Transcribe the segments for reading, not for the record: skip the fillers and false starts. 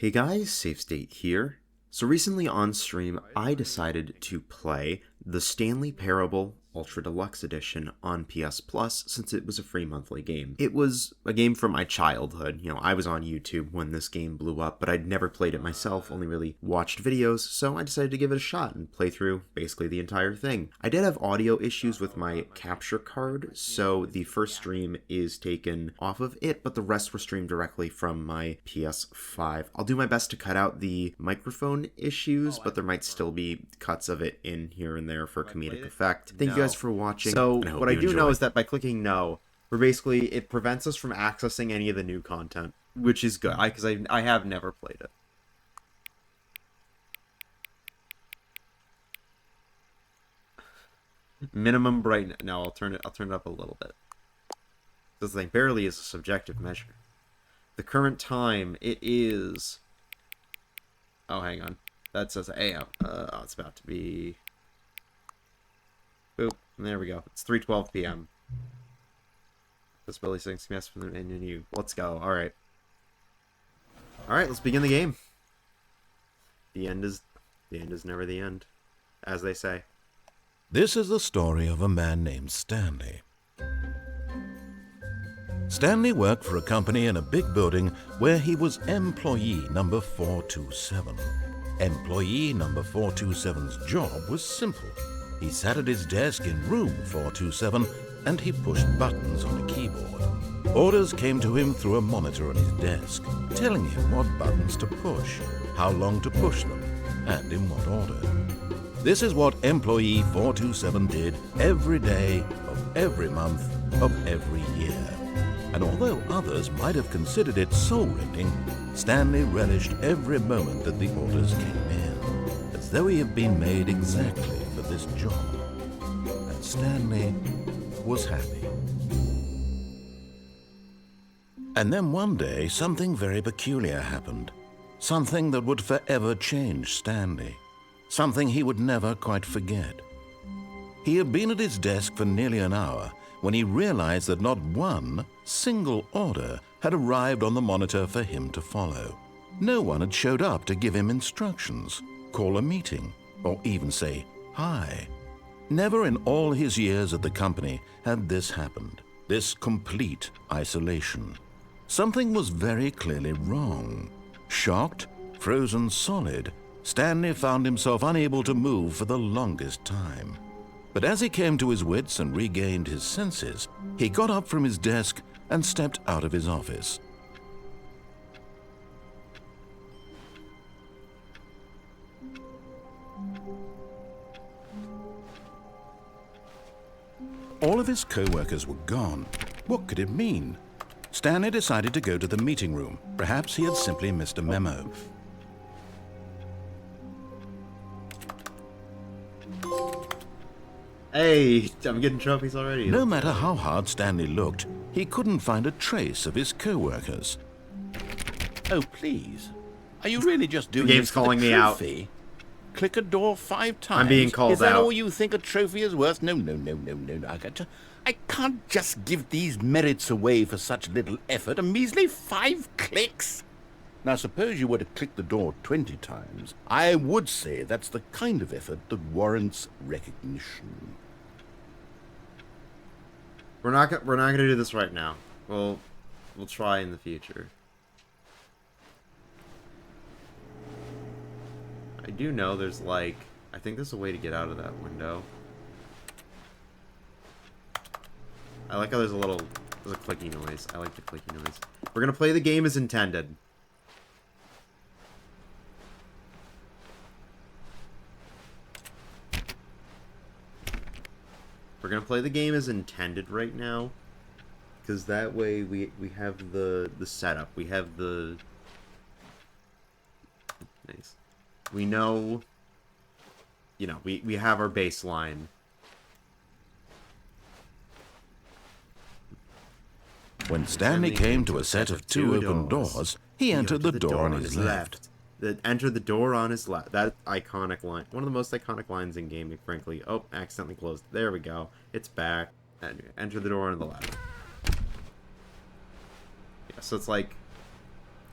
Hey guys, Safe State here. So recently on stream, I decided to play the Stanley Parable Ultra Deluxe Edition on PS Plus since it was a free monthly game. It was a game from my childhood. I was on YouTube when this game blew up, but I'd never played it myself, only really watched videos, so I decided to give it a shot and play through basically the entire thing. I did have audio issues with my capture card, so the first stream is taken off of it, but the rest were streamed directly from my PS5. I'll do my best to cut out the microphone issues, but there might still be cuts of it in here and there for comedic effect. Thank you guys for watching. So what I do know is that by clicking no, it prevents us from accessing any of the new content, which is good, because I have never played it. Minimum brightness. No, I'll turn it up a little bit. This thing barely is a subjective measure. The current time, it is... Oh, hang on. That says AM. It's about to be... Boop. There we go. It's 3:12 p.m. This Billy sings yes from the menu. Let's go. Alright. Alright, let's begin the game. The end is never the end, as they say. This is the story of a man named Stanley. Stanley worked for a company in a big building where he was employee number 427. Employee number 427's job was simple. He sat at his desk in room 427 and he pushed buttons on a keyboard. Orders came to him through a monitor on his desk, telling him what buttons to push, how long to push them, and in what order. This is what employee 427 did every day of every month of every year. And although others might have considered it soul-rending, Stanley relished every moment that the orders came in, as though he had been made exactly for this job. And Stanley was happy. And then one day, something very peculiar happened. Something that would forever change Stanley. Something he would never quite forget. He had been at his desk for nearly an hour when he realized that not one single order had arrived on the monitor for him to follow. No one had showed up to give him instructions, call a meeting, or even say hi. Never in all his years at the company had this happened, this complete isolation. Something was very clearly wrong. Shocked, frozen solid, Stanley found himself unable to move for the longest time. But as he came to his wits and regained his senses, he got up from his desk and stepped out of his office. All of his co-workers were gone. What could it mean? Stanley decided to go to the meeting room. Perhaps he had simply missed a memo. Hey, I'm getting trophies already. No matter how hard Stanley looked, he couldn't find a trace of his co-workers. Oh, please. Are you really just doing The game's this for calling the me out. trophy? Click a door 5 times. I'm being called Is that out. all you think a trophy is worth? No. I can't just give these merits away for such little effort. A measly 5 clicks. Now, suppose you were to click the door 20 times. I would say that's the kind of effort that warrants recognition. We're not gonna do this right now. We'll try in the future. I do know there's I think there's a way to get out of that window. I like how there's a clicky noise. I like the clicky noise. We're gonna play the game as intended. We're gonna play the game as intended right now, because that way we have the setup. We have the nice. We know. We have our baseline. When Stanley came to a set of 2 open doors, he entered the door on his left. Enter the door on his left. That iconic line. One of the most iconic lines in gaming, frankly. Oh, accidentally closed. There we go. It's back. Enter the door on the left. Yeah, so it's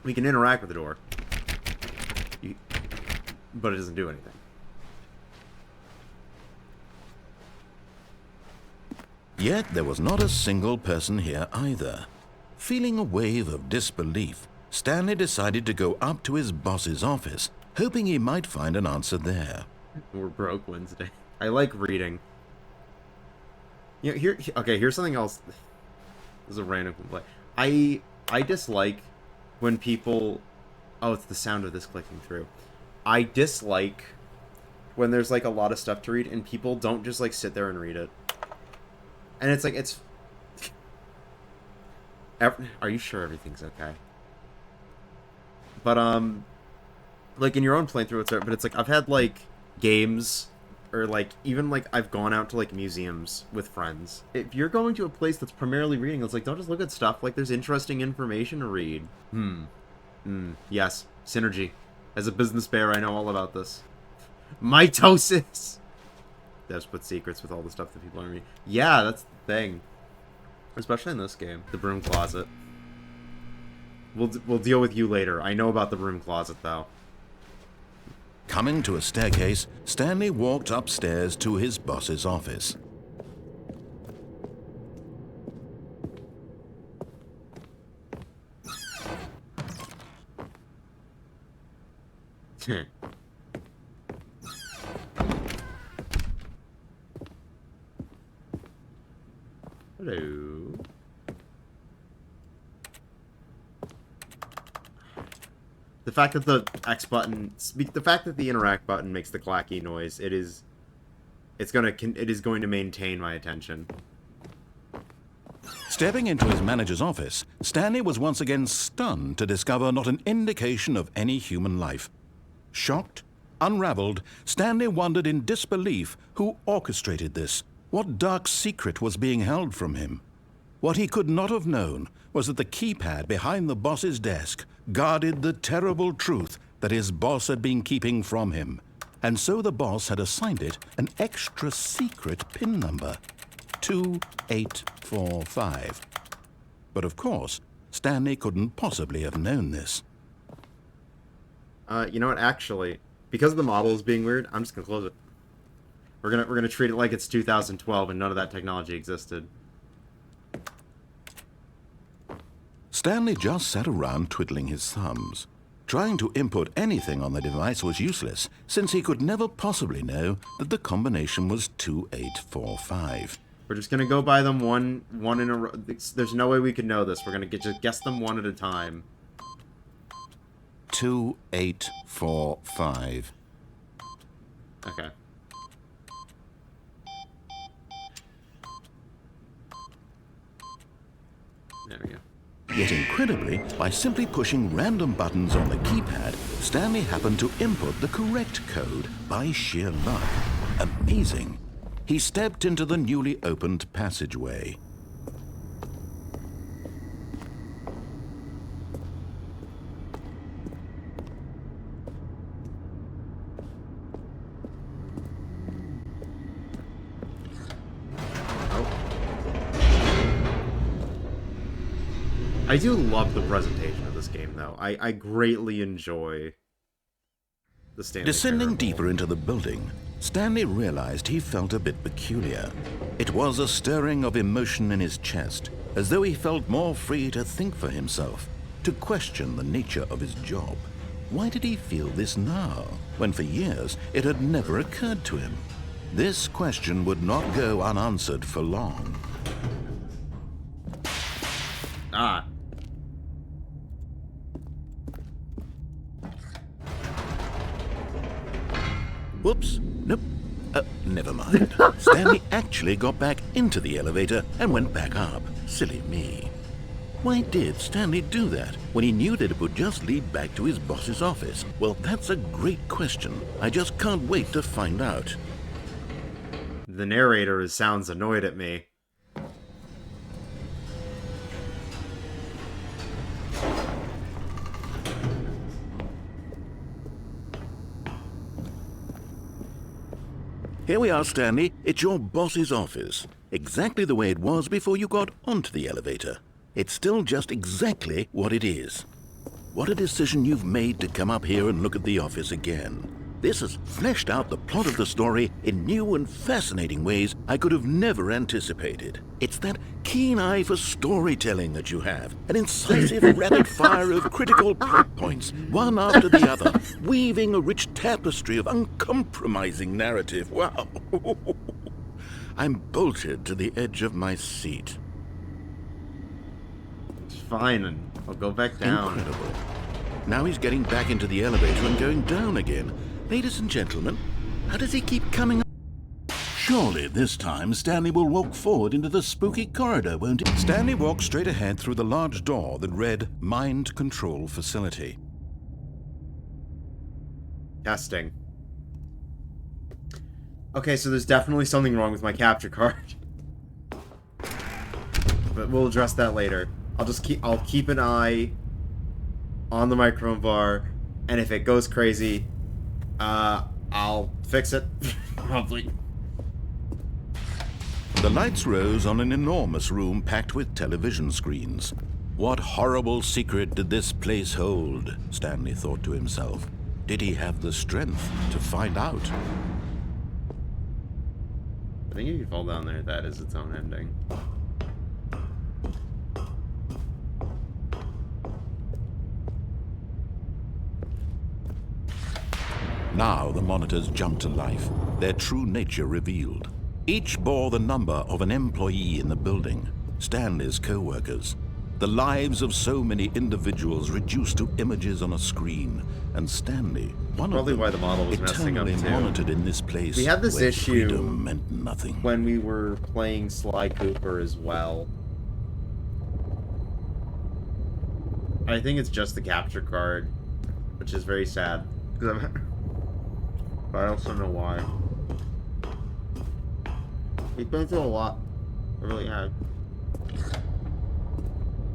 we can interact with the door. But it doesn't do anything. Yet there was not a single person here either. Feeling a wave of disbelief, Stanley decided to go up to his boss's office, hoping he might find an answer there. We're broke Wednesday. I like reading. You know, here's something else. This is a random complaint. I dislike when people... Oh, it's the sound of this clicking through. I dislike when there's, like, a lot of stuff to read and people don't just, like, sit there and read it. And it's like, it's... Are you sure everything's okay? But, like, in your own playthrough, it's... But it's like, I've had, like, games... Or, like, even, like, I've gone out to, like, museums with friends. If you're going to a place that's primarily reading, it's like, don't just look at stuff. Like, there's interesting information to read. Yes. Synergy. As a business bear, I know all about this. Mitosis! Devs put secrets with all the stuff that people are reading. Yeah, that's the thing. Especially in this game. The broom closet. We'll deal with you later. I know about the broom closet, though. Coming to a staircase, Stanley walked upstairs to his boss's office. Hello. The fact that the X button, the fact that the interact button makes the clacky noise, it is going to maintain my attention. Stepping into his manager's office, Stanley was once again stunned to discover not an indication of any human life. Shocked, unraveled, Stanley wondered in disbelief who orchestrated this. What dark secret was being held from him? What he could not have known was that the keypad behind the boss's desk guarded the terrible truth that his boss had been keeping from him. And so the boss had assigned it an extra secret PIN number, 2845. But of course, Stanley couldn't possibly have known this. You know what, actually, because the model is being weird, I'm just gonna close it. We're gonna treat it like it's 2012 and none of that technology existed. Stanley just sat around twiddling his thumbs. Trying to input anything on the device was useless, since he could never possibly know that the combination was 2845. We're just gonna go by them one in a row. There's no way we could know this. We're gonna just guess them one at a time. 2845. Okay. There we go. Yet incredibly, by simply pushing random buttons on the keypad, Stanley happened to input the correct code by sheer luck. Amazing. He stepped into the newly opened passageway. I do love the presentation of this game, though. I greatly enjoy the Stanley Descending Parable. deeper into the building, Stanley realized he felt a bit peculiar. It was a stirring of emotion in his chest, as though he felt more free to think for himself, to question the nature of his job. Why did he feel this now, when for years it had never occurred to him? This question would not go unanswered for long. Ah. Whoops. Nope. Never mind. Stanley actually got back into the elevator and went back up. Silly me. Why did Stanley do that when he knew that it would just lead back to his boss's office? Well, that's a great question. I just can't wait to find out. The narrator sounds annoyed at me. Here we are, Stanley. It's your boss's office. Exactly the way it was before you got onto the elevator. It's still just exactly what it is. what a decision you've made to come up here and look at the office again. This has fleshed out the plot of the story in new and fascinating ways I could have never anticipated. It's that keen eye for storytelling that you have, an incisive rapid fire of critical plot points, one after the other, weaving a rich tapestry of uncompromising narrative. Wow! I'm bolted to the edge of my seat. It's fine. I'll go back down. Incredible. Now he's getting back into the elevator and going down again. Ladies and gentlemen, how does he keep coming up? Surely this time Stanley will walk forward into the spooky corridor, won't he? Stanley walked straight ahead through the large door that read Mind Control Facility. Testing. Okay, so there's definitely something wrong with my capture card. But we'll address that later. I'll keep an eye on the microphone bar, and if it goes crazy, I'll fix it. Probably. The lights rose on an enormous room packed with television screens. What horrible secret did this place hold? Stanley thought to himself. Did he have the strength to find out? I think if you fall down there, that is its own ending. Now the monitors jumped to life, their true nature revealed. Each bore the number of an employee in the building, Stanley's co-workers. The lives of so many individuals reduced to images on a screen, and Stanley, one Probably of them, why the model was messing up eternally too. monitored in this place. We had this where issue freedom meant nothing. when we were playing Sly Cooper as well. I think it's just the capture card, which is very sad. But I also know why. We've been through a lot. I really have.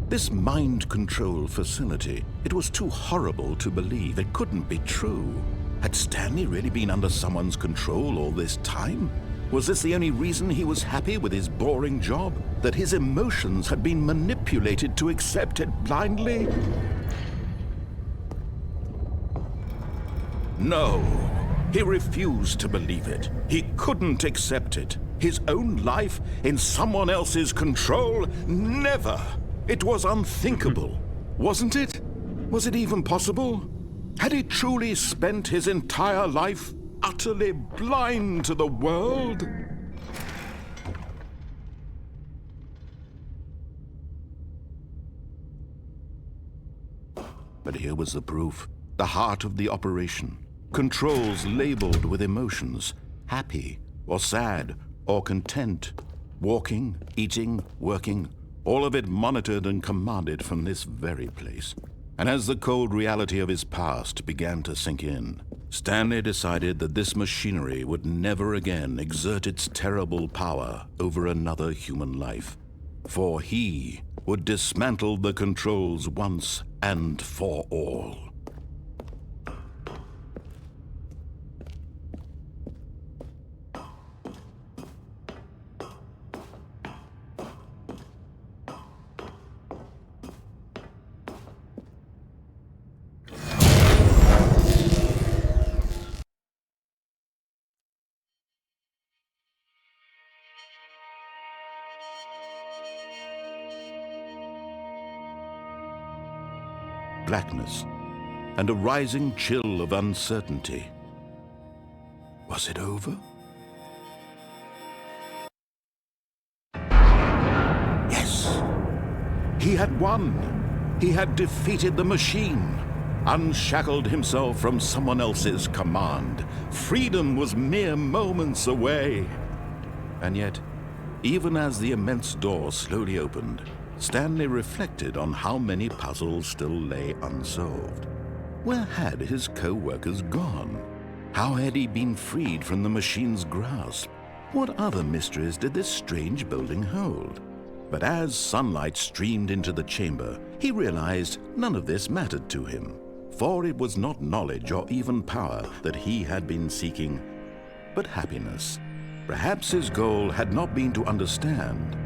This mind control facility, it was too horrible to believe. It couldn't be true. Had Stanley really been under someone's control all this time? Was this the only reason he was happy with his boring job? That his emotions had been manipulated to accept it blindly? No, he refused to believe it. He couldn't accept it. His own life in someone else's control? Never! It was unthinkable, wasn't it? Was it even possible? Had he truly spent his entire life utterly blind to the world? But here was the proof, the heart of the operation. Controls labeled with emotions, happy or sad or content, walking, eating, working, all of it monitored and commanded from this very place. And as the cold reality of his past began to sink in, Stanley decided that this machinery would never again exert its terrible power over another human life. For he would dismantle the controls once and for all. Blackness, and a rising chill of uncertainty. Was it over? Yes! He had won! He had defeated the machine, unshackled himself from someone else's command. Freedom was mere moments away. And yet, even as the immense door slowly opened, Stanley reflected on how many puzzles still lay unsolved. Where had his co-workers gone? How had he been freed from the machine's grasp? What other mysteries did this strange building hold? But as sunlight streamed into the chamber, he realized none of this mattered to him, for it was not knowledge or even power that he had been seeking, but happiness. Perhaps his goal had not been to understand,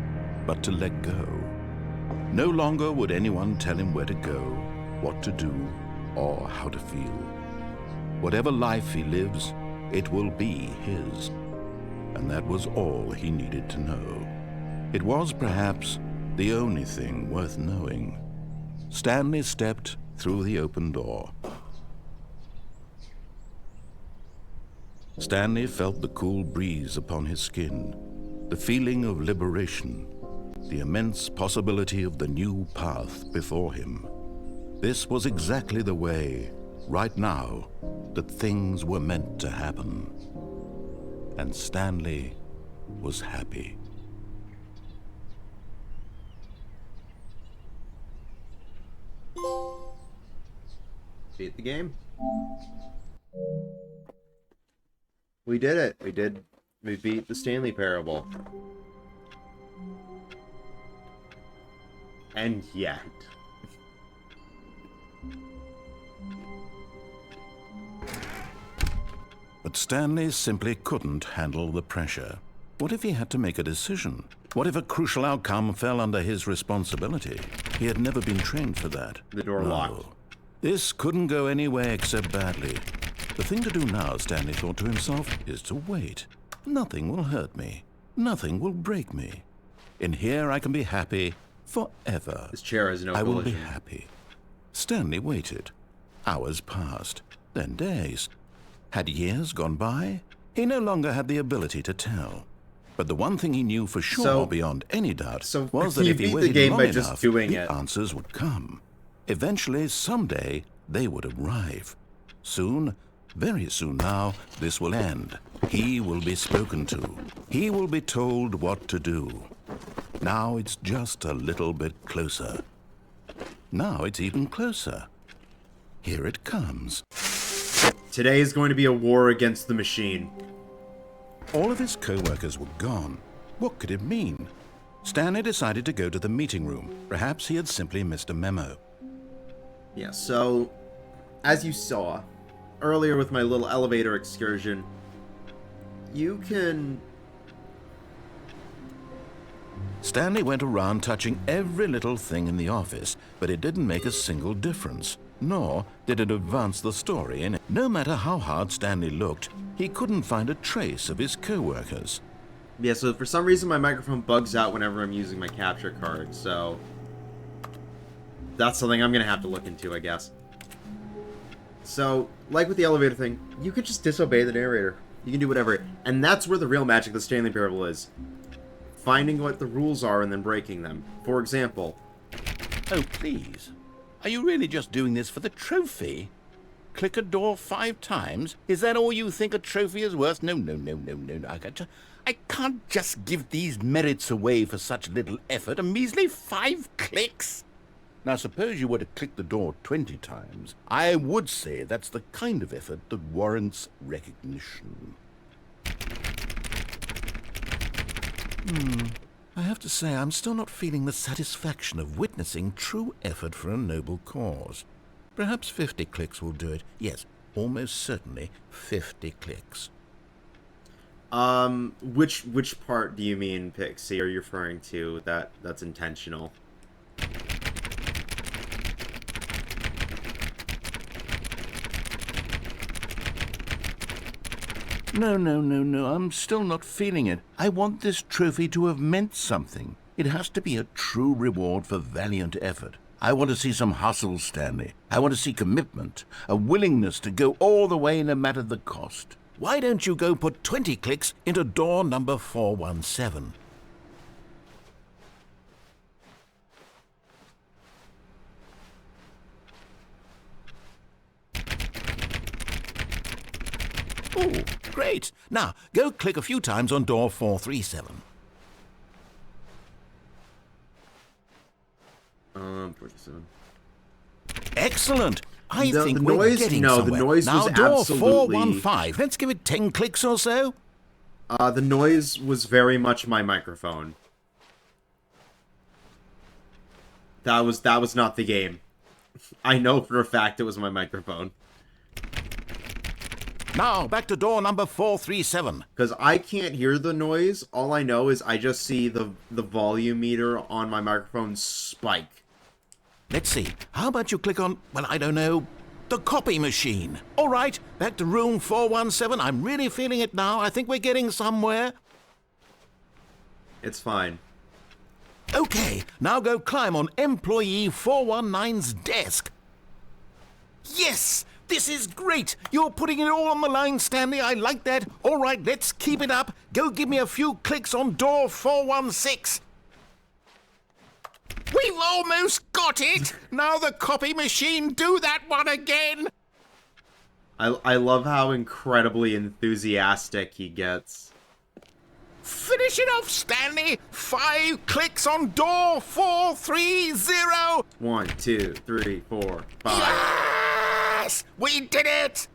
but to let go. No longer would anyone tell him where to go what to do or how to feel. Whatever life he lives, it will be his. And that was all he needed to know. It was perhaps the only thing worth knowing. Stanley stepped through the open door. Stanley felt the cool breeze upon his skin, the feeling of liberation, the immense possibility of the new path before him. This was exactly the way, right now, that things were meant to happen. And Stanley was happy. Beat the game. We did it. We beat the Stanley Parable. And yet. But Stanley simply couldn't handle the pressure. What if he had to make a decision? What if a crucial outcome fell under his responsibility? He had never been trained for that. The door locked. This couldn't go any way except badly. The thing to do now, Stanley thought to himself, is to wait. Nothing will hurt me. Nothing will break me. In here I can be happy forever. This chair has no I will collision. be happy. Stanley waited. Hours passed, then days. Had years gone by? He no longer had the ability to tell. But the one thing he knew for sure, beyond any doubt, was that if he waited long enough, the answers would come. Eventually, someday, they would arrive. Soon, very soon now, this will end. He will be spoken to. He will be told what to do. Now it's just a little bit closer. Now it's even closer. Here it comes. Today is going to be a war against the machine. All of his co-workers were gone. What could it mean? Stanley decided to go to the meeting room. Perhaps he had simply missed a memo. Yeah, so, as you saw earlier with my little elevator excursion, you can... Stanley went around touching every little thing in the office, but it didn't make a single difference. Nor did it advance the story in it. No matter how hard Stanley looked, he couldn't find a trace of his co-workers. Yeah, so for some reason my microphone bugs out whenever I'm using my capture card, so... that's something I'm gonna have to look into, I guess. So, like with the elevator thing, you could just disobey the narrator. You can do whatever. And that's where the real magic of the Stanley Parable is. Finding what the rules are and then breaking them. For example... Oh, please. Are you really just doing this for the trophy? Click a door 5 times? Is that all you think a trophy is worth? No. I can't just give these merits away for such little effort. A measly 5 clicks? Now, suppose you were to click the door 20 times. I would say that's the kind of effort that warrants recognition. I have to say, I'm still not feeling the satisfaction of witnessing true effort for a noble cause. Perhaps 50 clicks will do it. Yes, almost certainly 50 clicks. Which part do you mean, Pixie, are you referring to that's intentional? No. I'm still not feeling it. I want this trophy to have meant something. It has to be a true reward for valiant effort. I want to see some hustle, Stanley. I want to see commitment, a willingness to go all the way no matter the cost. Why don't you go put 20 clicks into door number 417? Oh, great. Now, go click a few times on door 437. 47. Excellent. I think the we're noise, getting no, somewhere. the noise now, was door absolutely... 415. Let's give it 10 clicks or so. The noise was very much my microphone. That was not the game. I know for a fact it was my microphone. Now, back to door number 437. Because I can't hear the noise. All I know is I just see the volume meter on my microphone spike. Let's see. How about you click on, well, I don't know, the copy machine. All right, back to room 417. I'm really feeling it now. I think we're getting somewhere. It's fine. Okay, now go climb on employee 419's desk. Yes, this is great. You're putting it all on the line, Stanley. I like that. All right, let's keep it up. Go give me a few clicks on door 416. We've almost got it. Now the copy machine, do that one again. I love how incredibly enthusiastic he gets. Finish it off, Stanley. 5 clicks on door 430. 1, 2, 3, 4, 5. Yes! We did it!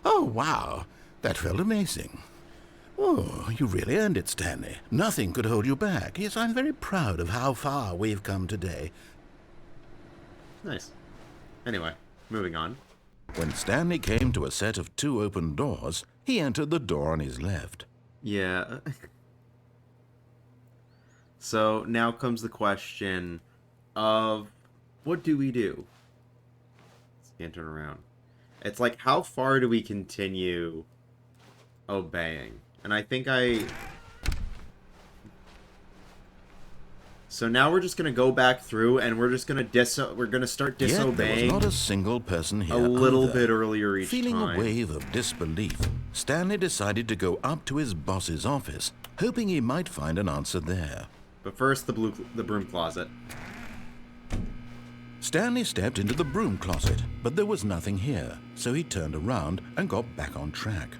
Oh, wow. That felt amazing. Oh, you really earned it, Stanley. Nothing could hold you back. Yes, I'm very proud of how far we've come today. Nice. Anyway, moving on. When Stanley came to a set of 2 open doors, he entered the door on his left. Yeah. So now comes the question of what do we do? Can't turn around. It's like, how far do we continue obeying? And I think So now we're just gonna go back through and we're just gonna start disobeying. Yet there was not a single person here. A little either. bit earlier each Feeling time. a wave of disbelief, Stanley decided to go up to his boss's office, hoping he might find an answer there. But first, the broom closet. Stanley stepped into the broom closet, but there was nothing here, so he turned around and got back on track.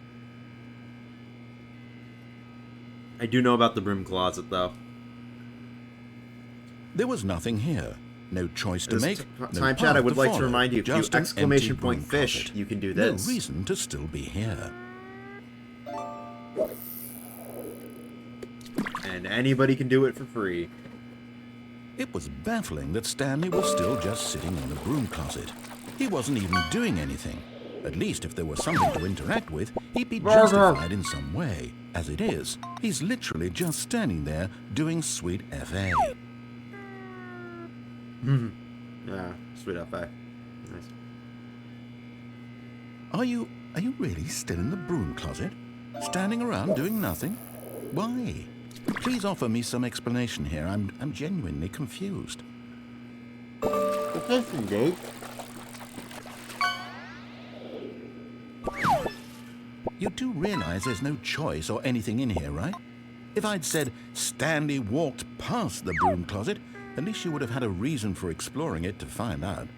I do know about the broom closet, though. There was nothing here. No choice to make, no Time path chat, I would to like to follow, remind you, if you just an exclamation empty point broom fish, closet. you can do this. No reason to still be here. And anybody can do it for free. It was baffling that Stanley was still just sitting in the broom closet. He wasn't even doing anything. At least if there was something to interact with, he'd be justified in some way. As it is, he's literally just standing there doing sweet FA. Yeah, sweet FA. Nice. Are you really still in the broom closet? Standing around doing nothing? Why? Please offer me some explanation here. I'm genuinely confused. Listen, dude. You do realize there's no choice or anything in here, right? If I'd said Stanley walked past the broom closet, at least you would have had a reason for exploring it to find out.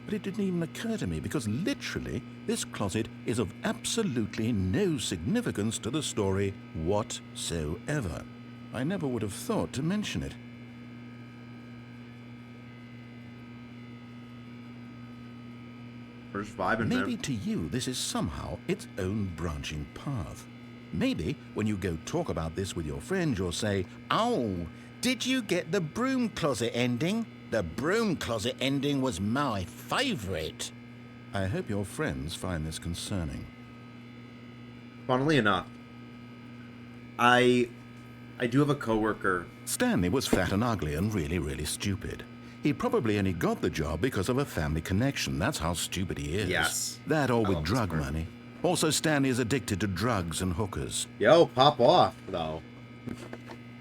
But it didn't even occur to me because literally this closet is of absolutely no significance to the story whatsoever. I never would have thought to mention it. We're just vibing, Maybe man. to you this is somehow its own branching path. Maybe when you go talk about this with your friends, you'll say, "Oh, did you get the broom closet ending? The broom closet ending was my favorite." I hope your friends find this concerning. Funnily enough, I do have a coworker. Stanley was fat and ugly and really, really stupid. He probably only got the job because of a family connection. That's how stupid he is. Yes. That or with love this drug part. money. Also, Stanley is addicted to drugs and hookers. Yo, pop off, though.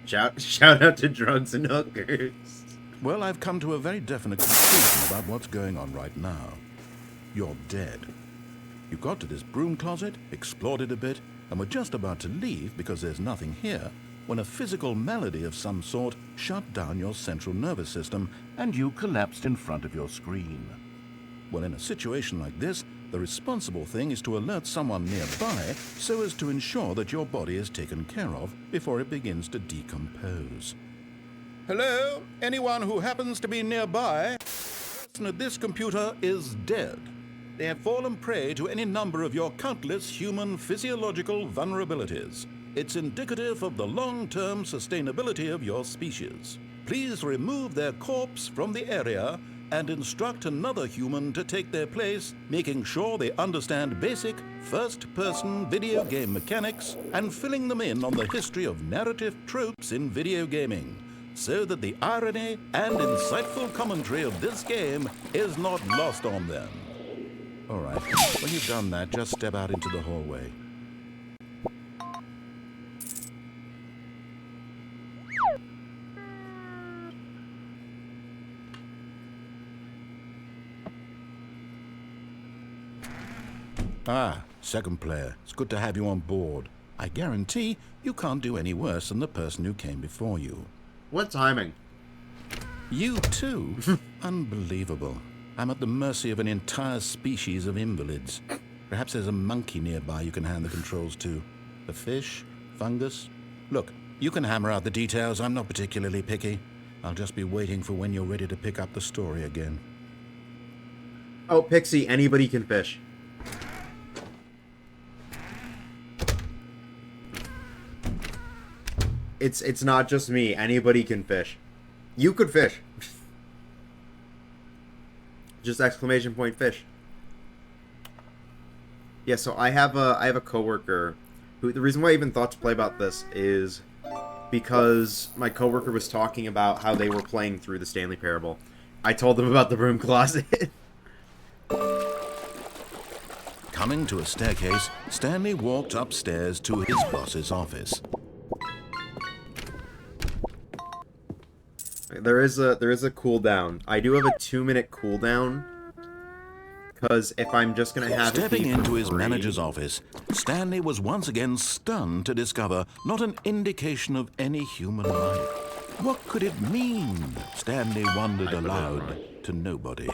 Shout out to drugs and hookers. Well, I've come to a very definite conclusion about what's going on right now. You're dead. You got to this broom closet, explored it a bit, and were just about to leave because there's nothing here, when a physical malady of some sort shut down your central nervous system and you collapsed in front of your screen. Well, in a situation like this, the responsible thing is to alert someone nearby so as to ensure that your body is taken care of before it begins to decompose. Hello? Anyone who happens to be nearby? This computer is dead. They have fallen prey to any number of your countless human physiological vulnerabilities. It's indicative of the long-term sustainability of your species. Please remove their corpse from the area and instruct another human to take their place, making sure they understand basic first-person video game mechanics and filling them in on the history of narrative tropes in video gaming. so that the irony and insightful commentary of this game is not lost on them. All right, when you've done that, just step out into the hallway. Ah, second player. It's good to have you on board. I guarantee you can't do any worse than the person who came before you. What timing? You too? Unbelievable. I'm at the mercy of an entire species of invalids. Perhaps there's a monkey nearby you can hand the controls to. A fish? Fungus? Look, you can hammer out the details. I'm not particularly picky. I'll just be waiting for when you're ready to pick up the story again. Oh, Pixie, anybody can fish. It's not just me. Anybody can fish. You could fish. Just exclamation point fish. Yeah, so I have a coworker who, the reason why I even thought to play about this is because my coworker was talking about how they were playing through the Stanley Parable. I told them about the broom closet. Coming to a staircase, Stanley walked upstairs to his boss's office. There is a cooldown. I do have a 2-minute cooldown, because if I'm just gonna have Stepping it be into for his free, manager's office, Stanley was once again stunned to discover not an indication of any human life. What could it mean? Stanley wondered aloud to nobody.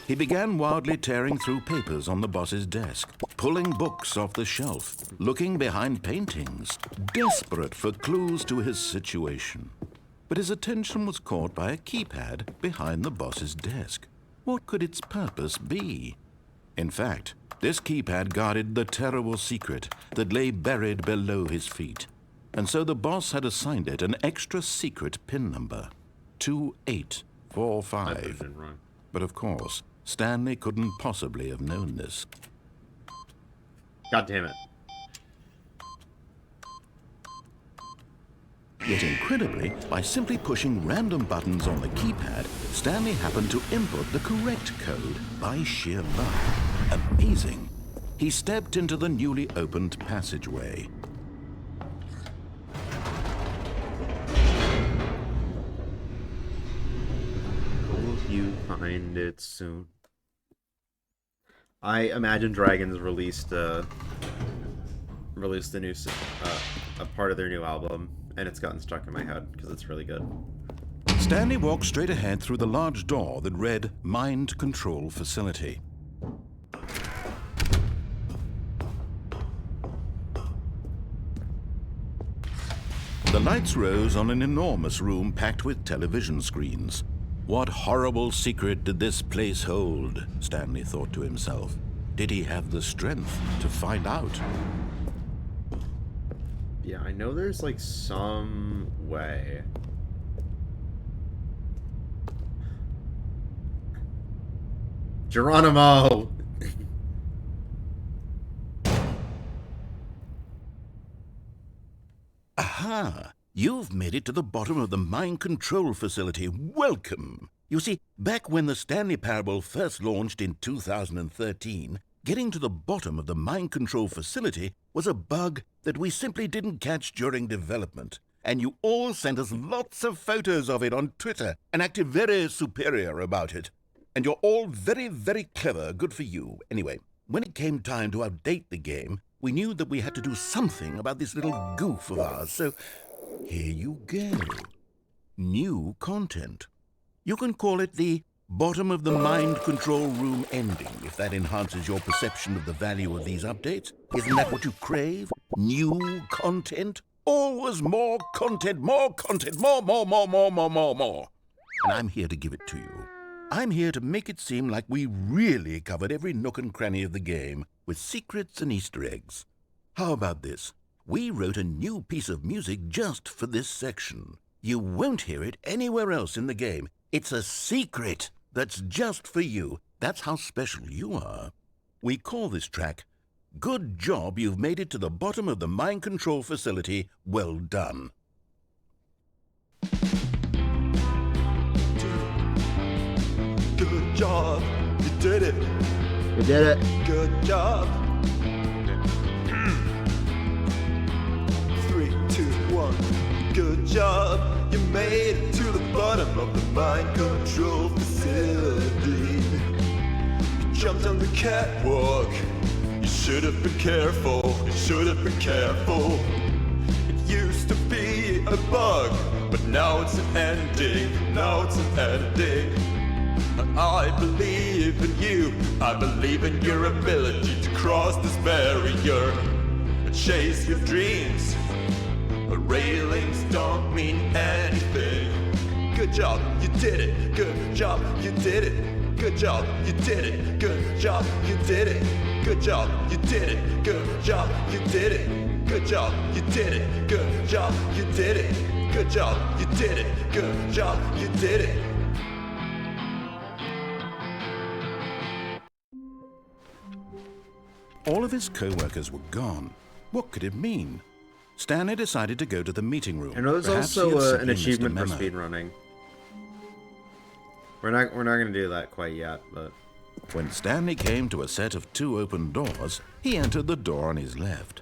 He began wildly tearing through papers on the boss's desk, pulling books off the shelf, looking behind paintings, desperate for clues to his situation. But his attention was caught by a keypad behind the boss's desk. What could its purpose be? In fact, this keypad guarded the terrible secret that lay buried below his feet. And so the boss had assigned it an extra secret PIN number, 2845. But of course, Stanley couldn't possibly have known this. God damn it. Yet incredibly, by simply pushing random buttons on the keypad, Stanley happened to input the correct code by sheer luck. Amazing. He stepped into the newly opened passageway. Will you find it soon? I Imagine Dragons released a new a part of their new album, and it's gotten stuck in my head because it's really good. Stanley walked straight ahead through the large door that read Mind Control Facility. The lights rose on an enormous room packed with television screens. What horrible secret did this place hold? Stanley thought to himself. Did he have the strength to find out? Yeah, I know there's like some way. Geronimo! Aha! You've made it to the bottom of the mind control facility. Welcome! You see, back when the Stanley Parable first launched in 2013, getting to the bottom of the mind control facility was a bug that we simply didn't catch during development. And you all sent us lots of photos of it on Twitter and acted very superior about it. And you're all very, very clever. Good for you. Anyway, when it came time to update the game, we knew that we had to do something about this little goof of ours. So here you go. New content. You can call it the bottom of the mind control room ending, if that enhances your perception of the value of these updates. Isn't that what you crave? New content? Always more content, more content, more. And I'm here to give it to you. I'm here to make it seem like we really covered every nook and cranny of the game with secrets and Easter eggs. How about this? We wrote a new piece of music just for this section. You won't hear it anywhere else in the game. It's a secret that's just for you. That's how special you are. We call this track, Good Job You've Made It to the Bottom of the Mind Control Facility. Well done. job. You did it. You did it. Good job. 3, 2, 1. Good job. You made it to the bottom of the mind control facility. You jumped on the catwalk. You should have been careful. You should have been careful. It used to be a bug, but now it's an ending. Now it's an ending. I believe in you. I believe in your ability to cross this barrier and chase your dreams. Railings don't mean anything. Good job, you did it. Good job, you did it. Good job, you did it. Good job, you did it. Good job, you did it. Good job, you did it. Good job, you did it. Good job, you did it. Good job, you did it. Good job, you did it. All of his co-workers were gone. What could it mean? Stanley decided to go to the meeting room. I know there's Perhaps he also had an simply missed a achievement for memo. speedrunning. We're not gonna do that quite yet, but When Stanley came to a set of 2 open doors, he entered the door on his left.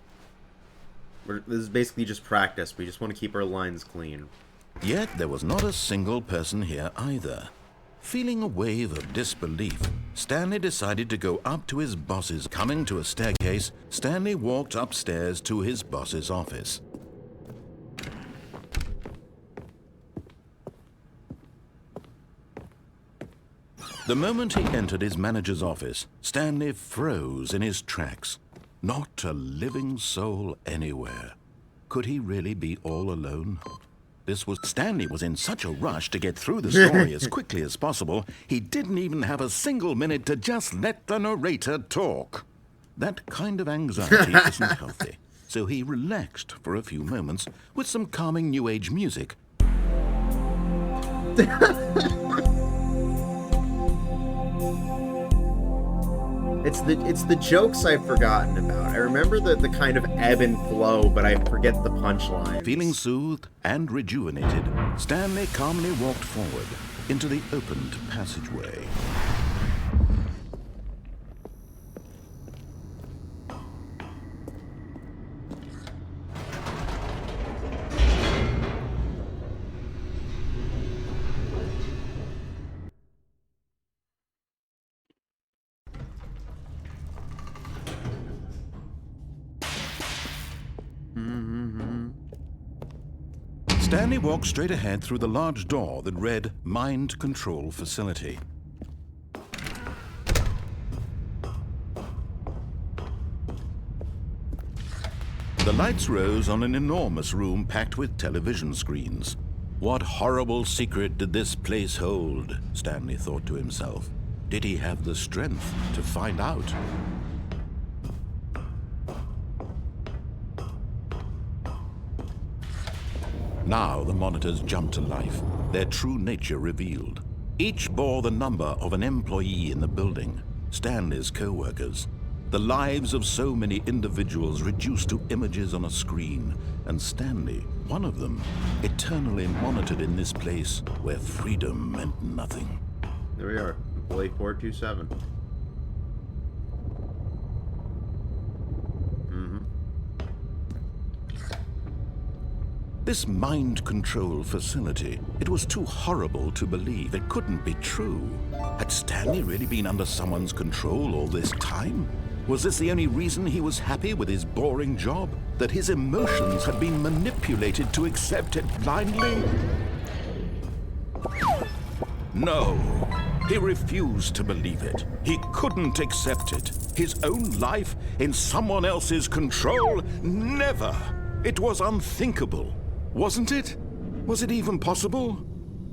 this is basically just practice. We just want to keep our lines clean. Yet there was not a single person here either. Feeling a wave of disbelief, Stanley decided to go up to his boss's. Coming to a staircase, Stanley walked upstairs to his boss's office. The moment he entered his manager's office, Stanley froze in his tracks. Not a living soul anywhere. Could he really be all alone? Stanley was in such a rush to get through the story as quickly as possible, he didn't even have a single minute to just let the narrator talk. That kind of anxiety isn't healthy, so he relaxed for a few moments with some calming New Age music. It's the jokes I've forgotten about. I remember the kind of ebb and flow, but I forget the punchline. Feeling soothed and rejuvenated, Stanley calmly walked forward into the opened passageway. Stanley walked straight ahead through the large door that read Mind Control Facility. The lights rose on an enormous room packed with television screens. What horrible secret did this place hold? Stanley thought to himself. Did he have the strength to find out? Now the monitors jumped to life, their true nature revealed. Each bore the number of an employee in the building, Stanley's co-workers. The lives of so many individuals reduced to images on a screen, and Stanley, one of them, eternally monitored in this place where freedom meant nothing. There we are, employee 427. This mind control facility, it was too horrible to believe. It couldn't be true. Had Stanley really been under someone's control all this time? Was this the only reason he was happy with his boring job? That his emotions had been manipulated to accept it blindly? No, he refused to believe it. He couldn't accept it. His own life in someone else's control? Never! It was unthinkable. Wasn't it? Was it even possible?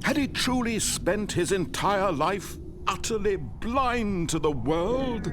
Had he truly spent his entire life utterly blind to the world?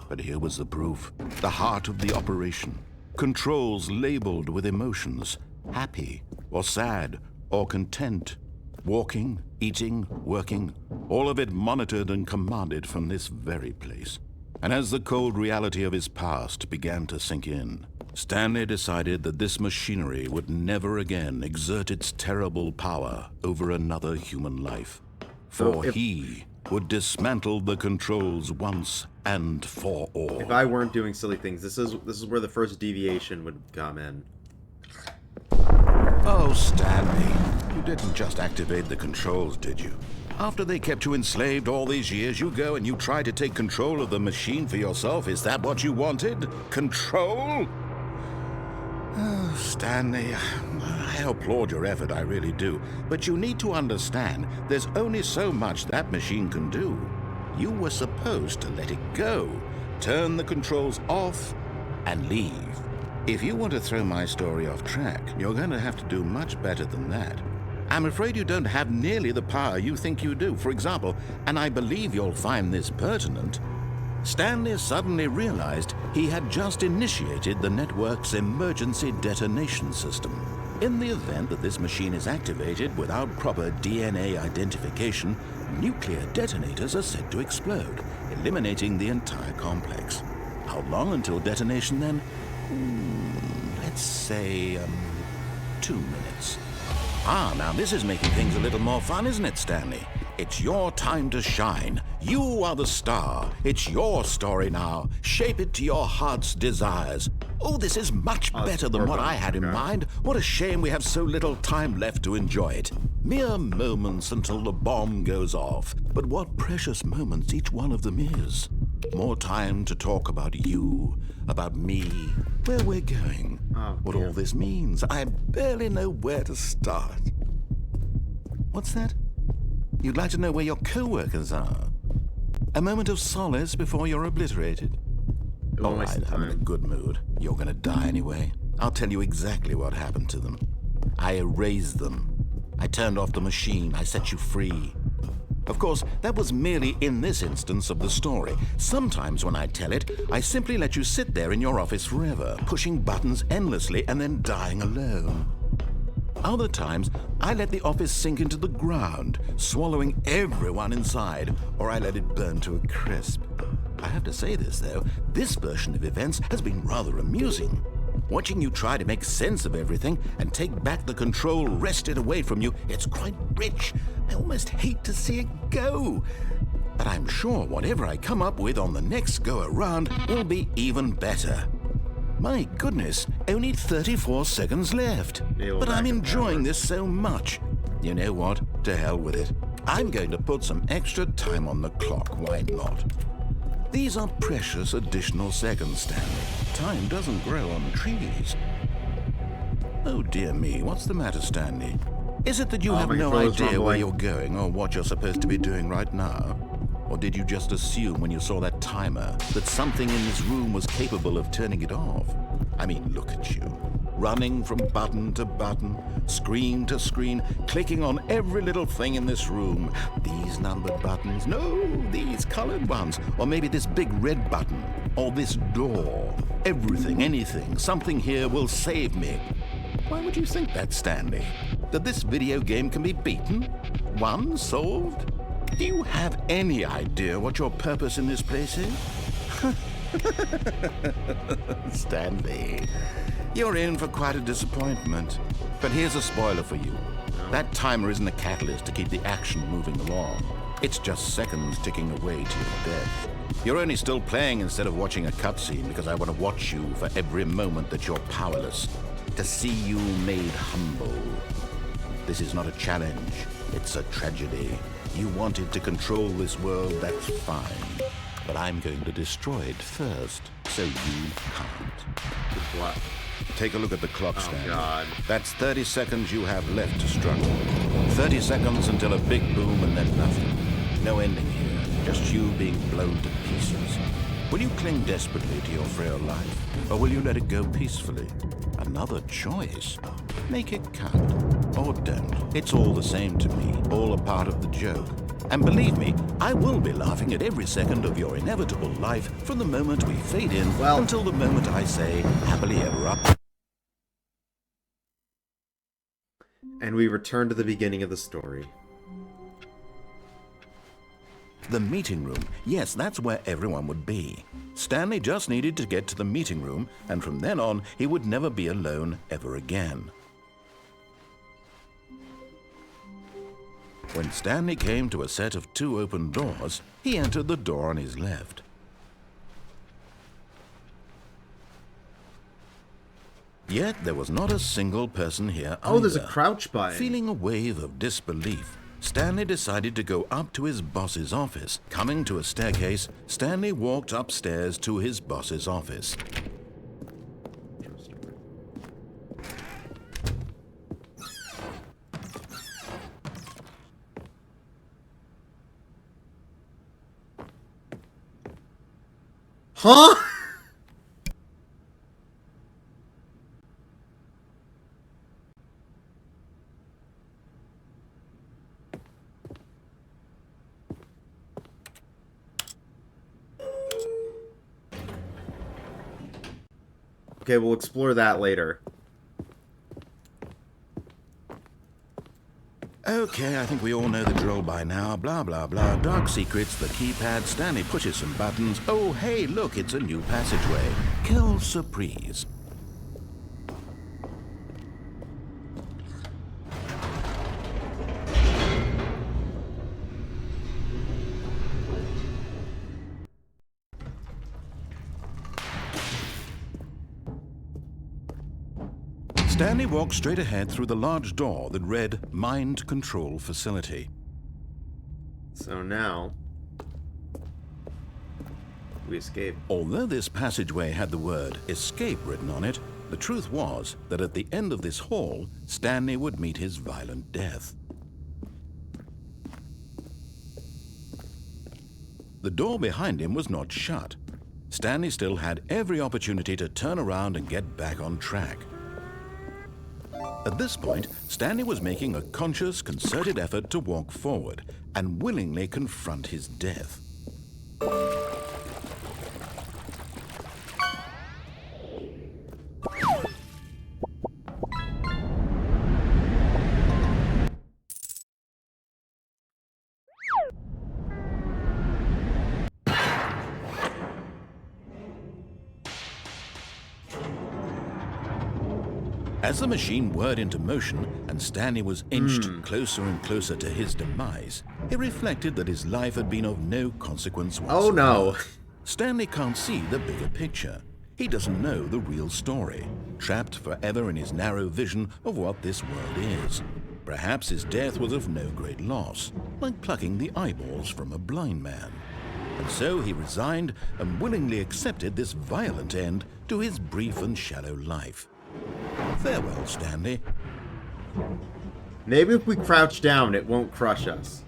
But here was the proof. The heart of the operation. Controls labeled with emotions. Happy, or sad, or content. Walking, eating, working. All of it monitored and commanded from this very place. And as the cold reality of his past began to sink in, Stanley decided that this machinery would never again exert its terrible power over another human life. For he would dismantle the controls once and for all. If I weren't doing silly things, this is where the first deviation would come in. Oh, Stanley, you didn't just activate the controls, did you? After they kept you enslaved all these years, you go and you try to take control of the machine for yourself. Is that what you wanted? Control? Oh, Stanley, I applaud your effort, I really do. But you need to understand, there's only so much that machine can do. You were supposed to let it go, turn the controls off, and leave. If you want to throw my story off track, you're going to have to do much better than that. I'm afraid you don't have nearly the power you think you do. For example, and I believe you'll find this pertinent, Stanley suddenly realized he had just initiated the network's emergency detonation system. In the event that this machine is activated without proper DNA identification, nuclear detonators are said to explode, eliminating the entire complex. How long until detonation then? Let's say, 2 minutes. Ah, now this is making things a little more fun, isn't it, Stanley? It's your time to shine. You are the star. It's your story now. Shape it to your heart's desires. Oh, this is much better than what I had in mind. What a shame we have so little time left to enjoy it. Mere moments until the bomb goes off. But what precious moments each one of them is. More time to talk about you, about me, where we're going, what all this means. I barely know where to start. What's that? You'd like to know where your co-workers are? A moment of solace before you're obliterated? All right, I'm in a good mood. You're gonna die anyway. I'll tell you exactly what happened to them. I erased them. I turned off the machine. I set you free. Of course, that was merely in this instance of the story. Sometimes when I tell it, I simply let you sit there in your office forever, pushing buttons endlessly and then dying alone. Other times, I let the office sink into the ground, swallowing everyone inside, or I let it burn to a crisp. I have to say this, though, this version of events has been rather amusing. Watching you try to make sense of everything and take back the control wrested away from you, it's quite rich. I almost hate to see it go. But I'm sure whatever I come up with on the next go-around will be even better. My goodness, only 34 seconds left. But I'm enjoying this so much. You know what? To hell with it. I'm going to put some extra time on the clock. Why not? These are precious additional seconds, Stanley. Time doesn't grow on trees. Oh dear me, what's the matter, Stanley? Is it that you have no idea where you're going or what you're supposed to be doing right now? Or did you just assume when you saw that timer that something in this room was capable of turning it off? I mean, look at you. Running from button to button, screen to screen, clicking on every little thing in this room. These numbered buttons, no, these colored ones. Or maybe this big red button, or this door. Everything, anything, something here will save me. Why would you think that, Stanley? That this video game can be beaten? Won? Solved? Do you have any idea what your purpose in this place is? Stanley, you're in for quite a disappointment. But here's a spoiler for you. That timer isn't a catalyst to keep the action moving along. It's just seconds ticking away to your death. You're only still playing instead of watching a cutscene because I want to watch you for every moment that you're powerless. To see you made humble. This is not a challenge. It's a tragedy. You wanted to control this world, that's fine. But I'm going to destroy it first, so you can't. What? Take a look at the clock, Stan. Oh, God. That's 30 seconds you have left to struggle. 30 seconds until a big boom and then nothing. No ending here, just you being blown to pieces. Will you cling desperately to your frail life, or will you let it go peacefully? Another choice. Make it count, or don't. It's all the same to me, all a part of the joke. And believe me, I will be laughing at every second of your inevitable life from the moment we fade in until the moment I say, happily ever after. And we return to the beginning of the story. The meeting room. Yes, that's where everyone would be. Stanley just needed to get to the meeting room, and from then on, he would never be alone ever again. When Stanley came to a set of 2 open doors, he entered the door on his left. Yet there was not a single person here either. Oh, there's a crouch button. Feeling a wave of disbelief, Stanley decided to go up to his boss's office. Coming to a staircase, Stanley walked upstairs to his boss's office. Huh? Okay, we'll explore that later. Okay, I think we all know the drill by now. Blah, blah, blah. Dark secrets, the keypad. Stanley pushes some buttons. Oh, hey, look, it's a new passageway. Quelle surprise. Stanley walked straight ahead through the large door that read Mind Control Facility. So now we escape. Although this passageway had the word escape written on it, the truth was that at the end of this hall, Stanley would meet his violent death. The door behind him was not shut. Stanley still had every opportunity to turn around and get back on track. At this point, Stanley was making a conscious, concerted effort to walk forward and willingly confront his death. As the machine whirred into motion and Stanley was inched closer and closer to his demise, he reflected that his life had been of no consequence whatsoever. Oh no. Stanley can't see the bigger picture. He doesn't know the real story, trapped forever in his narrow vision of what this world is. Perhaps his death was of no great loss, like plucking the eyeballs from a blind man. And so he resigned and willingly accepted this violent end to his brief and shallow life. Farewell, Stanley. Maybe if we crouch down, it won't crush us.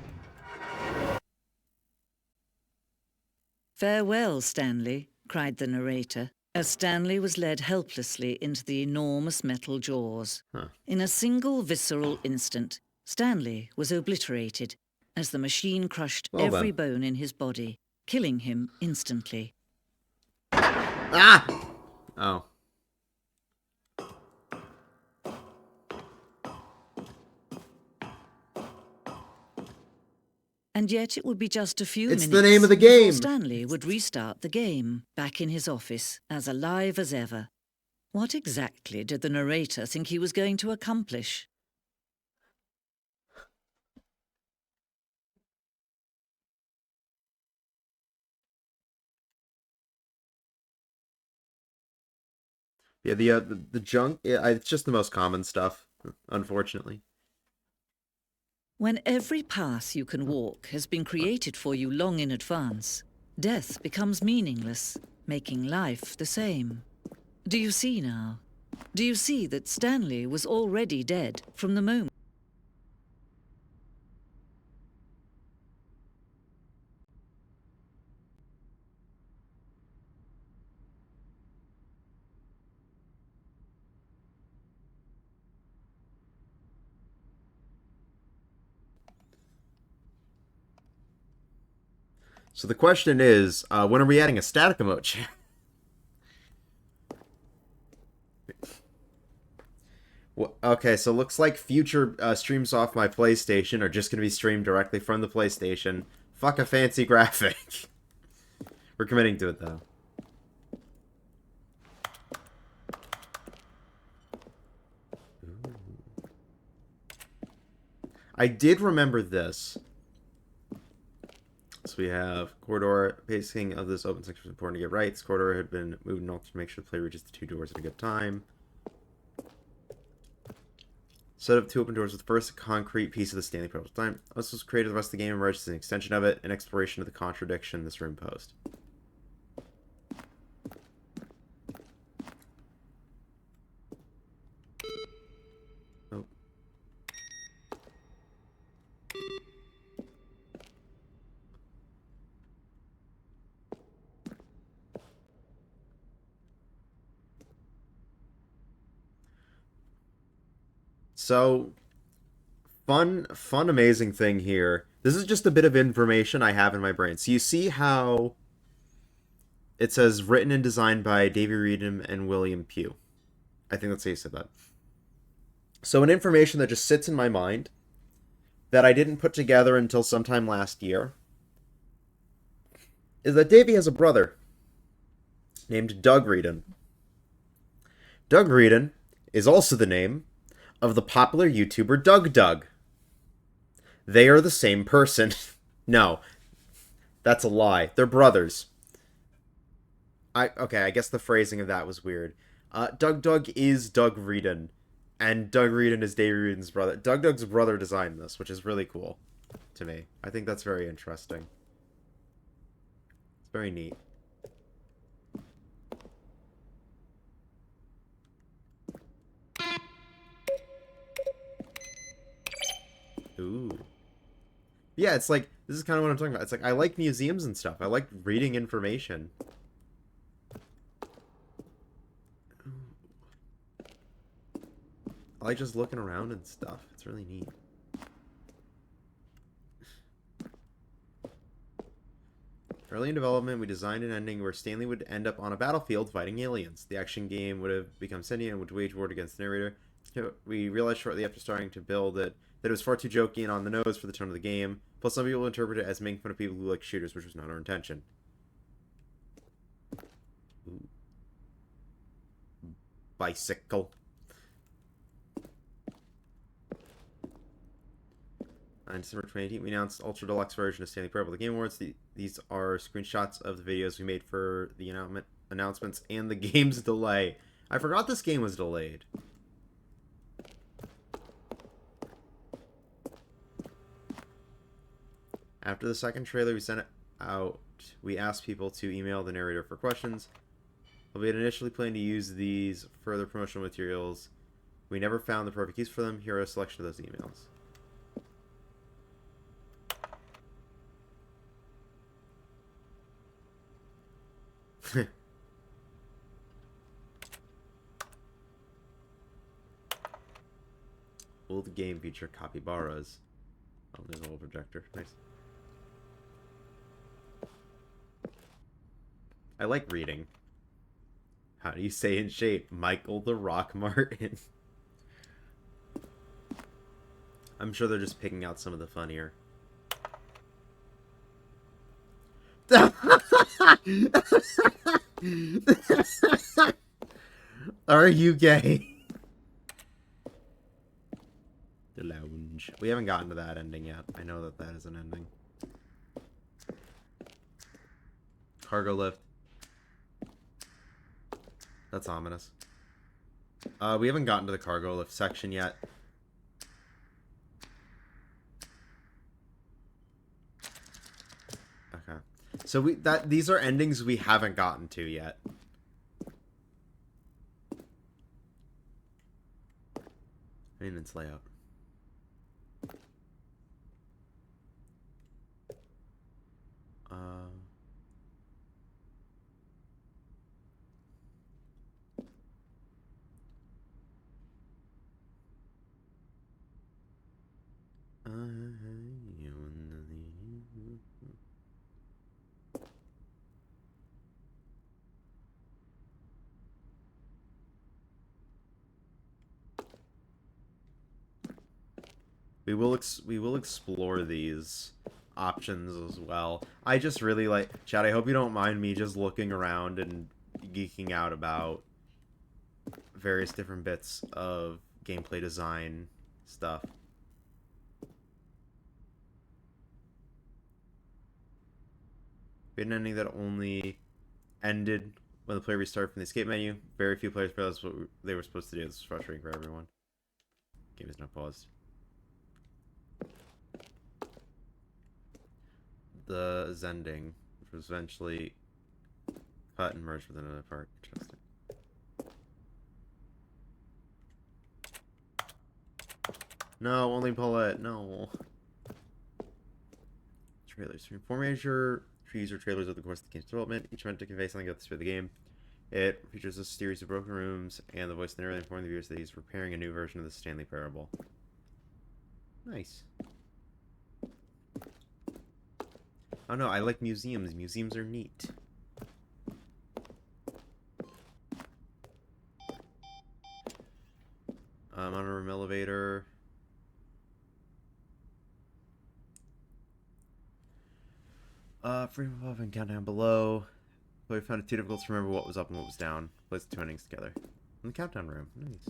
"Farewell, Stanley," cried the narrator, as Stanley was led helplessly into the enormous metal jaws. In a single visceral instant, Stanley was obliterated as the machine crushed every bone in his body, killing him instantly. Ah! Oh. And yet it would be just a few It's minutes the name of the before game. Stanley would restart the game, back in his office, as alive as ever. What exactly did the narrator think he was going to accomplish? Yeah, the junk, yeah, it's just the most common stuff, unfortunately. When every path you can walk has been created for you long in advance, death becomes meaningless, making life the same. Do you see now? Do you see that Stanley was already dead from the moment? So the question is, when are we adding a static emote chat? Well, okay, so looks like future streams off my PlayStation are just going to be streamed directly from the PlayStation. Fuck a fancy graphic. We're committing to it, though. Ooh. I did remember this. So we have corridor. Pacing of this open section is important to get right. This corridor had been moved and altered to make sure the player reaches the 2 doors at a good time. Set up 2 open doors with the first concrete piece of the Stanley Parable time. This was created the rest of the game emerged as an extension of it, an exploration of the contradiction this room posed. Oh. So, fun, amazing thing here. This is just a bit of information I have in my brain. So you see how it says written and designed by Davey Reedham and William Pugh. I think that's how you said that. So an information that just sits in my mind that I didn't put together until sometime last year is that Davey has a brother named Doug Reedham. Doug Reedham is also the name of the popular YouTuber Doug. They are the same person. No, that's a lie. They're brothers. Okay, I guess the phrasing of that was weird. Doug is Doug Reedham, and Doug Reedham is Davey Reedham's brother. Doug's brother designed this, which is really cool to me. I think that's very interesting. It's very neat. Ooh. Yeah, it's like, this is kind of what I'm talking about. It's like, I like museums and stuff. I like reading information. I like just looking around and stuff. It's really neat. Early in development, we designed an ending where Stanley would end up on a battlefield fighting aliens. The action game would have become sentient and would wage war against the narrator. We realized shortly after starting to build it that it was far too jokey and on the nose for the tone of the game. Plus, some people interpret it as making fun of people who like shooters, which was not our intention. Ooh. Bicycle. On December 2018, we announced Ultra Deluxe version of Stanley Parable, the Game Awards. These are screenshots of the videos we made for the announcements and the game's delay. I forgot this game was delayed. After the second trailer we sent it out, we asked people to email the narrator for questions. We had initially planned to use these further promotional materials. We never found the perfect use for them. Here are a selection of those emails. Will the game feature capybaras? Oh, there's a little projector. Nice. I like reading. How do you say in shape? Michael the Rock Martin. I'm sure they're just picking out some of the funnier. Are you gay? The lounge. We haven't gotten to that ending yet. I know that that is an ending. Cargo lift. That's ominous. We haven't gotten to the cargo lift section yet. Okay. So these are endings we haven't gotten to yet. Maintenance layout. We will explore these. options as well. I just really like... Chad, I hope you don't mind me just looking around and geeking out about various different bits of gameplay design stuff. Been ending that only ended when the player restarted from the escape menu. Very few players realized what they were supposed to do. This is frustrating for everyone. Game is not paused. The Zending, which was eventually cut and merged with another part. Interesting. No, only Paulette. No. Trailers. Four major trees or trailers over the course of the game's development, each meant to convey something about the spirit of the game. It features a series of broken rooms, and the voice of the narrator informing the viewers that he's preparing a new version of the Stanley Parable. Nice. Oh no, I like museums. Museums are neat. On a room elevator. Freedom above and countdown below. Player found it too difficult to remember what was up and what was down. Place the two endings together. In the countdown room. Nice.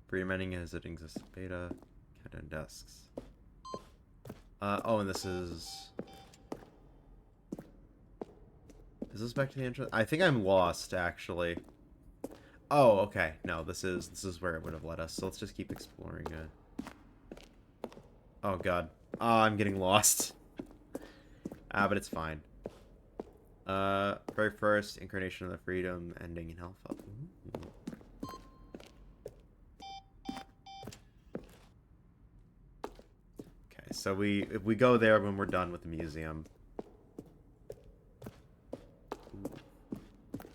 Freedom ending as it exists. Beta. Countdown desks. Oh, and this is... Is this back to the entrance? I think I'm lost, actually. Oh, okay. No, this is where it would have led us. So let's just keep exploring it. Oh, God. Oh, I'm getting lost. But it's fine. Very first, Incarnation of the Freedom, ending in Alpha. Ooh. Okay, so if we go there when we're done with the museum.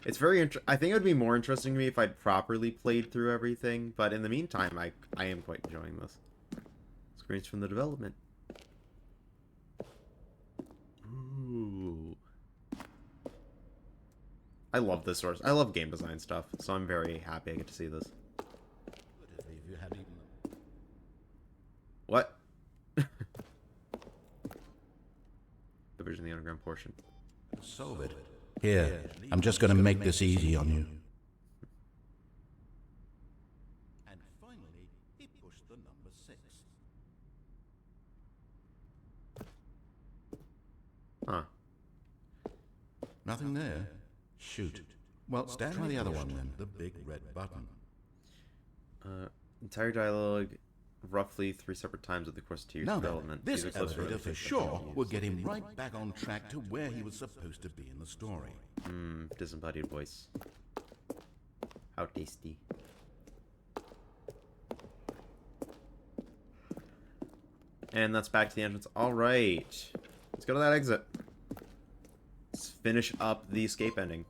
It's very I think it would be more interesting to me if I'd properly played through everything, but in the meantime, I am quite enjoying this. Screens from the development. Ooh. I love this source. I love game design stuff, so I'm very happy I get to see this. What? Division of the underground portion. Solve it. Here, I'm just going to make this easy on you. And finally, he pushed the number 6. Huh. Nothing there? Shoot. Well, try the other one then. The big red button. Entire dialogue roughly 3 separate times with the course of 2 years Now development. then, this These are closer elevator to for the sure use. will get him right back on track to where he was supposed to be in the story. Disembodied voice. How tasty. And that's back to the entrance. Alright. Let's go to that exit. Let's finish up the escape ending.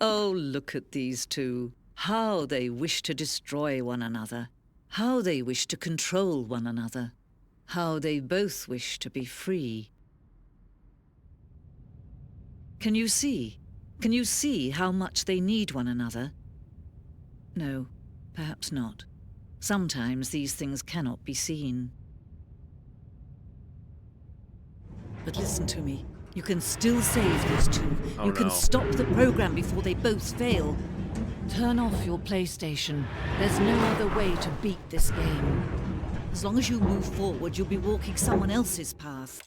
Oh, look at these two. How they wish to destroy one another. How they wish to control one another. How they both wish to be free. Can you see? Can you see how much they need one another? No, perhaps not. Sometimes these things cannot be seen. But listen to me. You can still save these two. Oh, you can no. stop the program before they both fail. Turn off your PlayStation. There's no other way to beat this game. As long as you move forward, you'll be walking someone else's path.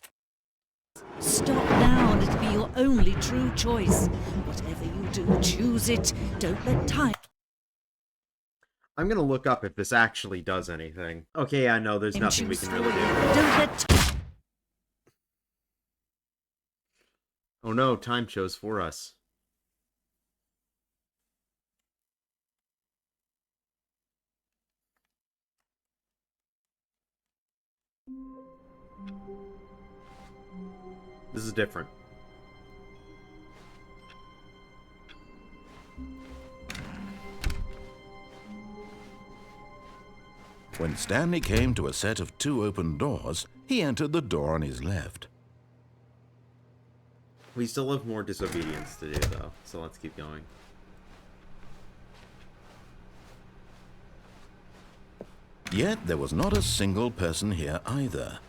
Stop now and it'll be your only true choice. Whatever you do, choose it. Don't let time... I'm gonna look up if this actually does anything. Okay, I know there's nothing we can really do. Don't let... Oh no, time chose for us. This is different. When Stanley came to a set of 2 open doors, he entered the door on his left. We still have more disobedience to do, though, so let's keep going. Yet there was not a single person here either.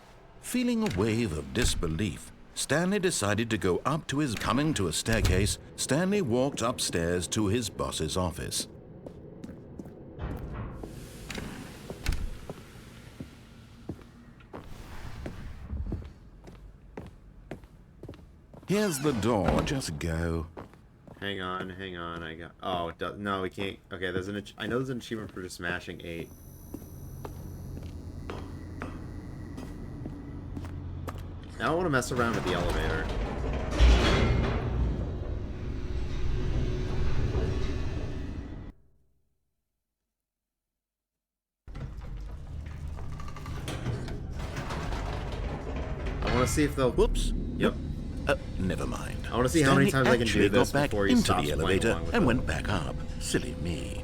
Feeling a wave of disbelief, Stanley decided to go up to his... Coming to a staircase, Stanley walked upstairs to his boss's office. Here's the door, just go. Hang on, I got... Oh, it does... No, we can't... Okay, there's an... I know there's an achievement for just smashing 8. Now I want to mess around with the elevator. I want to see if they'll... Whoops. Yep. Never mind. I want to see how many times I can do this got back before he into stops the playing elevator along with and it. went back up. Silly me.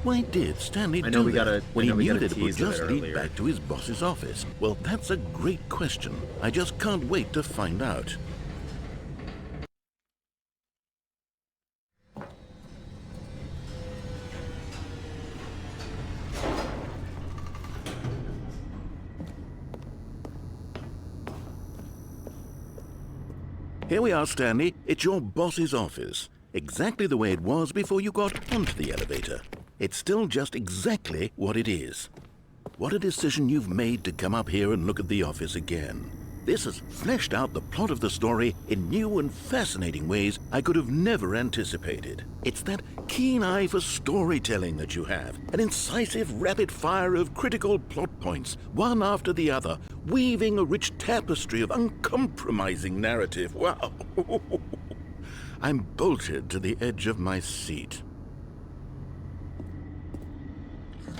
Why did Stanley I know do we that gotta- when I he know we knew gotta that it would tease it just lead earlier. back to his boss's office? Well, that's a great question. I just can't wait to find out. Here we are, Stanley. It's your boss's office. Exactly the way it was before you got onto the elevator. It's still just exactly what it is. What a decision you've made to come up here and look at the office again. This has fleshed out the plot of the story in new and fascinating ways I could have never anticipated. It's that keen eye for storytelling that you have, an incisive rapid fire of critical plot points, one after the other, weaving a rich tapestry of uncompromising narrative. Wow! I'm bolted to the edge of my seat.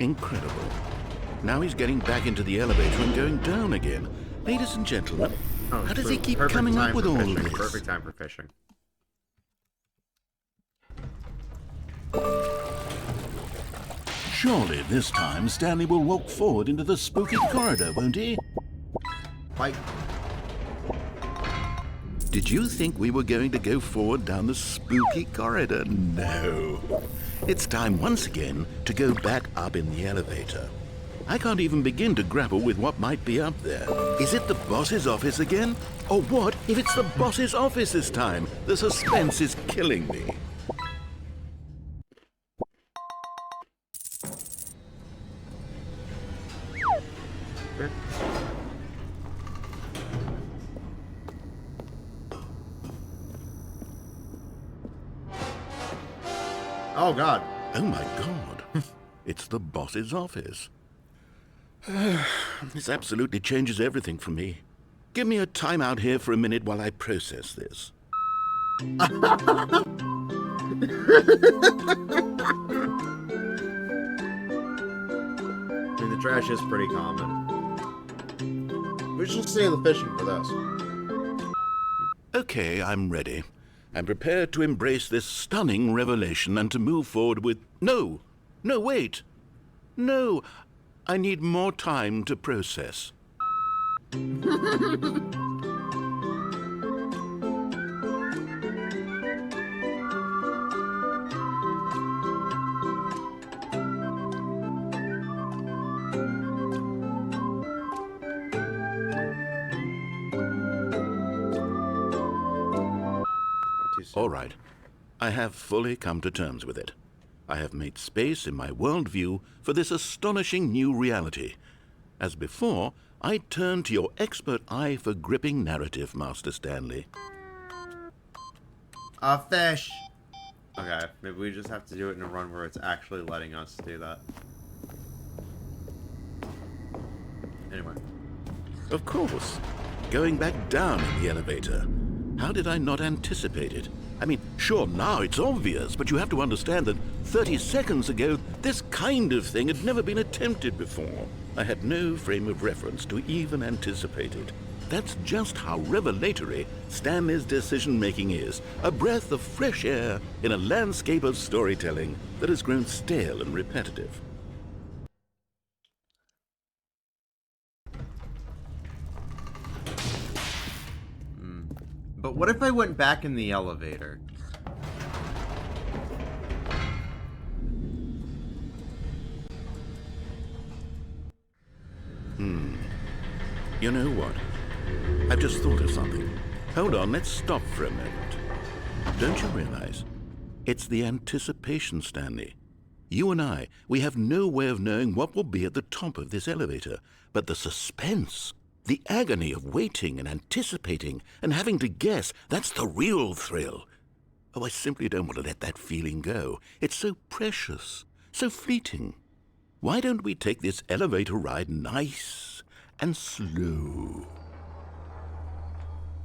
Incredible. Now he's getting back into the elevator and going down again. Ladies and gentlemen, Oh, how does he keep perfect coming time up with for all fishing. this? Perfect time for fishing. Surely this time Stanley will walk forward into the spooky corridor, won't he? Like, Did you think we were going to go forward down the spooky corridor? No. It's time once again to go back up in the elevator. I can't even begin to grapple with what might be up there. Is it the boss's office again? Or what if it's the boss's office this time? The suspense is killing me. oh god. Oh my god. It's the boss's office. This absolutely changes everything for me. Give me a timeout here for a minute while I process this. I mean, the trash is pretty common. We should save the fishing for this. Okay, I'm ready. I'm prepared to embrace this stunning revelation and to move forward with... No! No, wait! No! I need more time to process. All right. I have fully come to terms with it. I have made space in my worldview for this astonishing new reality. As before, I turn to your expert eye for gripping narrative, Master Stanley. A fish! Okay, maybe we just have to do it in a run where it's actually letting us do that. Anyway. Of course. Going back down in the elevator. How did I not anticipate it? I mean, sure, now it's obvious, but you have to understand that 30 seconds ago, this kind of thing had never been attempted before. I had no frame of reference to even anticipate it. That's just how revelatory Stanley's decision-making is. A breath of fresh air in a landscape of storytelling that has grown stale and repetitive. But what if I went back in the elevator? You know what? I've just thought of something. Hold on, let's stop for a moment. Don't you realize? It's the anticipation, Stanley. You and I, we have no way of knowing what will be at the top of this elevator. But the suspense, the agony of waiting and anticipating and having to guess, that's the real thrill. Oh, I simply don't want to let that feeling go. It's so precious, so fleeting. Why don't we take this elevator ride nice and slow?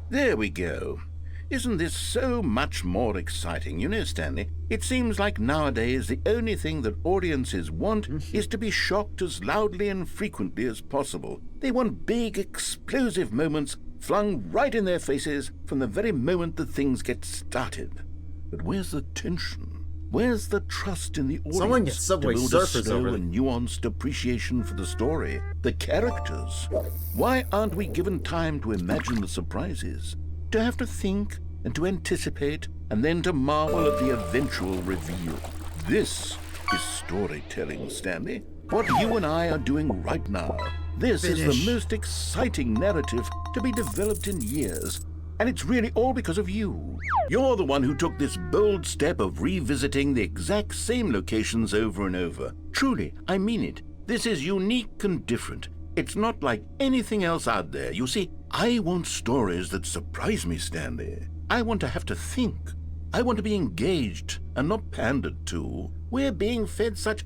There we go. Isn't this so much more exciting? You know, Stanley, it seems like nowadays the only thing that audiences want is to be shocked as loudly and frequently as possible. They want big, explosive moments flung right in their faces from the very moment that things get started. But where's the tension? Where's the trust in the audience? Someone gets Subway to build a Surfers slow over there. and nuanced appreciation for the story, the characters. Why aren't we given time to imagine the surprises? To have to think and to anticipate and then to marvel at the eventual reveal. This is storytelling, Stanley. What you and I are doing right now. This is the most exciting narrative to be developed in years. And it's really all because of you. You're the one who took this bold step of revisiting the exact same locations over and over. Truly, I mean it. This is unique and different. It's not like anything else out there. You see, I want stories that surprise me, Stanley. I want to have to think. I want to be engaged and not pandered to. We're being fed such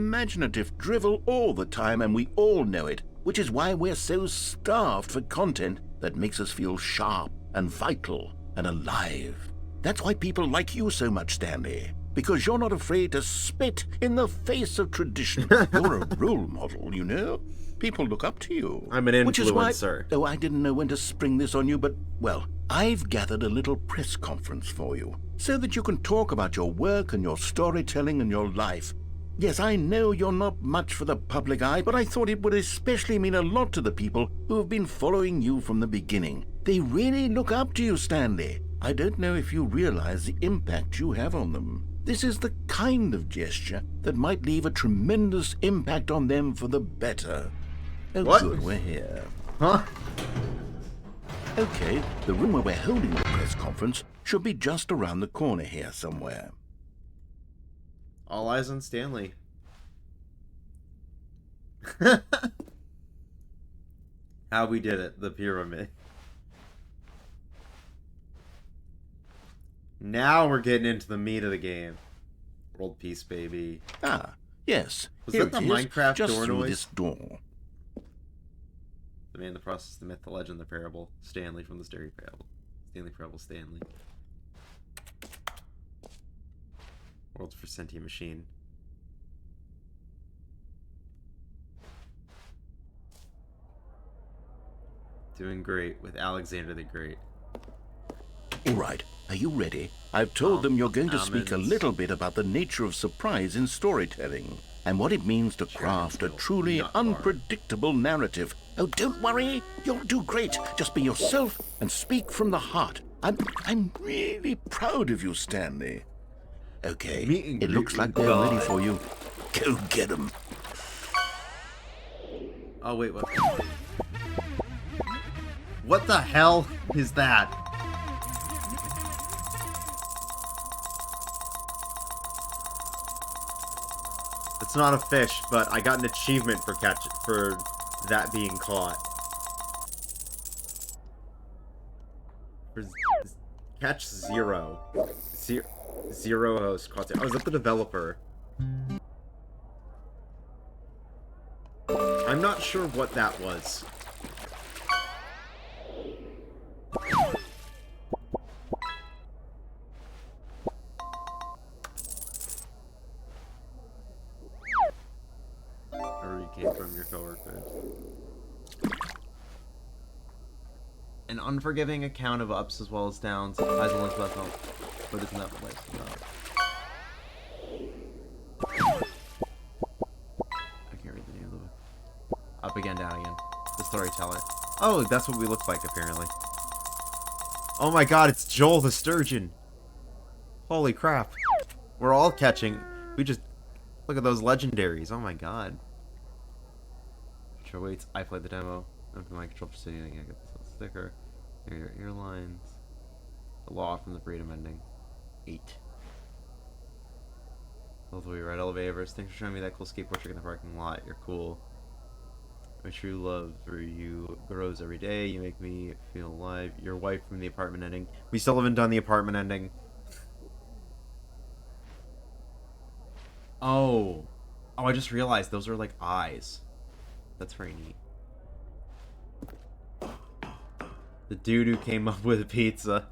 unimaginative drivel all the time, and we all know it, which is why we're so starved for content that makes us feel sharp and vital and alive. That's why people like you so much, Stanley, because you're not afraid to spit in the face of tradition. You're a role model, you know? People look up to you. I'm an Which is why, influencer. oh, I didn't know when to spring this on you, but, well, I've gathered a little press conference for you so that you can talk about your work and your storytelling and your life. Yes, I know you're not much for the public eye, but I thought it would especially mean a lot to the people who have been following you from the beginning. They really look up to you, Stanley. I don't know if you realize the impact you have on them. This is the kind of gesture that might leave a tremendous impact on them for the better. Oh, What? good, we're here. Huh? Okay, the room where we're holding the press conference should be just around the corner here somewhere. All eyes on Stanley. How we did it, the pyramid. Now we're getting into the meat of the game. World peace, baby. Ah, yes. Was Here that the it is, Minecraft just door through noise? this door. The man, the process, the myth, the legend, the parable. Stanley from the Stanley Parable. Stanley Parable Stanley. Worlds for sentient machine. Doing great with Alexander the Great. All right, are you ready? I've told them you're going to speak a almonds. little bit about the nature of surprise in storytelling and what it means to craft a truly nut bar. unpredictable narrative. Oh, don't worry, you'll do great. Just be yourself and speak from the heart. I'm really proud of you, Stanley. Okay, Meet and it greet looks like with they're God. ready for you. Go get them. Oh wait, what? What the hell is that? It's not a fish, but I got an achievement for that being caught. Catch zero. Zero host caught it. I was at the developer. I'm not sure what that was. Or you came from your coworkers. An unforgiving account of ups as well as downs. Highs and lows both help, but isn't that what life's about? I can't read the name of the book. Up again, down again. The storyteller. Oh, that's what we look like, apparently. Oh my god, it's Joel the Sturgeon. Holy crap. We're all catching. We just... Look at those legendaries. Oh my god. Sure waits. I played the demo. Open my control for sitting. I get this little sticker. Here are your airlines. The law from the freedom ending. 8. Hopefully we ride elevators. Thanks for showing me that cool skateboard trick in the parking lot. You're cool. My true love for you grows every day. You make me feel alive. Your wife from the apartment ending. We still haven't done the apartment ending. Oh. Oh, I just realized those are like eyes. That's very neat. The dude who came up with pizza.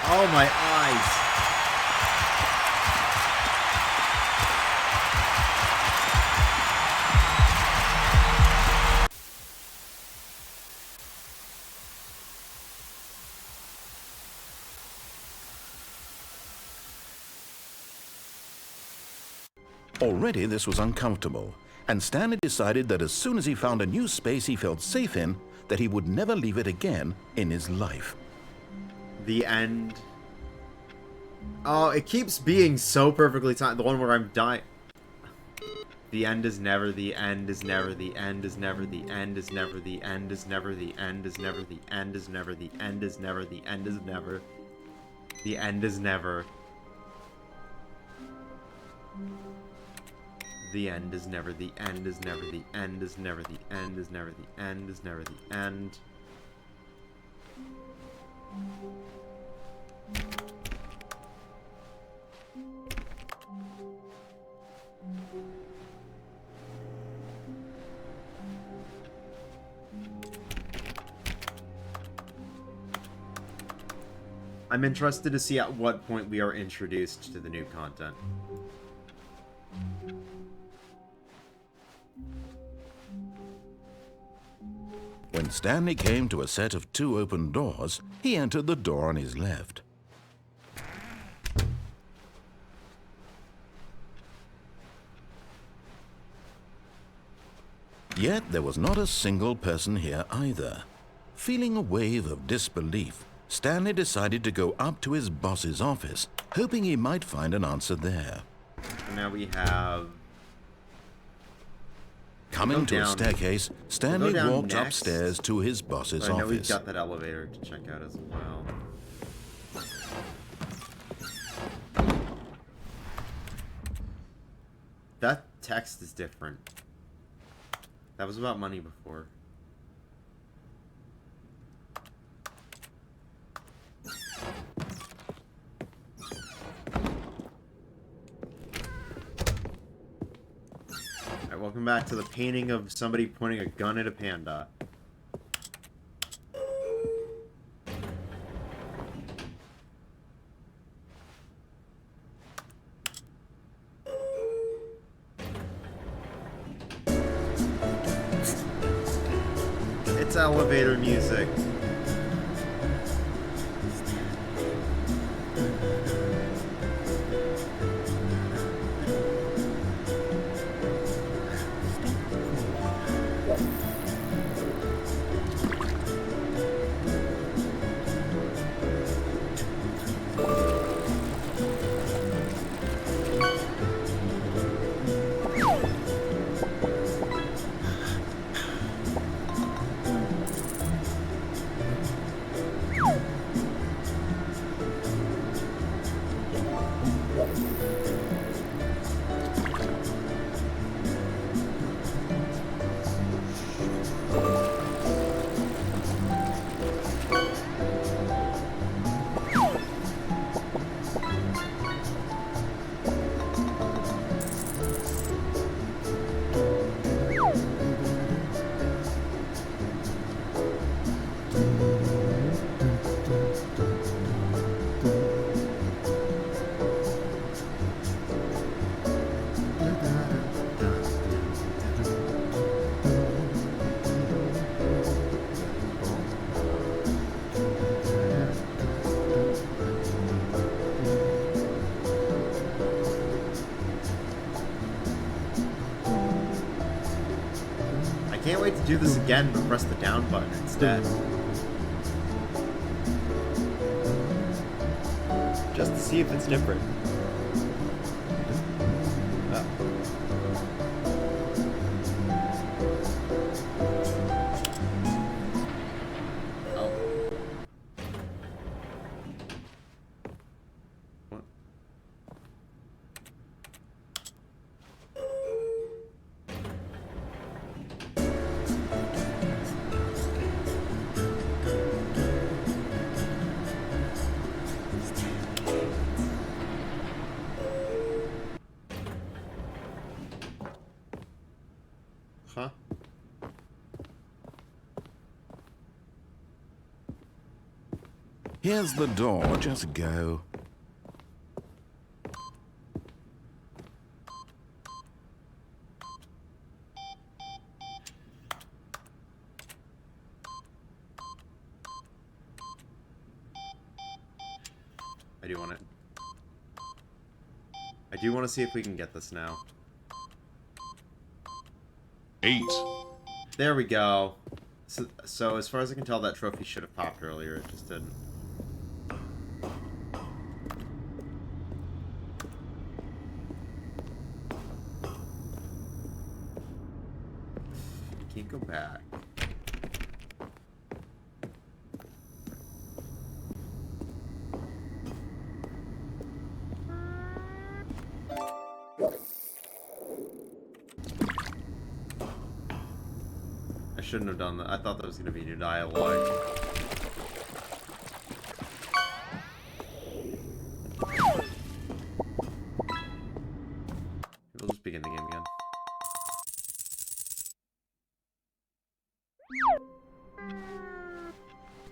Oh, my eyes. Already this was uncomfortable, and Stanley decided that as soon as he found a new space he felt safe in, that he would never leave it again in his life. The end. Oh, it keeps being so perfectly timed. The one where I'm dying. The end is never, the end is never, the end is never, the end is never, the end is never, the end is never, the end is never, the end is never, the end is never. The end is never. The end is never, the end is never, the end is never, the end is never, the end is never, the end. I'm interested to see at what point we are introduced to the new content. When Stanley came to a set of 2 open doors, he entered the door on his left. Yet there was not a single person here either. Feeling a wave of disbelief, Stanley decided to go up to his boss's office, hoping he might find an answer there. So now we have... Coming to a staircase, Stanley walked next. upstairs to his boss's I know we've office. got that elevator to check out as well. That text is different. That was about money before. Alright, welcome back to the painting of somebody pointing a gun at a panda. It's elevator music. I can't wait to do this again, but press the down button instead. Just to see if it's different. Huh? Here's the door, just go. I do want to see if we can get this now. 8. There we go. So as far as I can tell, that trophy should have popped earlier. It just didn't. Can't go back. I shouldn't have done that. I thought that was going to be new dialogue. We'll just begin the game again.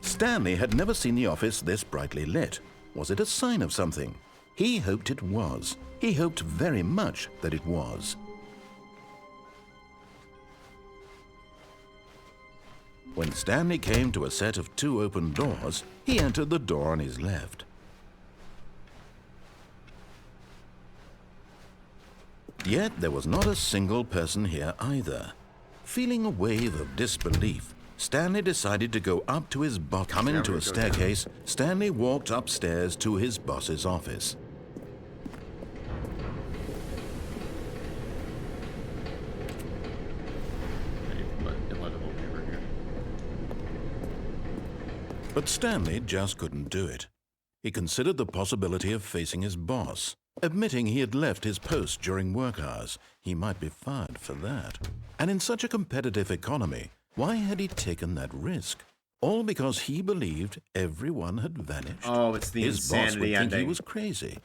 Stanley had never seen the office this brightly lit. Was it a sign of something? He hoped it was. He hoped very much that it was. When Stanley came to a set of 2 open doors, he entered the door on his left. Yet there was not a single person here either. Feeling a wave of disbelief, Stanley decided to go up to his boss. Coming to a staircase, Stanley walked upstairs to his boss's office. But Stanley just couldn't do it. He considered the possibility of facing his boss. Admitting he had left his post during work hours, he might be fired for that. And in such a competitive economy, why had he taken that risk? All because he believed everyone had vanished. Oh, it's the his boss would insanity think he ending. was crazy.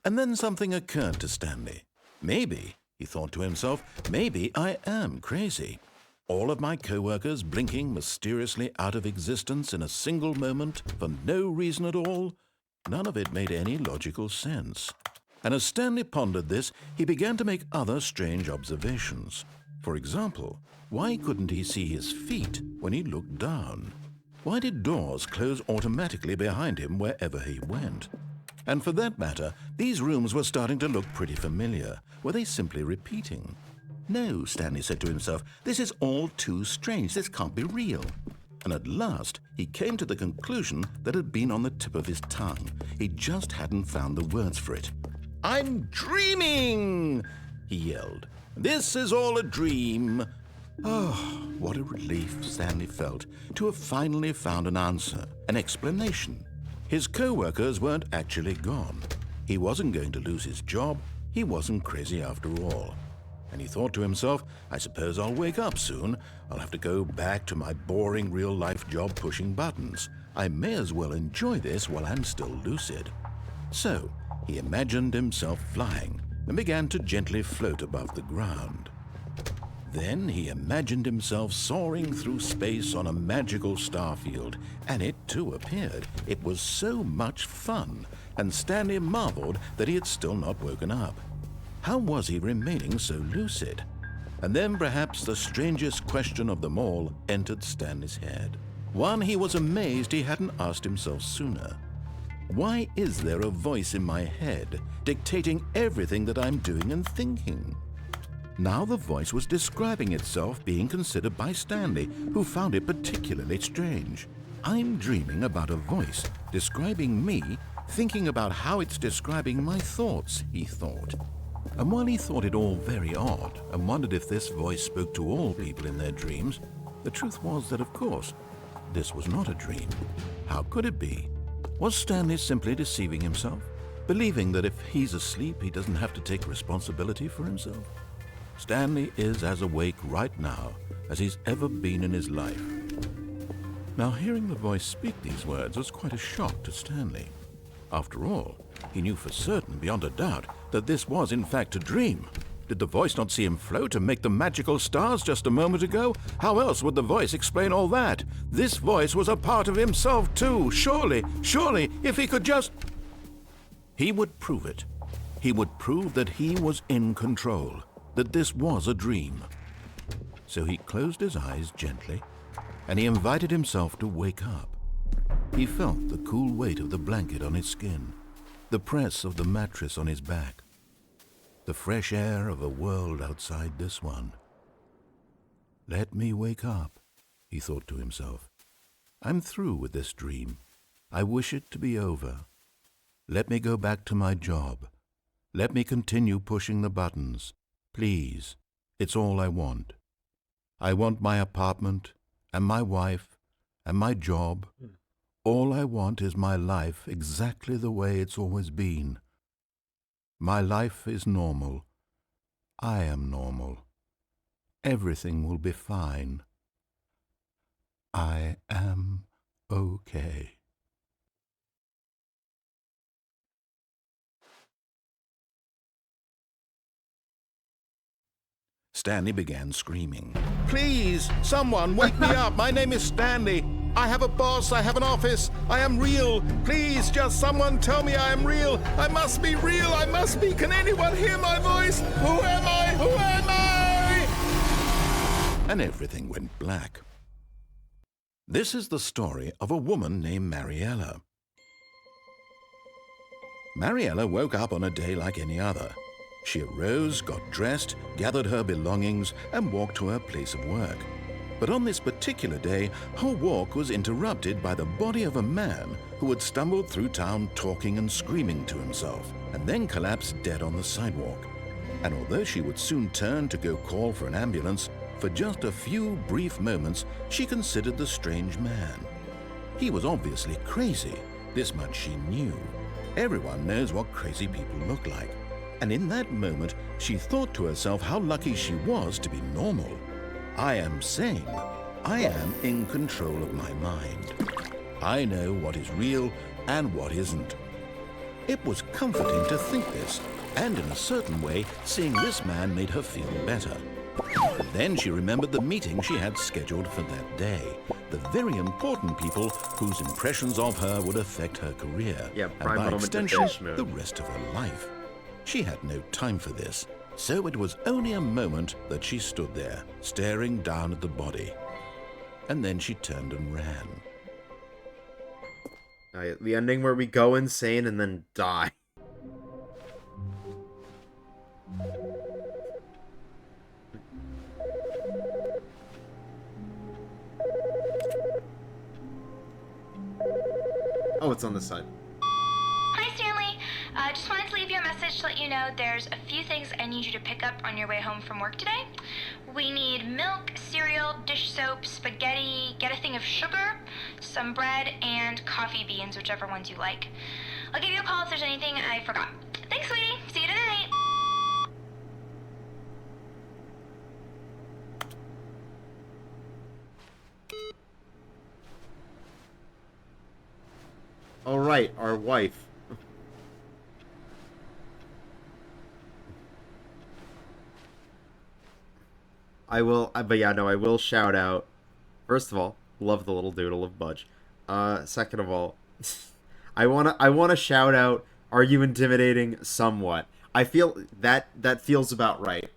And then something occurred to Stanley. Maybe, he thought to himself, maybe I am crazy. All of my co-workers blinking mysteriously out of existence in a single moment for no reason at all? None of it made any logical sense. And as Stanley pondered this, he began to make other strange observations. For example, why couldn't he see his feet when he looked down? Why did doors close automatically behind him wherever he went? And for that matter, these rooms were starting to look pretty familiar. Were they simply repeating? No, Stanley said to himself, this is all too strange. This can't be real. And at last, he came to the conclusion that had been on the tip of his tongue. He just hadn't found the words for it. I'm dreaming, he yelled. This is all a dream. Oh, what a relief Stanley felt to have finally found an answer, an explanation. His co-workers weren't actually gone. He wasn't going to lose his job. He wasn't crazy after all. And he thought to himself, I suppose I'll wake up soon. I'll have to go back to my boring real-life job pushing buttons. I may as well enjoy this while I'm still lucid. So, he imagined himself flying and began to gently float above the ground. Then he imagined himself soaring through space on a magical starfield, and it too appeared. It was so much fun, and Stanley marveled that he had still not woken up. How was he remaining so lucid? And then perhaps the strangest question of them all entered Stanley's head. One he was amazed he hadn't asked himself sooner. Why is there a voice in my head dictating everything that I'm doing and thinking? Now the voice was describing itself being considered by Stanley, who found it particularly strange. I'm dreaming about a voice describing me, thinking about how it's describing my thoughts, he thought. And while he thought it all very odd and wondered if this voice spoke to all people in their dreams, the truth was that, of course, this was not a dream. How could it be? Was Stanley simply deceiving himself, believing that if he's asleep, he doesn't have to take responsibility for himself? Stanley is as awake right now as he's ever been in his life. Now, hearing the voice speak these words was quite a shock to Stanley. After all, he knew for certain, beyond a doubt, that this was in fact a dream. Did the voice not see him float and make the magical stars just a moment ago? How else would the voice explain all that? This voice was a part of himself too. Surely, if he could just... He would prove it. He would prove that he was in control, that this was a dream. So he closed his eyes gently, and he invited himself to wake up. He felt the cool weight of the blanket on his skin, the press of the mattress on his back, the fresh air of a world outside this one. Let me wake up, he thought to himself. I'm through with this dream. I wish it to be over. Let me go back to my job. Let me continue pushing the buttons. Please, it's all I want. I want my apartment and my wife and my job. All I want is my life exactly the way it's always been. My life is normal. I am normal. Everything will be fine. I am okay. Stanley began screaming. Please, someone wake me up. My name is Stanley. I have a boss. I have an office. I am real. Please, just someone tell me I am real. I must be real. I must be. Can anyone hear my voice? Who am I? Who am I? And everything went black. This is the story of a woman named Mariella. Mariella woke up on a day like any other. She arose, got dressed, gathered her belongings, and walked to her place of work. But on this particular day, her walk was interrupted by the body of a man who had stumbled through town talking and screaming to himself, and then collapsed dead on the sidewalk. And although she would soon turn to go call for an ambulance, for just a few brief moments she considered the strange man. He was obviously crazy. This much she knew. Everyone knows what crazy people look like. And in that moment, she thought to herself how lucky she was to be normal. I am sane. I am in control of my mind. I know what is real and what isn't. It was comforting to think this, and in a certain way, seeing this man made her feel better. But then she remembered the meeting she had scheduled for that day, the very important people whose impressions of her would affect her career, and by extension, the rest of her life. She had no time for this, so it was only a moment that she stood there, staring down at the body. And then she turned and ran. The ending where we go insane and then die. Oh, it's on this side. Hi, Stanley. Just wanted to leave you a message to let you know there's a few things I need you to pick up on your way home from work today. We need milk, cereal, dish soap, spaghetti, get a thing of sugar, some bread, and coffee beans, whichever ones you like. I'll give you a call if there's anything I forgot. Thanks, sweetie. See you tonight. All right, our wife. I will shout out. First of all, love the little doodle of Budge. Second of all, I wanna shout out. Are you intimidating? Somewhat. I feel that feels about right.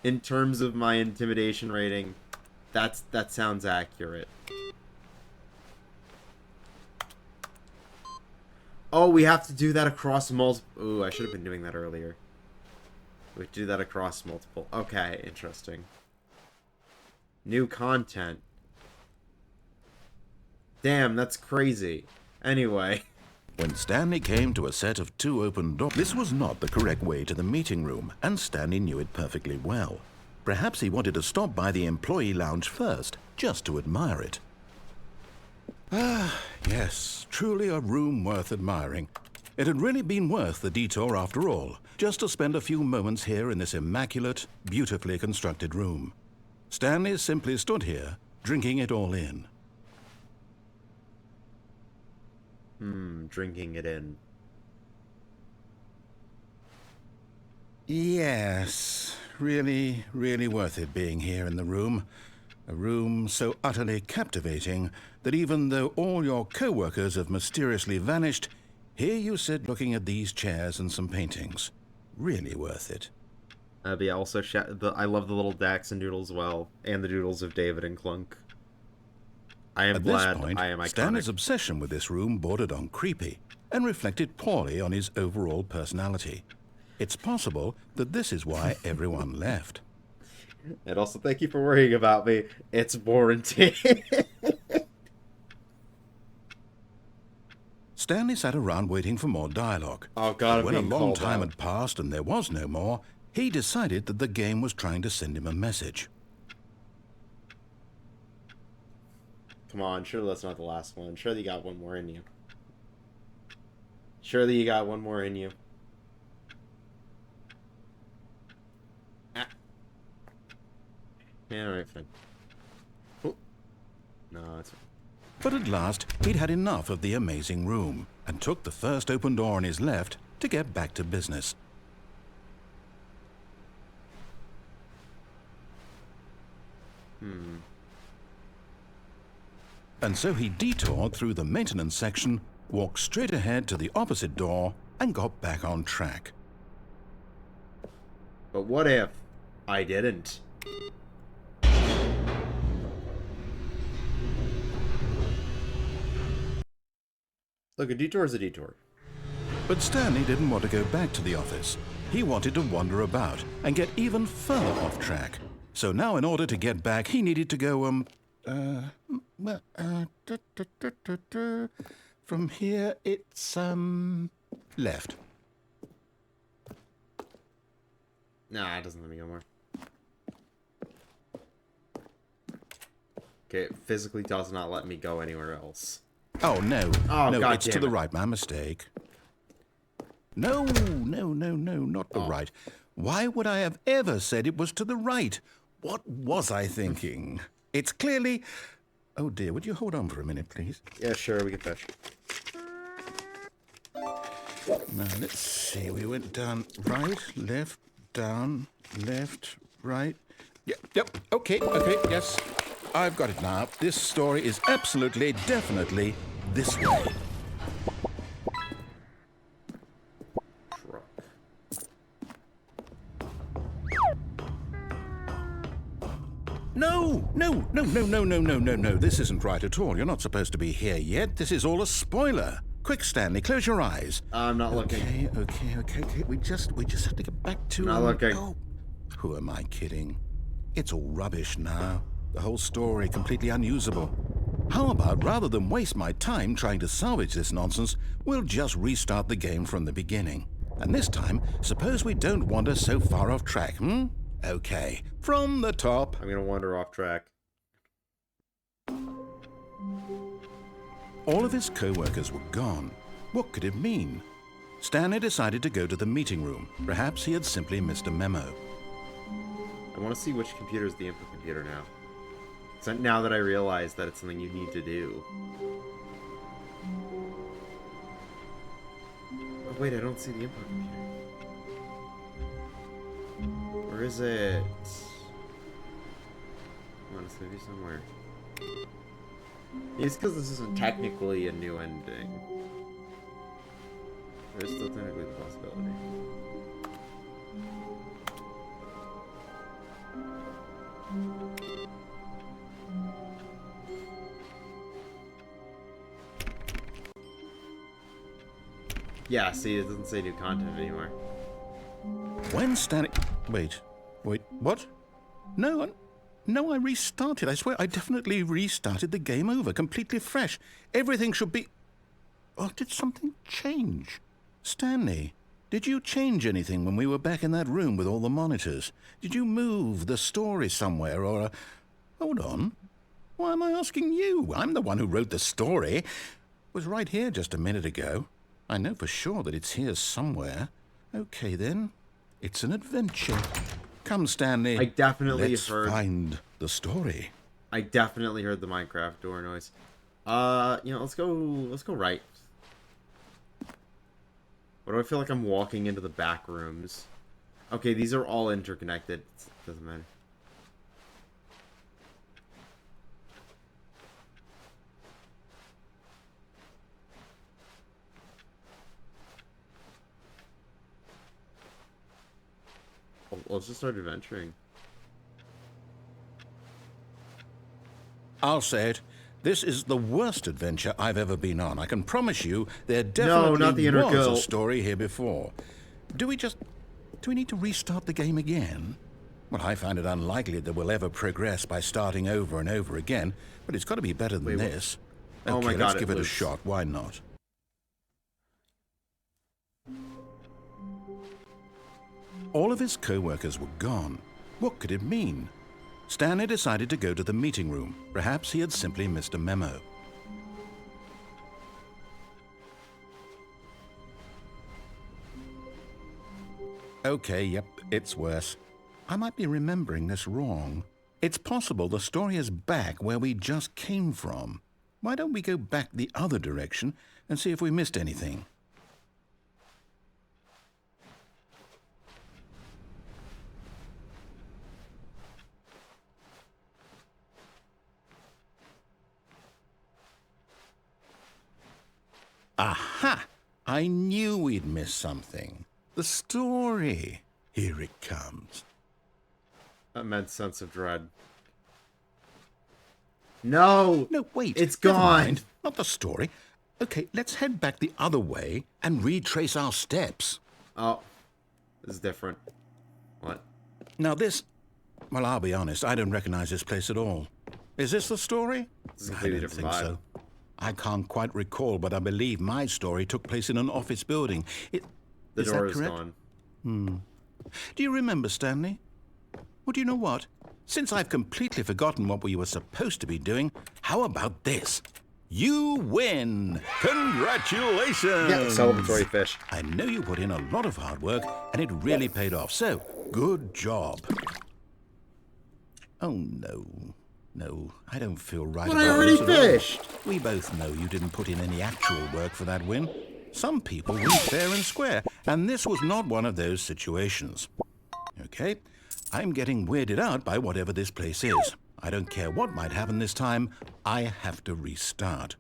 In terms of my intimidation rating, that sounds accurate. Oh, we have to do that across multiple... Ooh, I should have been doing that earlier. We do that across multiple. Okay, interesting. New content. Damn, that's crazy. Anyway. When Stanley came to a set of 2 open doors, this was not the correct way to the meeting room, and Stanley knew it perfectly well. Perhaps he wanted to stop by the employee lounge first, just to admire it. Ah, yes, truly a room worth admiring. It had really been worth the detour after all, just to spend a few moments here in this immaculate, beautifully constructed room. Stanley simply stood here, drinking it all in. Drinking it in. Yes, really, really worth it being here in the room. A room so utterly captivating that even though all your co-workers have mysteriously vanished, here you sit looking at these chairs and some paintings. Really worth it. But yeah, also, I love the little Dax and doodles as well, and the doodles of David and Clunk. I am glad At this point, I am iconic. Stanley's obsession with this room bordered on creepy and reflected poorly on his overall personality. It's possible that this is why everyone left. And also, thank you for worrying about me. It's warranty. Stanley sat around waiting for more dialogue. Oh God, When a I'm being long called time out. had passed and there was no more, he decided that the game was trying to send him a message. Come on, surely that's not the last one. Surely you got one more in you. Surely you got one more in you. Ah. Yeah, alright, fine. Oh. No, it's fine. But at last, he'd had enough of the amazing room and took the first open door on his left to get back to business. And so he detoured through the maintenance section, walked straight ahead to the opposite door, and got back on track. But what if I didn't? Look, a detour is a detour. But Stanley didn't want to go back to the office. He wanted to wander about and get even further off track. So now in order to get back, he needed to go, from here it's, left. Nah, it doesn't let me go more. Okay, it physically does not let me go anywhere else. Oh, no. Oh, no, God it's to damn the it. right. My mistake. No, not the right. Why would I have ever said it was to the right? What was I thinking? It's clearly... Oh, dear. Would you hold on for a minute, please? Yeah, sure, we can fetch. Now, let's see. We went down right, left, down, left, right. Yep. Okay, yes. I've got it now. This story is absolutely, definitely this way. Truck. No. This isn't right at all. You're not supposed to be here yet. This is all a spoiler. Quick, Stanley, close your eyes. I'm not looking. Okay. We just have to get back to... Not looking. Oh, who am I kidding? It's all rubbish now. The whole story completely unusable. How about, rather than waste my time trying to salvage this nonsense, we'll just restart the game from the beginning. And this time, suppose we don't wander so far off track, Okay, from the top. I'm gonna wander off track. All of his co-workers were gone. What could it mean? Stanley decided to go to the meeting room. Perhaps he had simply missed a memo. I want to see which computer is the input computer now. So now that I realize that it's something you need to do. Oh wait, I don't see the input computer. Where is it? Come on, it's gonna be somewhere. It's because this isn't technically a new ending. There's still technically the possibility. Yeah, see, it doesn't say new content anymore. When Stanley... Wait, what? No, I restarted. I swear, I definitely restarted the game over, completely fresh. Everything should be... Oh, did something change? Stanley, did you change anything when we were back in that room with all the monitors? Did you move the story somewhere, or... Hold on. Why am I asking you? I'm the one who wrote the story. It was right here just a minute ago. I know for sure that it's here somewhere. Okay, then. It's an adventure. Come, Stanley. I definitely Let's heard... find the story. I definitely heard the Minecraft door noise. Let's go right. What do I feel like I'm walking into the back rooms? Okay, these are all interconnected. Doesn't matter. Let's just start adventuring. I'll say it. This is the worst adventure I've ever been on. I can promise you there definitely not the inner was girl. a story here before. Do we need to restart the game again? Well, I find it unlikely that we'll ever progress by starting over and over again, but it's got to be better than this. Oh Okay, my God, let's give it a loops. shot. Why not? All of his co-workers were gone. What could it mean? Stanley decided to go to the meeting room. Perhaps he had simply missed a memo. Okay, yep, it's worse. I might be remembering this wrong. It's possible the story is back where we just came from. Why don't we go back the other direction and see if we missed anything? Aha! I knew we'd miss something. The story. Here it comes. Immense sense of dread. No! No, wait. It's never gone. mind. Not the story. Okay, let's head back the other way and retrace our steps. Oh. This is different. What? Now this... Well, I'll be honest, I don't recognize this place at all. Is this the story? This is a I completely don't different think vibe. so. I can't quite recall, but I believe my story took place in an office building. The Is door that is correct? gone. Do you remember, Stanley? Well, do you know what? Since I've completely forgotten what we were supposed to be doing, how about this? You win! Congratulations! Yeah, celebratory fish. I know you put in a lot of hard work, and it really paid off. So, good job. Oh, no. No, I don't feel right But about I already this at all. fished! We both know you didn't put in any actual work for that win. Some people win fair and square, and this was not one of those situations. Okay, I'm getting weirded out by whatever this place is. I don't care what might happen this time, I have to restart.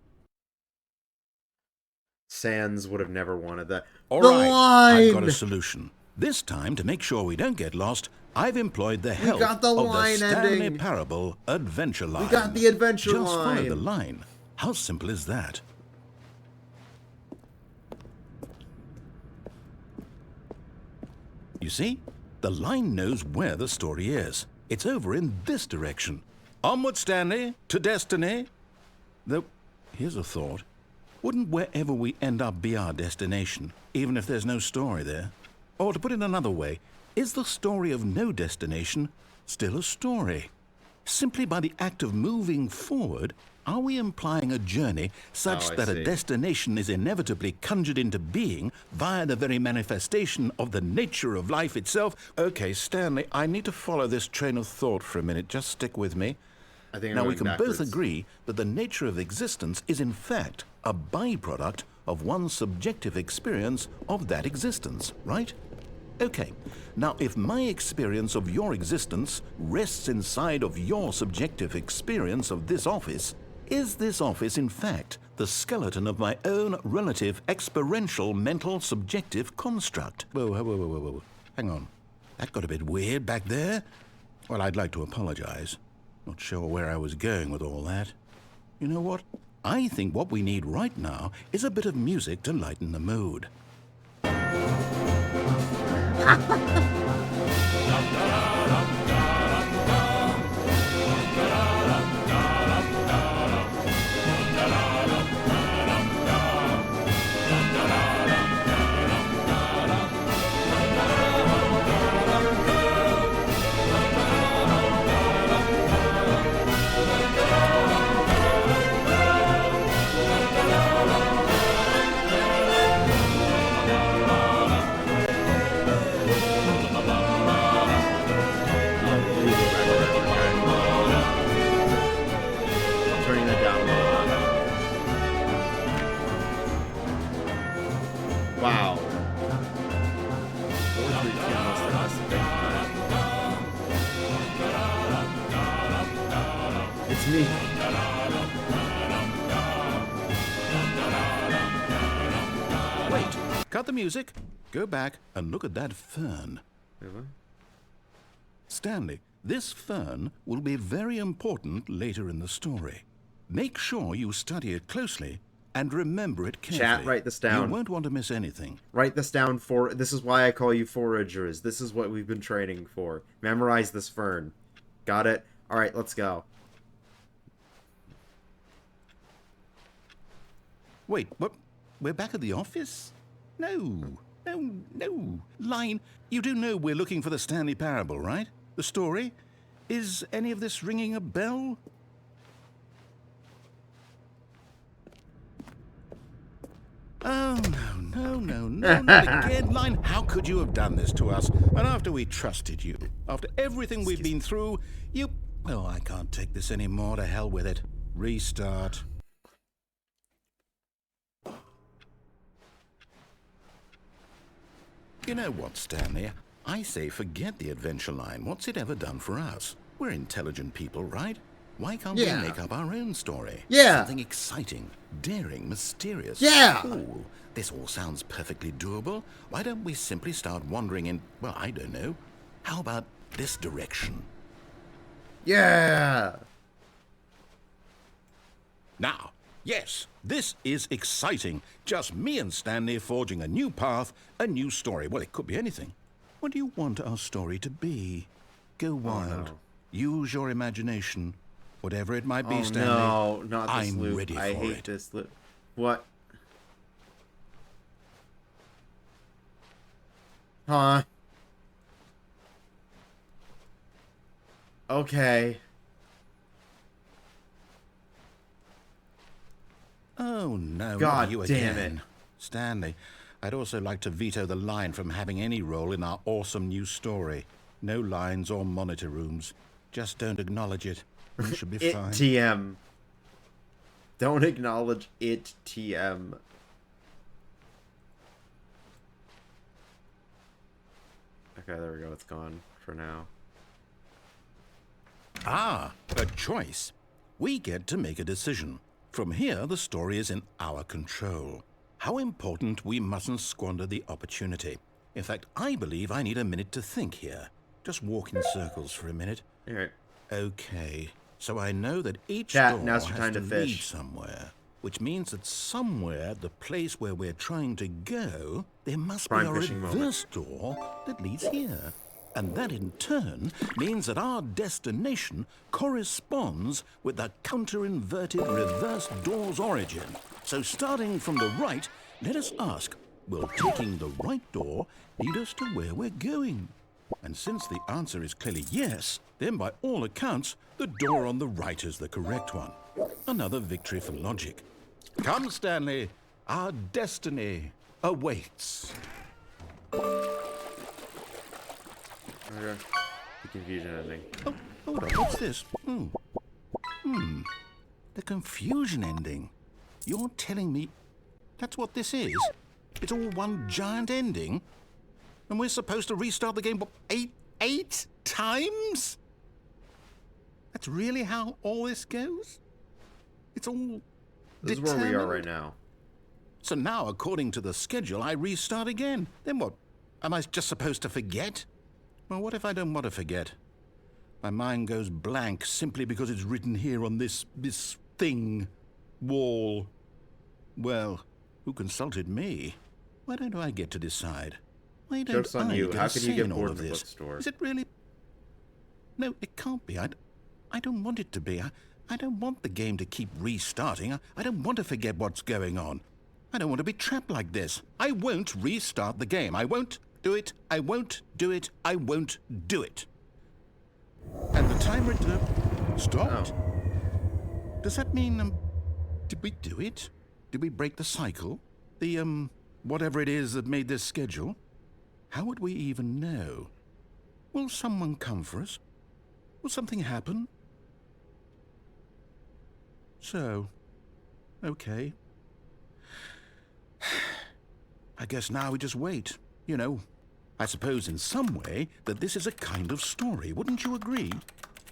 Sans would have never wanted that. All The right, line! I've got a solution. This time, to make sure we don't get lost, I've employed the help got the of line the Stanley ending. Parable Adventure Line. got the adventure Just follow line. the line. How simple is that? You see, the line knows where the story is. It's over in this direction. Onward, Stanley, to destiny. Though, here's a thought. Wouldn't wherever we end up be our destination, even if there's no story there? Or to put it another way, is the story of no destination still a story? Simply by the act of moving forward, are we implying a journey such Oh, I that see. a destination is inevitably conjured into being via the very manifestation of the nature of life itself? Okay, Stanley, I need to follow this train of thought for a minute. Just stick with me. I think I'm Now, we going can backwards. both agree that the nature of existence is in fact a byproduct of one's subjective experience of that existence, right? Okay, now if my experience of your existence rests inside of your subjective experience of this office, is this office in fact the skeleton of my own relative experiential mental subjective construct? Whoa. Hang on. That got a bit weird back there. Well, I'd like to apologize. Not sure where I was going with all that. You know what? I think what we need right now is a bit of music to lighten the mood. Turning that down a little. Wow. It's me. Wait, cut the music. Go back and look at that fern. Stanley, this fern will be very important later in the story. Make sure you study it closely and remember it carefully. Chat, write this down. You won't want to miss anything. Write this down for... This is why I call you foragers. This is what we've been training for. Memorize this fern. Got it? Alright, let's go. Wait, what? We're back at the office? No. Line, you do know we're looking for the Stanley Parable, right? The story? Is any of this ringing a bell? Oh, no, not again, Line. How could you have done this to us? And after we trusted you, after everything we've been through, you... Oh, I can't take this anymore. To hell with it. Restart. You know what, Stanley? I say forget the adventure line. What's it ever done for us? We're intelligent people, right? Why can't we make up our own story? Yeah. Something exciting, daring, mysterious. Yeah. Cool. This all sounds perfectly doable. Why don't we simply start wandering in, well, I don't know. How about this direction? Yeah! Now, yes, this is exciting. Just me and Stanley forging a new path, a new story. Well, it could be anything. What do you want our story to be? Go wild. no. Use your imagination. Whatever it might be, Oh, Stanley. no, not this I'm loop. ready I for hate it. this loop. What? Huh? Okay. Oh, no, God not you damn again. it. Stanley, I'd also like to veto the line from having any role in our awesome new story. No lines or monitor rooms. Just don't acknowledge it. We should be It fine. TM. Don't acknowledge it TM. Okay, there we go. It's gone for now. Ah, a choice. We get to make a decision. From here, the story is in our control. How important we mustn't squander the opportunity. In fact, I believe I need a minute to think here. Just walk in circles for a minute. Alright. Okay, so I know that each Chat, door now's your has time to to lead fish. somewhere, which means that somewhere, the place where we're trying to go, there must Prime be a fishing moment. reverse door that leads here. And that in turn means that our destination corresponds with the counter-inverted reverse door's origin. So starting from the right, let us ask, will taking the right door lead us to where we're going? And since the answer is clearly yes, then by all accounts, the door on the right is the correct one. Another victory for logic. Come, Stanley, our destiny awaits. Okay. The confusion ending. Oh, hold on, what's this? The confusion ending. You're telling me that's what this is? It's all one giant ending? And we're supposed to restart the game, what, eight times? That's really how all this goes? It's all This is where we are determined? right now. So now, according to the schedule, I restart again. Then what? Am I just supposed to forget? Well, what if I don't want to forget? My mind goes blank simply because it's written here on this thing, wall. Well, who consulted me? Why don't I get to decide? Why don't Joke's on I you. get How a can you say get in all bored of in the this? bookstore? Is it really No, it can't be. I don't want it to be. I don't want the game to keep restarting. I don't want to forget what's going on. I don't want to be trapped like this. I won't restart the game. I won't do it. I won't do it. I won't do it. And the timer stopped. Oh. Does that mean, did we do it? Did we break the cycle? The, whatever it is that made this schedule? How would we even know? Will someone come for us? Will something happen? So, okay. I guess now we just wait, you know. I suppose in some way that this is a kind of story, wouldn't you agree?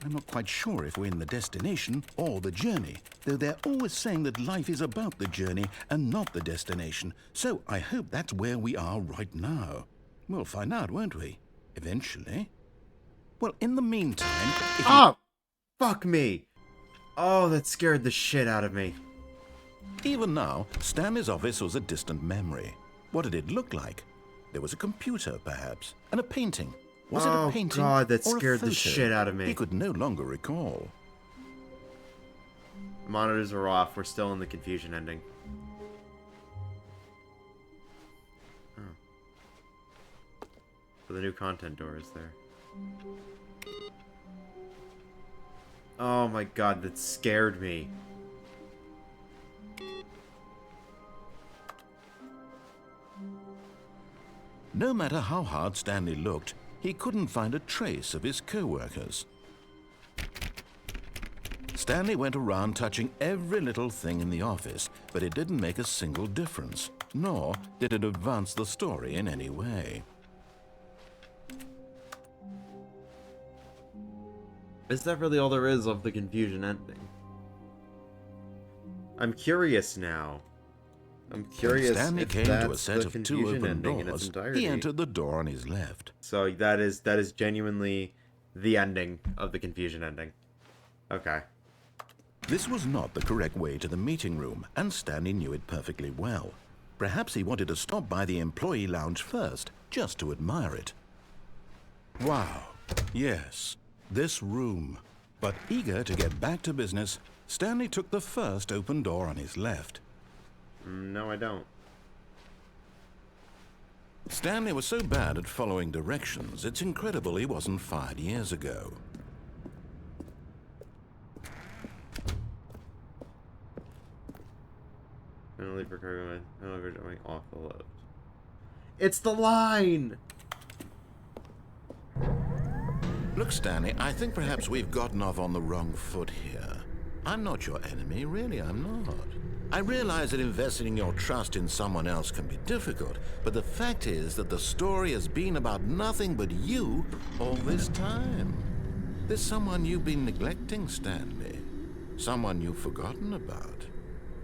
I'm not quite sure if we're in the destination or the journey, though they're always saying that life is about the journey and not the destination. So I hope that's where we are right now. We'll find out, won't we? Eventually. Well, in the meantime, if Oh! Fuck me! Oh, that scared the shit out of me. Even now, Stanley's office was a distant memory. What did it look like? There was a computer, perhaps, and a painting. Was it a painting God, that or a scared the photo? shit out of me. He could no longer recall. Monitors are off. We're still in the confusion ending. Oh. So the new content door is there. Oh my god, that scared me. No matter how hard Stanley looked, he couldn't find a trace of his co-workers. Stanley went around touching every little thing in the office, but it didn't make a single difference, nor did it advance the story in any way. Is that really all there is of the confusion ending? I'm curious now. I'm curious When Stanley if came that's to a set the of two confusion open ending in its doors. entirety. He entered the door on his left. So that is genuinely the ending of the confusion ending. Okay. This was not the correct way to the meeting room, and Stanley knew it perfectly well. Perhaps he wanted to stop by the employee lounge first, just to admire it. Wow, yes, this room. But eager to get back to business, Stanley took the first open door on his left. No, I don't. Stanley was so bad at following directions, it's incredible he wasn't fired years ago. Penalty for cargo, penalty for jumping off the lift. It's the line! Look, Stanley, I think perhaps we've gotten off on the wrong foot here. I'm not your enemy, really, I'm not. I realize that investing your trust in someone else can be difficult, but the fact is that the story has been about nothing but you all this time. There's someone you've been neglecting, Stanley. Someone you've forgotten about.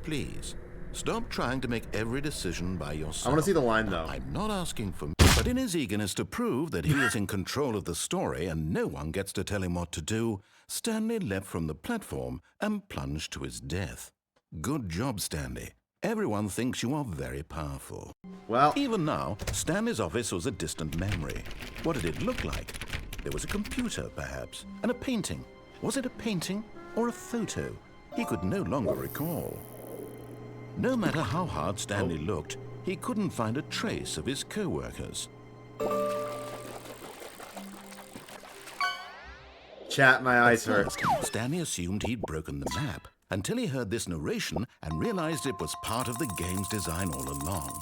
Please, stop trying to make every decision by yourself. I want to see the line, though. I'm not asking for... But in his eagerness to prove that he is in control of the story and no one gets to tell him what to do, Stanley leapt from the platform and plunged to his death. Good job, Stanley. Everyone thinks you are very powerful. Well, Even now, Stanley's office was a distant memory. What did it look like? There was a computer, perhaps, and a painting. Was it a painting or a photo? He could no longer recall. No matter how hard Stanley looked, he couldn't find a trace of his co-workers. chat, my eyes hurt. First, Stanley assumed he'd broken the map until he heard this narration and realized it was part of the game's design all along.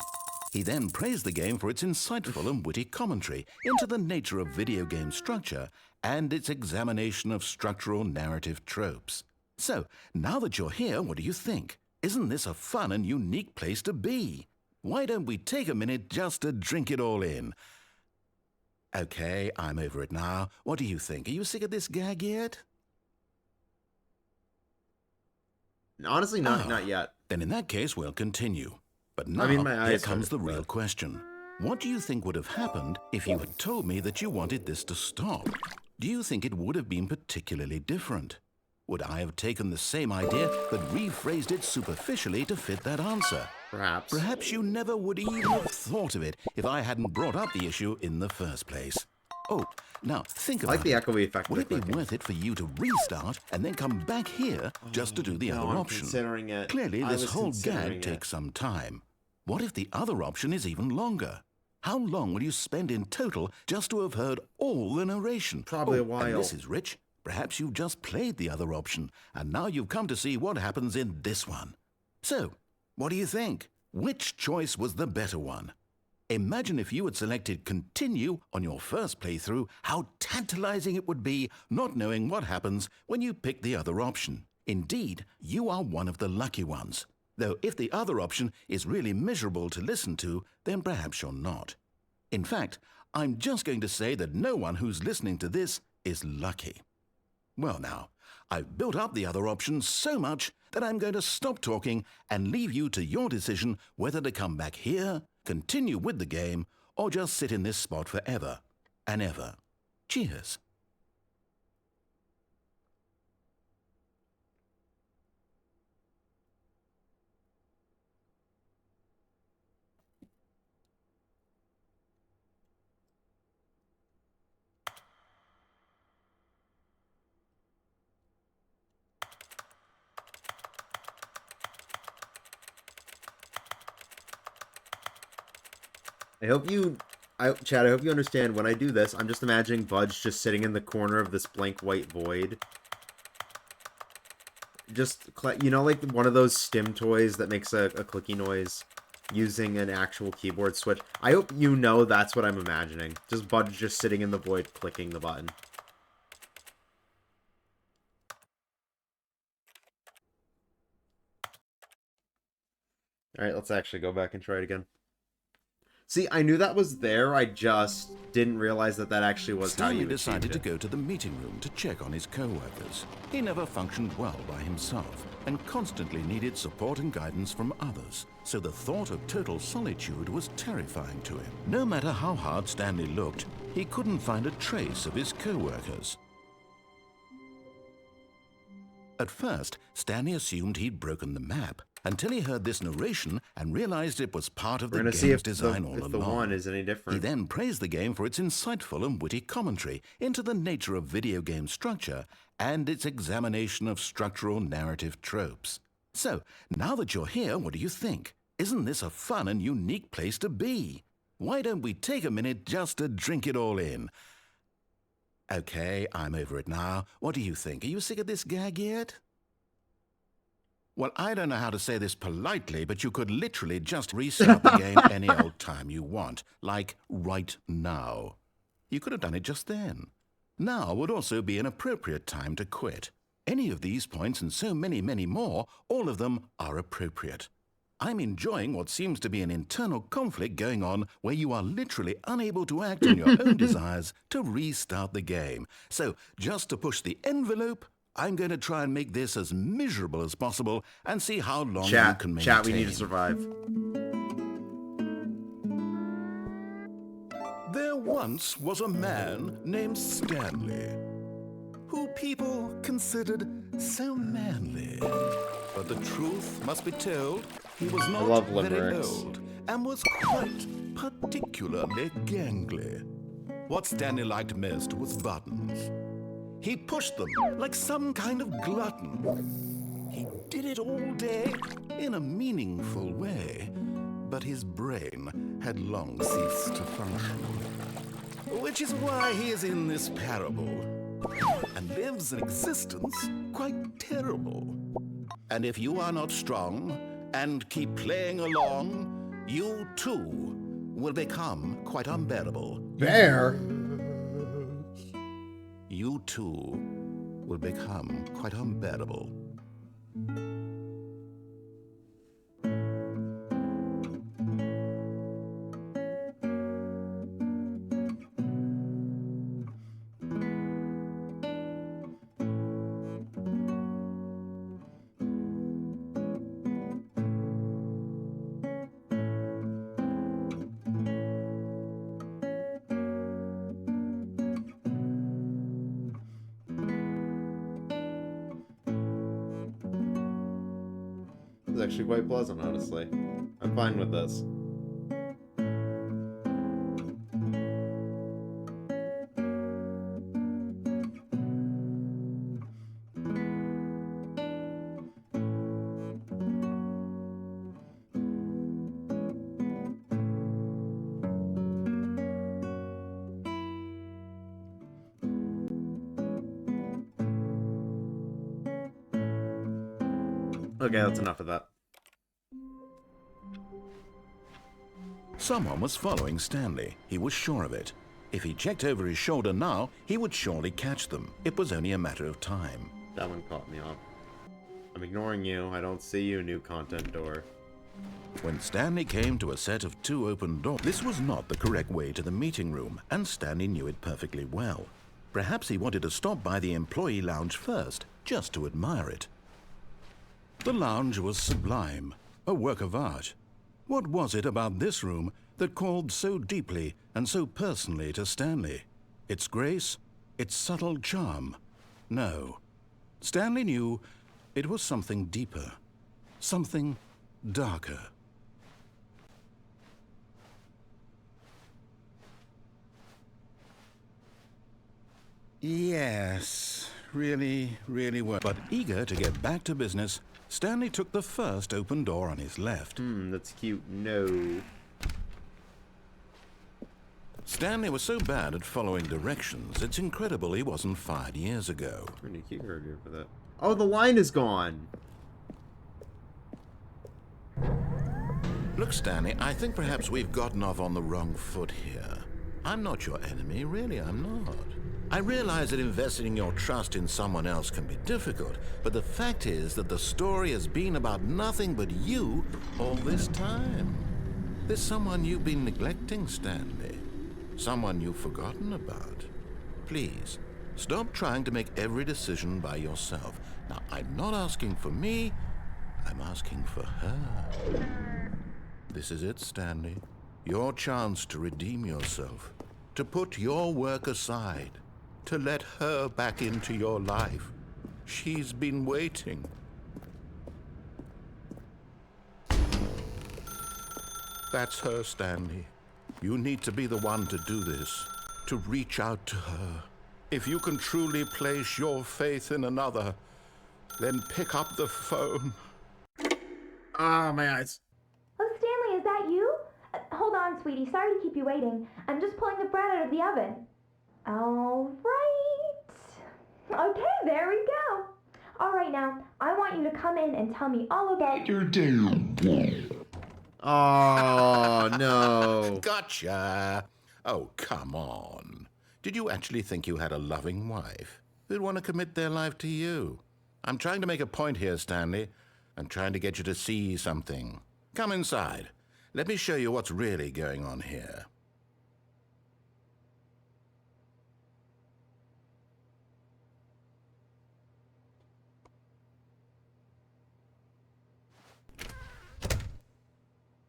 He then praised the game for its insightful and witty commentary into the nature of video game structure and its examination of structural narrative tropes. So, now that you're here, what do you think? Isn't this a fun and unique place to be? Why don't we take a minute just to drink it all in? Okay, I'm over it now. What do you think? Are you sick of this gag yet? Honestly, not yet. Then in that case, we'll continue. But now, I mean, my here eyes comes hurt, the real but- question. What do you think would have happened if you had told me that you wanted this to stop? Do you think it would have been particularly different? Would I have taken the same idea but rephrased it superficially to fit that answer? Perhaps. Perhaps you never would even have thought of it if I hadn't brought up the issue in the first place. Oh, now think I about like the echoey effect. Would of it the be clicking. worth it for you to restart and then come back here just to do the No, other I'm option? considering it. Clearly, I this was whole considering gag it. takes some time. What if the other option is even longer? How long will you spend in total just to have heard all the narration? Probably a And while. Mrs. Rich, perhaps you've just played the other option, and now you've come to see what happens in this one. So, what do you think? Which choice was the better one? Imagine if you had selected Continue on your first playthrough, how tantalizing it would be not knowing what happens when you pick the other option. Indeed, you are one of the lucky ones. Though if the other option is really miserable to listen to, then perhaps you're not. In fact, I'm just going to say that no one who's listening to this is lucky. Well now, I've built up the other option so much that I'm going to stop talking and leave you to your decision whether to come back here, continue with the game, or just sit in this spot forever and ever. Cheers. Chad, I hope you understand when I do this, I'm just imagining Budge just sitting in the corner of this blank white void. Just, you know, like one of those stim toys that makes a clicky noise using an actual keyboard switch. I hope you know that's what I'm imagining. Just Budge just sitting in the void clicking the button. Alright, let's actually go back and try it again. See, I knew that was there, I just didn't realize that that actually was how Stanley you decided to achieved it. go to the meeting room to check on his co-workers. He never functioned well by himself and constantly needed support and guidance from others, so the thought of total solitude was terrifying to him. No matter how hard Stanley looked, he couldn't find a trace of his co-workers. At first, Stanley assumed he'd broken the map, until he heard this narration and realized it was part of We're the gonna game's see if design all the along. one is any He different. then praised the game for its insightful and witty commentary into the nature of video game structure and its examination of structural narrative tropes. So, now that you're here, what do you think? Isn't this a fun and unique place to be? Why don't we take a minute just to drink it all in? Okay, I'm over it now. What do you think? Are you sick of this gag yet? Well, I don't know how to say this politely, but you could literally just restart the game any old time you want, like right now. You could have done it just then. Now would also be an appropriate time to quit. Any of these points and so many, many more, all of them are appropriate. I'm enjoying what seems to be an internal conflict going on where you are literally unable to act on your own desires to restart the game. So, just to push the envelope, I'm going to try and make this as miserable as possible and see how long you can maintain. Chat, we need to survive. There once was a man named Stanley, who people considered so manly. But the truth must be told, he was love not very limericks. old and was quite particularly gangly. What Stanley liked most was buttons. He pushed them like some kind of glutton. He did it all day in a meaningful way, but his brain had long ceased to function. Which is why he is in this parable and lives an existence quite terrible. And if you are not strong and keep playing along, you too will become quite unbearable. Bear? You too will become quite unbearable. It's actually quite pleasant, honestly. I'm fine with this. Okay, that's enough of that. Someone was following Stanley. He was sure of it. If he checked over his shoulder now, he would surely catch them. It was only a matter of time. That one caught me off. I'm ignoring you. I don't see you, new content door. When Stanley came to a set of 2 open doors, this was not the correct way to the meeting room, and Stanley knew it perfectly well. Perhaps he wanted to stop by the employee lounge first, just to admire it. The lounge was sublime, a work of art. What was it about this room that called so deeply and so personally to Stanley? Its grace? Its subtle charm? No. Stanley knew it was something deeper, something darker. Yes, really were. But eager to get back to business, Stanley took the first open door on his left. That's cute. No. Stanley was so bad at following directions, it's incredible he wasn't fired years ago. Turn your keyboard here for that. Oh, the line is gone. Look, Stanley, I think perhaps we've gotten off on the wrong foot here. I'm not your enemy, really, I'm not. I realize that investing your trust in someone else can be difficult, but the fact is that the story has been about nothing but you all this time. There's someone you've been neglecting, Stanley. Someone you've forgotten about. Please, stop trying to make every decision by yourself. Now, I'm not asking for me, I'm asking for her. This is it, Stanley. Your chance to redeem yourself, to put your work aside, to let her back into your life. She's been waiting. That's her, Stanley. You need to be the one to do this, to reach out to her. If you can truly place your faith in another, then pick up the phone. Ah, my eyes. Oh, Stanley, is that you? Hold on, sweetie. Sorry to keep you waiting. I'm just pulling the bread out of the oven. All right. Okay, there we go. All right, now, I want you to come in and tell me all about your day. Oh, no. Gotcha. Oh, come on. Did you actually think you had a loving wife who'd want to commit their life to you? I'm trying to make a point here, Stanley. I'm trying to get you to see something. Come inside. Let me show you what's really going on here.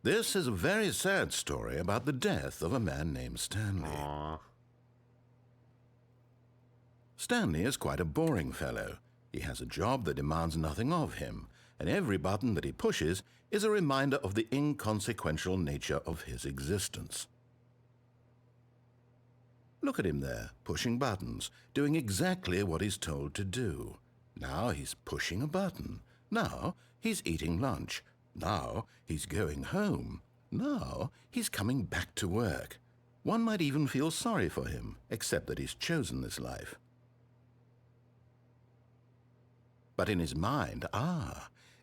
This is a very sad story about the death of a man named Stanley. Aww. Stanley is quite a boring fellow. He has a job that demands nothing of him, and every button that he pushes is a reminder of the inconsequential nature of his existence. Look at him there, pushing buttons, doing exactly what he's told to do. Now he's pushing a button. Now he's eating lunch. Now he's going home. Now he's coming back to work. One might even feel sorry for him, except that he's chosen this life. But in his mind,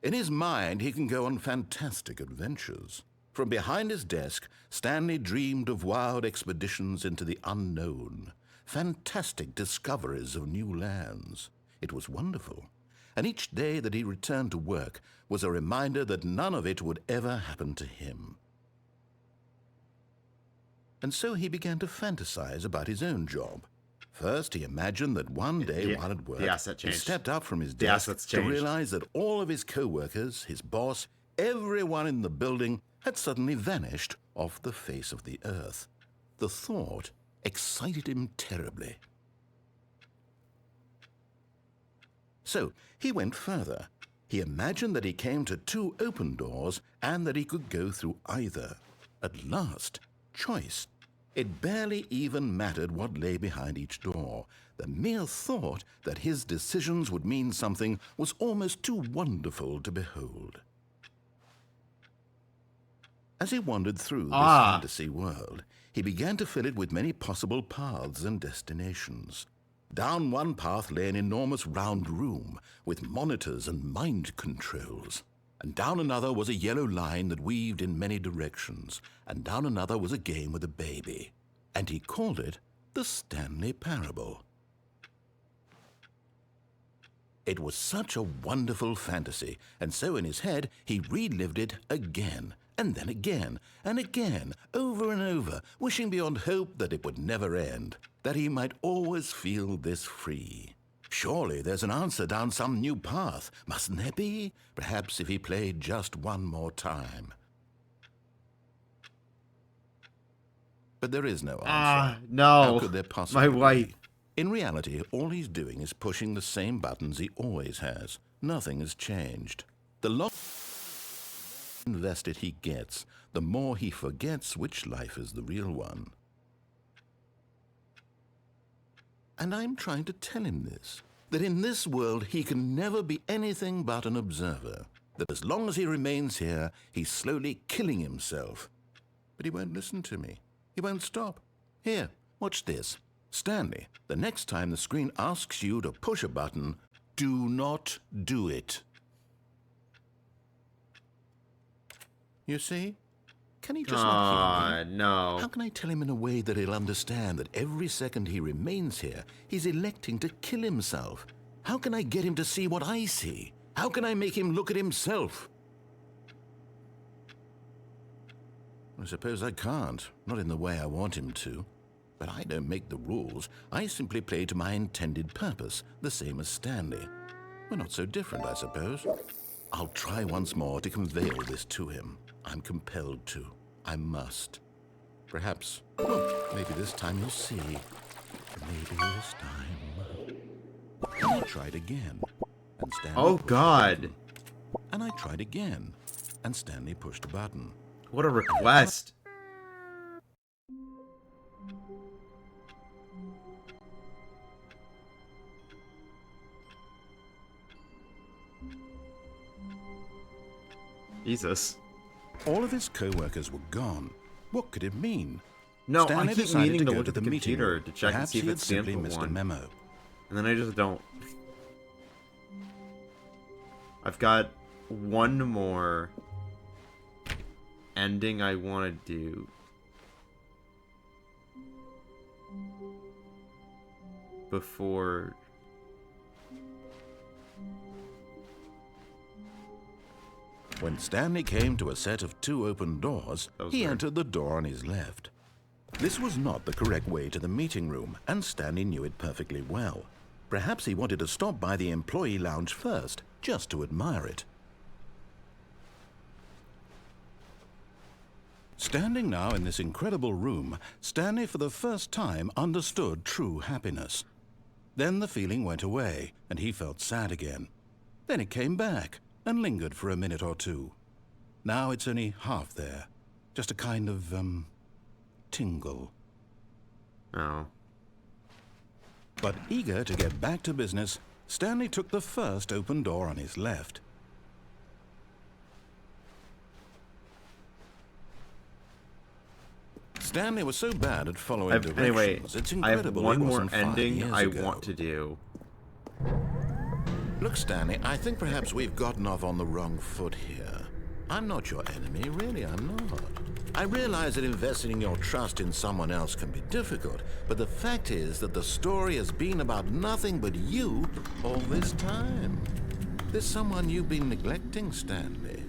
in his mind he can go on fantastic adventures. From behind his desk, Stanley dreamed of wild expeditions into the unknown, fantastic discoveries of new lands. It was wonderful. And each day that he returned to work was a reminder that none of it would ever happen to him. And so he began to fantasize about his own job. First, he imagined that one day while at work, he stepped up from his desk to realize that all of his co-workers, his boss, everyone in the building had suddenly vanished off the face of the earth. The thought excited him terribly. So he went further. He imagined that he came to 2 open doors and that he could go through either. At last, choice. It barely even mattered what lay behind each door. The mere thought that his decisions would mean something was almost too wonderful to behold. As he wandered through this fantasy world, he began to fill it with many possible paths and destinations. Down one path lay an enormous round room with monitors and mind controls. And down another was a yellow line that weaved in many directions. And down another was a game with a baby. And he called it the Stanley Parable. It was such a wonderful fantasy, and so in his head he relived it again, and then again, and again, over and over, wishing beyond hope that it would never end, that he might always feel this free. Surely there's an answer down some new path, mustn't there be? Perhaps if he played just one more time. But there is no answer. No. How could there possibly My wife. be? In reality, all he's doing is pushing the same buttons he always has. Nothing has changed. The longer invested he gets, the more he forgets which life is the real one. And I'm trying to tell him this, that in this world he can never be anything but an observer, that as long as he remains here, he's slowly killing himself. But he won't listen to me. He won't stop. Here, watch this. Stanley, the next time the screen asks you to push a button, do not do it. You see? Can he just not hear me? No. How can I tell him in a way that he'll understand that every second he remains here, he's electing to kill himself? How can I get him to see what I see? How can I make him look at himself? I suppose I can't, not in the way I want him to. But I don't make the rules. I simply play to my intended purpose, the same as Stanley. We're not so different, I suppose. I'll try once more to convey all this to him. I'm compelled to. I must. Perhaps, well, maybe this time you'll see. Maybe this time. And I tried again. And Stanley Oh, pushed a God. button. And I tried again. And Stanley pushed a button. What a request. Jesus. All of his co-workers were gone. What could it mean? No, Stanley I keep decided meaning to go look at the meeting computer room. to check and Perhaps see if he it had stands simply for missed a one. memo. And then I just don't. I've got one more ending I want to do. Before... When Stanley came to a set of 2 open doors, he weird. entered the door on his left. This was not the correct way to the meeting room, and Stanley knew it perfectly well. Perhaps he wanted to stop by the employee lounge first, just to admire it. Standing now in this incredible room, Stanley for the first time understood true happiness. Then the feeling went away, and he felt sad again. Then it came back, and lingered for a minute or two. Now it's only half there. Just a kind of, tingle. Oh. But eager to get back to business, Stanley took the first open door on his left. Stanley was so bad at following directions, Anyway, it's I have incredible one he more wasn't 5 ending years I ago. want to do. Look, Stanley, I think perhaps we've gotten off on the wrong foot here. I'm not your enemy, really, I'm not. I realize that investing your trust in someone else can be difficult, but the fact is that the story has been about nothing but you all this time. There's someone you've been neglecting, Stanley.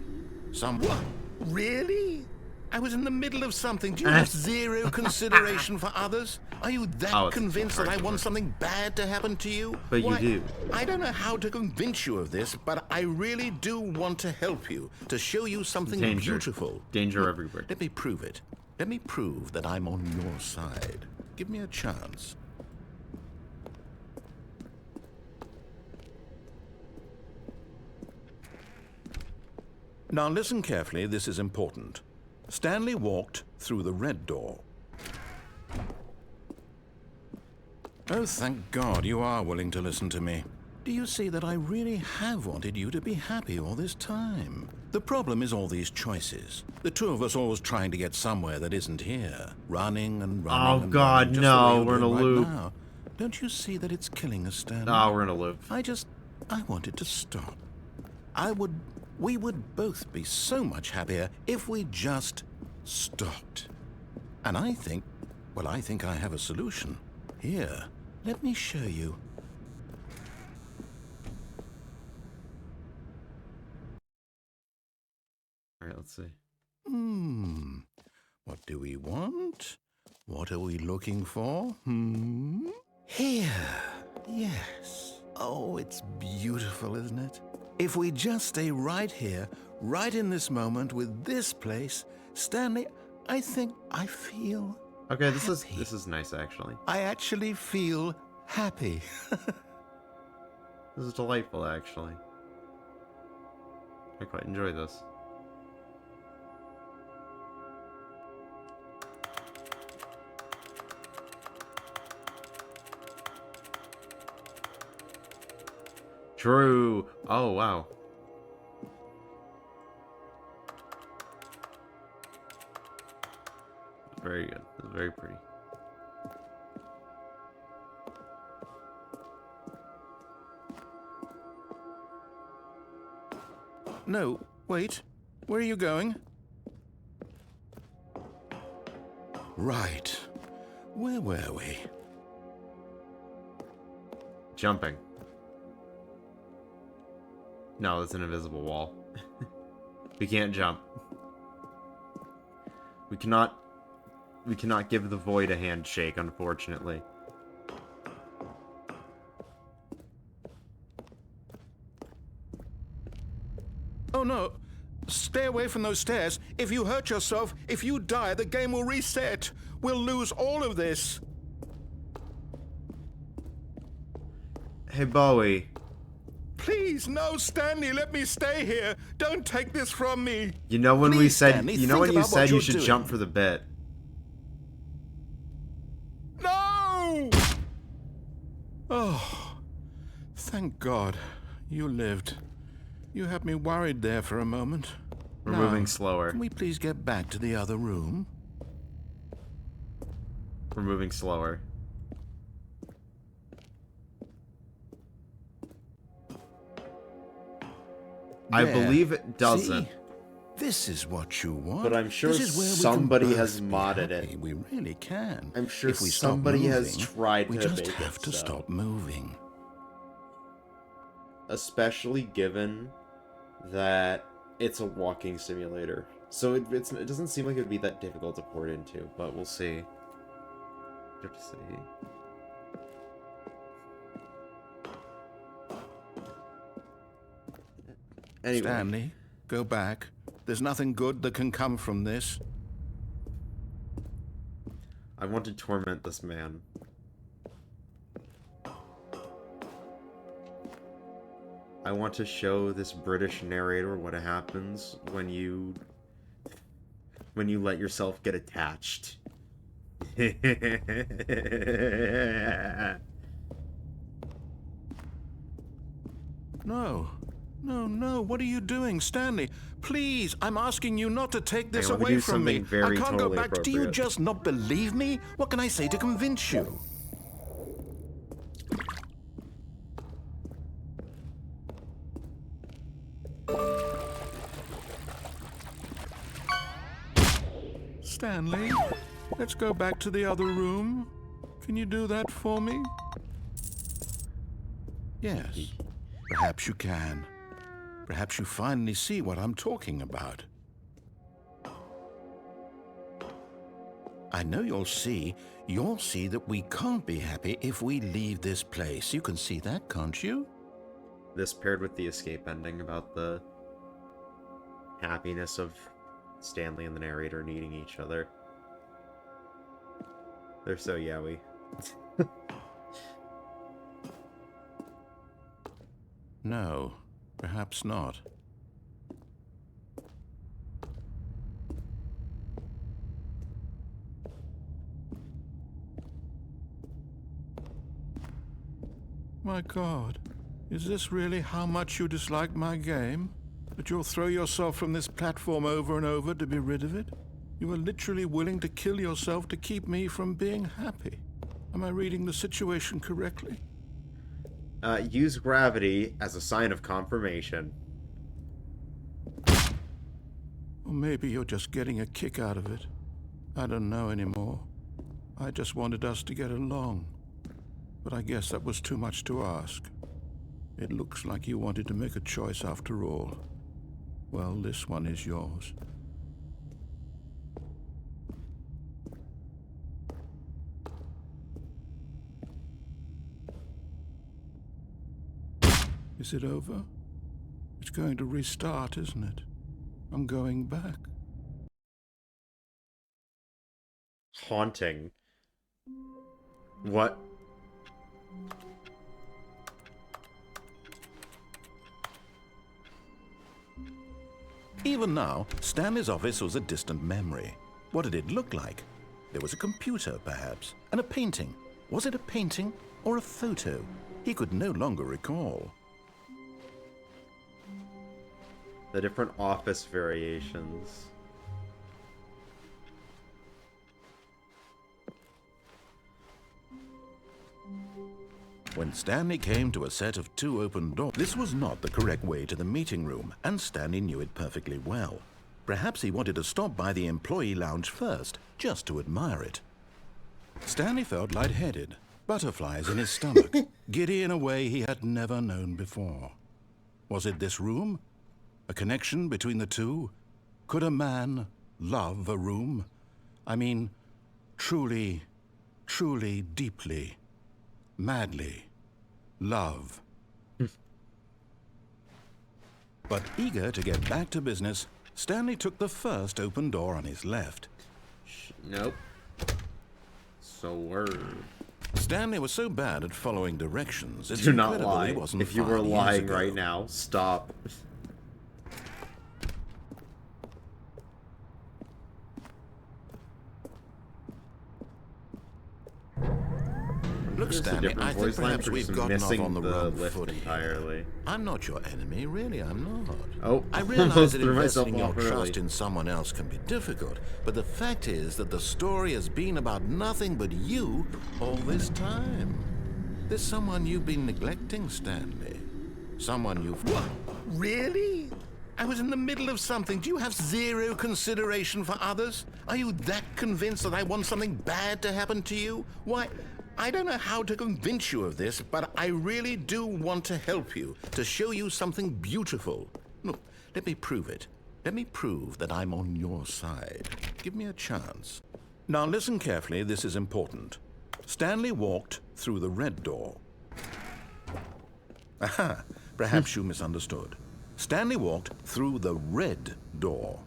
Someone... Really? I was in the middle of something. Do you have 0 consideration for others? Are you that Oh, it's convinced that I hard. want something bad to happen to you? But you Why, do. I don't know how to convince you of this, but I really do want to help you, to show you something Danger. beautiful. Danger Look, everywhere. Let me prove it. Let me prove that I'm on your side. Give me a chance. Now listen carefully, this is important. Stanley walked through the red door. Oh, thank God you are willing to listen to me. Do you see that I really have wanted you to be happy all this time? The problem is all these choices. The two of us always trying to get somewhere that isn't here. Running and running Oh, and God, running, just no, the way we're in you're a doing loop. right now. Don't you see that it's killing us, Stanley? Oh, we're in a loop. I want it to stop. We would both be so much happier if we just stopped. And I think I have a solution. Here, let me show you. All right, let's see. What do we want? What are we looking for? Here. Yes. Oh, it's beautiful, isn't it? If we just stay right here, right in this moment with this place, Stanley, I think I feel Okay, this happy. is nice actually. I actually feel happy. This is delightful actually. I quite enjoy this. True. Oh, wow. Very good. It's very pretty. No, wait. Where are you going? Right. Where were we? Jumping. No, it's an invisible wall. We can't jump. We cannot give the void a handshake, unfortunately. Oh no! Stay away from those stairs. If you hurt yourself, if you die, the game will reset. We'll lose all of this. Hey, Bowie. Please, no, Stanley, let me stay here. Don't take this from me. You know when we Please, said Stanley, you know when think you about what said you you're should doing. jump for the bit. No! Oh, thank God. You lived. You had me worried there for a moment. We're Now, moving slower. Can we please get back to the other room? We're moving slower. I There. believe it doesn't. See? This is what you want. But I'm sure This is where we can somebody both has be modded happy. it. We really can. I'm sure If we stop somebody has moving, tried we to just make have it to so. stop moving. Especially given that it's a walking simulator. So it doesn't seem like it would be that difficult to port into, but we'll see. You have to see. Anyway, Stanley, go back. There's nothing good that can come from this. I want to torment this man. I want to show this British narrator what happens when you let yourself get attached. No. No, no. What are you doing, Stanley? Please, I'm asking you not to take this I want to away do from me. something very I can't totally go back. Do you appropriate. just not believe me? What can I say to convince you? Stanley, let's go back to the other room. Can you do that for me? Yes, perhaps you can. Perhaps you finally see what I'm talking about. I know you'll see that we can't be happy if we leave this place. You can see that, can't you? This paired with the escape ending about the happiness of Stanley and the narrator needing each other. They're so yaoi. No, perhaps not. My God, is this really how much you dislike my game? That you'll throw yourself from this platform over and over to be rid of it? You are literally willing to kill yourself to keep me from being happy. Am I reading the situation correctly? Use gravity as a sign of confirmation. Or maybe you're just getting a kick out of it. I don't know anymore. I just wanted us to get along. But I guess that was too much to ask. It looks like you wanted to make a choice after all. Well, this one is yours. Is it over? It's going to restart, isn't it? I'm going back. Haunting. What? Even now, Stanley's office was a distant memory. What did it look like? There was a computer, perhaps, and a painting. Was it a painting or a photo? He could no longer recall. The different office variations. When Stanley came to a set of 2 open doors, this was not the correct way to the meeting room, and Stanley knew it perfectly well. Perhaps he wanted to stop by the employee lounge first, just to admire it. Stanley felt lightheaded, butterflies in his stomach, giddy in a way he had never known before. Was it this room? A connection between the two? Could a man love a room? I mean, truly, truly, deeply, madly love. But eager to get back to business, Stanley took the first open door on his left. Nope. So word. Stanley was so bad at following directions, it's Do not incredible lie. he wasn't If you 5 were years lying ago. right now, stop. Look, Just a Stanley, different I think voice line perhaps for we've just gotten off missing on the wrong lift foot here. entirely. I'm not your enemy, really, I'm not. Oh, I realize that threw myself investing your off early. trust in someone else can be difficult, but the fact is that the story has been about nothing but you all this time. There's someone you've been neglecting, Stanley. Someone you've... What? Really? I was in the middle of something. Do you have zero consideration for others? Are you that convinced that I want something bad to happen to you? Why, I don't know how to convince you of this, but I really do want to help you, to show you something beautiful. Look, let me prove it. Let me prove that I'm on your side. Give me a chance. Now listen carefully, this is important. Stanley walked through the red door. Aha, perhaps you misunderstood. Stanley walked through the red door.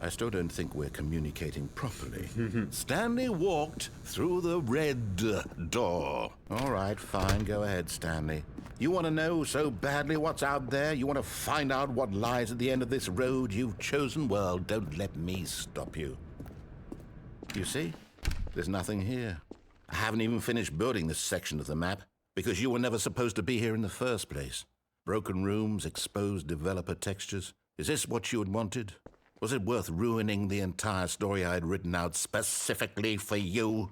I still don't think we're communicating properly. Stanley walked through the red door. All right, fine, go ahead, Stanley. You want to know so badly what's out there? You want to find out what lies at the end of this road you've chosen? Well, don't let me stop you. You see? There's nothing here. I haven't even finished building this section of the map, because you were never supposed to be here in the first place. Broken rooms, exposed developer textures. Is this what you had wanted? Was it worth ruining the entire story I had written out specifically for you?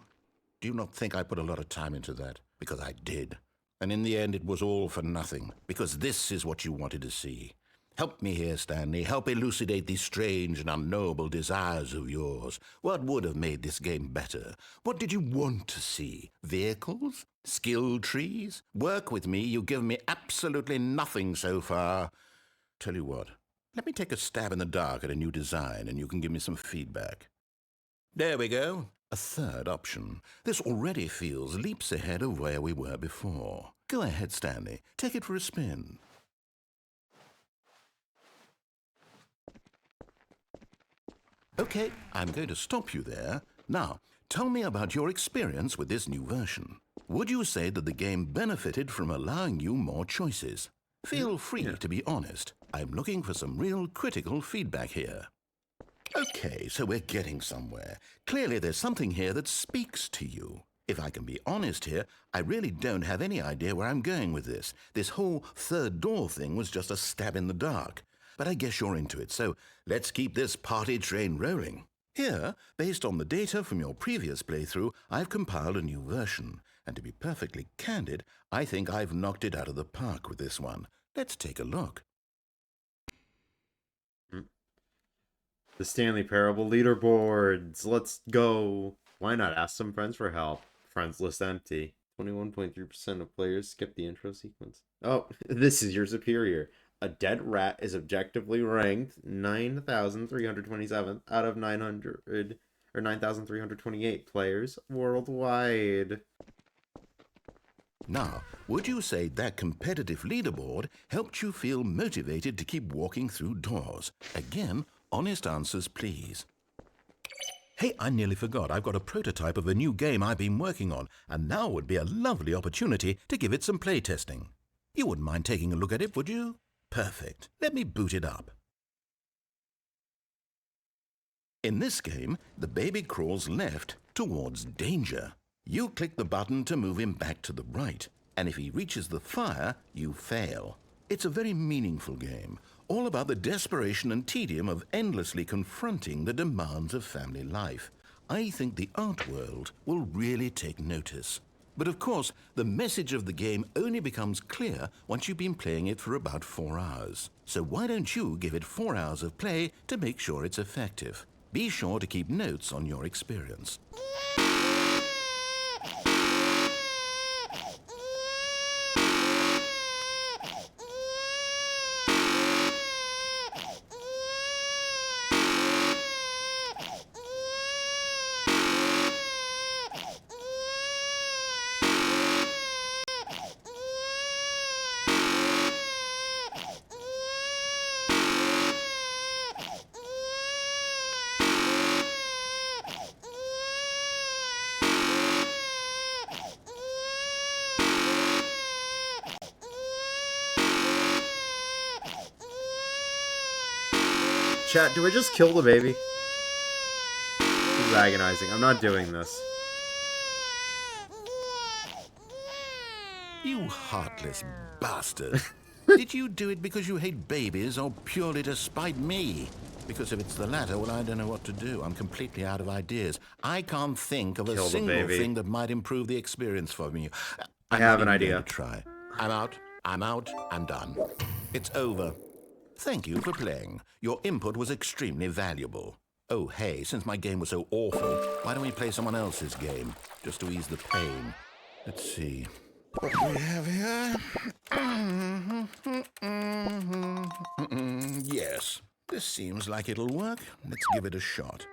Do you not think I put a lot of time into that? Because I did. And in the end, it was all for nothing, because this is what you wanted to see. Help me here, Stanley. Help elucidate these strange and unknowable desires of yours. What would have made this game better? What did you want to see? Vehicles? Skill trees? Work with me. You've given me absolutely nothing so far. Tell you what, let me take a stab in the dark at a new design, and you can give me some feedback. There we go. A third option. This already feels leaps ahead of where we were before. Go ahead, Stanley. Take it for a spin. Okay, I'm going to stop you there. Now, tell me about your experience with this new version. Would you say that the game benefited from allowing you more choices? Feel free to be honest. I'm looking for some real critical feedback here. Okay, so we're getting somewhere. Clearly there's something here that speaks to you. If I can be honest here, I really don't have any idea where I'm going with this. This whole third door thing was just a stab in the dark. But I guess you're into it, so let's keep this party train rolling. Here, based on the data from your previous playthrough, I've compiled a new version. And to be perfectly candid, I think I've knocked it out of the park with this one. Let's take a look. The Stanley Parable leaderboards. Let's go. Why not ask some friends for help? Friends list empty. 21.3% of players skip the intro sequence. Oh, this is your superior. A dead rat is objectively ranked 9,327 out of 900 or 9,328 players worldwide. Now, would you say that competitive leaderboard helped you feel motivated to keep walking through doors? Again, honest answers, please. Hey, I nearly forgot. I've got a prototype of a new game I've been working on, and now would be a lovely opportunity to give it some playtesting. You wouldn't mind taking a look at it, would you? Perfect. Let me boot it up. In this game, the baby crawls left towards danger. You click the button to move him back to the right, and if he reaches the fire, you fail. It's a very meaningful game, all about the desperation and tedium of endlessly confronting the demands of family life. I think the art world will really take notice. But of course, the message of the game only becomes clear once you've been playing it for about 4 hours. So why don't you give it 4 hours of play to make sure it's effective? Be sure to keep notes on your experience. Chat, do I just kill the baby? This is agonizing. I'm not doing this. You heartless bastard. Did you do it because you hate babies or purely to spite me? Because if it's the latter, well, I don't know what to do. I'm completely out of ideas. I can't think of a single thing that might improve the experience for me. I have an idea. Try. I'm out. I'm done. It's over. Thank you for playing. Your input was extremely valuable. Oh, hey, since my game was so awful, why don't we play someone else's game, just to ease the pain? Let's see. What do we have here? Yes, this seems like it'll work. Let's give it a shot.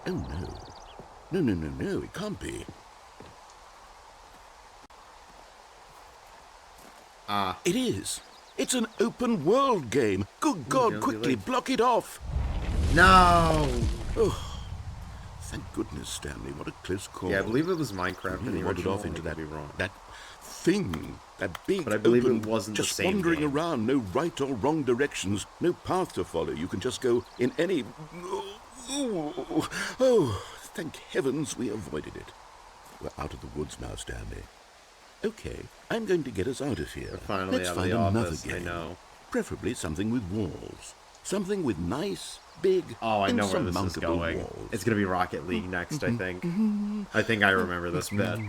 Oh, no. No, it can't be. It is. It's an open world game. Good God, quickly, block it off. No! Oh, thank goodness, Stanley. What a close call. Yeah, I believe it was Minecraft in the wandered original. off into that wrong. that thing, that big, but I believe open, it wasn't just the same wandering game. around, no right or wrong directions, no path to follow. You can just go in any... Oh, thank heavens we avoided it. We're out of the woods now, Stanley. Okay, I'm going to get us out of here. We're finally Let's out find of the another office, game. I know. Preferably something with walls. Something with nice, big, Oh, I know where this is insurmountable going. walls. It's gonna be Rocket League next, I think. I think I remember this bit.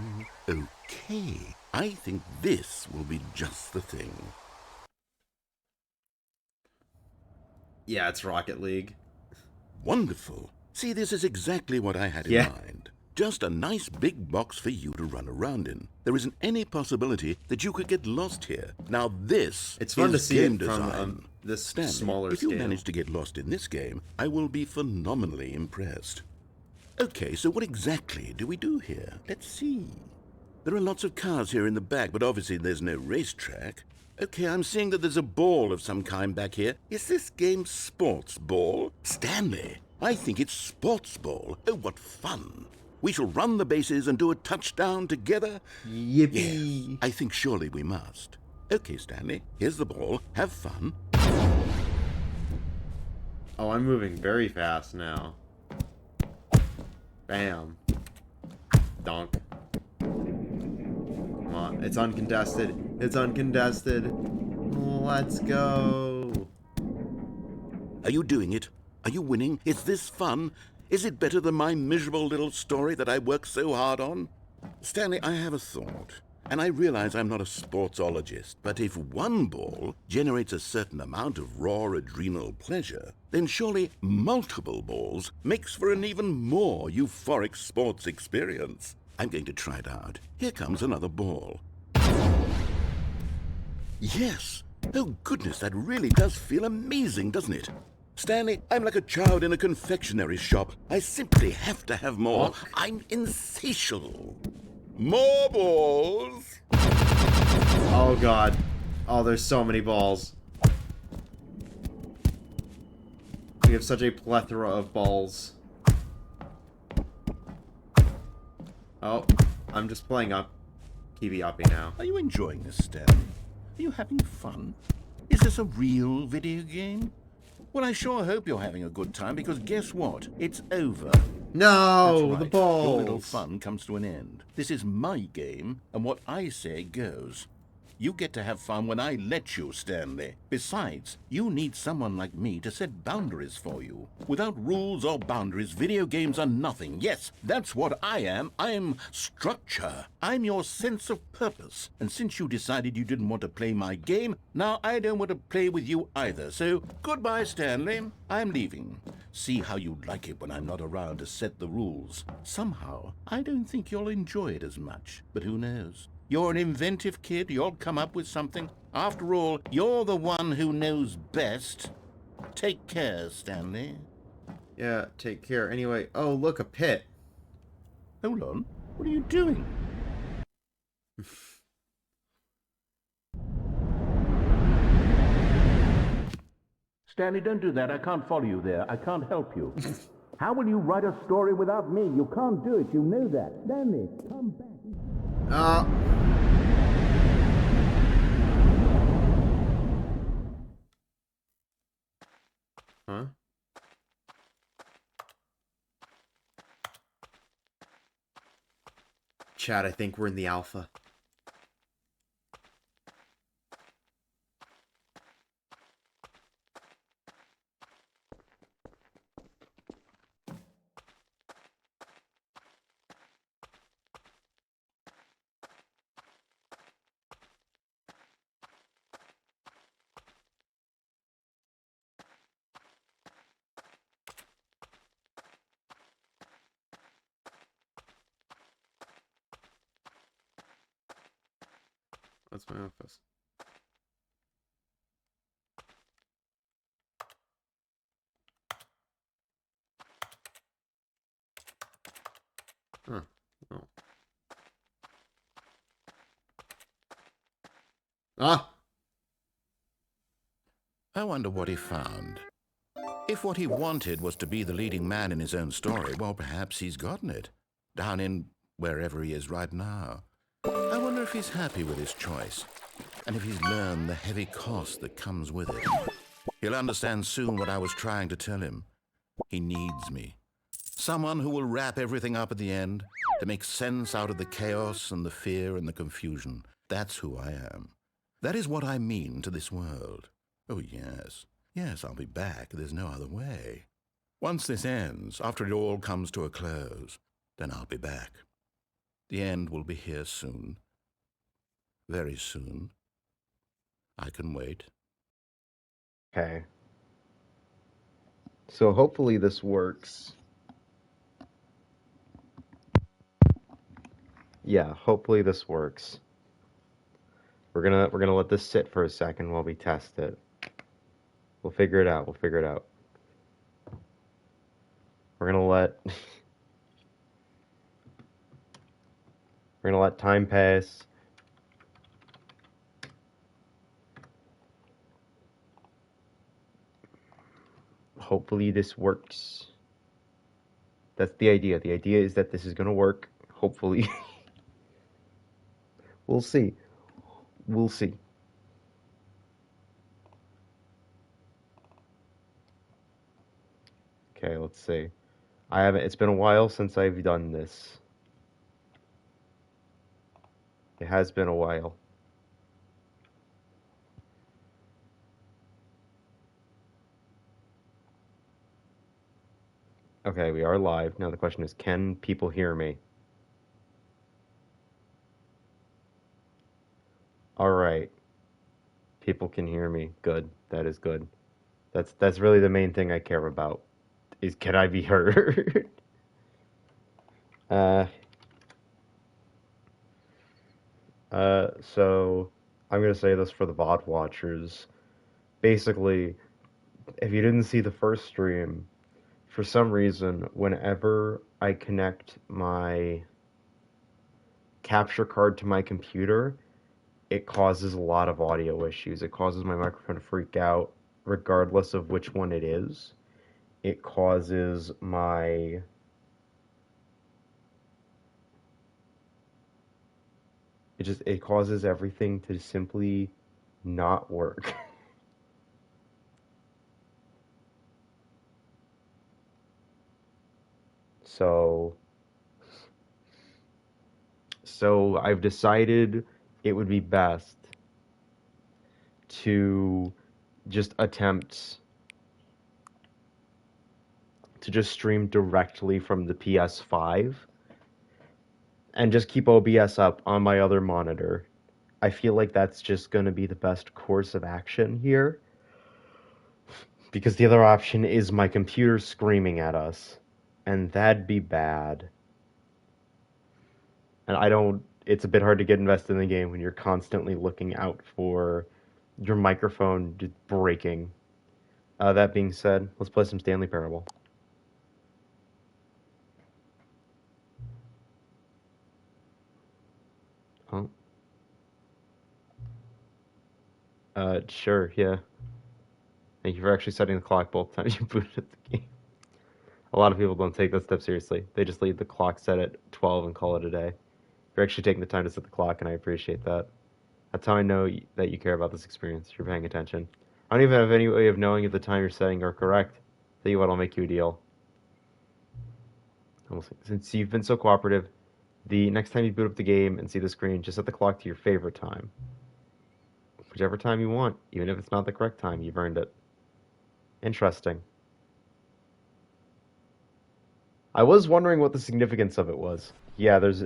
Okay, I think this will be just the thing. Yeah, it's Rocket League. Wonderful. See, this is exactly what I had in Yeah. mind. Just a nice big box for you to run around in. There isn't any possibility that you could get lost here. Now this It's fun to is see game it from design. this Stanley, smaller if you scale. manage to get lost in this game, I will be phenomenally impressed. Okay, so what exactly do we do here? Let's see. There are lots of cars here in the back, but obviously there's no racetrack. Okay, I'm seeing that there's a ball of some kind back here. Is this game sports ball? Stanley, I think it's sports ball. Oh, what fun. We shall run the bases and do a touchdown together. Yippee! Yes, I think surely we must. Okay, Stanley, here's the ball. Have fun. Oh, I'm moving very fast now. Bam. Donk. Come on, it's uncontested. It's uncontested. Let's go. Are you doing it? Are you winning? Is this fun? Is it better than my miserable little story that I worked so hard on? Stanley, I have a thought, and I realize I'm not a sportsologist, but if one ball generates a certain amount of raw adrenal pleasure, then surely multiple balls makes for an even more euphoric sports experience. I'm going to try it out. Here comes another ball. Yes! Oh goodness, that really does feel amazing, doesn't it? Stanley, I'm like a child in a confectionery shop. I simply have to have more. I'm insatiable. More balls! Oh god. Oh, there's so many balls. We have such a plethora of balls. Oh, I'm just playing up. Keepy uppy now. Are you enjoying this, Stanley? Are you having fun? Is this a real video game? Well, I sure hope you're having a good time, because guess what? It's over. No, That's right. the balls. Your little fun comes to an end. This is my game, and what I say goes. You get to have fun when I let you, Stanley. Besides, you need someone like me to set boundaries for you. Without rules or boundaries, video games are nothing. Yes, that's what I am. I'm structure. I'm your sense of purpose. And since you decided you didn't want to play my game, now I don't want to play with you either. So, goodbye, Stanley. I'm leaving. See how you like it when I'm not around to set the rules. Somehow, I don't think you'll enjoy it as much. But who knows? You're an inventive kid. You'll come up with something. After all, you're the one who knows best. Take care, Stanley. Yeah, take care. Anyway, oh, look, a pit. Hold on. What are you doing? Stanley, don't do that. I can't follow you there. I can't help you. How will you write a story without me? You can't do it. You know that. Stanley, come back. Huh? Chad, I think we're in the alpha. That's my office. Huh. Oh. Ah! I wonder what he found. If what he wanted was to be the leading man in his own story, well, perhaps he's gotten it. Down in wherever he is right now. I wonder if he's happy with his choice, and if he's learned the heavy cost that comes with it. He'll understand soon what I was trying to tell him. He needs me. Someone who will wrap everything up at the end, to make sense out of the chaos and the fear and the confusion. That's who I am. That is what I mean to this world. Oh, yes. Yes, I'll be back. There's no other way. Once this ends, after it all comes to a close, then I'll be back. The end will be here soon. Very soon. I can wait. Okay. So hopefully this works. Yeah, hopefully this works. We're gonna let this sit for a second while we test it. We'll figure it out. We'll figure it out. We're gonna let we're gonna let time pass. Hopefully this works. That's the idea. The idea is that this is gonna work. Hopefully. We'll see. We'll see. Okay, let's see. It's been a while since I've done this. It has been a while. Okay, we are live. Now the question is, can people hear me? Alright. People can hear me. Good. That is good. That's really the main thing I care about. Is can I be heard? So I'm gonna say this for the VOD watchers. Basically, if you didn't see the first stream, for some reason, whenever I connect my capture card to my computer, it causes a lot of audio issues. It causes my microphone to freak out, regardless of which one it is. It causes my... It causes everything to simply not work. So I've decided it would be best to just attempt to just stream directly from the PS5 and just keep OBS up on my other monitor. I feel like that's just going to be the best course of action here, because the other option is my computer screaming at us, and that'd be bad. And it's a bit hard to get invested in the game when you're constantly looking out for your microphone just breaking. That being said, let's play some Stanley Parable. Oh. Sure, yeah. Thank you for actually setting the clock both times you booted up the game. A lot of people don't take that step seriously. They just leave the clock set at 12 and call it a day. You're actually taking the time to set the clock, and I appreciate that. That's how I know that you care about this experience. You're paying attention. I don't even have any way of knowing if the time you're setting are correct. Tell you what, I'll make you a deal. Since you've been so cooperative, the next time you boot up the game and see the screen, just set the clock to your favorite time. Whichever time you want, even if it's not the correct time, you've earned it. Interesting. I was wondering what the significance of it was. Yeah, there's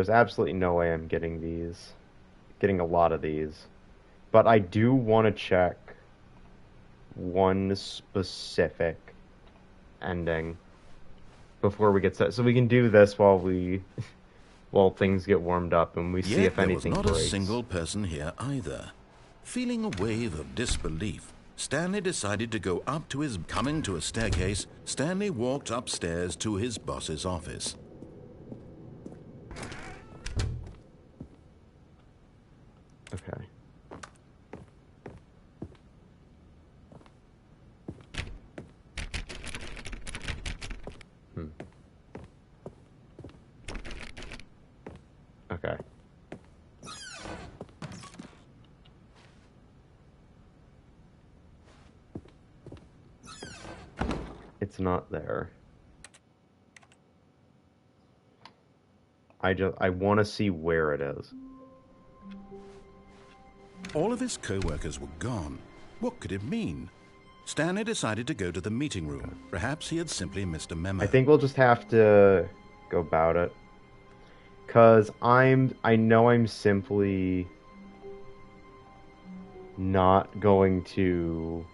absolutely no way I'm getting a lot of these. But I do want to check one specific ending before we get set. So we can do this while things get warmed up and we see if anything breaks. There was not a single person here either. Feeling a wave of disbelief, Stanley decided to go up to his... Coming to a staircase, Stanley walked upstairs to his boss's office. Okay. Okay. It's not there. I want to see where it is. All of his co-workers were gone. What could it mean? Stanley decided to go to the meeting room. Perhaps he had simply missed a memo. I think we'll just have to go about it. Cause I know I'm simply not going to.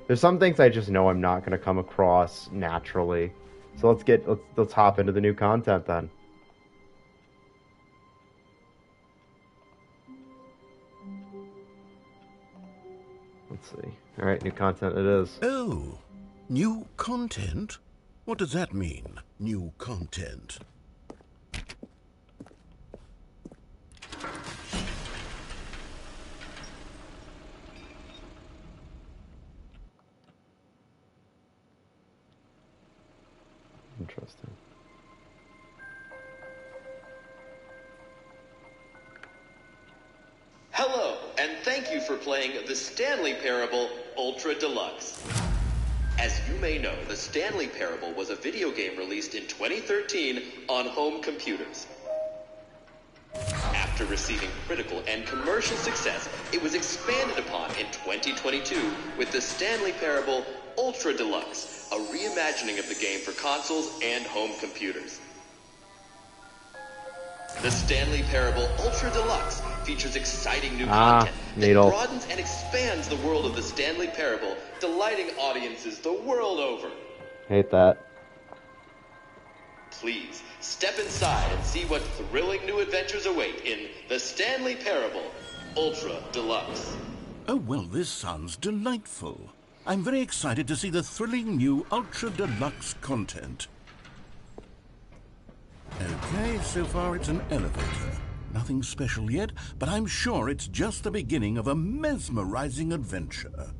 There's some things I just know I'm not going to come across naturally. So let's hop into the new content then. Let's see. All right, new content it is. Oh, new content? What does that mean, new content? Interesting. Hello, and thank you for playing the Stanley Parable Ultra Deluxe. As you may know, the Stanley Parable was a video game released in 2013 on home computers. After receiving critical and commercial success, it was expanded upon in 2022 with the Stanley Parable Ultra Deluxe, a reimagining of the game for consoles and home computers. The Stanley Parable Ultra Deluxe features exciting new content that broadens and expands the world of the Stanley Parable, delighting audiences the world over. Hate that. Please, step inside and see what thrilling new adventures await in the Stanley Parable Ultra Deluxe. Oh, well, this sounds delightful. I'm very excited to see the thrilling new Ultra Deluxe content. Okay, so far it's an elevator. Nothing special yet, but I'm sure it's just the beginning of a mesmerizing adventure.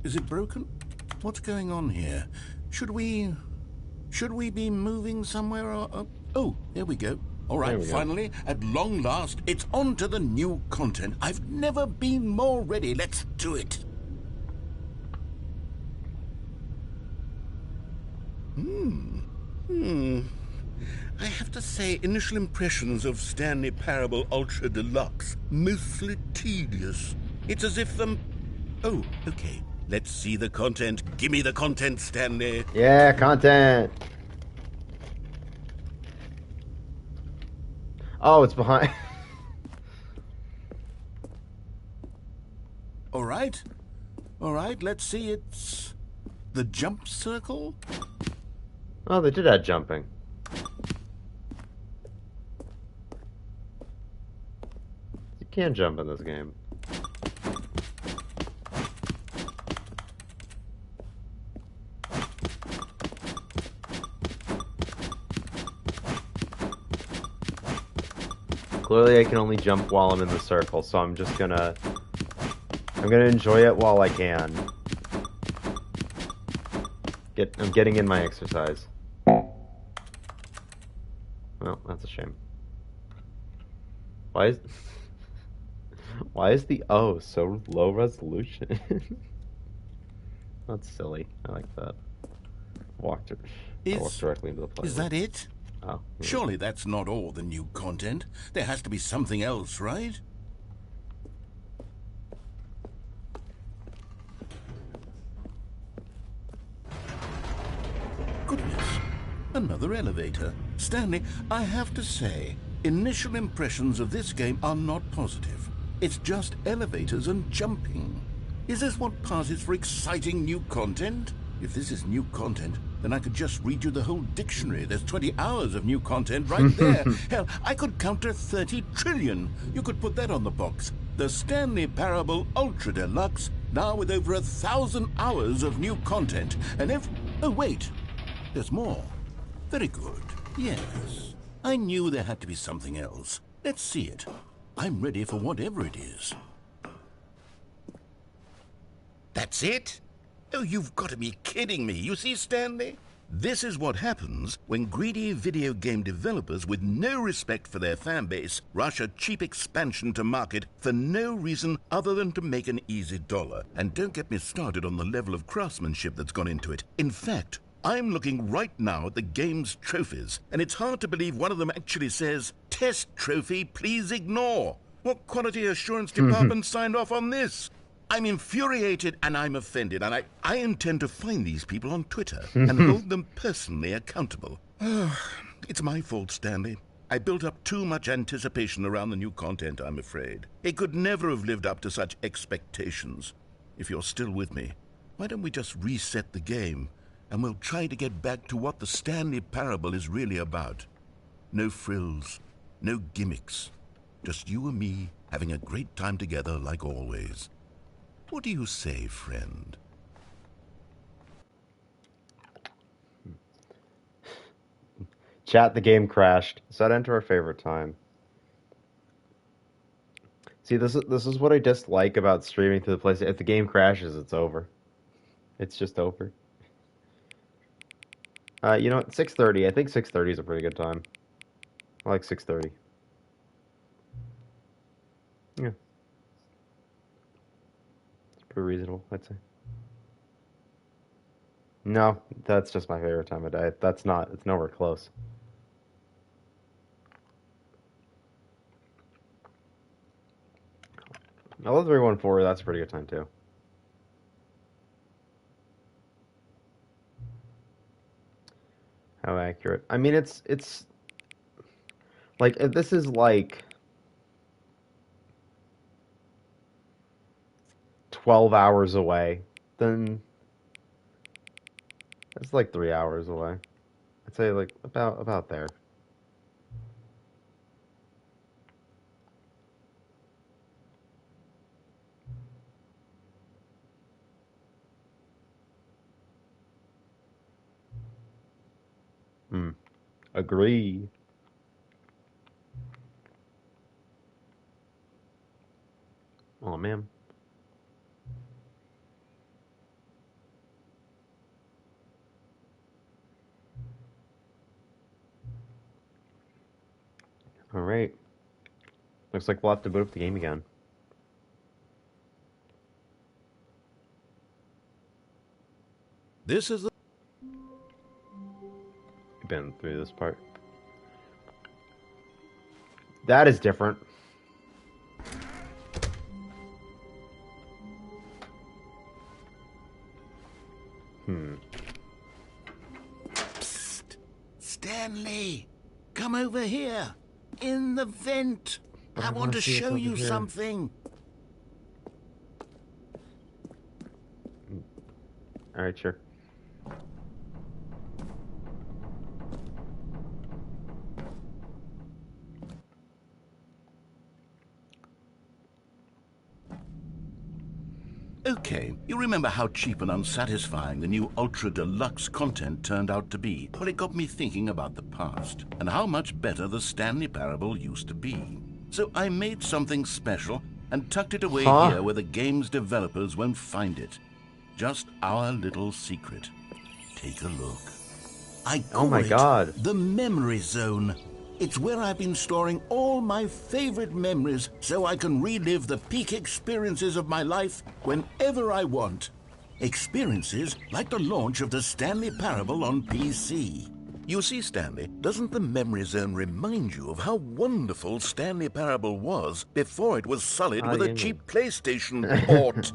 Is it broken? What's going on here? Should we be moving somewhere or oh, there we go. All right, finally, at long last, it's on to the new content. I've never been more ready. Let's do it. I have to say, initial impressions of Stanley Parable Ultra Deluxe, mostly tedious. It's as if oh, okay. Let's see the content. Give me the content, Stanley. Yeah, content. Oh, it's behind. All right, let's see. It's the jump circle. Oh, they did add jumping. You can jump in this game. Clearly I can only jump while I'm in the circle, so I'm gonna enjoy it while I can. I'm getting in my exercise. Well, that's a shame. Why is the O so low resolution? That's silly. I like that. I walked directly into the play. Is that it? Oh. Yeah. Surely that's not all the new content. There has to be something else, right? Goodness. Another elevator. Stanley, I have to say, initial impressions of this game are not positive. It's just elevators and jumping. Is this what passes for exciting new content? If this is new content, then I could just read you the whole dictionary. There's 20 hours of new content right there. Hell, I could count to 30 trillion. You could put that on the box. The Stanley Parable Ultra Deluxe, now with over 1,000 hours of new content. And oh, wait. There's more. Very good. Yes. I knew there had to be something else. Let's see it. I'm ready for whatever it is. That's it? Oh, you've got to be kidding me. You see, Stanley? This is what happens when greedy video game developers with no respect for their fan base rush a cheap expansion to market for no reason other than to make an easy dollar. And don't get me started on the level of craftsmanship that's gone into it. In fact, I'm looking right now at the game's trophies, and it's hard to believe one of them actually says, "Test trophy, please ignore." What quality assurance department signed off on this? I'm infuriated and I'm offended, and I intend to find these people on Twitter and hold them personally accountable. It's my fault, Stanley. I built up too much anticipation around the new content, I'm afraid. It could never have lived up to such expectations. If you're still with me, why don't we just reset the game, and we'll try to get back to what the Stanley Parable is really about. No frills, no gimmicks. Just you and me having a great time together like always. What do you say, friend? Chat, the game crashed. Set enter our favorite time. See, this is what I dislike about streaming through the place. If the game crashes, it's over. It's just over. You know what? 6:30. I think 6:30 is a pretty good time. I like 6:30. Yeah. It's pretty reasonable, I'd say. No, that's just my favorite time of day. That's not, it's nowhere close. Although 314, that's a pretty good time too. How accurate? I mean, it's like, if this is like 12 hours away, then it's like 3 hours away. I'd say like about there. Agree. Oh, man. All right. Looks like we'll have to boot up the game again. This is the... Been through this part. That is different. Psst. Stanley, come over here. In the vent. I want to show you something. All right, sure. Okay, you remember how cheap and unsatisfying the new Ultra Deluxe content turned out to be? Well, it got me thinking about the past and how much better the Stanley Parable used to be. So I made something special and tucked it away here where the game's developers won't find it. Just our little secret. Take a look. I call it the Memory Zone. It's where I've been storing all my favorite memories so I can relive the peak experiences of my life whenever I want. Experiences like the launch of the Stanley Parable on PC. You see, Stanley, doesn't the Memory Zone remind you of how wonderful Stanley Parable was before it was sullied with a cheap PlayStation port?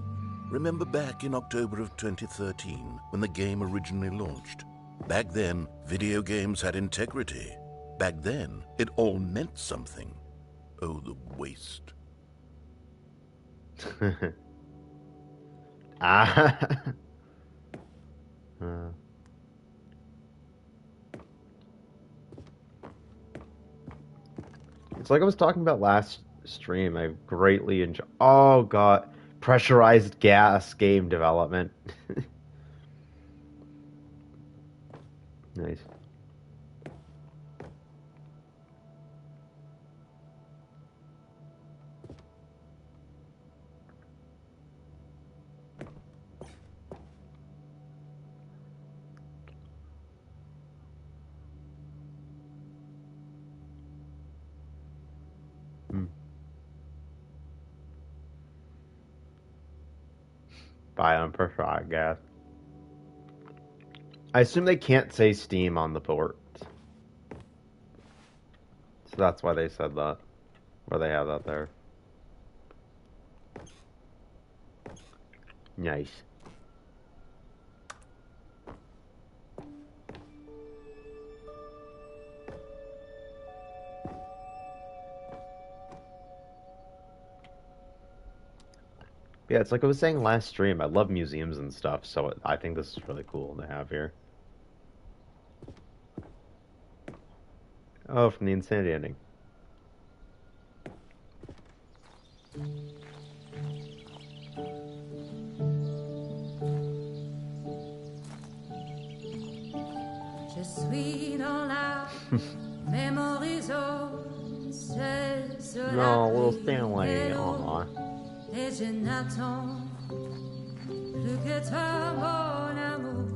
Remember back in October of 2013 when the game originally launched? Back then, video games had integrity. Back then, it all meant something. Oh, the waste. It's like I was talking about last stream. I greatly enjoy. Oh god, pressurized gas game development. Nice. Buy unpressurized gas. I assume they can't say Steam on the port. So that's why they said that. Or they have that there. Nice. Yeah, it's like I was saying last stream, I love museums and stuff, so I think this is really cool to have here. Oh, from the Insanity ending. Je suis dans la mémorisation. No, little Stanley. Aw. Et je n'attends plus que toi, mon amour.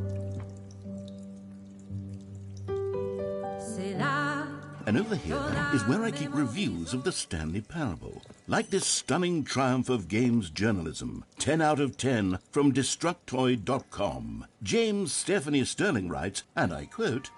C'est là. And over here is where I keep reviews of the Stanley Parable. Like this stunning triumph of games journalism, 10 out of 10 from Destructoid.com. James Stephanie Sterling writes, and I quote,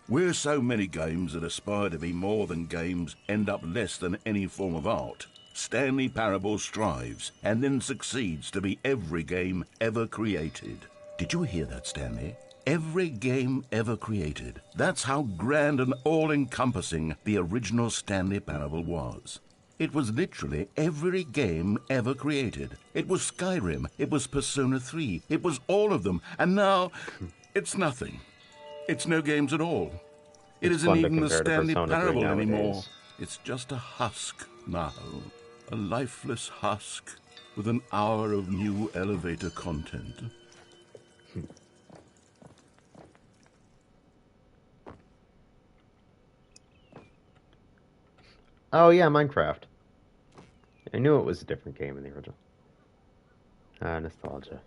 "Where so many games that aspire to be more than games end up less than any form of art, Stanley Parable strives and then succeeds to be every game ever created." Did you hear that, Stanley? Every game ever created. That's how grand and all-encompassing the original Stanley Parable was. It was literally every game ever created. It was Skyrim, it was Persona 3, it was all of them, and now it's nothing. It's no games at all. It It's isn't fun to even the compare to Stanley Persona 3 Parable nowadays. anymore. It's just a husk now. A lifeless husk with an hour of new elevator content. Oh yeah, Minecraft. I knew it was a different game in the original. Nostalgia.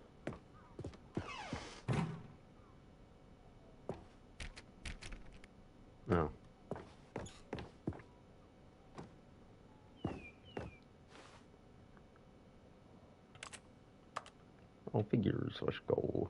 Oh. Oh, figures, let's go.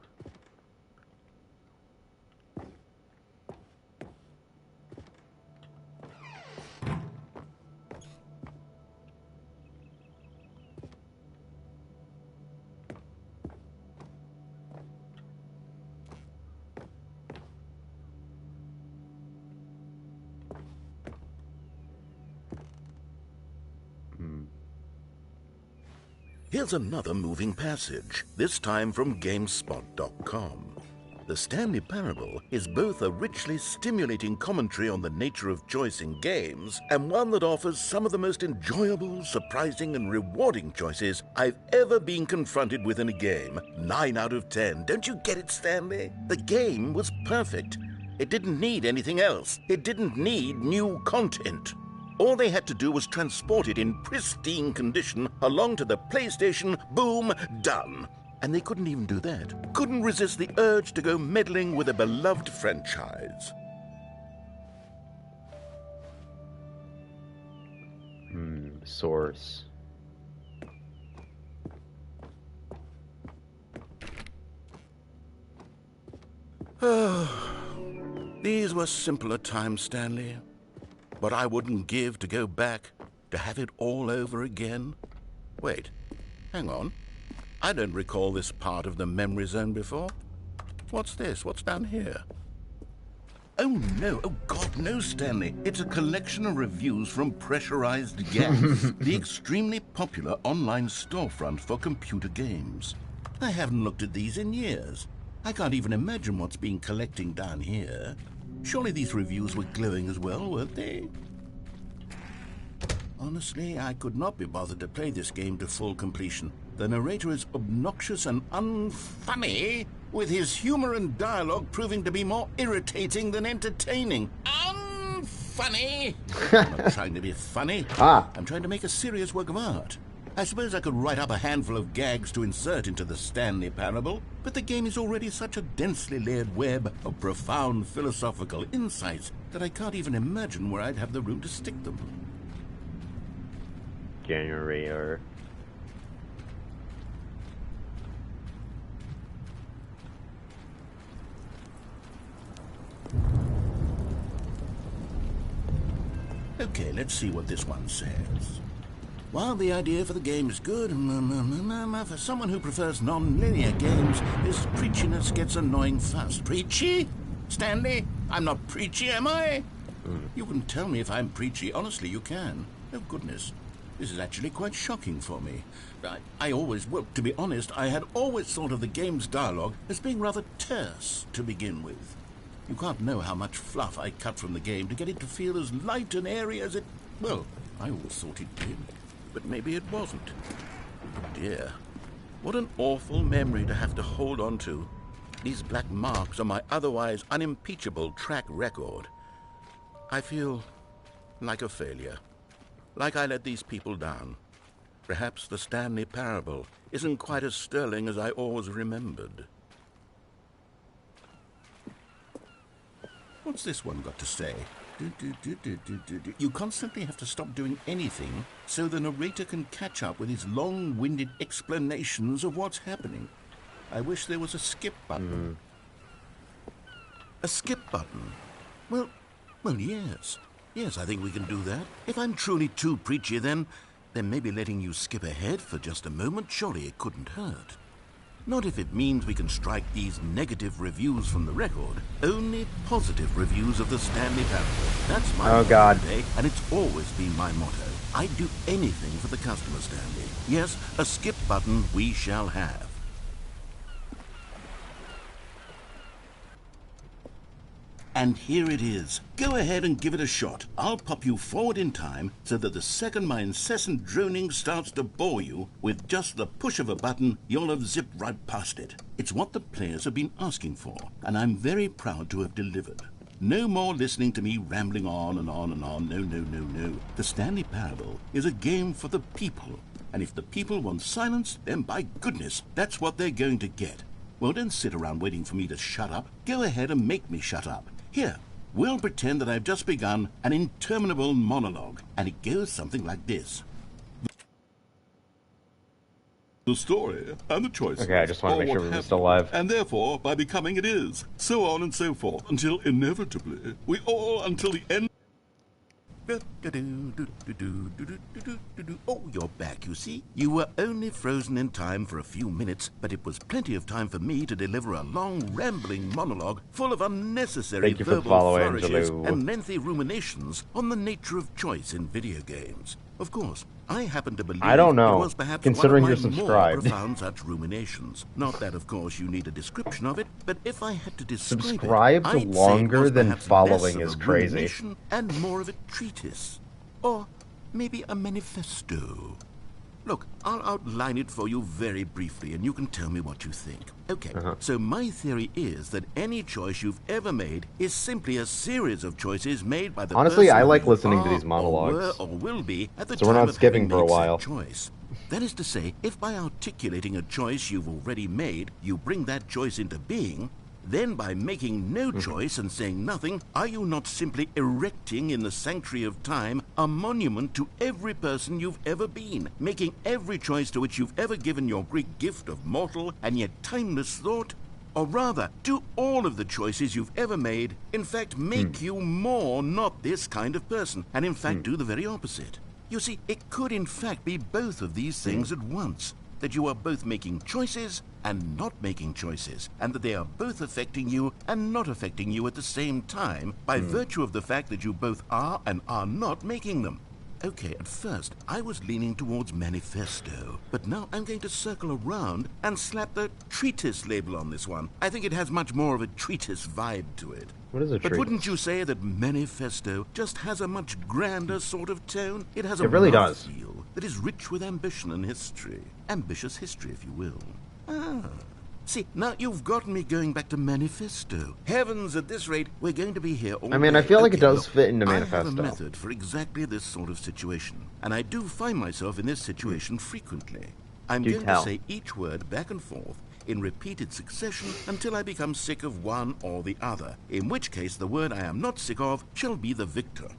Here's another moving passage, this time from GameSpot.com. The Stanley Parable is both a richly stimulating commentary on the nature of choice in games and one that offers some of the most enjoyable, surprising, and rewarding choices I've ever been confronted with in a game. 9 out of 10. Don't you get it, Stanley? The game was perfect. It didn't need anything else. It didn't need new content. All they had to do was transport it in pristine condition along to the PlayStation. Boom, done. And they couldn't even do that. Couldn't resist the urge to go meddling with a beloved franchise. Source. These were simpler times, Stanley. But I wouldn't give to go back, to have it all over again. Wait, hang on. I don't recall this part of the memory zone before. What's this? What's down here? Oh, no. Oh, God, no, Stanley. It's a collection of reviews from Pressurized Gas, the extremely popular online storefront for computer games. I haven't looked at these in years. I can't even imagine what's been collecting down here. Surely these reviews were glowing as well, weren't they? Honestly, I could not be bothered to play this game to full completion. The narrator is obnoxious and unfunny, with his humor and dialogue proving to be more irritating than entertaining. Unfunny! I'm not trying to be funny. I'm trying to make a serious work of art. I suppose I could write up a handful of gags to insert into the Stanley Parable, but the game is already such a densely layered web of profound philosophical insights that I can't even imagine where I'd have the room to stick them. Generator. Okay, let's see what this one says. While the idea for the game is good, for someone who prefers non-linear games, this preachiness gets annoying fast. Preachy? Stanley? I'm not preachy, am I? You can tell me if I'm preachy. Honestly, you can. Oh, goodness. This is actually quite shocking for me. Well, to be honest, I had always thought of the game's dialogue as being rather terse to begin with. You can't know how much fluff I cut from the game to get it to feel as light and airy as it... Well, I always thought it did, but maybe it wasn't. Oh dear. What an awful memory to have to hold on to. These black marks on my otherwise unimpeachable track record. I feel like a failure. Like I let these people down. Perhaps the Stanley Parable isn't quite as sterling as I always remembered. What's this one got to say? You constantly have to stop doing anything so the narrator can catch up with his long-winded explanations of what's happening. I wish there was a skip button. A skip button? Well, yes. Yes, I think we can do that. If I'm truly too preachy, then maybe letting you skip ahead for just a moment, surely it couldn't hurt. Not if it means we can strike these negative reviews from the record. Only positive reviews of the Stanley Parable. That's my motto today, and it's always been my motto. I'd do anything for the customer, Stanley. Yes, a skip button we shall have. And here it is. Go ahead and give it a shot. I'll pop you forward in time so that the second my incessant droning starts to bore you, with just the push of a button, you'll have zipped right past it. It's what the players have been asking for, and I'm very proud to have delivered. No more listening to me rambling on and on and on. No. The Stanley Parable is a game for the people, and if the people want silence, then by goodness, that's what they're going to get. Well, don't sit around waiting for me to shut up. Go ahead and make me shut up. Here, we'll pretend that I've just begun an interminable monologue, and it goes something like this. The story and the choices. Okay, I just want to make sure we're still alive. And therefore, by becoming it is. So on and so forth, until inevitably, we all, until the end... Oh, you're back, you see. You were only frozen in time for a few minutes, but it was plenty of time for me to deliver a long, rambling monologue full of unnecessary verbal flourishes and lengthy ruminations on the nature of choice in video games. Of course, I happen to believe I don't know, it was perhaps considering one you're of my more subscribed. profound such ruminations. Not that, of course, you need a description of it, but if I had to describe Subscribe it, to I'd longer say it than was following less is of a crazy. rumination and more of a treatise. Or maybe a manifesto. Look, I'll outline it for you very briefly, and you can tell me what you think. Okay, so my theory is that any choice you've ever made is simply a series of choices made by the Honestly, person I like you listening to are these monologues. Or were or will be at the So we're time not of skipping having for a made said while. choice. That is to say, if by articulating a choice you've already made, you bring that choice into being, then by making no choice and saying nothing, are you not simply erecting in the sanctuary of time a monument to every person you've ever been, making every choice to which you've ever given your great gift of mortal and yet timeless thought? Or rather, do all of the choices you've ever made, in fact, make you more not this kind of person, and in fact do the very opposite? You see, it could in fact be both of these things at once. That you are both making choices and not making choices, and that they are both affecting you and not affecting you at the same time by virtue of the fact that you both are and are not making them. Okay, at first, I was leaning towards manifesto, but now I'm going to circle around and slap the treatise label on this one. I think it has much more of a treatise vibe to it. What is a treatise? But wouldn't you say that manifesto just has a much grander sort of tone? It has a It really does. mouthfeel that is rich with ambition and history. Ambitious history, if you will. See, now you've gotten me going back to manifesto. Heavens, at this rate, we're going to be here all I mean, I feel like it Okay, does look, fit into I manifesto. have a method for exactly this sort of situation, and I do find myself in this situation frequently. I'm Do going tell. to say each word back and forth in repeated succession until I become sick of one or the other, in which case the word I am not sick of shall be the victor.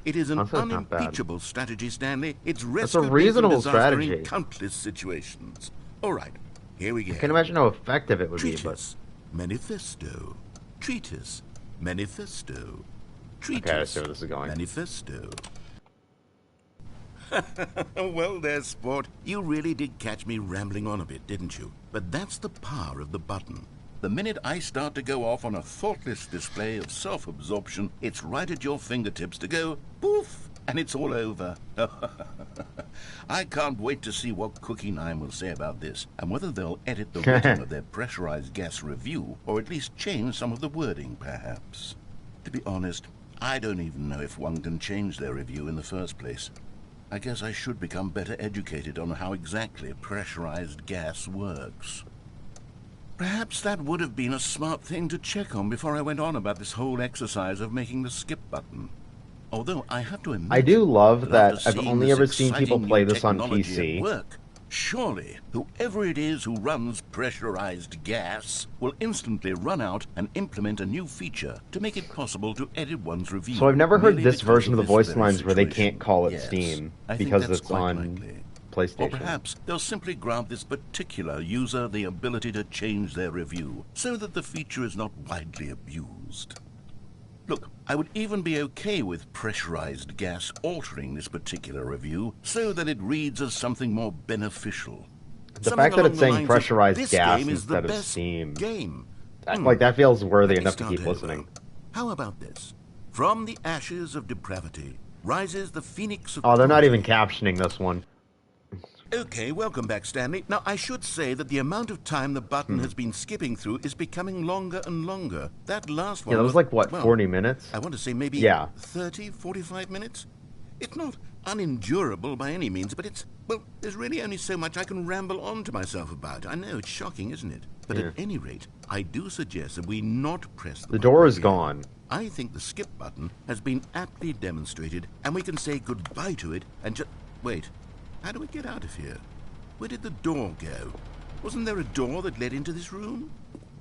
It is an That's not bad. unimpeachable strategy, Stanley. It's a rescued me from reasonable disaster strategy. in countless situations. All right, here we go. I can imagine how effective it would be, but... Treatise, manifesto, treatise, manifesto, treatise, Okay, I see where this is going. manifesto. Well there, sport. You really did catch me rambling on a bit, didn't you? But that's the power of the button. The minute I start to go off on a thoughtless display of self-absorption, it's right at your fingertips to go poof, and it's all over. I can't wait to see what Cookie 9 will say about this, and whether they'll edit the writing of their pressurized gas review, or at least change some of the wording, perhaps. To be honest, I don't even know if one can change their review in the first place. I guess I should become better educated on how exactly pressurized gas works. Perhaps that would have been a smart thing to check on before I went on about this whole exercise of making the skip button. Although I have to admit, I do love that after I've seeing only this ever seen people exciting play new this on technology PC. at work, surely whoever it is who runs pressurized gas will instantly run out and implement a new feature to make it possible to edit one's review. So I've never heard merely this because version of the this voice very lines where they situation. can't call it Yes, Steam I think because that's it's quite on likely. PlayStation. Or perhaps they'll simply grant this particular user the ability to change their review so that the feature is not widely abused. Look, I would even be okay with pressurized gas altering this particular review so that it reads as something more beneficial. The Something fact that along it's the saying lines of, pressurized "This gas game is the instead of best Steam. game." Like, that feels worthy Let me enough to start keep over. listening. How about this? From the ashes of depravity rises the phoenix of Oh, they're not purity. even captioning this one. Okay, welcome back, Stanley. Now, I should say that the amount of time the button has been skipping through is becoming longer and longer. That last one Yeah, that was like, what, well, 40 minutes? I want to say maybe Yeah. 30, 45 minutes? It's not unendurable by any means, but it's, well, there's really only so much I can ramble on to myself about. I know, it's shocking, isn't it? But Yeah. at any rate, I do suggest that we not press the The button door is again. gone. I think the skip button has been aptly demonstrated, and we can say goodbye to it and just... Wait, how do we get out of here? Where did the door go? Wasn't there a door that led into this room?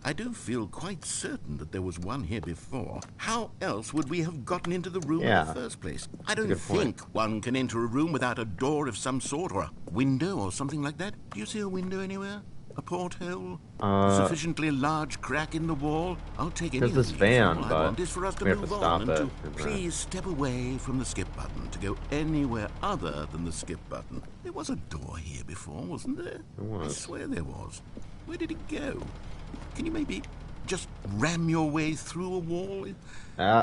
I do feel quite certain that there was one here before. How else would we have gotten into the room in Yeah. the first place? I don't good point. think one can enter a room without a door of some sort, or a window or something like that. Do you see a window anywhere? A porthole? Sufficiently large crack in the wall? I'll take any There's of this these. van, All I but want is for us to we have move to on stop and it to and, please step away from the skip button to go anywhere other than the skip button. There was a door here before, wasn't there? There was. I swear there was. Where did it go? Can you maybe just ram your way through a wall?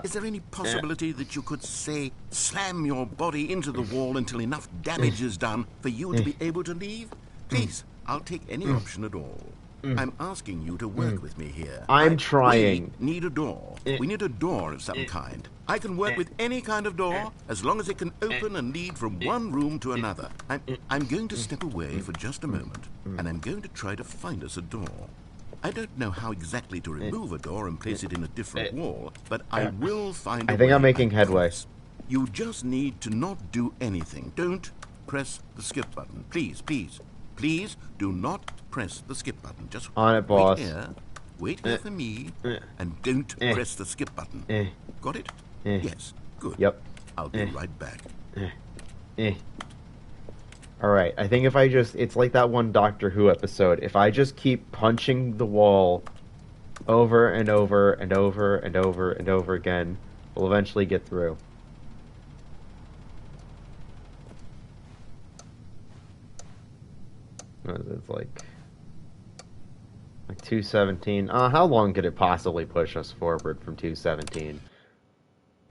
Is there any possibility that you could, say, slam your body into the wall until enough damage is done for you to be able to leave? Please, I'll take any option at all. I'm asking you to work with me here. I'm trying. We need a door. We need a door of some kind. I can work with any kind of door as long as it can open and lead from one room to another. I'm going to step away for just a moment, and I'm going to try to find us a door. I don't know how exactly to remove a door and place it in a different wall, but I will find a I think way, I'm making headway. promise. You just need to not do anything. Don't press the skip button. Please, please, please do not press the skip button. Just On it, boss. wait here for me, and don't press the skip button. Got it? Yes, good. Yep. I'll be right back. Alright, I think if I just... It's like that one Doctor Who episode. If I just keep punching the wall over and over and over and over and over again, we'll eventually get through. It's like 217. How long could it possibly push us forward from 217?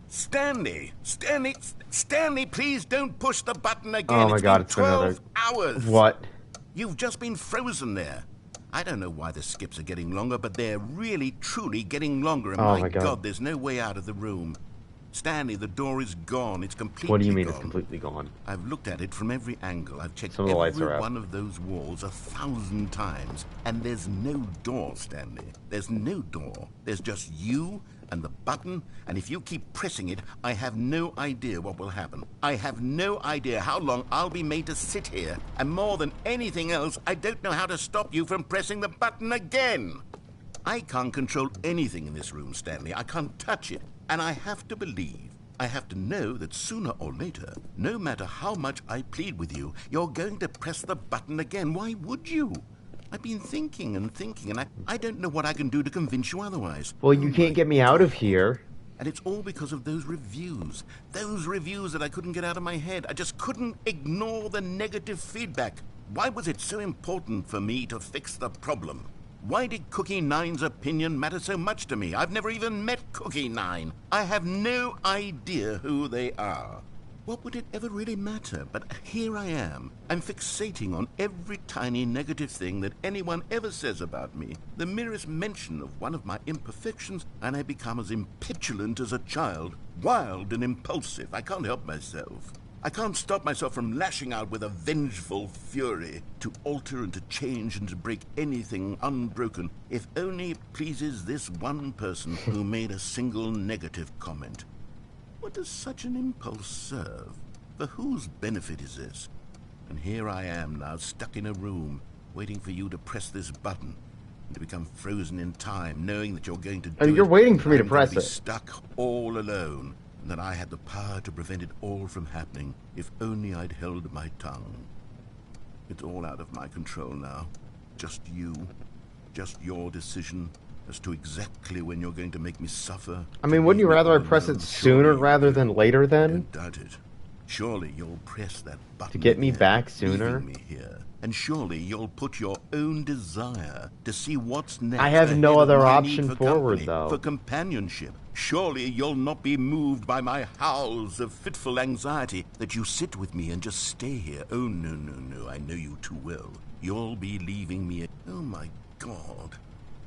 Stanley! Stanley! Stanley, please don't push the button again. Oh my It's God, been it's been 12 hours. What? You've just been frozen there. I don't know why the skips are getting longer, but they're really, truly getting longer. And Oh my my God. God, there's no way out of the room. Stanley, the door is gone. It's completely What do you mean gone. it's completely gone? I've looked at it from every angle. I've checked Some of the lights are every out. one of those walls 1,000 times. And there's no door, Stanley. There's no door. There's just you and the button. And if you keep pressing it, I have no idea what will happen. I have no idea how long I'll be made to sit here. And more than anything else, I don't know how to stop you from pressing the button again. I can't control anything in this room, Stanley. I can't touch it. And I have to believe, I have to know that sooner or later, no matter how much I plead with you, you're going to press the button again. Why would you? I've been thinking and thinking, and I don't know what I can do to convince you otherwise. Well, you can't get me out of here. And it's all because of those reviews. Those reviews that I couldn't get out of my head. I just couldn't ignore the negative feedback. Why was it so important for me to fix the problem? Why did Cookie Nine's opinion matter so much to me? I've never even met Cookie Nine. I have no idea who they are. What would it ever really matter? But here I am. I'm fixating on every tiny negative thing that anyone ever says about me. The merest mention of one of my imperfections, and I become as impetulant as a child. Wild and impulsive. I can't help myself. I can't stop myself from lashing out with a vengeful fury, to alter and to change and to break anything unbroken, if only it pleases this one person who made a single negative comment. What does such an impulse serve? For whose benefit is this? And here I am now, stuck in a room, waiting for you to press this button, and to become frozen in time, knowing that you're going to do you're it, waiting for me to I'm press gonna be it. stuck all alone, and that I had the power to prevent it all from happening, if only I'd held my tongue. It's all out of my control now. Just you. Just your decision as to exactly when you're going to make me suffer. I mean, wouldn't you rather I press it sooner rather than later I then? don't doubt it. Surely you'll press that button To get me again, back sooner? leaving me here. And surely you'll put your own desire to see what's next. I have no ahead of other my option need for forward, company, though. for companionship. Surely you'll not be moved by my howls of fitful anxiety, that you sit with me and just stay here. Oh, no, no, no, I know you too well. You'll be leaving me. Oh, my God.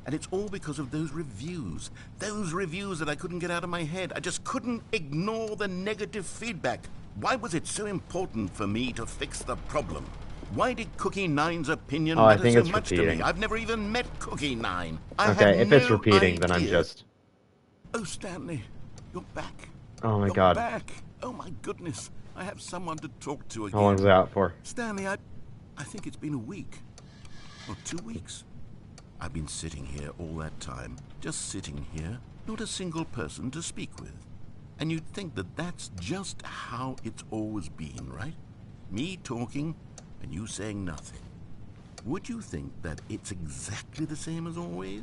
And it's all because of those reviews. Those reviews that I couldn't get out of my head. I just couldn't ignore the negative feedback. Why was it so important for me to fix the problem? Why did Cookie Nine's opinion Oh, I matter think so it's much to repeating. me? I've never even met Cookie Nine. I Okay, had if it's no repeating, then I'm idea. just... Oh, Stanley, you're back. Oh my You're God. back. Oh my goodness. I have someone to talk to again. How long is it out for? Stanley, I think it's been a week. Or 2 weeks. I've been sitting here all that time. Just sitting here. Not a single person to speak with. And you'd think that that's just how it's always been, right? Me talking and you saying nothing. Would you think that it's exactly the same as always?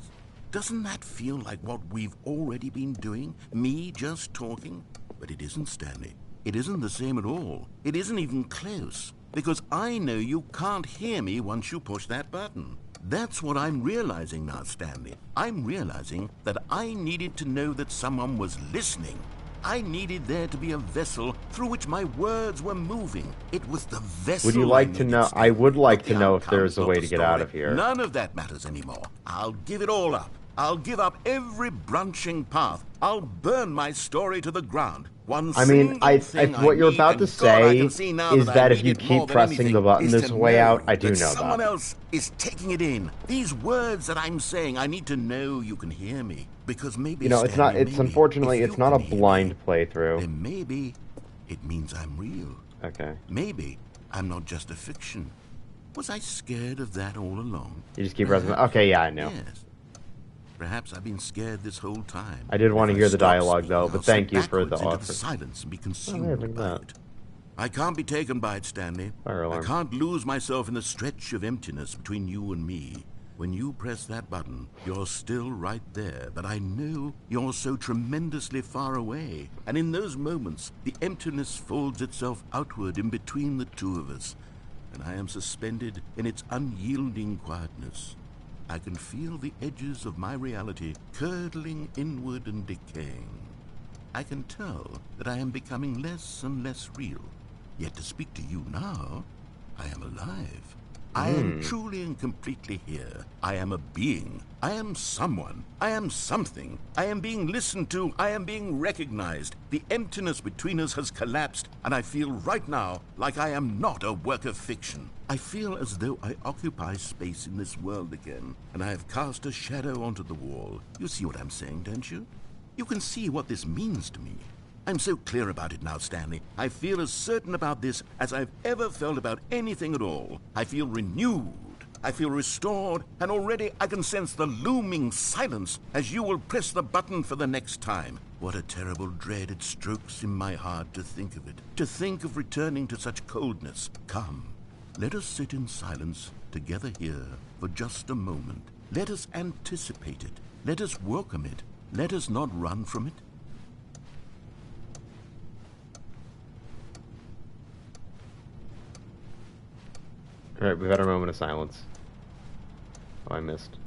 Doesn't that feel like what we've already been doing? Me just talking? But it isn't, Stanley. It isn't the same at all. It isn't even close. Because I know you can't hear me once you push that button. That's what I'm realizing now, Stanley. I'm realizing that I needed to know that someone was listening. I needed there to be a vessel through which my words were moving. It was the vessel. Would you like to know? I would like But to the know if outcome there's is a not way the to get out story. of here. None of that matters anymore. I'll give it all up. I'll give up every branching path. I'll burn my story to the ground. One I mean, single thing what you're need, about and to God, say I can see now is that I if need you it more keep than pressing anything, the button is this to way know out, I do that know someone that. else is taking it in. These words that I'm saying, I need to know you can hear me. Because maybe, You know, it's not. Stanley, It's maybe unfortunately, if it's you not a can hear me, blind playthrough. then maybe it means I'm real. Okay. Maybe I'm not just a fiction. Was I scared of that all along? You just keep pressing. Perhaps. Okay, yeah, I know. Yes. Perhaps I've been scared this whole time. I did want to If I hear the stop dialogue, speaking, though, I'll but slip thank you for the backwards into offer. silence and be Oh, consumed yeah, look at by that. it. I can't be taken by it, Stanley. Fire alarm. I can't lose myself in the stretch of emptiness between you and me. When you press that button, you're still right there, but I know you're so tremendously far away. And in those moments, the emptiness folds itself outward in between the two of us, and I am suspended in its unyielding quietness. I can feel the edges of my reality curdling inward and decaying. I can tell that I am becoming less and less real. Yet to speak to you now, I am alive. I am truly and completely here. I am a being. I am someone. I am something. I am being listened to. I am being recognized. The emptiness between us has collapsed, and I feel right now like I am not a work of fiction. I feel as though I occupy space in this world again, and I have cast a shadow onto the wall. You see what I'm saying, don't you? You can see what this means to me. I'm so clear about it now, Stanley. I feel as certain about this as I've ever felt about anything at all. I feel renewed. I feel restored, and already I can sense the looming silence as you will press the button for the next time. What a terrible dread it strokes in my heart to think of it, to think of returning to such coldness. Come, let us sit in silence together here for just a moment. Let us anticipate it. Let us welcome it. Let us not run from it. Alright, we've had our moment of silence. Oh, I missed.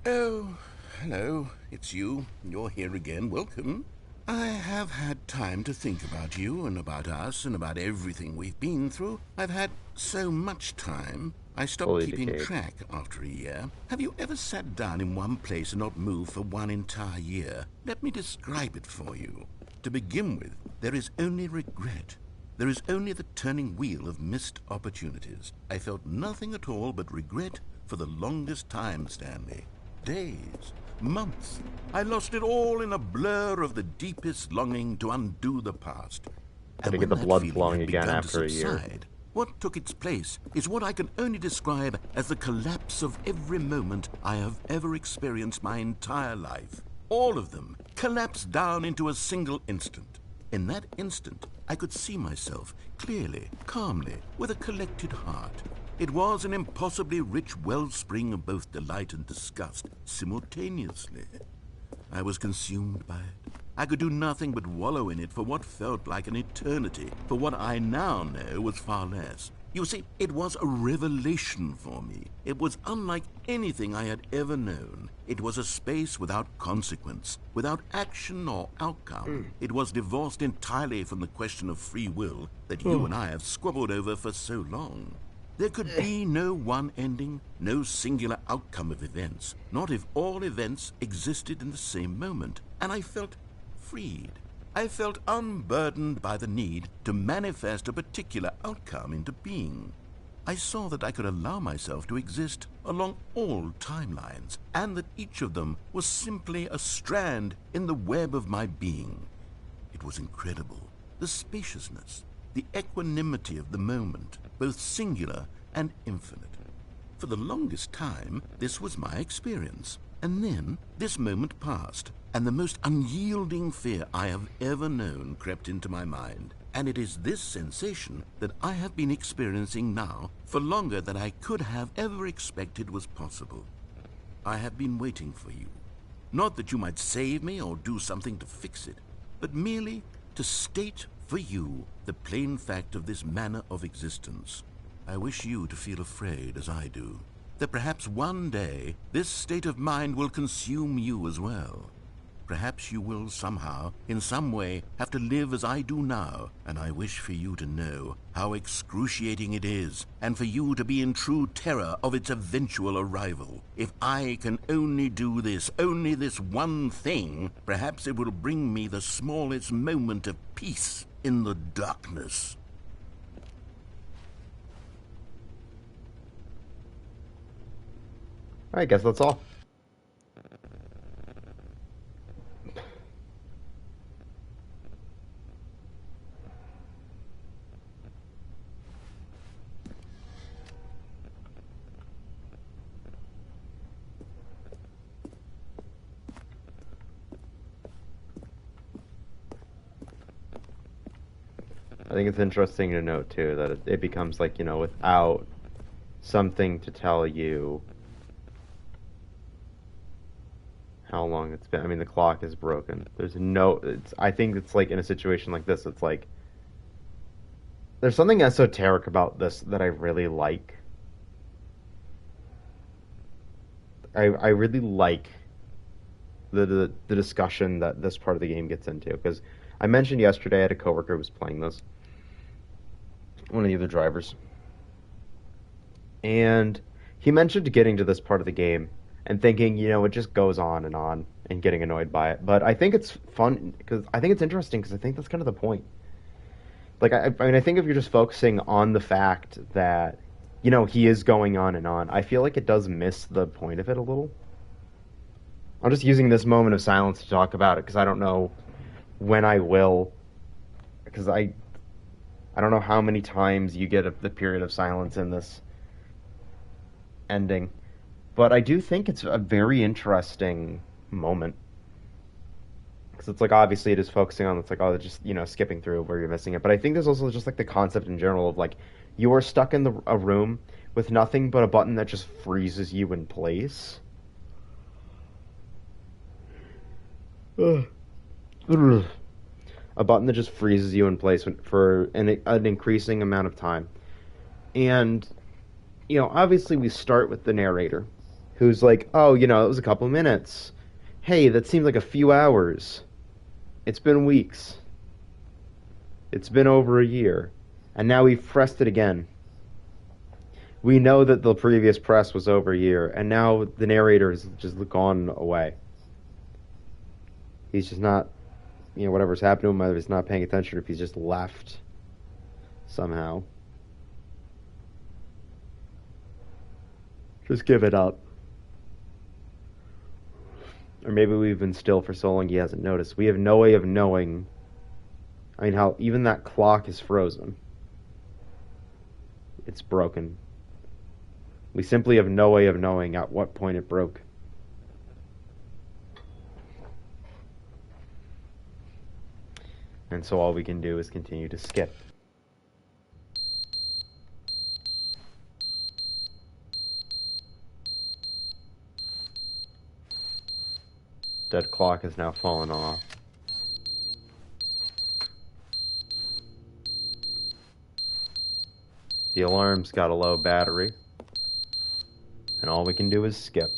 Oh, hello. It's you. You're here again. Welcome. I have had time to think about you and about us and about everything we've been through. I've had so much time. I stopped Fully keeping decayed. track after a year. Have you ever sat down in one place and not moved for one entire year? Let me describe it for you. To begin with, there is only regret. There is only the turning wheel of missed opportunities. I felt nothing at all but regret for the longest time, Stanley. Days, months. I lost it all in a blur of the deepest longing to undo the past. To And get when the that blood feeling flowing had again begun to after a year. subside, what took its place is what I can only describe as the collapse of every moment I have ever experienced my entire life. All of them collapsed down into a single instant. In that instant, I could see myself clearly, calmly, with a collected heart. It was an impossibly rich wellspring of both delight and disgust simultaneously. I was consumed by it. I could do nothing but wallow in it for what felt like an eternity, for what I now know was far less. You see, it was a revelation for me. It was unlike anything I had ever known. It was a space without consequence, without action or outcome. It was divorced entirely from the question of free will that you and I have squabbled over for so long. There could be no one ending, no singular outcome of events, not if all events existed in the same moment. And I felt freed. I felt unburdened by the need to manifest a particular outcome into being. I saw that I could allow myself to exist along all timelines, and that each of them was simply a strand in the web of my being. It was incredible. The spaciousness, the equanimity of the moment, both singular and infinite. For the longest time, this was my experience. And then this moment passed, and the most unyielding fear I have ever known crept into my mind. And it is this sensation that I have been experiencing now for longer than I could have ever expected was possible. I have been waiting for you. Not that you might save me or do something to fix it, but merely to state for you the plain fact of this manner of existence. I wish you to feel afraid as I do, that perhaps one day this state of mind will consume you as well. Perhaps you will somehow, in some way, have to live as I do now, and I wish for you to know how excruciating it is, and for you to be in true terror of its eventual arrival. If I can only do this, only this one thing, perhaps it will bring me the smallest moment of peace in the darkness. I guess that's all. I think it's interesting to note, too, that it becomes like, you know, without something to tell you how long it's been. I mean, the clock is broken. There's no... I think it's like in a situation like this, it's like... There's something esoteric about this that I really like. I really like the discussion that this part of the game gets into, because I mentioned yesterday I had a coworker who was playing this, one of the other drivers, and he mentioned getting to this part of the game and thinking, you know, it just goes on and getting annoyed by it. But I think it's fun, because I think it's interesting, because I think that's kind of the point. Like, I mean, I think if you're just focusing on the fact that, you know, he is going on and on, I feel like it does miss the point of it a little. I'm just using this moment of silence to talk about it, because I don't know when I will, because I don't know how many times you get the period of silence in this ending. But I do think it's a very interesting moment. Because it's like, obviously it is focusing on, it's like, oh, just, you know, skipping through where you're missing it. But I think there's also just like the concept in general of like, you are stuck in a room with nothing but a button that just freezes you in place. a button that just freezes you in place for an increasing amount of time. And, obviously we start with the narrator, who's like, oh, it was a couple minutes. Hey, that seems like a few hours. It's been weeks. It's been over a year. And now we've pressed it again. We know that the previous press was over a year, and now the narrator has just gone away. He's just not, whatever's happened to him, either he's not paying attention or if he's just left somehow. Just give it up. Or maybe we've been still for so long he hasn't noticed. We have no way of knowing. How even that clock is frozen. It's broken. We simply have no way of knowing at what point it broke. And so all we can do is continue to skip. Dead clock has now fallen off. The alarm's got a low battery. And all we can do is skip.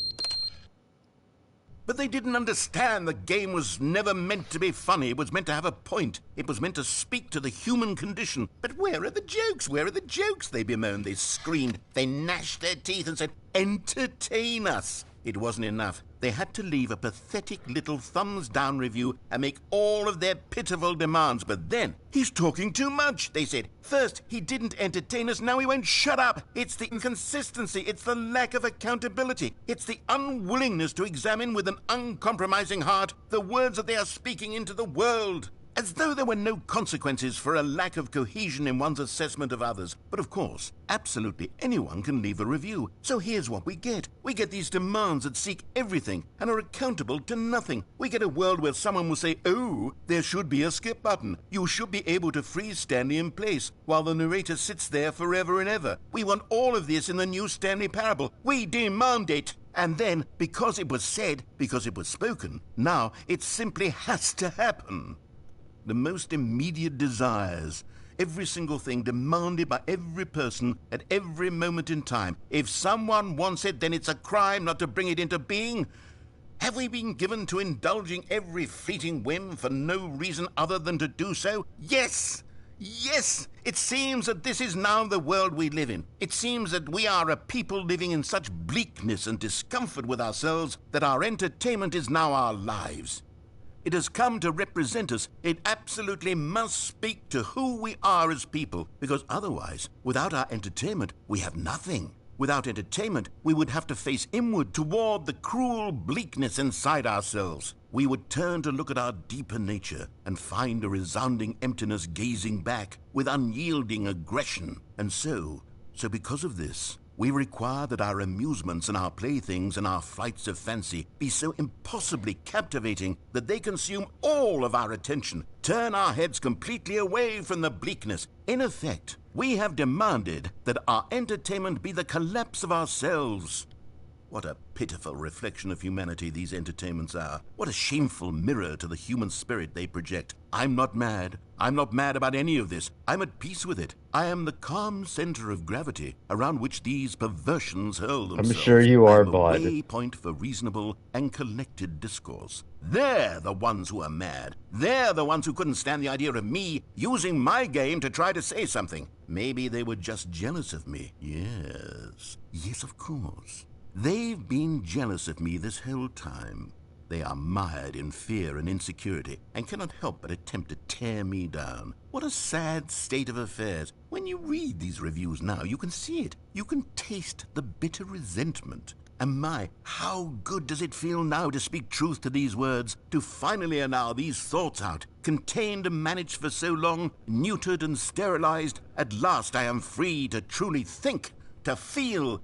But they didn't understand the game was never meant to be funny. It was meant to have a point. It was meant to speak to the human condition. But where are the jokes? Where are the jokes? They bemoaned, they screamed, they gnashed their teeth and said, entertain us. It wasn't enough. They had to leave a pathetic little thumbs-down review and make all of their pitiful demands. But then, he's talking too much, they said. First, he didn't entertain us, now he won't shut up. It's the inconsistency, it's the lack of accountability. It's the unwillingness to examine with an uncompromising heart the words that they are speaking into the world. As though there were no consequences for a lack of cohesion in one's assessment of others. But of course, absolutely anyone can leave a review. So here's what we get. We get these demands that seek everything and are accountable to nothing. We get a world where someone will say, oh, there should be a skip button. You should be able to freeze Stanley in place while the narrator sits there forever and ever. We want all of this in the new Stanley Parable. We demand it. And then, because it was said, because it was spoken, now it simply has to happen. The most immediate desires, every single thing demanded by every person at every moment in time. If someone wants it, then it's a crime not to bring it into being. Have we been given to indulging every fleeting whim for no reason other than to do so? Yes! Yes! It seems that this is now the world we live in. It seems that we are a people living in such bleakness and discomfort with ourselves that our entertainment is now our lives. It has come to represent us. It absolutely must speak to who we are as people, because otherwise, without our entertainment, we have nothing. Without entertainment, we would have to face inward toward the cruel bleakness inside ourselves. We would turn to look at our deeper nature and find a resounding emptiness gazing back with unyielding aggression. And so because of this, we require that our amusements and our playthings and our flights of fancy be so impossibly captivating that they consume all of our attention, turn our heads completely away from the bleakness. In effect, we have demanded that our entertainment be the collapse of ourselves. What a pitiful reflection of humanity these entertainments are. What a shameful mirror to the human spirit they project. I'm not mad. I'm not mad about any of this. I'm at peace with it. I am the calm center of gravity around which these perversions hurl themselves. I'm sure you are, I'm a bud. waypoint for reasonable and collected discourse. They're the ones who are mad. They're the ones who couldn't stand the idea of me using my game to try to say something. Maybe they were just jealous of me. Yes. Yes, of course. They've been jealous of me this whole time. They are mired in fear and insecurity and cannot help but attempt to tear me down. What a sad state of affairs. When you read these reviews now, you can see it. You can taste the bitter resentment. And my, how good does it feel now to speak truth to these words, to finally allow these thoughts out, contained and managed for so long, neutered and sterilized. At last I am free to truly think, to feel,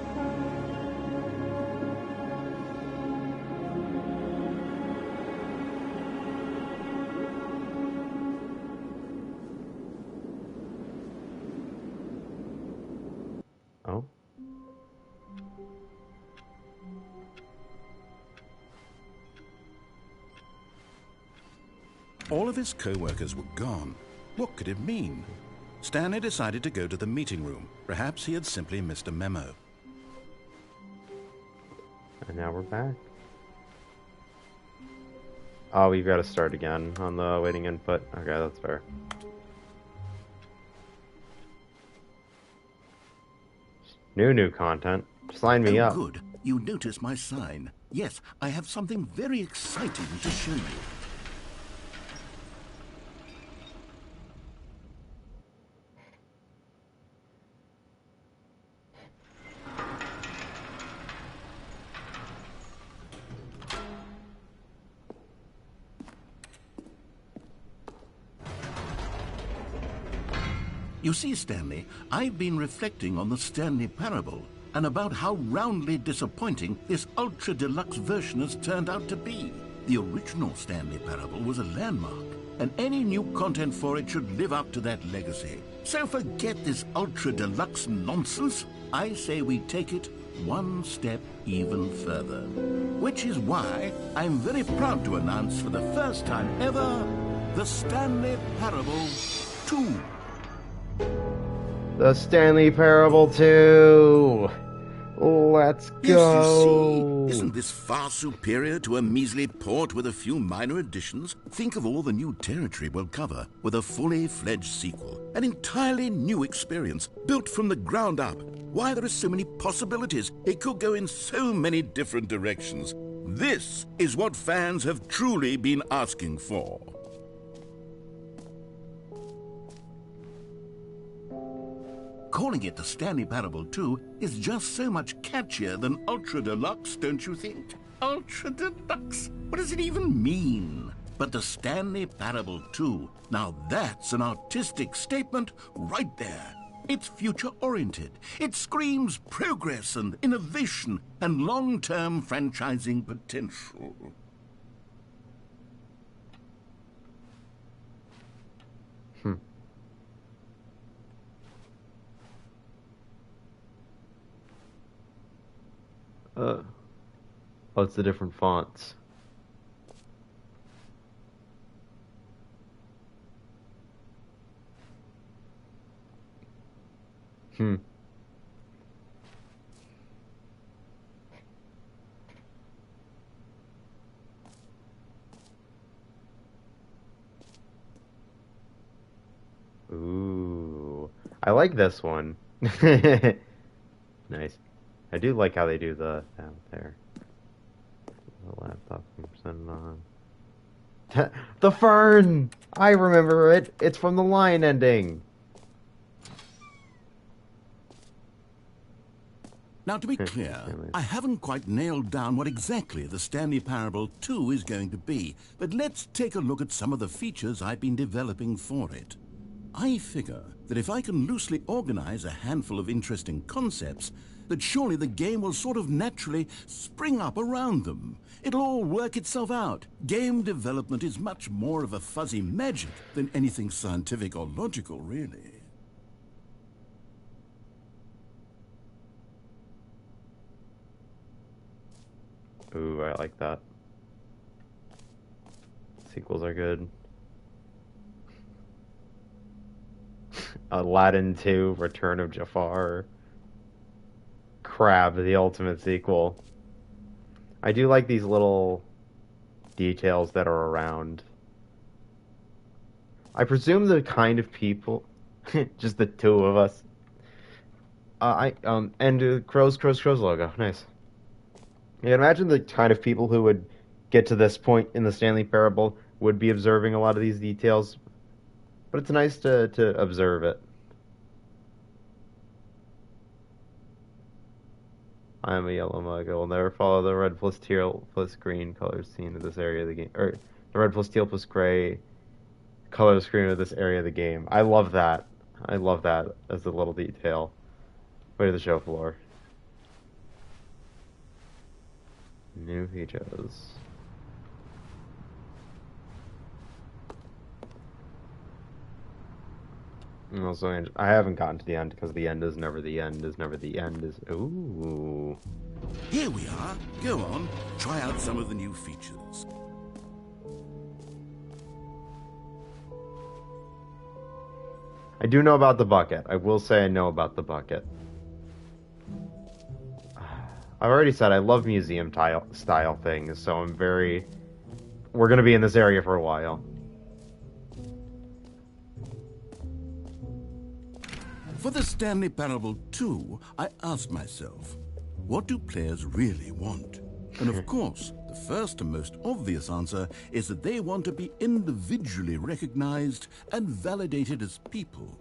All of his co-workers were gone. What could it mean? Stanley decided to go to the meeting room. Perhaps he had simply missed a memo. And now we're back. Oh, we've got to start again on the waiting input. Okay, that's fair. New content. Sign me up. Good. You notice my sign. Yes, I have something very exciting to show you. You see, Stanley, I've been reflecting on the Stanley Parable and about how roundly disappointing this Ultra Deluxe version has turned out to be. The original Stanley Parable was a landmark, and any new content for it should live up to that legacy. So forget this Ultra Deluxe nonsense. I say we take it one step even further. Which is why I'm very proud to announce for the first time ever, the Stanley Parable 2. The Stanley Parable 2! Let's go! Yes, you see, isn't this far superior to a measly port with a few minor additions? Think of all the new territory we'll cover with a fully fledged sequel. An entirely new experience, built from the ground up. Why, there are so many possibilities. It could go in so many different directions. This is what fans have truly been asking for. Calling it the Stanley Parable 2 is just so much catchier than Ultra Deluxe, don't you think? Ultra Deluxe? What does it even mean? But the Stanley Parable 2, now that's an artistic statement right there. It's future-oriented. It screams progress and innovation and long-term franchising potential. Oh, it's the different fonts. Ooh, I like this one. Nice. I do like how they do the down there. The laptop percent on. The fern! I remember it. It's from the line ending. Now, to be clear, I haven't quite nailed down what exactly the Stanley Parable 2 is going to be, but let's take a look at some of the features I've been developing for it. I figure that if I can loosely organize a handful of interesting concepts, that surely the game will sort of naturally spring up around them. It'll all work itself out. Game development is much more of a fuzzy magic than anything scientific or logical, really. Ooh, I like that. Sequels are good. Aladdin 2, Return of Jafar. Crab, the ultimate sequel. I do like these little details that are around. I presume the kind of people, just the two of us. And Crow's logo, nice. Yeah, imagine the kind of people who would get to this point in the Stanley Parable would be observing a lot of these details, but it's nice to observe it. I am a yellow mug. I will never follow the red plus teal plus green colors seen in this area of the game. Or the red plus teal plus gray color screen of this area of the game. I love that. I love that as a little detail. Way to the show floor. New features. Also, I haven't gotten to the end because the end is never the end. Is never the end. Is ooh. Here we are. Go on. Try out some of the new features. I do know about the bucket. I will say I know about the bucket. I've already said I love museum style things, so I'm very... We're going to be in this area for a while. For the Stanley Parable 2, I asked myself, what do players really want? And of course, the first and most obvious answer is that they want to be individually recognized and validated as people.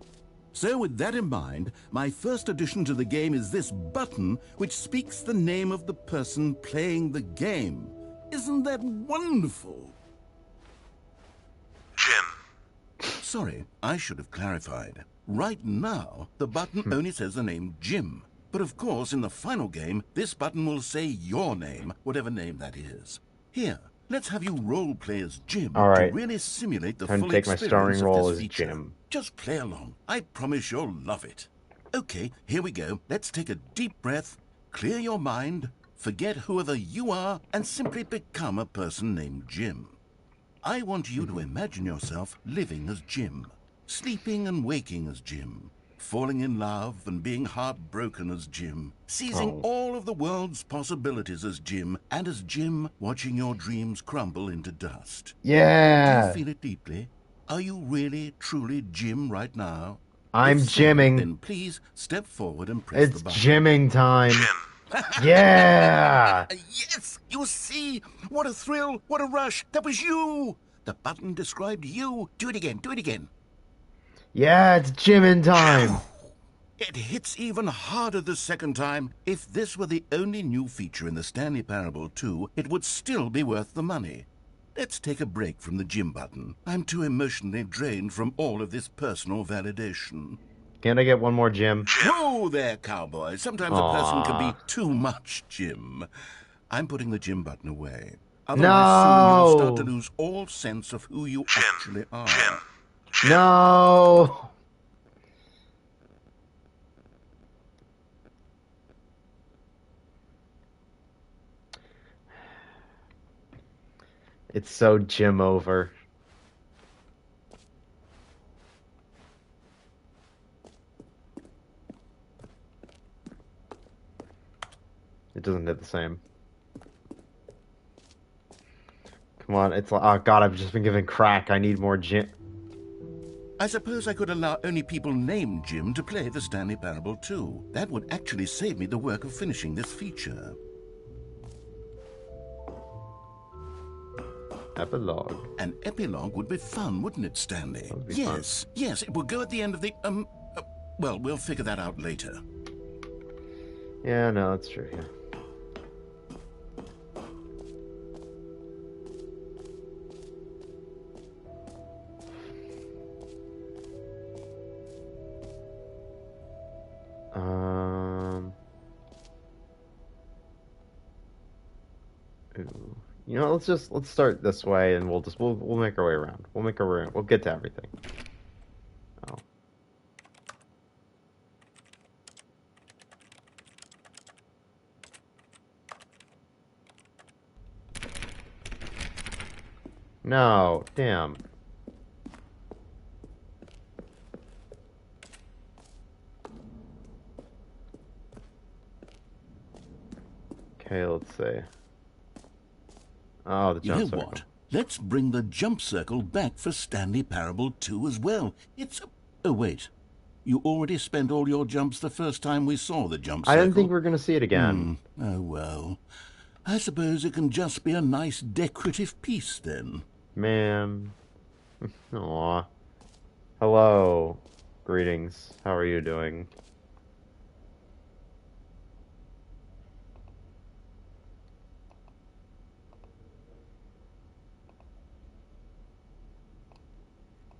So with that in mind, my first addition to the game is this button which speaks the name of the person playing the game. Isn't that wonderful? Jim. Sorry, I should have clarified. Right now, the button only says the name Jim. But of course, in the final game, this button will say your name, whatever name that is. Here, let's have you role-play as Jim to really simulate the full take my starring experience role of as this feature. Jim. Just play along. I promise you'll love it. Okay, here we go. Let's take a deep breath, clear your mind, forget whoever you are, and simply become a person named Jim. I want you to imagine yourself living as Jim, sleeping and waking as Jim, falling in love and being heartbroken as Jim, seizing all of the world's possibilities as Jim, and as Jim watching your dreams crumble into dust. Yeah! Do you feel it deeply? Are you really, truly Jim right now? I'm If so, Jimming. then please step forward and press the It's button. Jimming time. Jim. Yeah! Yes! You see? What a thrill! What a rush! That was you! The button described you. Do it again. Do it again. Yeah, it's Jimming time. It hits even harder the second time. If this were the only new feature in the Stanley Parable 2, it would still be worth the money. Let's take a break from the Jim button. I'm too emotionally drained from all of this personal validation. Can I get one more Jim? Whoa there, cowboy. Sometimes a person can be too much Jim. I'm putting the Jim button away. Otherwise, soon you'll start to lose all sense of who you actually are. No! It's so Jim over. It doesn't hit the same. Come on, it's like, oh god, I've just been given crack. I need more Jim. I suppose I could allow only people named Jim to play the Stanley Parable 2. That would actually save me the work of finishing this feature. Epilogue. An epilogue would be fun, wouldn't it, Stanley? That would be Yes, yes, it would go at the end of the, well, we'll figure that out later. Yeah, no, that's true, yeah. Ooh. You know, let's start this way, and we'll make our way around. We'll make our way around. We'll get to everything. Oh. No, damn. Okay, let's see. Oh, the jump circle. What? Let's bring the jump circle back for Stanley Parable 2 as well. It's a... Oh, wait. You already spent all your jumps the first time we saw the jump circle. I didn't think we were going to see it again. Oh, well. I suppose it can just be a nice decorative piece, then. Man. Aw. Hello. Greetings. How are you doing?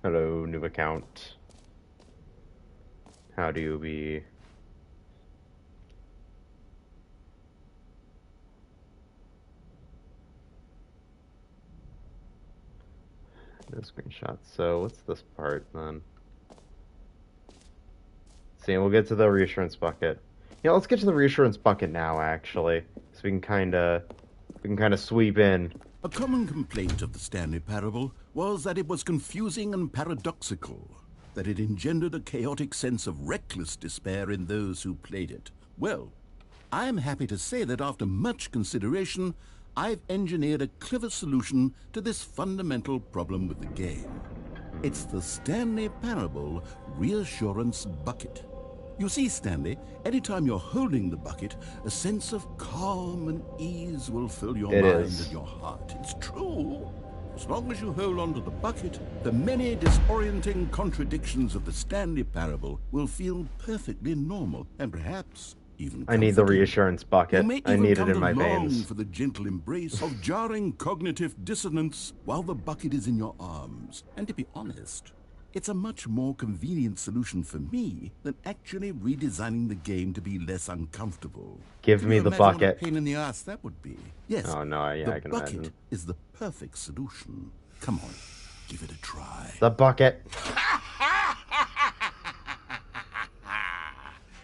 Hello, new account. How do you be? No screenshots. So what's this part then? See, we'll get to the reassurance bucket. Yeah, let's get to the reassurance bucket now, actually, so we can kind of sweep in. A common complaint of the Stanley Parable was that it was confusing and paradoxical. that it engendered a chaotic sense of reckless despair in those who played it. Well, I'm happy to say that after much consideration, I've engineered a clever solution to this fundamental problem with the game. It's the Stanley Parable Reassurance Bucket. You see, Stanley, anytime you're holding the bucket, a sense of calm and ease will fill your mind and your heart. It's true. As long as you hold on to the bucket, the many disorienting contradictions of the Stanley Parable will feel perfectly normal and perhaps even I need the comforting. reassurance bucket. I need it in my veins. For the gentle embrace of jarring cognitive dissonance while the bucket is in your arms. And to be honest, it's a much more convenient solution for me than actually redesigning the game to be less uncomfortable. Give me the Imagine what a bucket. pain in the ass that would be. Yes. Oh no, yeah, the I can bucket imagine. is the perfect solution. Come on, give it a try. The bucket.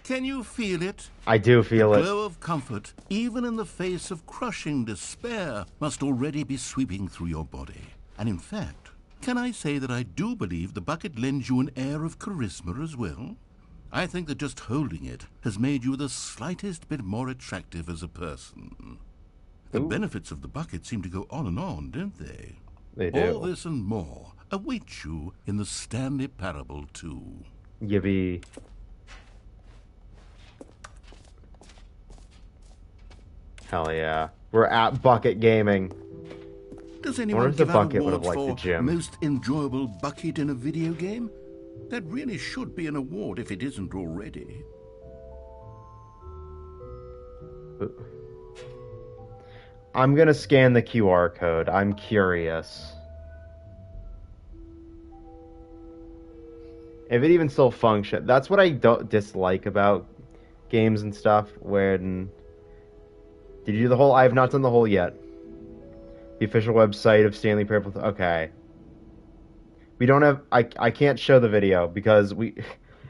Can you feel it? I do feel The it. glow of comfort, even in the face of crushing despair, must already be sweeping through your body. And in fact, can I say that I do believe the bucket lends you an air of charisma as well? I think that just holding it has made you the slightest bit more attractive as a person. The benefits of the bucket seem to go on and on, don't they? They do. All this and more await you in the Stanley Parable 2. Yippee. Hell yeah. We're at Bucket Gaming. Does I anyone wonder if the give out bucket would have awards liked the for gym. most enjoyable bucket in a video game? That really should be an award if it isn't already. I'm gonna scan the QR code. I'm curious. If it even still functions. That's what I don't dislike about games and stuff. When... Did you do the whole? I have not done the whole yet. The official website of Stanley Parable. Okay. We don't have... I can't show the video because we...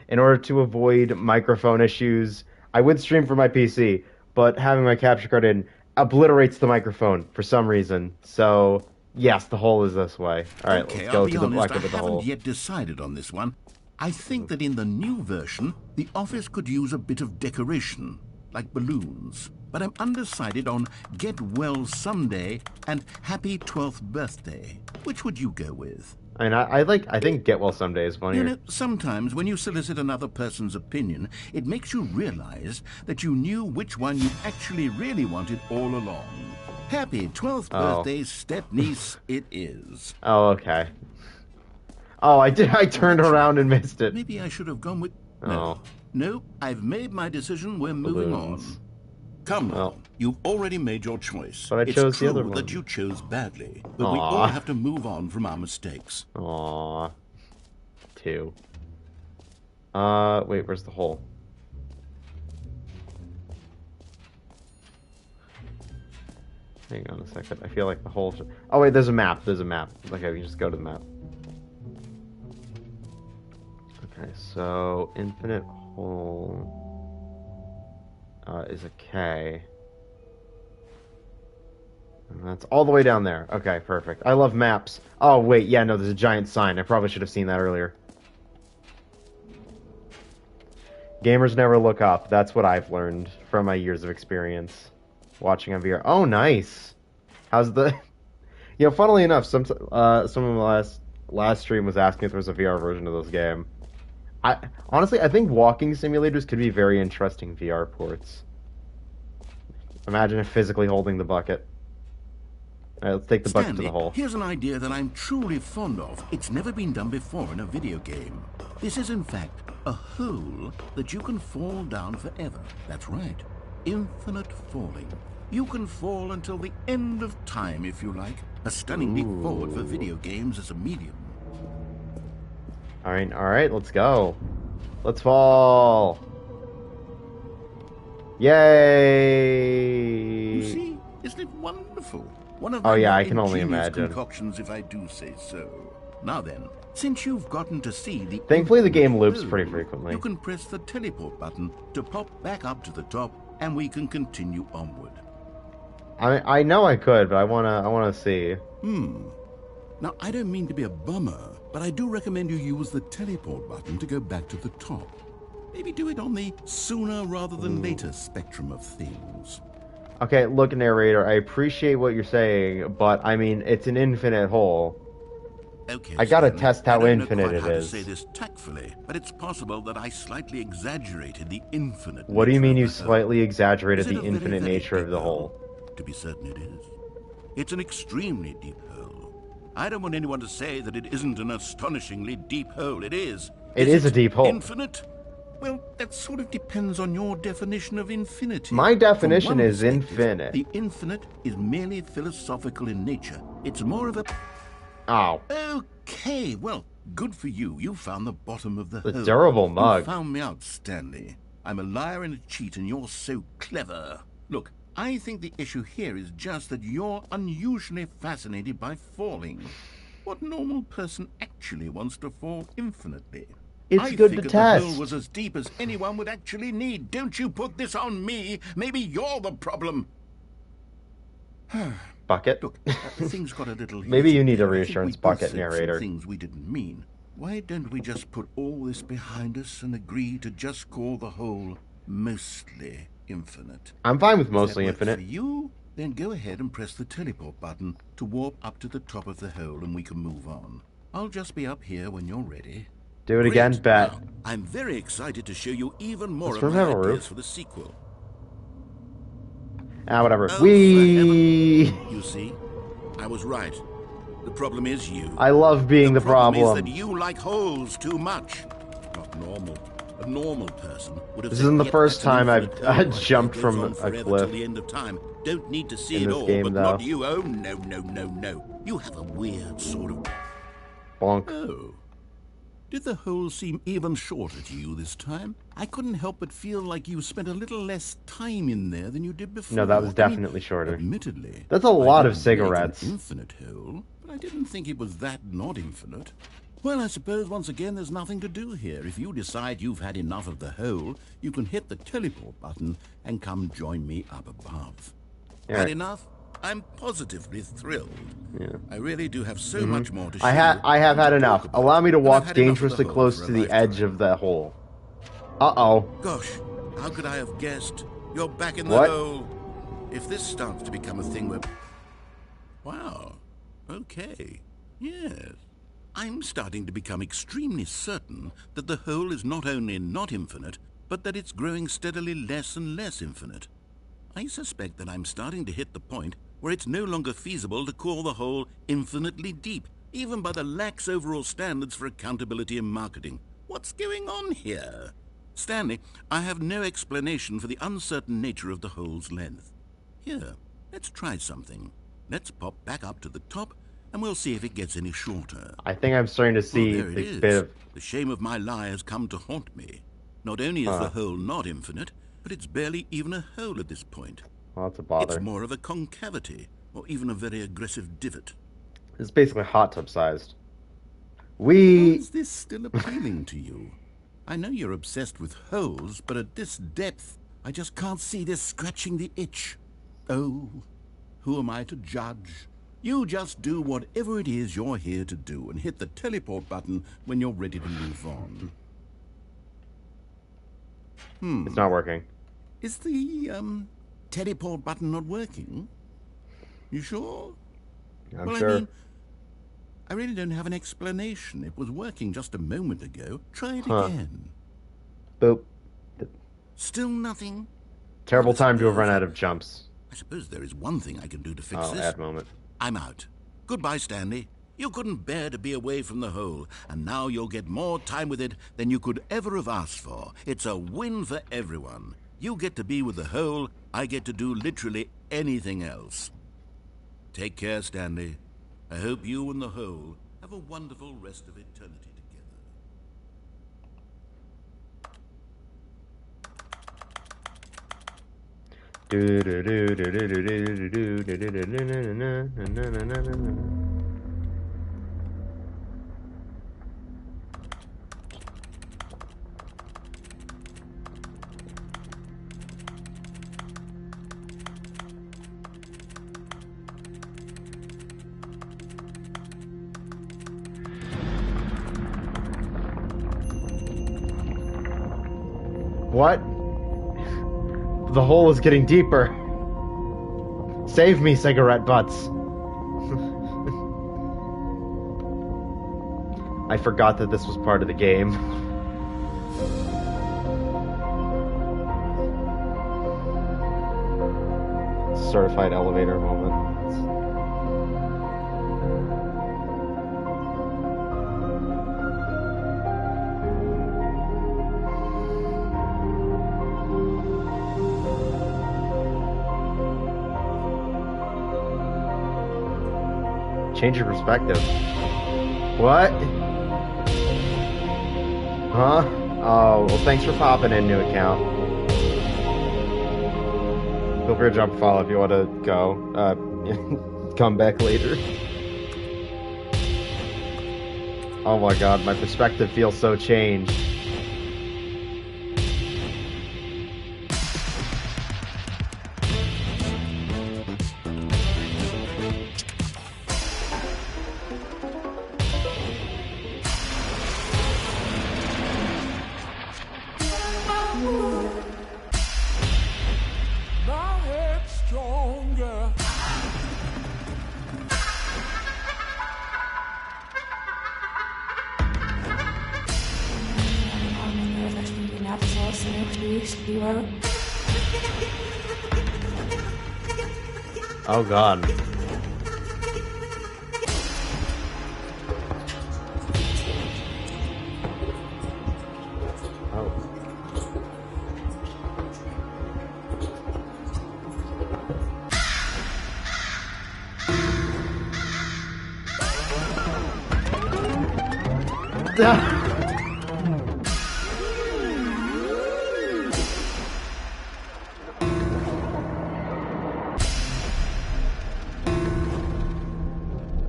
In order to avoid microphone issues, I would stream from my PC, but having my capture card in obliterates the microphone for some reason. So, yes, the hole is this way. Alright, Okay, let's go I'll be to the honest, bucket I with the haven't hole. yet decided on this one. I think that in the new version, the office could use a bit of decoration, like balloons. But I'm undecided on Get Well Someday and Happy 12th Birthday. Which would you go with? I mean, I think Get Well Someday is funnier. You know, sometimes when you solicit another person's opinion, it makes you realize that you knew which one you actually really wanted all along. Happy 12th birthday, step-niece, it is. Oh, okay. Oh, I turned around and missed it. Maybe I should have gone with... Oh. No. No, I've made my decision. We're moving Balloons. on. Come Well. on. You've already made your choice. But I it's chose the true other one. that you chose badly, but we Aw. all have to move on from our mistakes. Aww. 2. Wait, where's the hole? Hang on a second. I feel like the hole should... Oh, wait, there's a map. There's a map. Okay, we can just go to the map. Okay, so infinite hole is a K. And that's all the way down there. Okay, perfect. I love maps. Oh, wait, yeah, no, there's a giant sign. I probably should have seen that earlier. Gamers never look up. That's what I've learned from my years of experience watching on VR. Oh, nice. How's the... You know, funnily enough, someone of the last stream was asking if there was a VR version of this game. Honestly, I think walking simulators could be very interesting VR ports. Imagine physically holding the bucket. Alright, let's take the bucket to the hole. Here's an idea that I'm truly fond of. It's never been done before in a video game. This is, in fact, a hole that you can fall down forever. That's right. Infinite falling. You can fall until the end of time, if you like. A stunning leap forward for video games as a medium. Alright, let's go. Let's fall. Yay! You see? Isn't it wonderful? One of Oh, my yeah, more I can only ingenious imagine. concoctions, if I do say so. Now then, since you've gotten to see the... Thankfully, the game loops hole, pretty frequently. You can press the teleport button to pop back up to the top, and we can continue onward. I know I could, but I wanna see. Now, I don't mean to be a bummer, but I do recommend you use the teleport button to go back to the top. Maybe do it on the sooner rather than later spectrum of things. Okay, look, narrator, I appreciate what you're saying, but I mean, it's an infinite hole. Okay, I gotta Stanley, test how I don't infinite know quite it how is. to say this tactfully, but it's possible that I slightly exaggerated the infinite. What do you nature mean of you the hole. slightly exaggerated Is it the a very, infinite very nature of deep the hole? To be certain it is. It's an extremely deep hole. I don't want anyone to say that it isn't an astonishingly deep hole. It is. It is a deep hole. Infinite? Well, that sort of depends on your definition of infinity. My definition From one is perspective, infinite. The infinite is merely philosophical in nature. It's more of a... Ow. Okay, well, good for you. You found the bottom of the hole. The durable mug. You found me out, Stanley. I'm a liar and a cheat, and you're so clever. Look, I think the issue here is just that you're unusually fascinated by falling. What normal person actually wants to fall infinitely? It's good to The test. hole was as deep as anyone would actually need. Don't you put this on me. Maybe you're the problem. Bucket? Look, things got a little... Maybe you need a I think we reassurance both bucket, said some narrator. things we didn't mean. Why don't we just put all this behind us and agree to just call the whole mostly infinite? I'm fine with If mostly that works infinite. For you, then go ahead and press the teleport button to warp up to the top of the hole and we can move on. I'll just be up here when you're ready. Do it again, Great. bet. Now, I'm very excited to show you even more Does of Frozen my have a ideas roof? for the sequel. Ah, whatever. Oh, Wee. You see, I was right. The problem is you. I love being the Is problem. that you like holes too much. Not normal. A normal person would have This said, isn't the "Yep, first that's an time I've infinite hole right there. jumped It from goes on a forever cliff till the end of time. Don't need to see in it this all, game, but though. not you. Oh, no, no, no, no. You have a weird sort of... Bonk. Oh. Did the hole seem even shorter to you this time? I couldn't help but feel like you spent a little less time in there than you did before. No, that was I mean, definitely shorter. Admittedly, That's a lot I of didn't make an cigarettes. infinite hole, but I didn't think it was that not infinite. Well, I suppose once again there's nothing to do here. If you decide you've had enough of the hole, you can hit the teleport button and come join me up above. Yeah. Had enough? I'm positively thrilled. Yeah. I really do have so much more to show I have and had to enough. talk about, Allow me to but I've walk had enough of the dangerously hole close for a to the lifetime. edge of the hole. Uh-oh. Gosh, how could I have guessed? You're back in the What? hole. If this starts to become a thing where... Wow. Okay. Yes. I'm starting to become extremely certain that the hole is not only not infinite, but that it's growing steadily less and less infinite. I suspect that I'm starting to hit the point where it's no longer feasible to call the hole infinitely deep, even by the lax overall standards for accountability and marketing. What's going on here? Stanley, I have no explanation for the uncertain nature of the hole's length. Here, let's try something. Let's pop back up to the top, and we'll see if it gets any shorter. I think I'm starting to see Well, there it the is. bit of... The shame of my lie has come to haunt me. Not only is the hole not infinite, but it's barely even a hole at this point. Well, that's a bother. It's more of a concavity, or even a very aggressive divot. It's basically hot tub sized. How We... is this still appealing to you? I know you're obsessed with holes, but at this depth, I just can't see this scratching the itch. Oh, who am I to judge? You just do whatever it is you're here to do and hit the teleport button when you're ready to move on. It's not working. Is the, teleport button not working? You sure? I'm Well, sure. I mean, I really don't have an explanation. It was working just a moment ago. Try it again. Boop. Still nothing? Terrible I time to have run suppose- out of jumps. I suppose there is one thing I can do to fix Oh, this. ad moment. I'm out. Goodbye, Stanley. You couldn't bear to be away from the hole, and now you'll get more time with it than you could ever have asked for. It's a win for everyone. You get to be with the hole, I get to do literally anything else. Take care, Stanley. I hope you and the hole have a wonderful rest of eternity together. Do do do do do do do do do do do do do. What? The hole is getting deeper. Save me, cigarette butts. I forgot that this was part of the game. Certified elevator moment. Change your perspective. What? Huh? Oh, well, thanks for popping in, new account. Feel free to jump and follow if you want to go. Come back later. Oh my god, my perspective feels so changed. Oh god.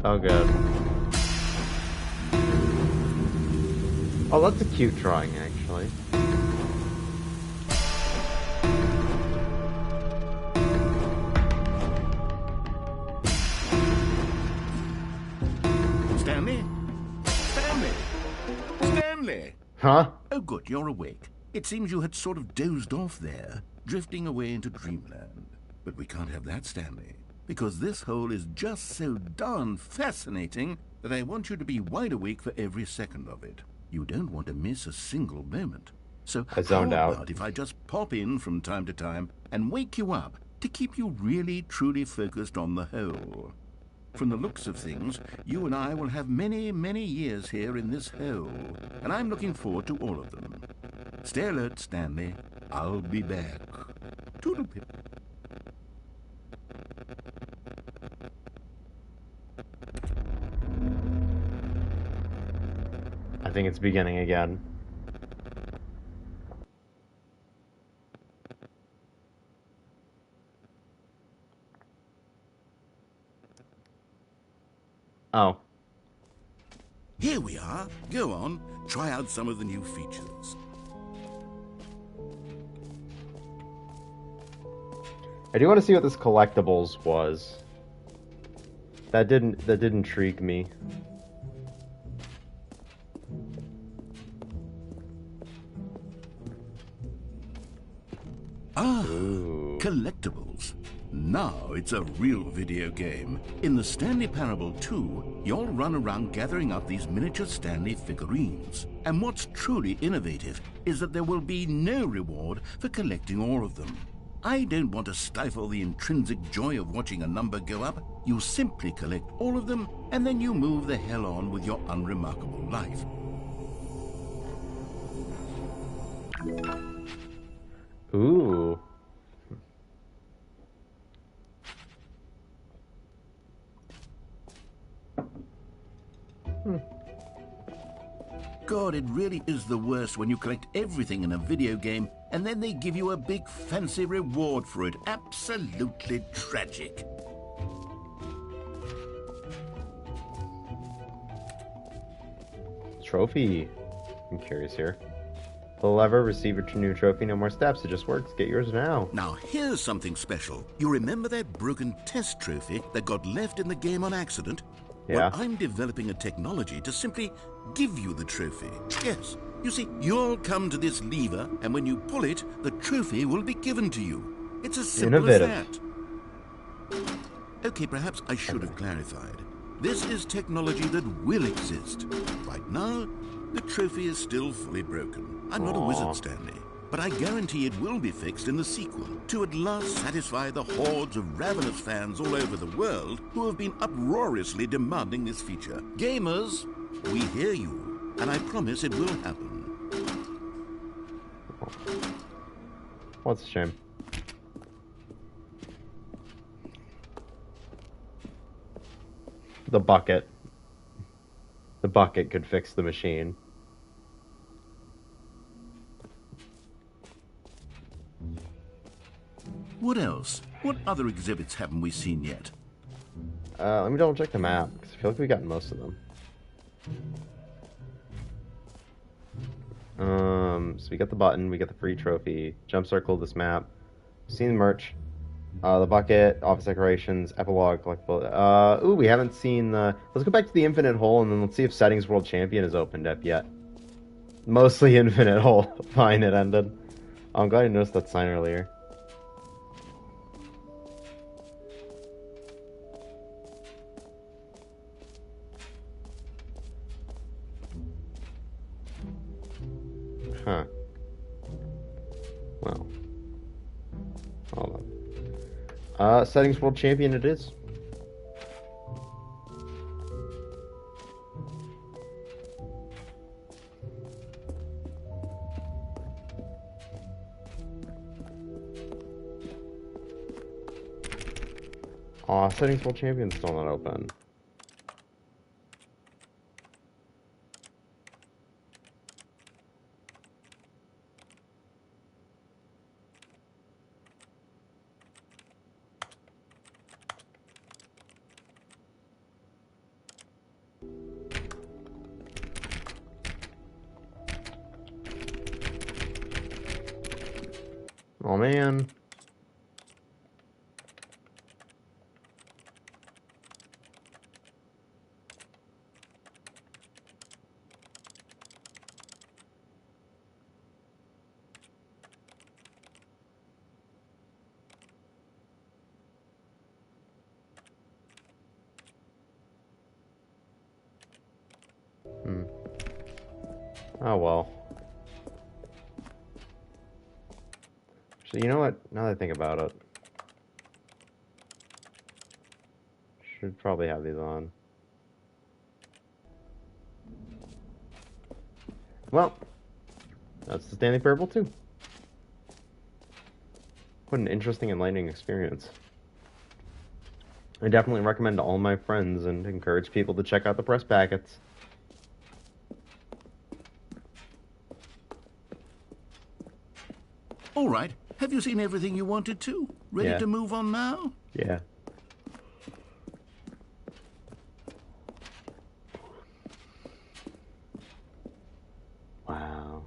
Oh, good. Oh, that's a cute drawing, actually. Stanley? Stanley? Stanley? Huh? Oh, good, you're awake. It seems you had sort of dozed off there, drifting away into dreamland. But we can't have that, Stanley, because this hole is just so darn fascinating that I want you to be wide awake for every second of it. You don't want to miss a single moment. So I zoned how out. about if I just pop in from time to time and wake you up to keep you really, truly focused on the hole? From the looks of things, you and I will have many, many years here in this hole, and I'm looking forward to all of them. Stay alert, Stanley. I'll be back. Toodle-pip. I think it's beginning again. Oh. Here we are. Go on. Try out some of the new features. I do want to see what this collectibles was. That didn't intrigue me. Ah, Ooh. collectibles. Now it's a real video game. In the Stanley Parable 2, you'll run around gathering up these miniature Stanley figurines. And what's truly innovative is that there will be no reward for collecting all of them. I don't want to stifle the intrinsic joy of watching a number go up. You simply collect all of them, and then you move the hell on with your unremarkable life. Ooh. God, it really is the worst when you collect everything in a video game and then they give you a big fancy reward for it. Absolutely tragic. Trophy. I'm curious here. Pull the lever, receive your new trophy, no more steps. It just works. Get yours now. Now, here's something special. You remember that broken test trophy that got left in the game on accident? Yeah. Well, I'm developing a technology to simply give you the trophy. Yes, You see, you'll come to this lever, and when you pull it, the trophy will be given to you. It's as simple as that. Okay, perhaps I should have clarified. This is technology that will exist. Right now, the trophy is still fully broken. I'm not a wizard, Stanley, but I guarantee it will be fixed in the sequel to at last satisfy the hordes of ravenous fans all over the world who have been uproariously demanding this feature. Gamers, we hear you, and I promise it will happen. What's a shame. The bucket. The bucket could fix the machine. What else? What other exhibits haven't we seen yet? Let me double check the map, because I feel like we've gotten most of them. So we got the button, we got the free trophy, jump circle, this map, seen the merch, the bucket, office decorations, epilogue, collectible. Ooh, we haven't seen the... Let's go back to the infinite hole, and then let's see if Settings World Champion is opened up yet. Mostly infinite hole. Fine, it ended. I'm glad I noticed that sign earlier. Huh. Well. Hold on. Settings World Champion it is. Aw, Settings World Champion's still not open. Oh man. Oh well. So you know what? Now that I think about it, should probably have these on. Well, that's the Stanley Parable 2. What an interesting, enlightening experience. I definitely recommend to all my friends and encourage people to check out the press packets. All right. Have you seen everything you wanted to? Ready Yeah. to move on now? Yeah. Wow.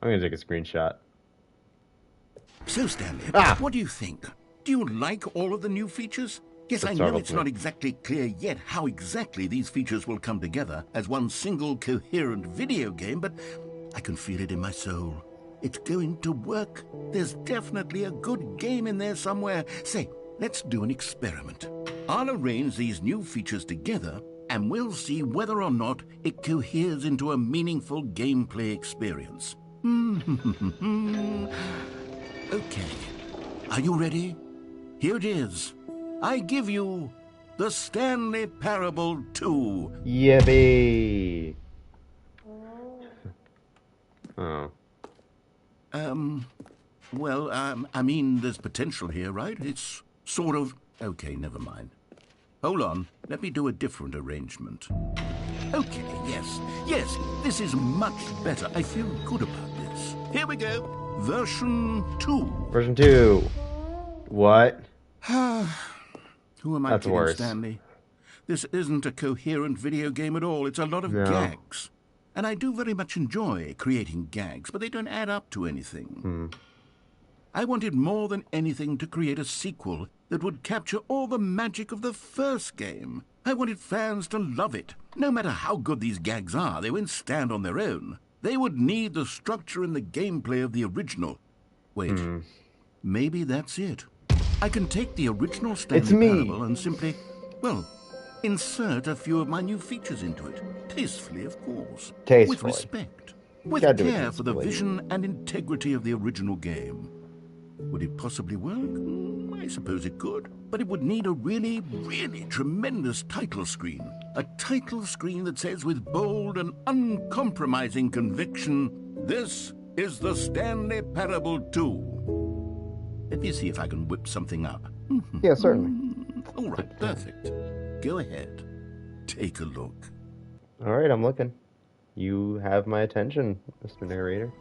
I'm gonna take a screenshot. So, Stanley, Ah! what do you think? Do you like all of the new features? Yes, I That know startled it's me. not exactly clear yet how exactly these features will come together as one single coherent video game, but I can feel it in my soul. It's going to work. There's definitely a good game in there somewhere. Say, let's do an experiment. I'll arrange these new features together, and we'll see whether or not it coheres into a meaningful gameplay experience. Okay. Are you ready? Here it is. I give you the Stanley Parable 2. Yippee! Oh. Well, I mean, there's potential here, right? It's sort of... Okay, never mind. Hold on. Let me do a different arrangement. Okay, yes, this is much better. I feel good about this. Here we go. Version 2. Version 2. What? Who am I That's kidding, worse. Stanley? This isn't a coherent video game at all. It's a lot of gags. And I do very much enjoy creating gags, but they don't add up to anything. I wanted more than anything to create a sequel that would capture all the magic of the first game. I wanted fans to love it. No matter how good these gags are, they won't stand on their own. They would need the structure and the gameplay of the original. Wait, maybe that's it. I can take the original Stanley Parable and simply, well, insert a few of my new features into it. Tastefully, of course. Tastefully. With respect. With Gotta do it care for the tastefully. vision and integrity of the original game. Would it possibly work? I suppose it could. But it would need a really, really tremendous title screen. A title screen that says with bold and uncompromising conviction, "This is the Stanley Parable 2." Let me see if I can whip something up. Yeah, certainly. All right, perfect. Go ahead. Take a look. All right, I'm looking. You have my attention, Mr. Narrator.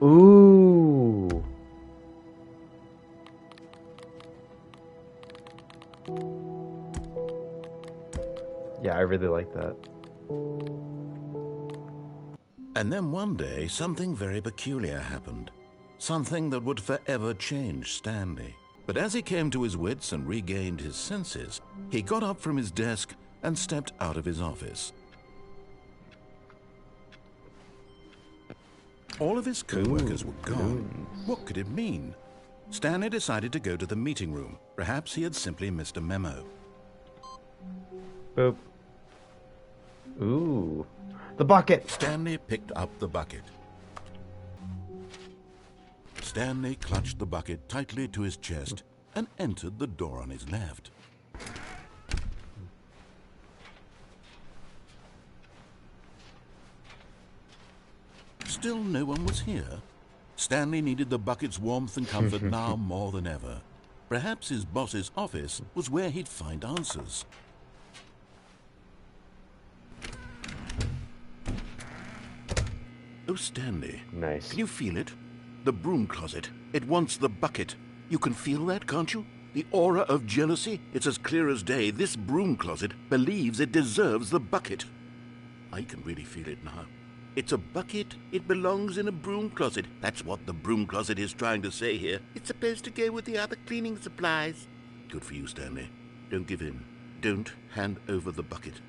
Ooh. Yeah, I really like that. And then one day, something very peculiar happened. Something that would forever change Stanley. But as he came to his wits and regained his senses, he got up from his desk and stepped out of his office. All of his co-workers were gone. What could it mean? Stanley decided to go to the meeting room. Perhaps he had simply missed a memo. Boop. Ooh. The bucket! Stanley picked up the bucket. Stanley clutched the bucket tightly to his chest and entered the door on his left. Still no one was here. Stanley needed the bucket's warmth and comfort now more than ever. Perhaps his boss's office was where he'd find answers. Oh, Stanley. Nice. Can you feel it? The broom closet. It wants the bucket. You can feel that, can't you? The aura of jealousy? It's as clear as day. This broom closet believes it deserves the bucket. I can really feel it now. It's a bucket. It belongs in a broom closet. That's what the broom closet is trying to say here. It's supposed to go with the other cleaning supplies. Good for you, Stanley. Don't give in. Don't hand over the bucket.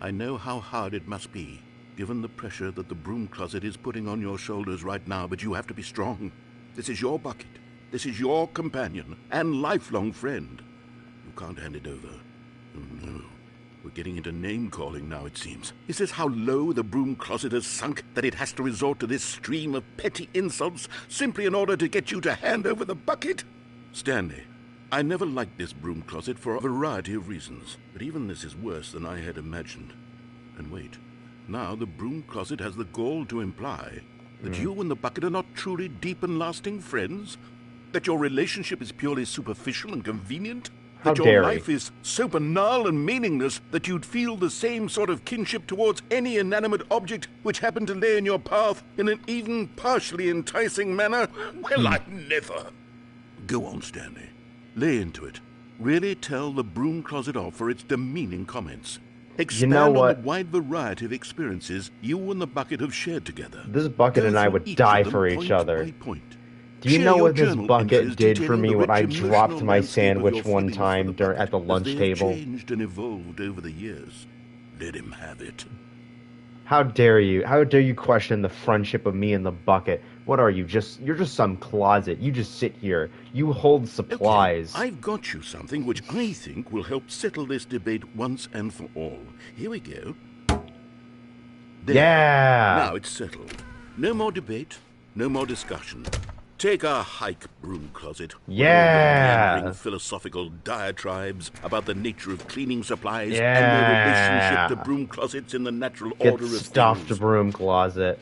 I know how hard it must be, given the pressure that the broom closet is putting on your shoulders right now, but you have to be strong. This is your bucket. This is your companion and lifelong friend. You can't hand it over. Oh, no. We're getting into name-calling now, it seems. Is this how low the broom closet has sunk, that it has to resort to this stream of petty insults simply in order to get you to hand over the bucket? Stanley, I never liked this broom closet for a variety of reasons, but even this is worse than I had imagined. And wait, now the broom closet has the gall to imply that you and the bucket are not truly deep and lasting friends? That your relationship is purely superficial and convenient? How That dare your he. life is so banal and meaningless that you'd feel the same sort of kinship towards any inanimate object which happened to lay in your path in an even partially enticing manner? Well, I never. Go on, Stanley. Lay into it. Really tell the broom closet off for its demeaning comments. Expand know on what? the wide variety of experiences you and the bucket have shared together. This bucket Go and I through would each die of them for each point other. by point. Do you Share know your what this journal bucket entries did for detailing me the when I rich dropped emotional my landscape of sandwich your one feelings for time the at the bucket lunch as they have table? changed and evolved over the years? Let him have it. How dare you? How dare you question the friendship of me and the bucket? What are you? You're just some closet. You just sit here. You hold supplies. Okay, I've got you something which I think will help settle this debate once and for all. Here we go. There. Yeah. Now it's settled. No more debate, no more discussion. Take our hike, broom closet. Yeah. Meandering philosophical diatribes about the nature of cleaning supplies and Yeah. their relationship to broom closets in the natural Get order of stuffed things. broom closet.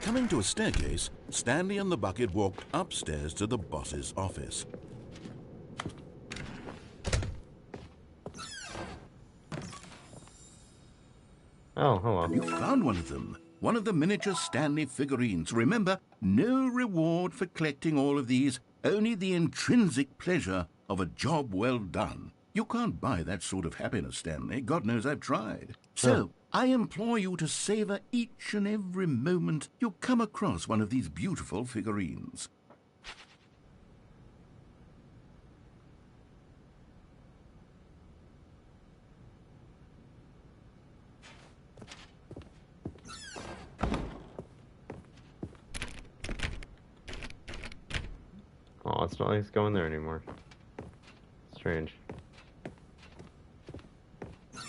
Coming to a staircase, Stanley and the bucket walked upstairs to the boss's office. Oh, hello. You found one of them. One of the miniature Stanley figurines. Remember, no reward for collecting all of these, only the intrinsic pleasure of a job well done. You can't buy that sort of happiness, Stanley. God knows I've tried. So, I implore you to savor each and every moment you come across one of these beautiful figurines. Oh, it's not like it's going there anymore. Strange.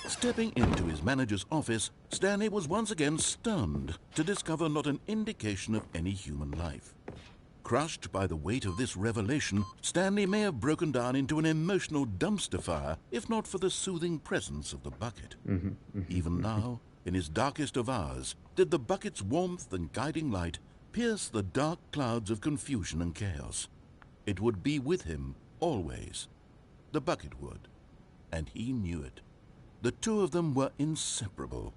Stepping into his manager's office, Stanley was once again stunned to discover not an indication of any human life. Crushed by the weight of this revelation, Stanley may have broken down into an emotional dumpster fire if not for the soothing presence of the bucket. Even now, in his darkest of hours, did the bucket's warmth and guiding light pierce the dark clouds of confusion and chaos. It would be with him always. The bucket would, and he knew it. The two of them were inseparable.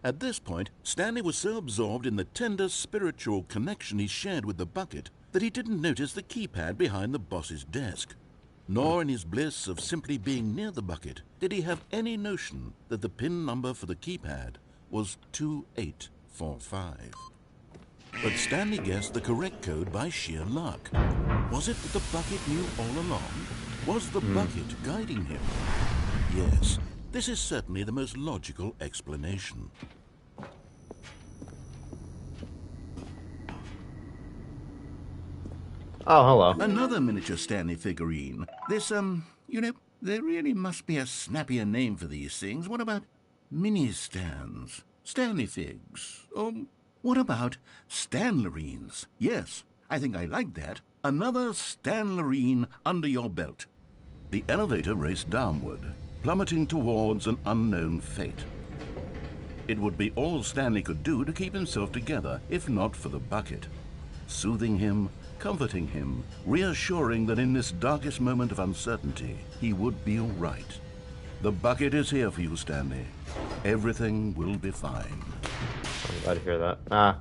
At this point, Stanley was so absorbed in the tender spiritual connection he shared with the bucket that he didn't notice the keypad behind the boss's desk. Nor in his bliss of simply being near the bucket did he have any notion that the PIN number for the keypad was 2845. But Stanley guessed the correct code by sheer luck. Was it that the bucket knew all along? Was the bucket guiding him? Yes, this is certainly the most logical explanation. Oh, hello. Another miniature Stanley figurine. This, there really must be a snappier name for these things. What about mini-stands? Stanley figs? Or what about Stanlerines? Yes, I think I like that. Another Stanlerine under your belt. The elevator raced downward, plummeting towards an unknown fate. It would be all Stanley could do to keep himself together, if not for the bucket. Soothing him, comforting him, reassuring that in this darkest moment of uncertainty, he would be all right. The bucket is here for you, Stanley. Everything will be fine. I'm glad to hear that.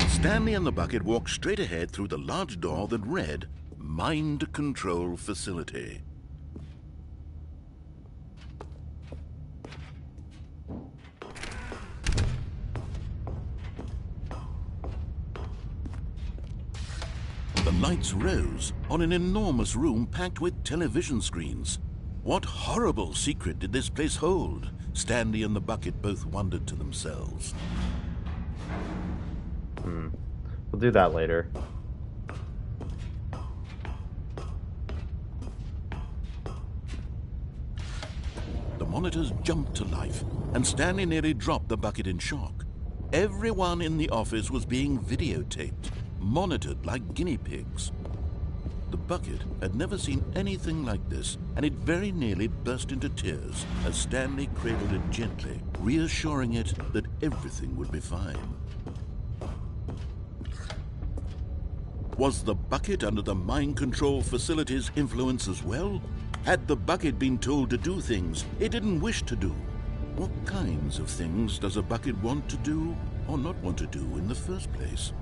Stanley and the bucket walked straight ahead through the large door that read, Mind Control Facility. The lights rose on an enormous room packed with television screens. What horrible secret did this place hold? Stanley and the bucket both wondered to themselves. We'll do that later. The monitors jumped to life, and Stanley nearly dropped the bucket in shock. Everyone in the office was being videotaped, monitored like guinea pigs. The bucket had never seen anything like this, and it very nearly burst into tears as Stanley cradled it gently, reassuring it that everything would be fine. Was the bucket under the mind control facility's influence as well? Had the bucket been told to do things it didn't wish to do? What kinds of things does a bucket want to do or not want to do in the first place?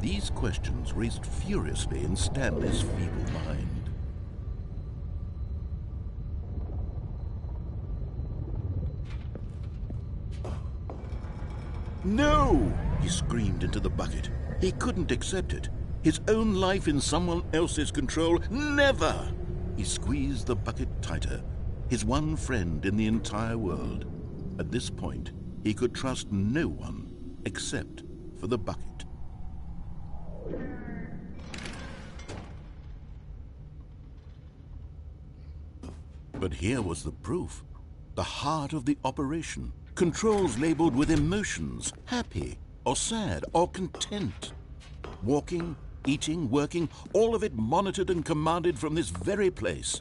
These questions raced furiously in Stanley's feeble mind. No! He screamed into the bucket. He couldn't accept it. His own life in someone else's control, never! He squeezed the bucket tighter, his one friend in the entire world. At this point, he could trust no one except for the bucket. But here was the proof. The heart of the operation. Controls labeled with emotions, happy or sad or content. Walking, eating, working, all of it monitored and commanded from this very place.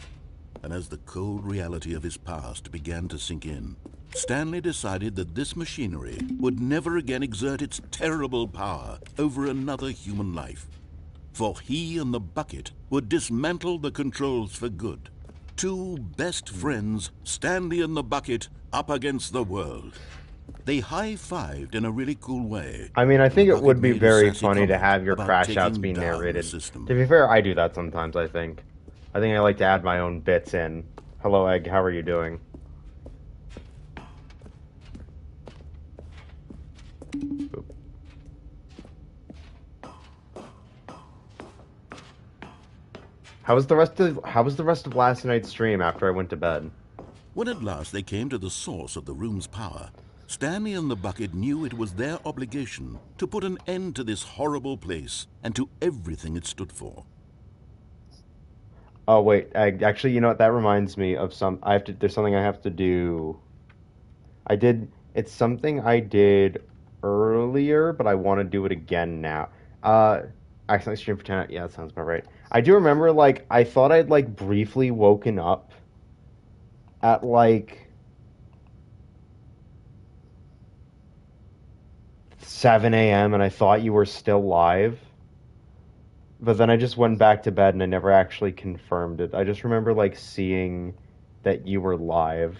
And as the cold reality of his past began to sink in, Stanley decided that this machinery would never again exert its terrible power over another human life. For he and the bucket would dismantle the controls for good. Two best friends, Stanley and the bucket, up against the world. They high-fived in a really cool way. I mean, I think it would be made a very sassy funny to comment have your about crash outs taking be down the narrated. system. To be fair, I do that sometimes, I think. I like to add my own bits in. Hello, Egg, how are you doing? How was the rest of last night's stream after I went to bed? When at last they came to the source of the room's power, Stanley and the bucket knew it was their obligation to put an end to this horrible place and to everything it stood for. Oh wait, actually, you know what? That reminds me of there's something I have to do. It's something I did earlier, but I want to do it again now. Accidentally streamed for 10 hours. Yeah, that sounds about right. I do remember, like, I thought I'd, like, briefly woken up at, like, 7 a.m. and I thought you were still live. But then I just went back to bed and I never actually confirmed it. I just remember, like, seeing that you were live.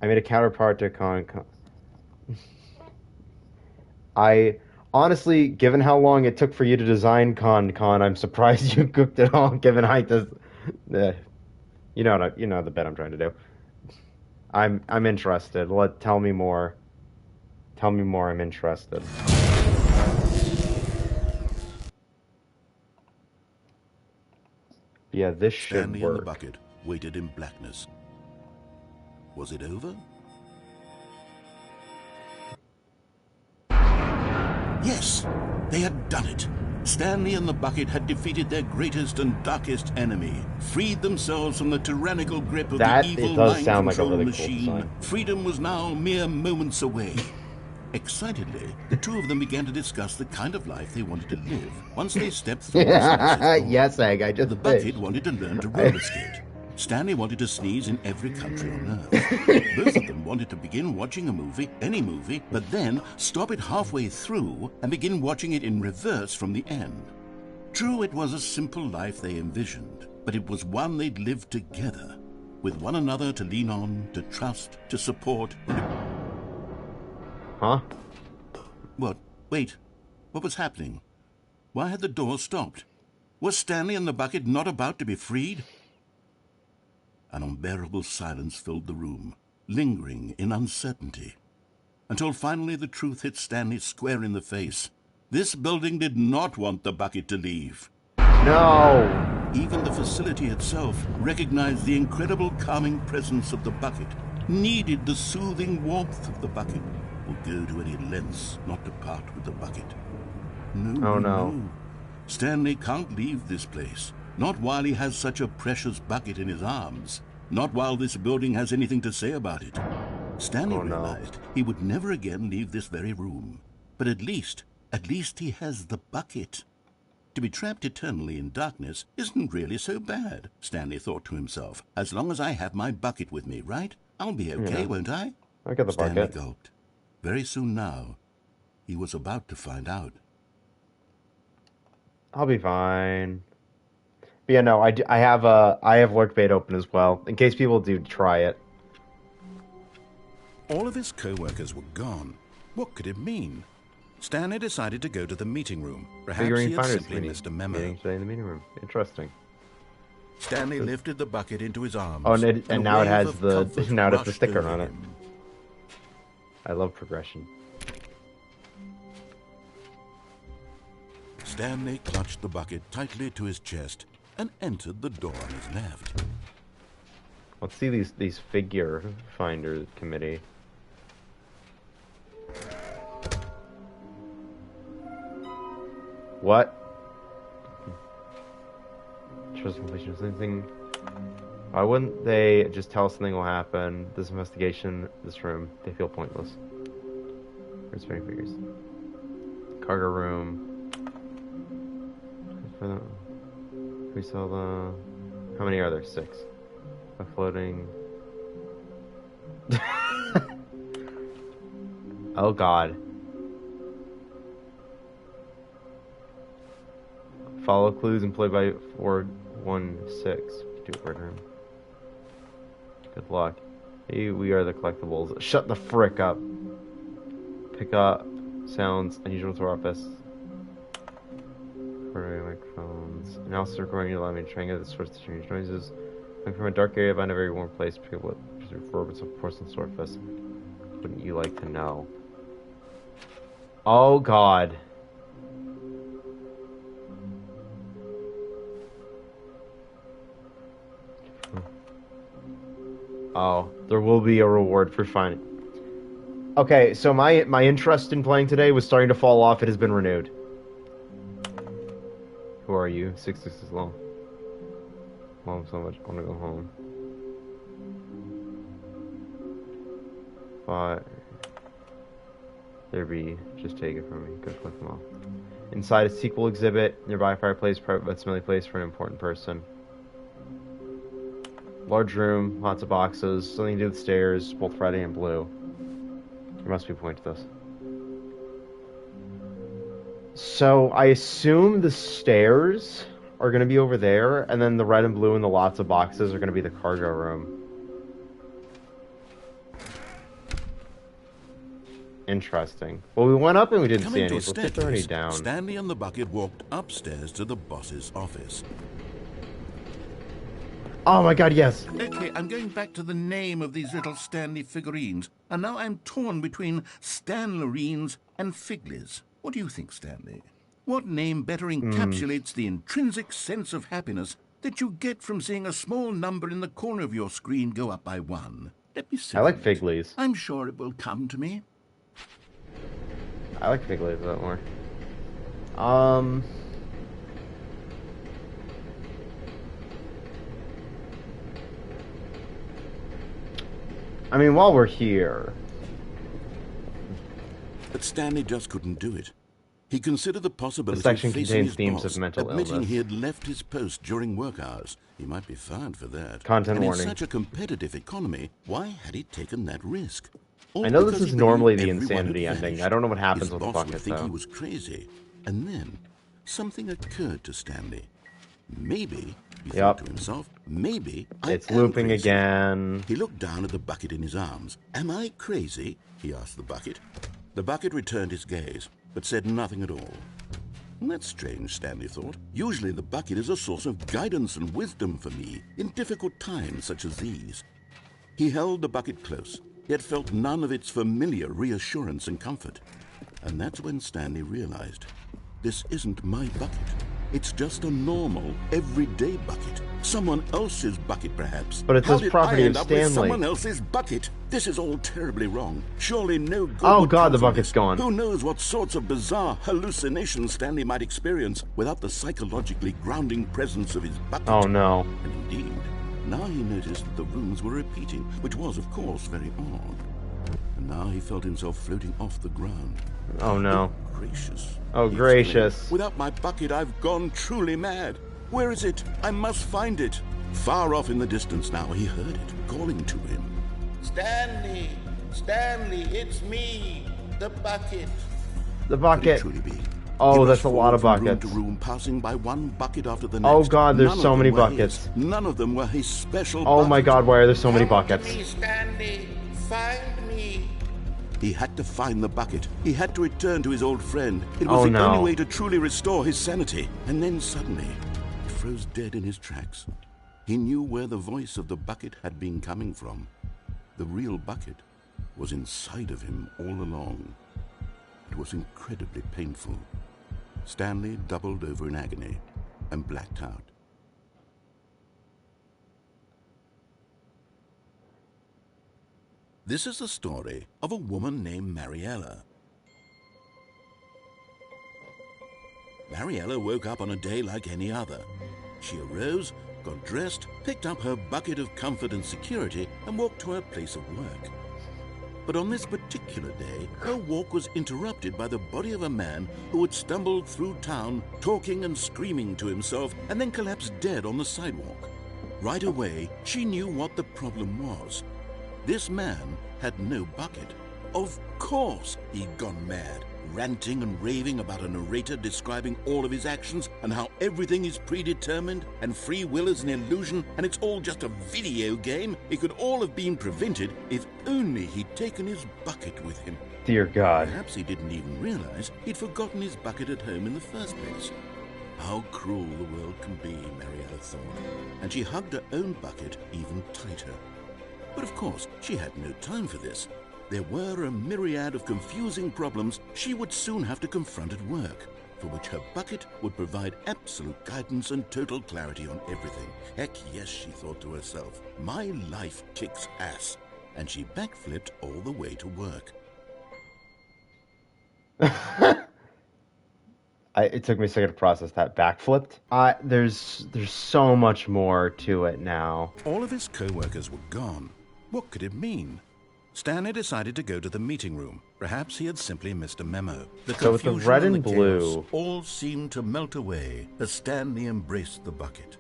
I made a counterpart to Con. I honestly, given how long it took for you to design Con, I'm surprised you cooked it all. Given I just, you know the bit I'm trying to do. I'm interested. Tell me more. Tell me more. I'm interested. Yeah, this should Stanley work. and the bucket waited in blackness. Was it over? Yes, they had done it. Stanley and the bucket had defeated their greatest and darkest enemy, freed themselves from the tyrannical grip of the evil mind-control machine. Freedom was now mere moments away. Excitedly, the two of them began to discuss the kind of life they wanted to live once they stepped through the Yes, Egg, I just The bucket wanted to learn to roller skate. Stanley wanted to sneeze in every country on Earth. Both of them wanted to begin watching a movie, any movie, but then stop it halfway through and begin watching it in reverse from the end. True, it was a simple life they envisioned, but it was one they'd lived together, with one another to lean on, to trust, to support. Huh? What? Wait. What was happening? Why had the door stopped? Was Stanley and the bucket not about to be freed? An unbearable silence filled the room, lingering in uncertainty, until finally the truth hit Stanley square in the face. This building did not want the bucket to leave. No! Even the facility itself recognized the incredible calming presence of the bucket, needed the soothing warmth of the bucket, would go to any lengths not to part with the bucket. No. Stanley can't leave this place. Not while he has such a precious bucket in his arms. Not while this building has anything to say about it. Stanley realized he would never again leave this very room. But at least he has the bucket. To be trapped eternally in darkness isn't really so bad, Stanley thought to himself. As long as I have my bucket with me, right? I'll be okay, won't I? I got the Stanley bucket. gulped. Very soon now, he was about to find out. I'll be fine. But yeah, no, I have lurk bait open as well, in case people do try it. All of his co-workers were gone. What could it mean? Stanley decided to go to the meeting room. Perhaps he had simply missed a memo. Meeting today in the meeting room. Interesting. Stanley lifted the bucket into his arms. Oh, and now it has the sticker on it. I love progression. Stanley clutched the bucket tightly to his chest and entered the door on his left. Let's see these figure finder committee. What? Trust completion of anything. Why wouldn't they just tell us something will happen? This investigation, this room, they feel pointless. Where's figures? Cargo room. We saw the. How many are there? 6. A floating. Oh God. Follow clues employed by 416. Do it for him. Good luck. Hey, we are the collectibles. Shut the frick up. Pick up sounds unusual to our office. Microphones. Analysis recording you allow me to try and get the source to change noises. I'm from a dark area, find a very warm place. Pick up what orbits of porcelain surface. Wouldn't you like to know? Oh God. Oh, there will be a reward for finding. Okay, so my interest in playing today was starting to fall off. It has been renewed. Who are you? 6 is long. Mom, so much. I want to go home. 5. There be. Just take it from me. Go click them off. Inside a sequel exhibit. Nearby fireplace. Private but smelly place for an important person. Large room. Lots of boxes. Something to do with stairs. Both red and blue. There must be a point to this. So I assume the stairs are going to be over there, and then the red and blue and the lots of boxes are going to be the cargo room. Interesting. Well, we went up and we didn't see any, so let's get already down. Stanley and the bucket walked upstairs to the boss's office. Oh my god, yes! Okay, I'm going back to the name of these little Stanley figurines, and now I'm torn between Stanlerines and Figlies. What do you think, Stanley? What name better encapsulates the intrinsic sense of happiness that you get from seeing a small number in the corner of your screen go up by 1? Let me see. I like Figlies. I'm sure it will come to me. I like Figlies a lot more. I mean, while we're here... But Stanley just couldn't do it. He considered the possibility The section of facing contains his themes boss, of mental admitting illness. he had left his post during work hours. He might be fired for that. Content and warning. In such a competitive economy, why had he taken that risk? All I know this because is he normally believed the everyone had insanity ending. vanished. I don't know what happens His with the boss bucket, would think though. he was crazy. And then, something occurred to Stanley. Maybe, he thought to himself, maybe It's I am looping crazy. again. He looked down at the bucket in his arms. Am I crazy? He asked the bucket. The bucket returned his gaze, but said nothing at all. That's strange, Stanley thought. Usually the bucket is a source of guidance and wisdom for me in difficult times such as these. He held the bucket close, yet felt none of its familiar reassurance and comfort. And that's when Stanley realized, this isn't my bucket. It's just a normal, everyday bucket. Someone else's bucket, perhaps. But it's How his did property I of end up with Stanley. someone else's bucket? This is all terribly wrong. Surely no good Oh would god, come the from bucket's this. gone. Who knows what sorts of bizarre hallucinations Stanley might experience without the psychologically grounding presence of his bucket. Oh no. And indeed, now he noticed that the rooms were repeating, which was, of course, very odd. And now he felt himself floating off the ground. Oh no. Oh, gracious. Oh, He gracious. exclaimed, without my bucket, I've gone truly mad. Where is it? I must find it. Far off in the distance now, he heard it, calling to him. Stanley! Stanley, it's me! The bucket! The Could it bucket. truly be? Oh, He that's rushed a lot of forward from buckets. room to room, passing by one bucket after the next. Oh god, there's None of so them many were buckets. his. None of them were his special Oh my bucket. god, why are there so many Come to buckets? me, Stanley! Find me! He had to find the bucket. He had to return to his old friend. It was Oh, the no. only way to truly restore his sanity. And then suddenly, he froze dead in his tracks. He knew where the voice of the bucket had been coming from. The real bucket was inside of him all along. It was incredibly painful. Stanley doubled over in agony and blacked out. This is the story of a woman named Mariella. Mariella woke up on a day like any other. She arose, got dressed, picked up her bucket of comfort and security, and walked to her place of work. But on this particular day, her walk was interrupted by the body of a man who had stumbled through town, talking and screaming to himself, and then collapsed dead on the sidewalk. Right away, she knew what the problem was. This man had no bucket. Of course he'd gone mad, ranting and raving about a narrator describing all of his actions and how everything is predetermined and free will is an illusion and it's all just a video game. It could all have been prevented if only he'd taken his bucket with him. Dear god. Perhaps he didn't even realize he'd forgotten his bucket at home in the first place. How cruel the world can be, Mariella thought, and she hugged her own bucket even tighter. But of course, she had no time for this. There were a myriad of confusing problems she would soon have to confront at work. for which her bucket would provide absolute guidance and total clarity on everything. Heck yes, she thought to herself, my life kicks ass. And she backflipped all the way to work. It took me a second to process that. Backflipped? There's so much more to it now. All of his co-workers were gone. What could it mean? Stanley decided to go to the meeting room. Perhaps he had simply missed a memo. The So with the confusion red and and the blue- chaos all seemed to melt away as Stanley embraced the bucket.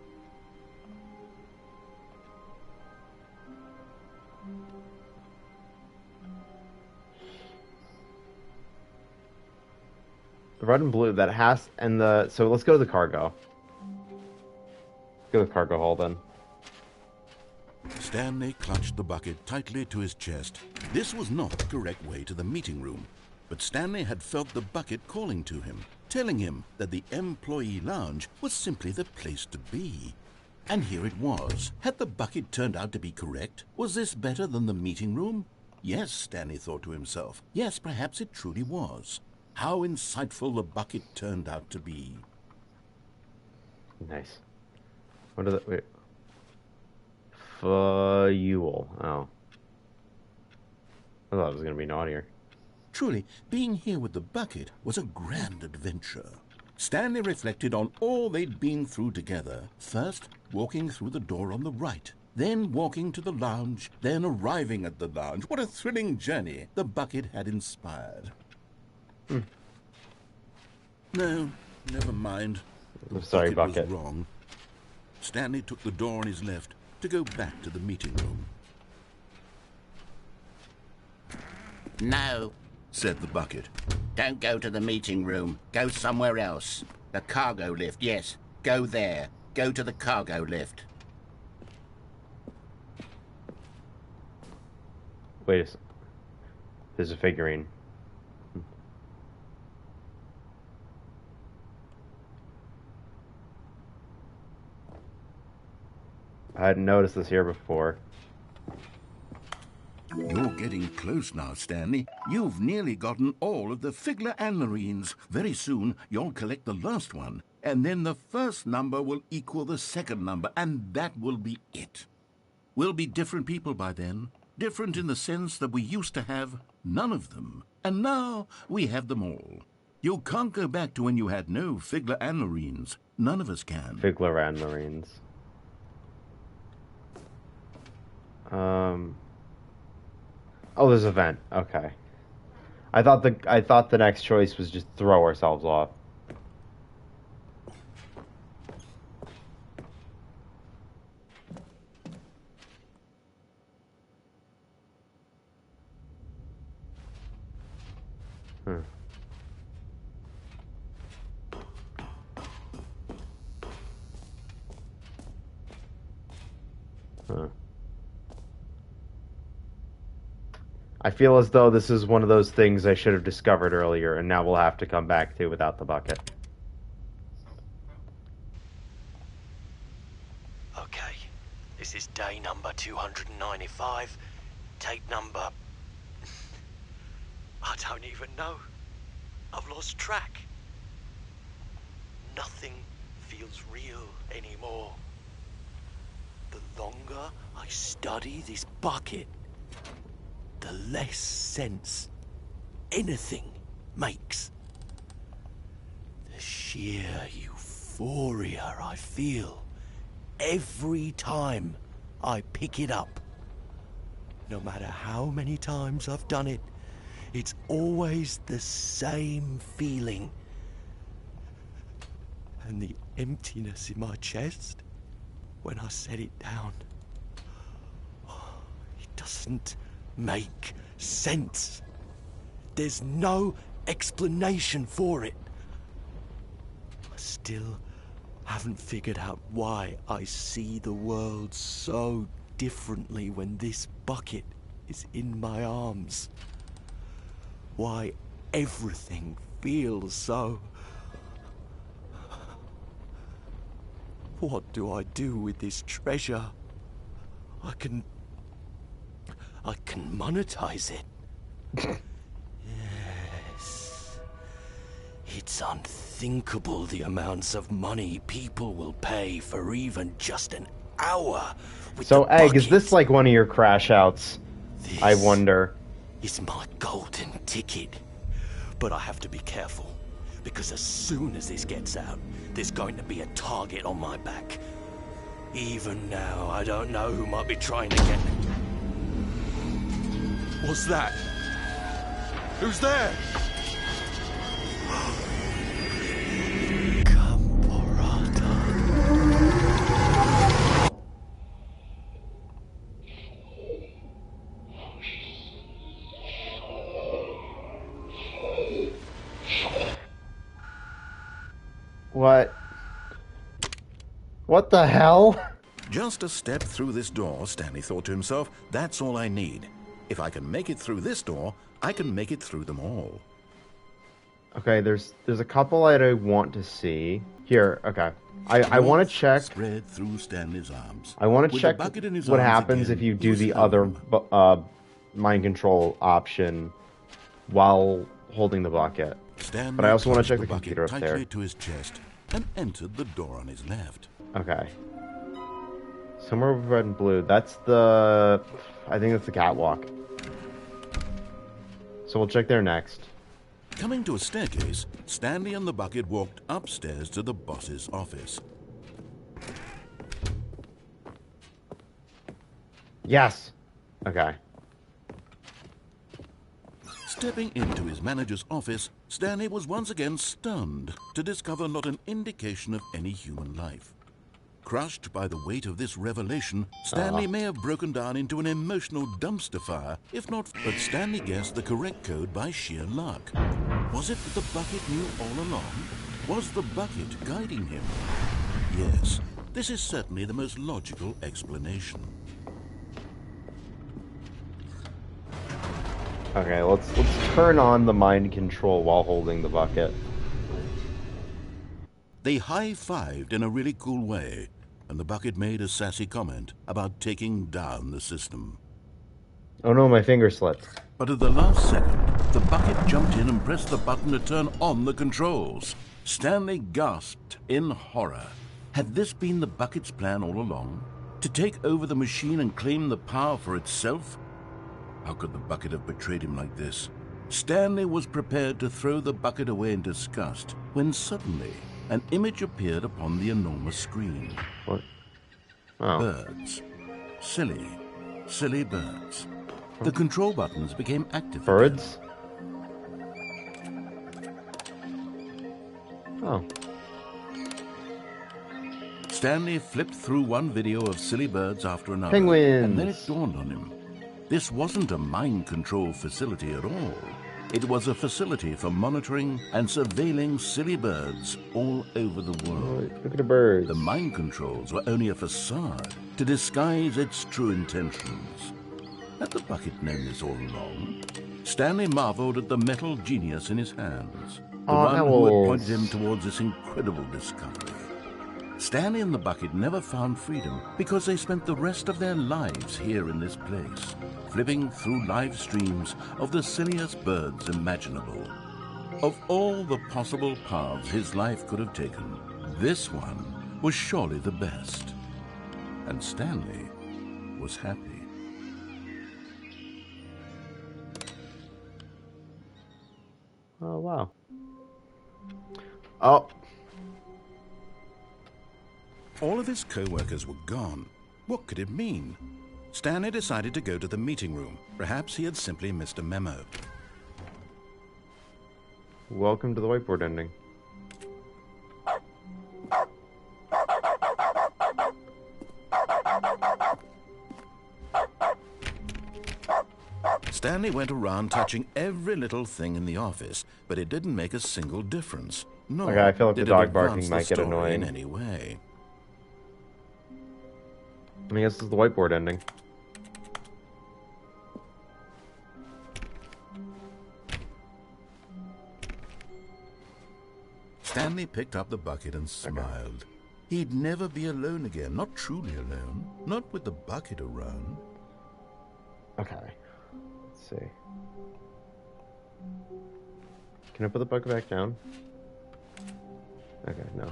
The red and blue, that has... And the... So let's go to the cargo. Go to the cargo hold then. Stanley clutched the bucket tightly to his chest. This was not the correct way to the meeting room, but Stanley had felt the bucket calling to him, telling him that the employee lounge was simply the place to be. And here it was. Had the bucket turned out to be correct? Was this better than the meeting room? Yes, Stanley thought to himself. Yes, perhaps it truly was. How insightful the bucket turned out to be. Nice. What is it? Wait. Fuel. Oh. I thought it was going to be naughtier. Truly, being here with the bucket was a grand adventure. Stanley reflected on all they'd been through together. First, walking through the door on the right. Then walking to the lounge. Then arriving at the lounge. What a thrilling journey the bucket had inspired. No, never mind. I'm sorry, Was bucket. wrong. Stanley took the door on his left to go back to the meeting room. No, Said the bucket. don't go to the meeting room. Go somewhere else. The cargo lift, yes. Go there. Go to the cargo lift. Wait a second. There's a figurine. I hadn't noticed this here before. You're getting close now, Stanley. You've nearly gotten all of the Figler and Marines. Very soon, you'll collect the last one, and then the first number will equal the second number, and that will be it. We'll be different people by then. Different in the sense that we used to have none of them, and now we have them all. You can't go back to when you had no Figler and Marines. None of us can. Figler and Marines. Oh, there's a vent. Okay. I thought the next choice was just throw ourselves off. I feel as though this is one of those things I should have discovered earlier, and now we'll have to come back to without the bucket. Okay, this is day number 295, tape number... I don't even know. I've lost track. Nothing feels real anymore. The longer I study this bucket, the less sense anything makes. The sheer euphoria I feel every time I pick it up. No matter how many times I've done it, it's always the same feeling. And the emptiness in my chest when I set it down. It doesn't make sense. There's no explanation for it. I still haven't figured out why I see the world so differently when this bucket is in my arms. Why everything feels so... What do I do with this treasure? I can monetize it. Yes. It's It's unthinkable the amounts of money people will pay for even just an hour with So, the Egg, is bucket. this like one of your crash outs? I This wonder. is my golden ticket. But I have to be careful, because as soon as this gets out, there's going to be a target on my back. Even now, I don't know who might be trying to get... What's that? Who's there? What? What the hell? Just a step through this door, Stanley thought to himself, that's all I need. If I can make it through this door, I can make it through them all. Okay, there's a couple I want to see. Here, okay. I want to check. Spread through Stanley's arms. I want to With the check bucket in his what arms happens again, if you he do was the home. other mind control option while holding the bucket. Stanley But I also want to clutched check the bucket computer up tightly there. to his chest and entered the door on his left. Okay. Somewhere over red and blue. That's the... I think that's the catwalk. So we'll check there next. Coming to a staircase, Stanley and the bucket walked upstairs to the boss's office. Yes! Okay. Stepping into his manager's office, Stanley was once again stunned to discover not an indication of any human life. Crushed by the weight of this revelation, Stanley may have broken down into an emotional dumpster fire, if not... But Stanley guessed the correct code by sheer luck. Was it that the bucket knew all along? Was the bucket guiding him? Yes, this is certainly the most logical explanation. Okay, let's turn on the mind control while holding the bucket. They high-fived in a really cool way, and the bucket made a sassy comment about taking down the system. Oh no, my finger slipped. But at the last second, the bucket jumped in and pressed the button to turn on the controls. Stanley gasped in horror. Had this been the bucket's plan all along? To take over the machine and claim the power for itself? How could the bucket have betrayed him like this? Stanley was prepared to throw the bucket away in disgust when suddenly an image appeared upon the enormous screen. What? Oh. Birds. Silly, silly birds. The control buttons became active. Birds? Oh. Stanley flipped through one video of silly birds after another. Penguins. And then it dawned on him. This wasn't a mind control facility at all. It was a facility for monitoring and surveilling silly birds all over the world. Look at the birds. The mind controls were only a facade to disguise its true intentions. Had the bucket known this all along? Stanley marveled at the metal genius in his hands. The one who had pointed him towards this incredible discovery. Stanley and the bucket never found freedom because they spent the rest of their lives here in this place, flipping through live streams of the silliest birds imaginable. Of all the possible paths his life could have taken, this one was surely the best. And Stanley was happy. Oh, wow. Oh. All of his co-workers were gone. What could it mean? Stanley decided to go to the meeting room. Perhaps he had simply missed a memo. Welcome to the whiteboard ending. Stanley went around touching every little thing in the office, but it didn't make a single difference. Nor Okay, I feel like the did dog it barking advance the might get story annoying. in any way. I guess this is the whiteboard ending. Stanley picked up the bucket and smiled. He'd never be alone again, not truly alone, not with the bucket around. Okay. Let's see. Can I put the bucket back down? Okay, no.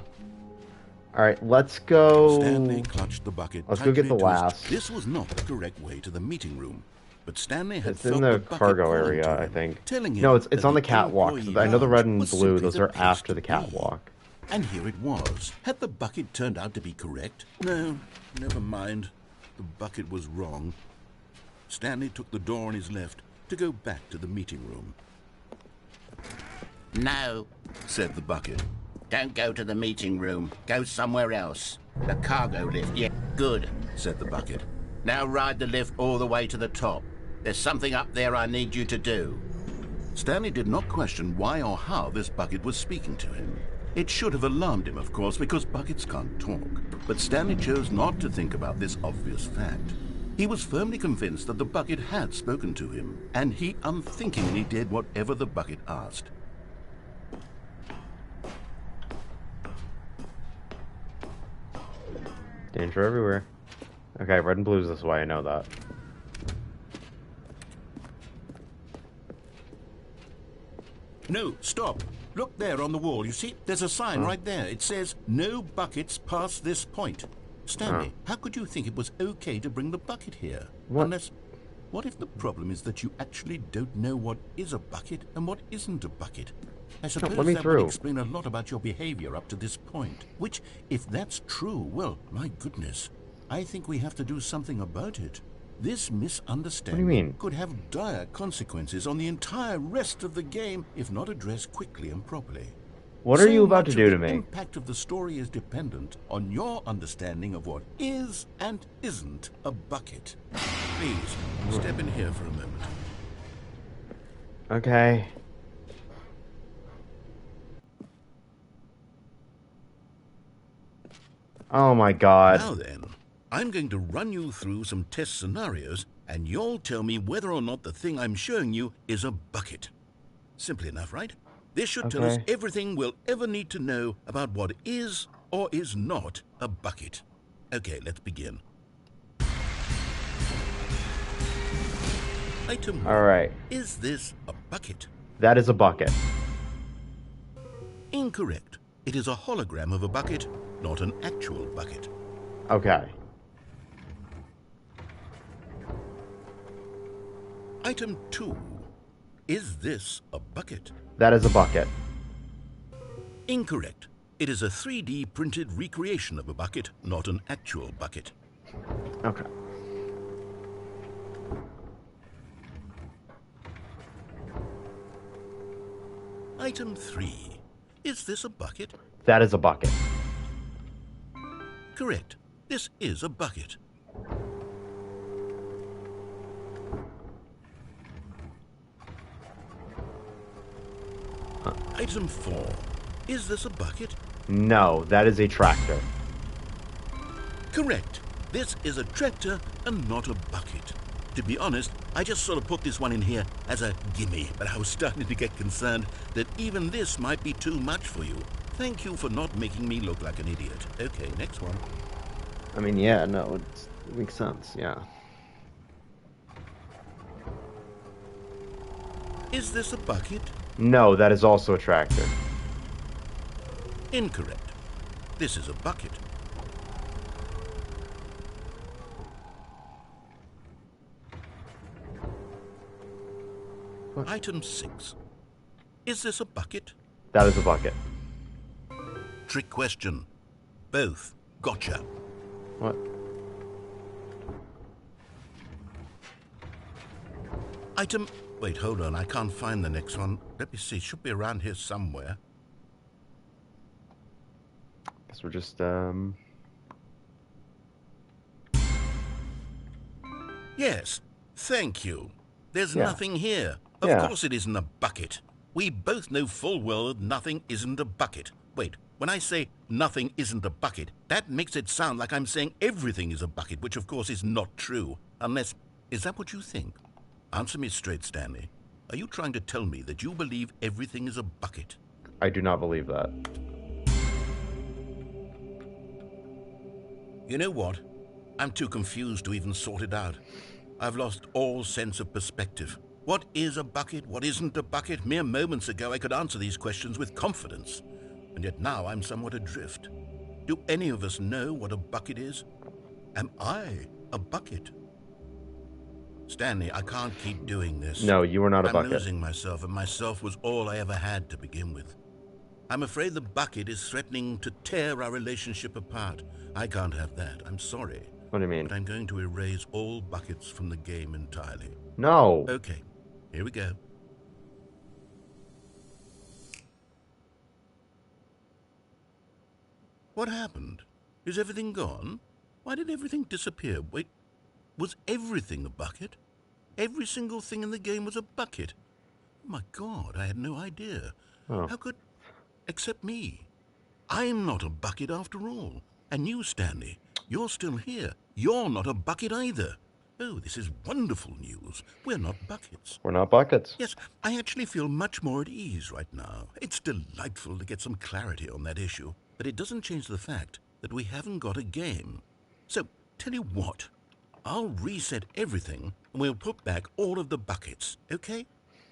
Alright, let's go... Stanley clutched the bucket. Let's go get the tightly to his- last. This was not the correct way to the meeting room, but Stanley had It's felt in the bucket cargo calling area, to I him, think. telling him No, it's that on the catwalk. employee I know the red lounge and was blue, simply those the are place after to the be. catwalk. And here it was. Had the bucket turned out to be correct? No, never mind. The bucket was wrong. Stanley took the door on his left to go back to the meeting room. No, Said the bucket. don't go to the meeting room. Go somewhere else. The cargo lift, yeah, good. Said the bucket. Now ride the lift all the way to the top. There's something up there I need you to do. Stanley did not question why or how this bucket was speaking to him. It should have alarmed him, of course, because buckets can't talk. But Stanley chose not to think about this obvious fact. He was firmly convinced that the bucket had spoken to him, and he unthinkingly did whatever the bucket asked. Danger everywhere. Okay, red and blue is this way, I know that. No, stop. Look there on the wall. You see, there's a sign right there. It says, no buckets past this point. Stanley, how could you think it was okay to bring the bucket here? What? Unless, what if the problem is that you actually don't know what is a bucket and what isn't a bucket? I suppose let me that through. would explain a lot about your behavior up to this point. Which, if that's true, well, my goodness, I think we have to do something about it. This misunderstanding mean? could have dire consequences on the entire rest of the game if not addressed quickly and properly. What are you about to much do of to the me? impact of the story is dependent on your understanding of what is and isn't a bucket. Please, step in here for a moment. Okay. Oh my god. Now then, I'm going to run you through some test scenarios, and you'll tell me whether or not the thing I'm showing you is a bucket. Simple enough, right? This should tell us Okay. everything we'll ever need to know about what is or is not a bucket. Okay, let's begin. Item 1. Alright. Is this a bucket? That is a bucket. Incorrect. It is a hologram of a bucket, not an actual bucket. Okay. Item 2. Is this a bucket? That is a bucket. Incorrect. It is a 3D printed recreation of a bucket, not an actual bucket. Okay. Item 3. Is this a bucket? That is a bucket. Correct. This is a bucket. Item 4. Is this a bucket? No, that is a tractor. Correct. This is a tractor and not a bucket. To be honest, I just sort of put this one in here as a gimme, but I was starting to get concerned that even this might be too much for you. Thank you for not making me look like an idiot. Okay, next one. I mean, yeah, no, it makes sense, yeah. Is this a bucket? No, that is also a tractor. Incorrect. This is a bucket. What? Item 6. Is this a bucket? That is a bucket. Trick question. Both. Gotcha. What? Item... Wait, hold on. I can't find the next one. Let me see. It should be around here somewhere. Guess we're just, Yes. Thank you. There's Yeah. nothing here. Of Yeah. course it isn't a bucket. We both know full well that nothing isn't a bucket. Wait, when I say nothing isn't a bucket, that makes it sound like I'm saying everything is a bucket, which of course is not true. Unless... Is that what you think? Answer me straight, Stanley. Are you trying to tell me that you believe everything is a bucket? I do not believe that. You know what? I'm too confused to even sort it out. I've lost all sense of perspective. What is a bucket? What isn't a bucket? Mere moments ago I could answer these questions with confidence. and yet now I'm somewhat adrift. Do any of us know what a bucket is? Am I a bucket? Stanley, I can't keep doing this. No, you are not a bucket. I'm losing myself, and myself was all I ever had to begin with. I'm afraid the bucket is threatening to tear our relationship apart. I can't have that. I'm sorry. What do you mean? But I'm going to erase all buckets from the game entirely. No. Okay, here we go. What happened? Is everything gone? Why did everything disappear? Wait, was everything a bucket? Every single thing in the game was a bucket? Oh my God, I had no idea. Oh. How could... Except me. I'm not a bucket after all. And you, Stanley, you're still here. You're not a bucket either. Oh, this is wonderful news. We're not buckets. We're not buckets. Yes, I actually feel much more at ease right now. It's delightful to get some clarity on that issue. But it doesn't change the fact that we haven't got a game. So, tell you what, I'll reset everything and we'll put back all of the buckets, okay?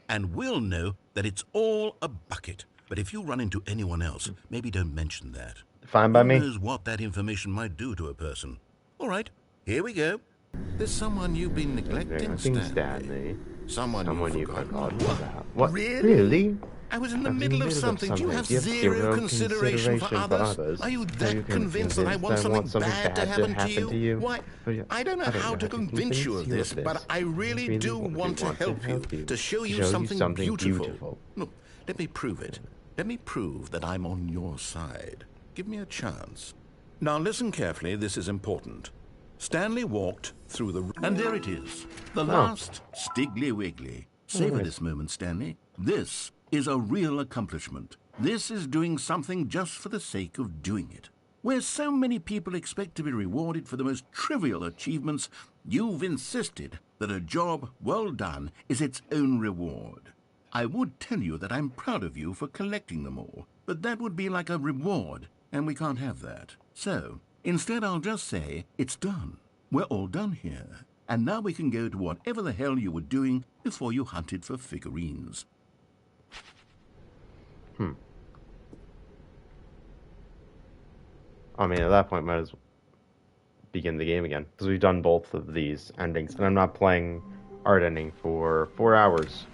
And we'll know that it's all a bucket. But if you run into anyone else, maybe don't mention that. Fine by me. Who knows what that information might do to a person? All right, here we go. There's someone you've been neglecting, Stanley. Someone you've forgotten about. What? Really? I was in the middle of something. Do you have zero consideration for others? Are you that convinced that I want something bad to happen to you? Why, I don't know how to convince you of this, but I really do want to help you, to show you something beautiful. Look, let me prove it. Let me prove that I'm on your side. Give me a chance. Now listen carefully, this is important. Stanley walked through the... And there it is, the last Stiggly Wiggly. Savor this moment, Stanley. This is a real accomplishment. This is doing something just for the sake of doing it. Where so many people expect to be rewarded for the most trivial achievements, you've insisted that a job well done is its own reward. I would tell you that I'm proud of you for collecting them all, but that would be like a reward, and we can't have that. So, instead I'll just say, it's done. We're all done here. And now we can go to whatever the hell you were doing before you hunted for figurines. I mean, at that point, might as well begin the game again. Because we've done both of these endings, and I'm not playing art ending for 4 hours.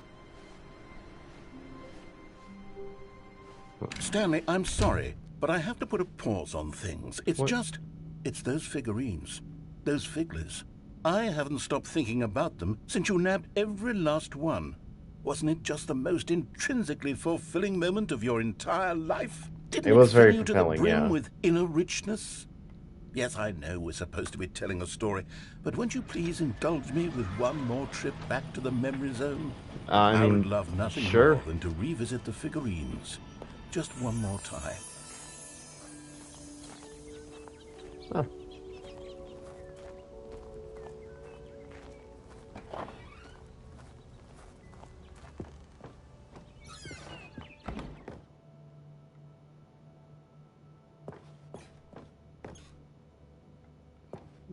Stanley, I'm sorry, but I have to put a pause on things. It's it's those figurines. Those figglers. I haven't stopped thinking about them since you nabbed every last one. Wasn't it just the most intrinsically fulfilling moment of your entire life? Didn't it was fill very you fulfilling, to the brim yeah. with inner richness? Yes, I know we're supposed to be telling a story, but won't you please indulge me with one more trip back to the memory zone? I would love nothing more than to revisit the figurines. Just one more time. Oh.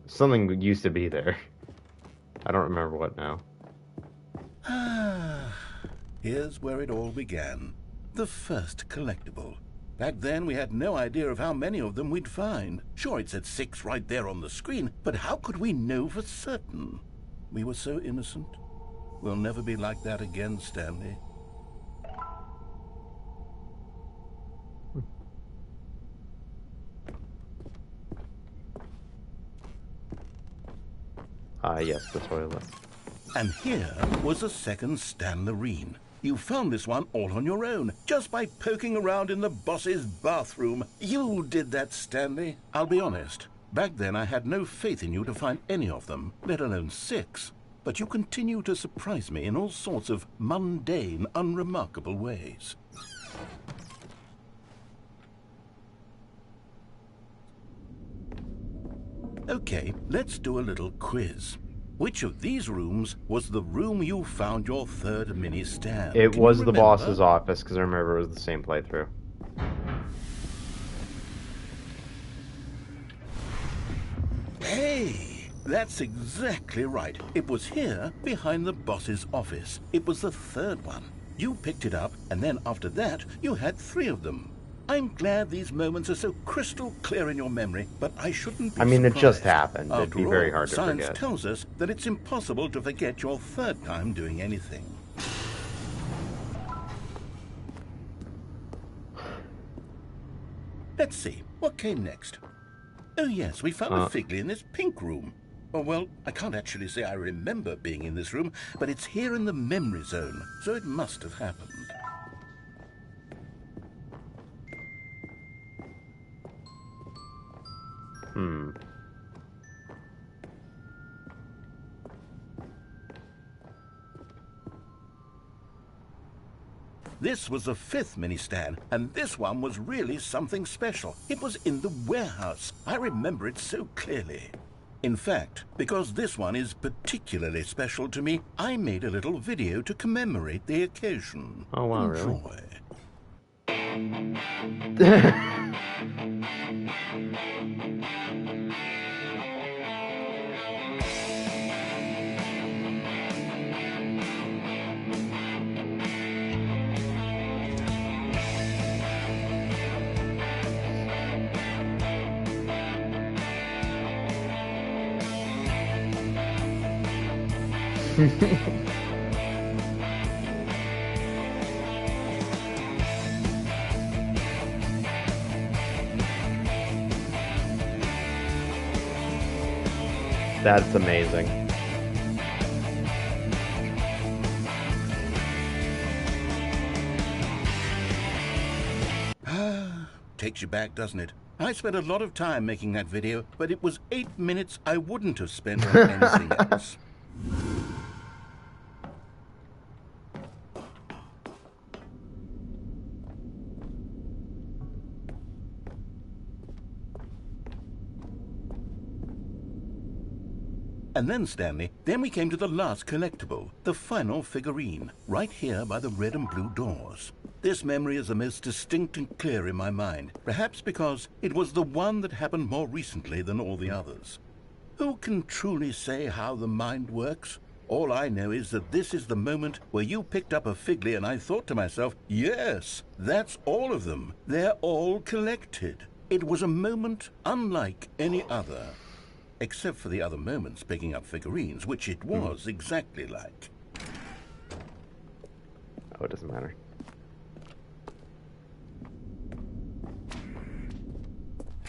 Something used to be there. I don't remember what now. Here's where it all began. The first collectible. Back then, we had no idea of how many of them we'd find. Sure, it said 6 right there on the screen, but how could we know for certain? We were so innocent. We'll never be like that again, Stanley. Yes, the toilet. And here was a second Stanlerine. You found this one all on your own, just by poking around in the boss's bathroom. You did that, Stanley. I'll be honest. Back then, I had no faith in you to find any of them, let alone 6. But you continue to surprise me in all sorts of mundane, unremarkable ways. Okay, let's do a little quiz. Which of these rooms was the room you found your third mini stand? It was the boss's office, because I remember it was the same playthrough. Hey, that's exactly right. It was here, behind the boss's office. It was the third one. You picked it up, and then after that, you had 3 of them. I'm glad these moments are so crystal clear in your memory, but I shouldn't be I mean, it just surprised. happened. It'd After be very all, hard to science forget. tells us that it's impossible to forget your third time doing anything. Let's see, what came next? Oh yes, we found a Figley in this pink room. Oh, well, I can't actually say I remember being in this room, but it's here in the memory zone, so it must have happened. This was the 5th mini-stand, and this one was really something special. It was in the warehouse. I remember it so clearly. In fact, because this one is particularly special to me, I made a little video to commemorate the occasion. Oh, wow, Enjoy. That's amazing. Takes you back, doesn't it? I spent a lot of time making that video, but it was 8 minutes I wouldn't have spent on anything else. And then, Stanley, then we came to the last collectible, the final figurine, right here by the red and blue doors. This memory is the most distinct and clear in my mind, perhaps because it was the one that happened more recently than all the others. Who can truly say how the mind works? All I know is that this is the moment where you picked up a Figley and I thought to myself, yes, that's all of them. They're all collected. It was a moment unlike any other. Except for the other moments picking up figurines, which it was exactly like. Oh, it doesn't matter.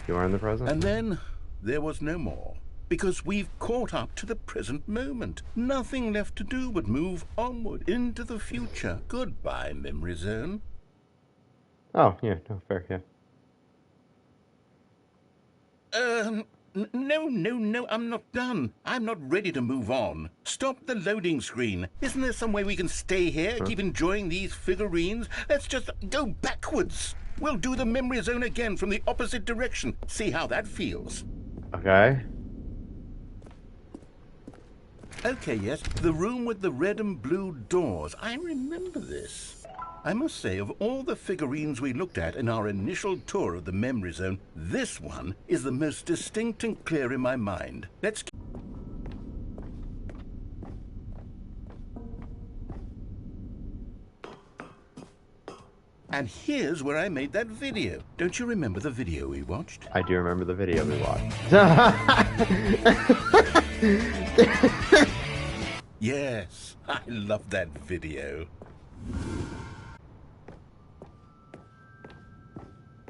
You are in the present? And then there was no more. Because we've caught up to the present moment. Nothing left to do but move onward into the future. Goodbye, memory zone. Oh, yeah, no, fair, yeah. No, I'm not done. I'm not ready to move on. Stop the loading screen. Isn't there some way we can stay here, keep enjoying these figurines? Let's just go backwards. We'll do the memory zone again from the opposite direction. See how that feels. Okay. Okay, yes, the room with the red and blue doors. I remember this. I must say, of all the figurines we looked at in our initial tour of the memory zone, this one is the most distinct and clear in my mind. Let's... And here's where I made that video. Don't you remember the video we watched? I do remember the video we watched. Yes, I love that video.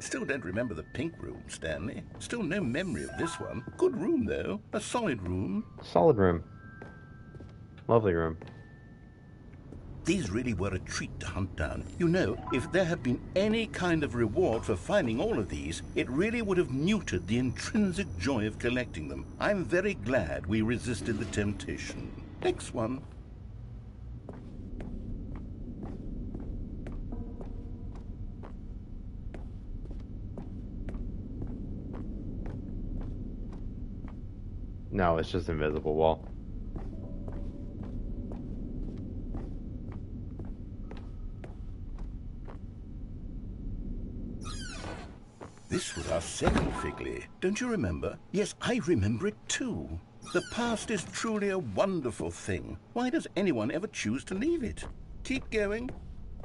Still don't remember the pink room, Stanley. Still no memory of this one. Good room, though. A solid room. Solid room. Lovely room. These really were a treat to hunt down. You know, if there had been any kind of reward for finding all of these, it really would have muted the intrinsic joy of collecting them. I'm very glad we resisted the temptation. Next one. No, it's just invisible wall. This was our second Figley. Don't you remember? Yes, I remember it too. The past is truly a wonderful thing. Why does anyone ever choose to leave it? Keep going.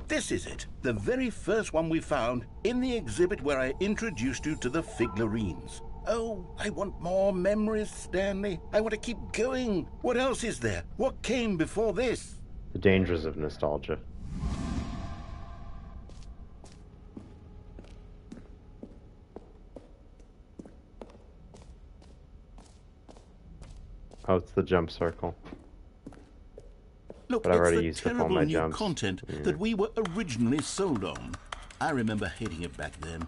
This is it. The very first one we found in the exhibit where I introduced you to the figlarines. Oh, I want more memories, Stanley. I want to keep going. What else is there? What came before this? The dangers of nostalgia. Oh, it's the jump circle. Look, But I've it's already the used up all terrible my new jumps. content that we were originally sold on. I remember hating it back then.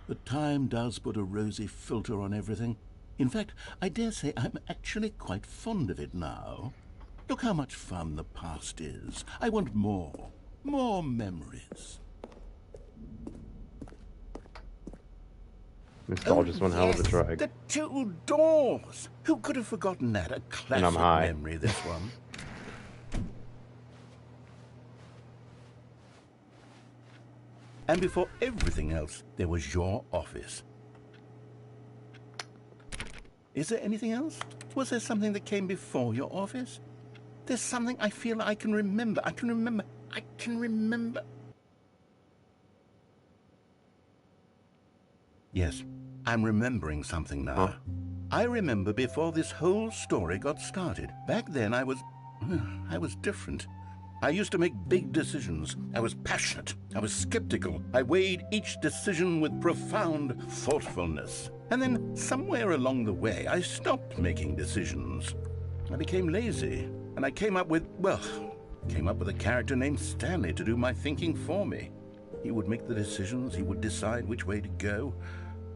But time does put a rosy filter on everything. In fact, I dare say I'm actually quite fond of it now. Look how much fun the past is. I want more. More memories. Nostalgia's one hell of a drag. The two doors! Who could have forgotten that? A classic high. memory, this one. And before everything else, there was your office. Is there anything else? Was there something that came before your office? There's something I feel I can remember. I can remember. Yes, I'm remembering something now. Huh? I remember before this whole story got started. Back then I was different. I used to make big decisions. I was passionate. I was skeptical. I weighed each decision with profound thoughtfulness. And then somewhere along the way, I stopped making decisions. I became lazy. And I came up with a character named Stanley to do my thinking for me. He would make the decisions. He would decide which way to go.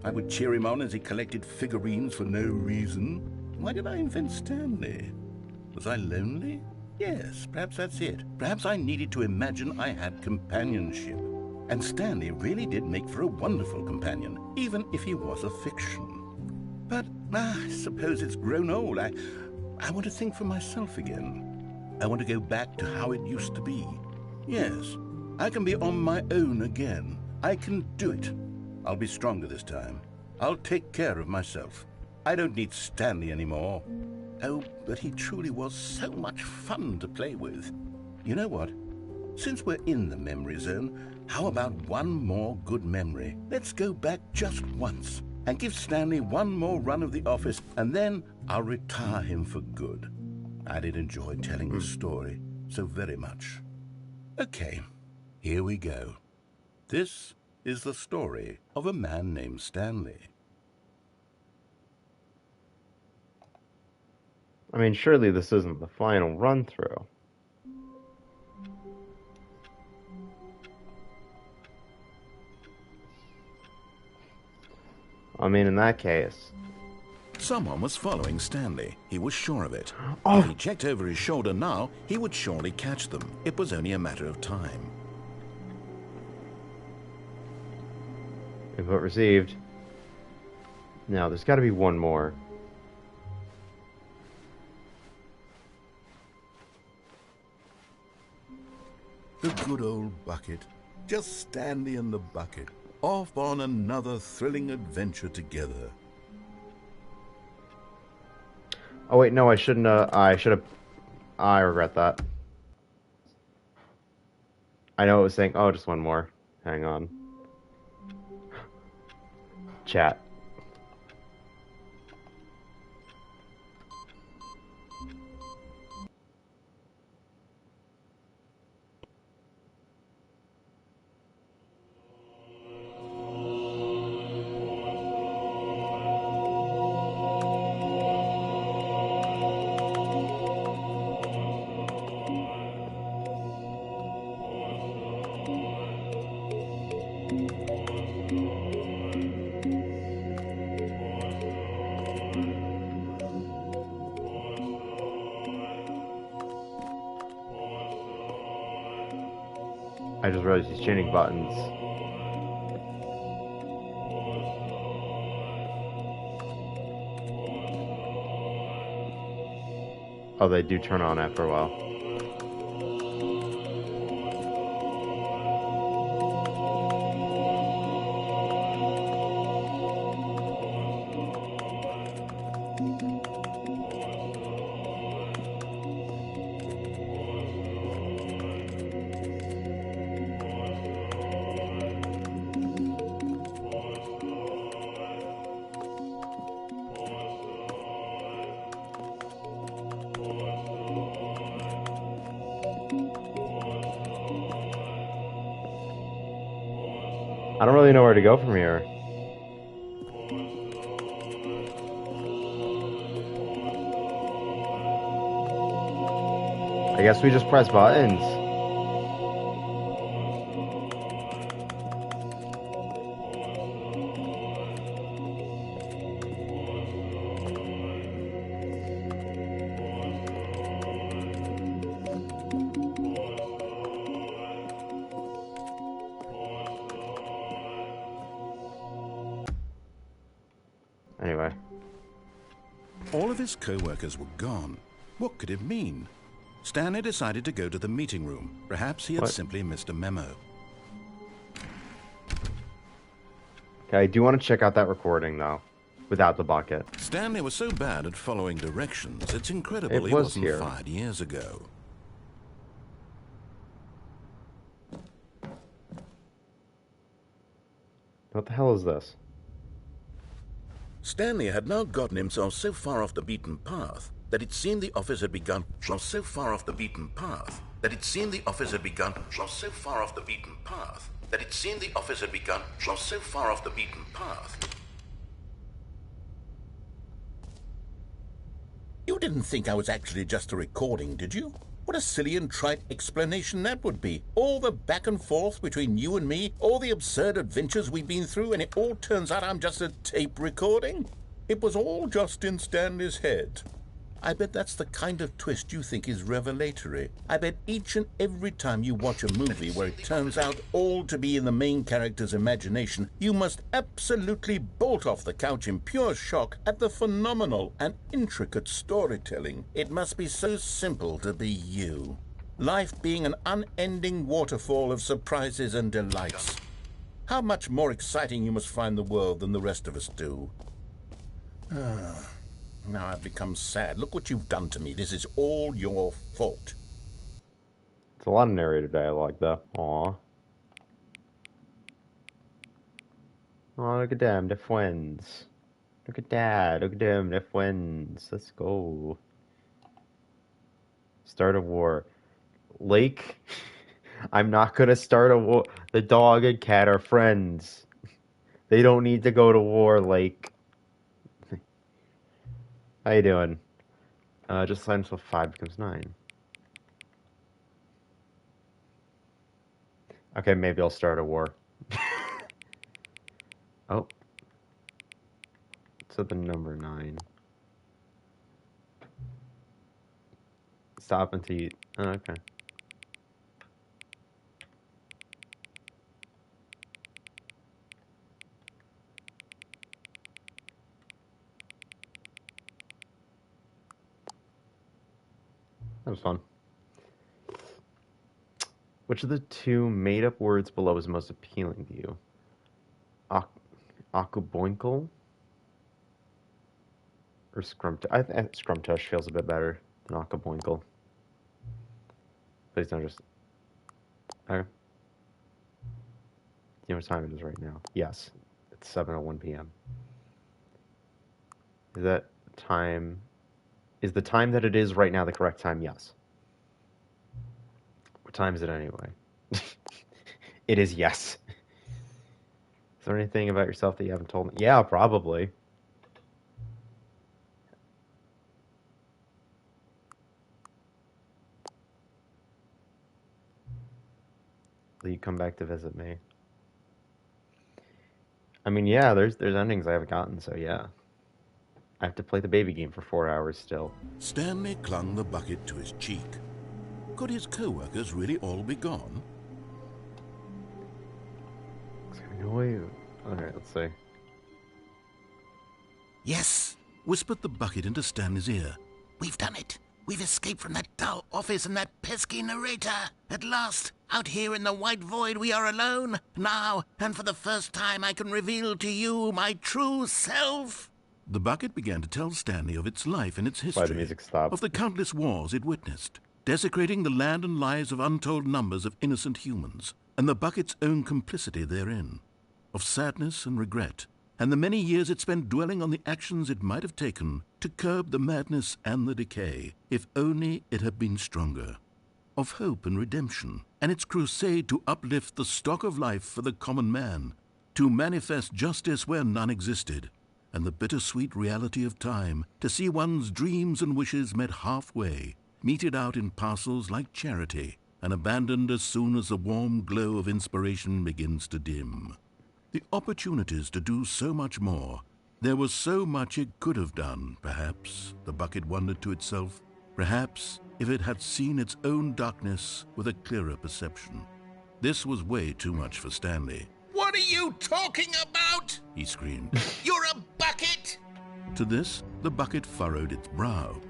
I would cheer him on as he collected figurines for no reason. Why did I invent Stanley? Was I lonely? Yes, perhaps that's it. Perhaps I needed to imagine I had companionship. And Stanley really did make for a wonderful companion, even if he was a fiction. But I suppose it's grown old. I want to think for myself again. I want to go back to how it used to be. Yes, I can be on my own again. I can do it. I'll be stronger this time. I'll take care of myself. I don't need Stanley anymore. Oh, but he truly was so much fun to play with. You know what? Since we're in the memory zone, how about one more good memory? Let's go back just once and give Stanley one more run of the office, and then I'll retire him for good. I did enjoy telling the story so very much. Okay, here we go. This is the story of a man named Stanley. I mean, surely this isn't the final run-through. I mean, in that case... Someone was following Stanley. He was sure of it. Oh. If he checked over his shoulder now, he would surely catch them. It was only a matter of time. Input received. Now, there's got to be one more. The good old bucket. Just Stanley and the bucket. Off on another thrilling adventure together. Oh wait, no, I shouldn't. I should have. I regret that. I know it was saying, oh, just one more. Hang on. Chat. I just realized he's changing buttons. Oh, they do turn on after a while. I don't really know where to go from here. I guess we just press buttons. Anyway. All of his co-workers were gone. What could it mean? Stanley decided to go to the meeting room. Perhaps he had simply missed a memo. Okay, I do want to check out that recording, though, without the bucket. Stanley was so bad at following directions, it's incredible he was wasn't here. fired years ago. What the hell is this? Stanley had now gotten himself so far off the beaten path that it seemed the office had begun so far off the beaten path that it seemed the office had begun so far off the beaten path that it seemed the office had begun so far off the beaten path. You didn't think I was actually just a recording, did you? What a silly and trite explanation that would be. All the back and forth between you and me, all the absurd adventures we've been through, and it all turns out I'm just a tape recording? It was all just in Stanley's head. I bet that's the kind of twist you think is revelatory. I bet each and every time you watch a movie where it turns out all to be in the main character's imagination, you must absolutely bolt off the couch in pure shock at the phenomenal and intricate storytelling. It must be so simple to be you. Life being an unending waterfall of surprises and delights. How much more exciting you must find the world than the rest of us do. Now I've become sad. Look what you've done to me. This is all your fault. It's a lot of narrative dialogue, though. Aw. Oh, look at them, they're friends. Look at that, look at them, they're friends. Let's go. Start a war. Lake, I'm not gonna start a war. The dog and cat are friends. They don't need to go to war, Lake. How you doing? Just sign until 5 becomes 9. Okay, maybe I'll start a war. Oh. It's at the number 9. Stop until you... Oh, okay. That was fun. Which of the two made-up words below is most appealing to you? Akuboinkle? Or Scrumtush? I think Scrumtush feels a bit better than Akuboinkle. Please don't just... Okay. You know what time it is right now? Yes. It's 7:01 p.m. Is that time... Is the time that it is right now the correct time? Yes. What time is it anyway? It is yes. Is there anything about yourself that you haven't told me? Yeah, probably. Will you come back to visit me? I mean, yeah, there's endings I haven't gotten, so yeah. I have to play the baby game for 4 hours still. Stanley clung the bucket to his cheek. Could his co-workers really all be gone? Alright, let's see. Yes, whispered the bucket into Stanley's ear. We've done it. We've escaped from that dull office and that pesky narrator. At last, out here in the white void, we are alone. Now, and for the first time, I can reveal to you my true self. The bucket began to tell Stanley of its life and its history, The music stopped. of the countless wars it witnessed, desecrating the land and lives of untold numbers of innocent humans, and the bucket's own complicity therein, of sadness and regret, and the many years it spent dwelling on the actions it might have taken to curb the madness and the decay, if only it had been stronger, of hope and redemption, and its crusade to uplift the stock of life for the common man, to manifest justice where none existed, and the bittersweet reality of time, to see one's dreams and wishes met halfway, meted out in parcels like charity, and abandoned as soon as the warm glow of inspiration begins to dim. The opportunities to do so much more. There was so much it could have done, perhaps, the bucket wondered to itself. Perhaps if it had seen its own darkness with a clearer perception. This was way too much for Stanley. What are you talking about? He screamed. You're a bucket! To this, the bucket furrowed its brow.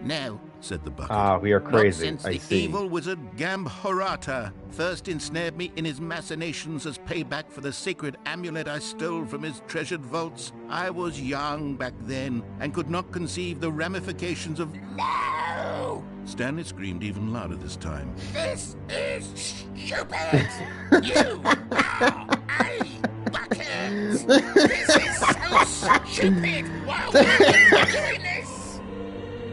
No, said the bucket. Ah, we are crazy. Not since I the see. evil wizard Gambhorata first ensnared me in his machinations as payback for the sacred amulet I stole from his treasured vaults. I was young back then and could not conceive the ramifications of... No! Stanley screamed even louder this time. This is stupid! You are a bucket! This is so stupid! Why are you doing this?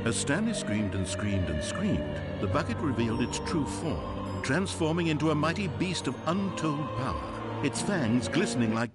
As Stanley screamed and screamed and screamed, the bucket revealed its true form, transforming into a mighty beast of untold power, its fangs glistening like...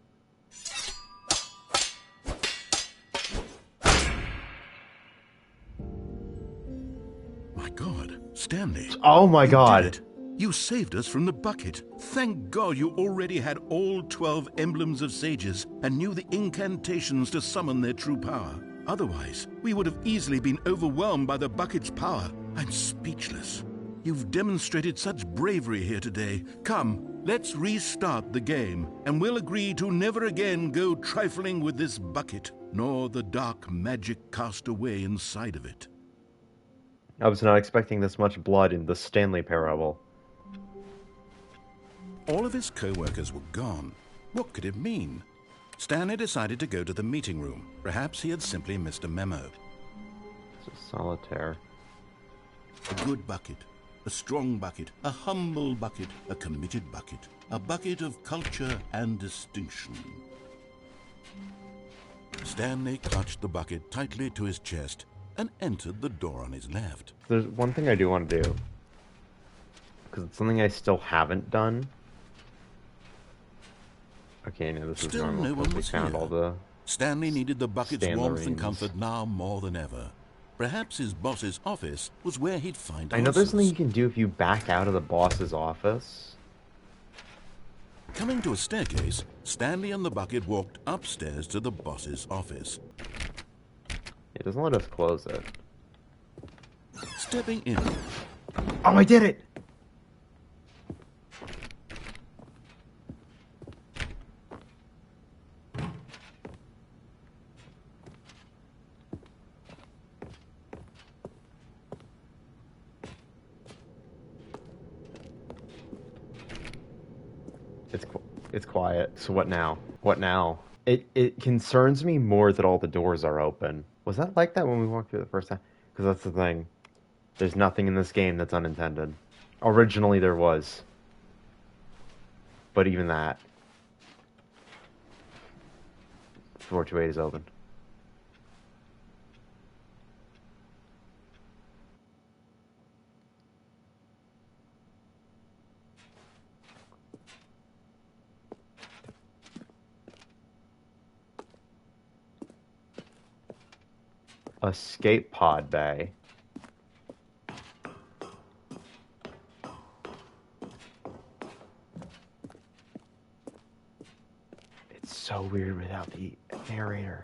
My God, Stanley. Oh my you God. did it. You saved us from the bucket. Thank God you already had all 12 emblems of sages and knew the incantations to summon their true power. Otherwise, we would have easily been overwhelmed by the bucket's power. I'm speechless. You've demonstrated such bravery here today. Come, let's restart the game, and we'll agree to never again go trifling with this bucket, nor the dark magic cast away inside of it. I was not expecting this much blood in the Stanley Parable. All of his co-workers were gone. What could it mean? Stanley decided to go to the meeting room. Perhaps he had simply missed a memo. It's a solitaire. A good bucket, a strong bucket, a humble bucket, a committed bucket, a bucket of culture and distinction. Stanley clutched the bucket tightly to his chest and entered the door on his left. There's one thing I do want to do, because it's something I still haven't done. Okay, no, this is Still normal no one because we was found here. all the... Stanley needed the bucket's warmth and Stanlerines. comfort now more than ever. Perhaps his boss's office was where he'd find I know there's something you answers. can do if you back out of the boss's office. Coming to a staircase, Stanley and the bucket walked upstairs to the boss's office. It doesn't let us close it. Stepping in, Oh, I did it! It's quiet. So what now? What now? It concerns me more that all the doors are open. Was that like that when we walked through the first time? Because that's the thing. There's nothing in this game that's unintended. Originally there was. But even that. 428 is open. Escape pod bay. It's so weird without the narrator.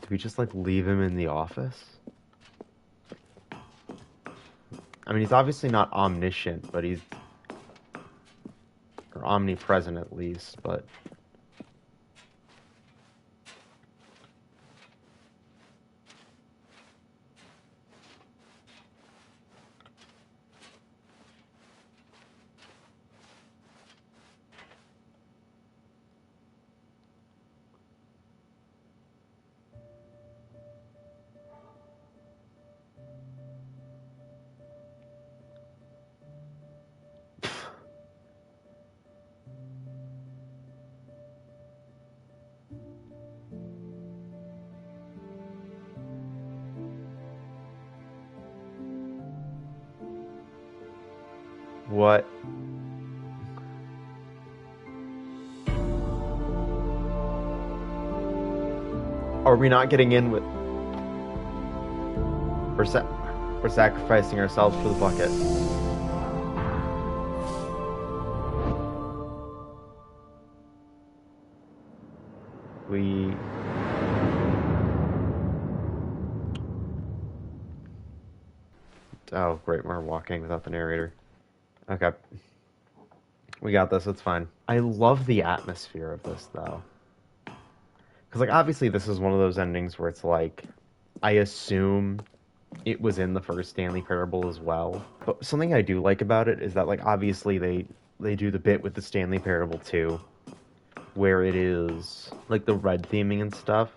Do we just, like, leave him in the office? I mean, he's obviously not omniscient, but he's... or omnipresent, at least, but... What? Are we not getting in with... We're sacrificing ourselves for the bucket. Oh, great, we're walking without the narrator. Okay. We got this, it's fine. I love the atmosphere of this, though. Because, like, obviously this is one of those endings where it's like, I assume it was in the first Stanley Parable as well. But something I do like about it is that, like, obviously they do the bit with the Stanley Parable too, where it is, like, the red theming and stuff.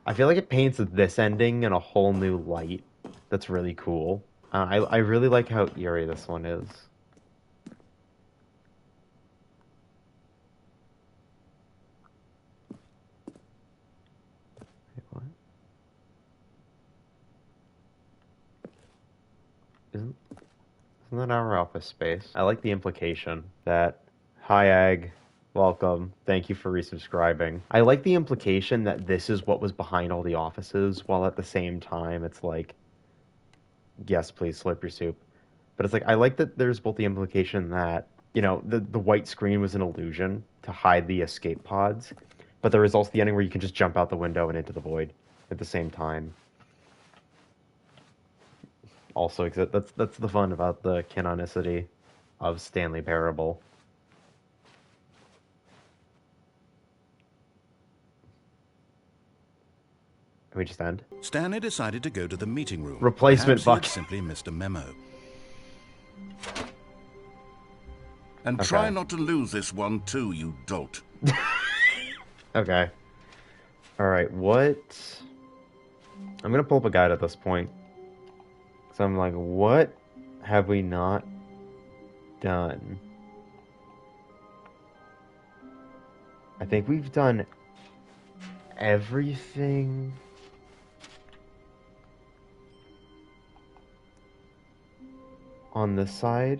I feel like it paints this ending in a whole new light that's really cool. I really like how eerie this one is. Wait, what? Isn't that our office space? I like the implication that, hi Ag, welcome, thank you for resubscribing. I like the implication that this is what was behind all the offices, while at the same time it's like, yes, please slurp your soup. But it's like, I like that there's both the implication that, you know, the white screen was an illusion to hide the escape pods, but there is also the ending where you can just jump out the window and into the void at the same time. Also, that's the fun about the canonicity of Stanley Parable. Can we just end? Stanley decided to go to the meeting room. Replacement Perhaps bucket. he had simply missed a memo. And Okay. try not to lose this one too, you dolt. Okay. Alright, what... I'm gonna pull up a guide at this point. So I'm like, what have we not done? I think we've done everything... on this side.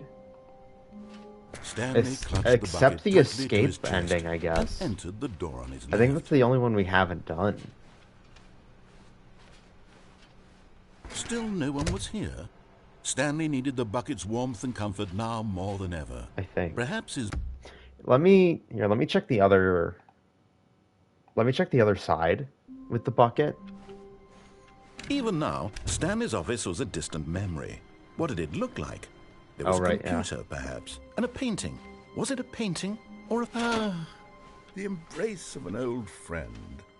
Stanley clutched Except the the bucket tightly to his escape chest ending, I guess. and entered the door on his I think left. that's the only one we haven't done. Still no one was here. Stanley needed the bucket's warmth and comfort now more than ever. I think. Perhaps his... Let me check the other... Let me check the other side with the bucket. Even now, Stanley's office was a distant memory. What did it look like? There was Oh, right, a computer, perhaps. And a painting. Was it a painting or a... The embrace of an old friend.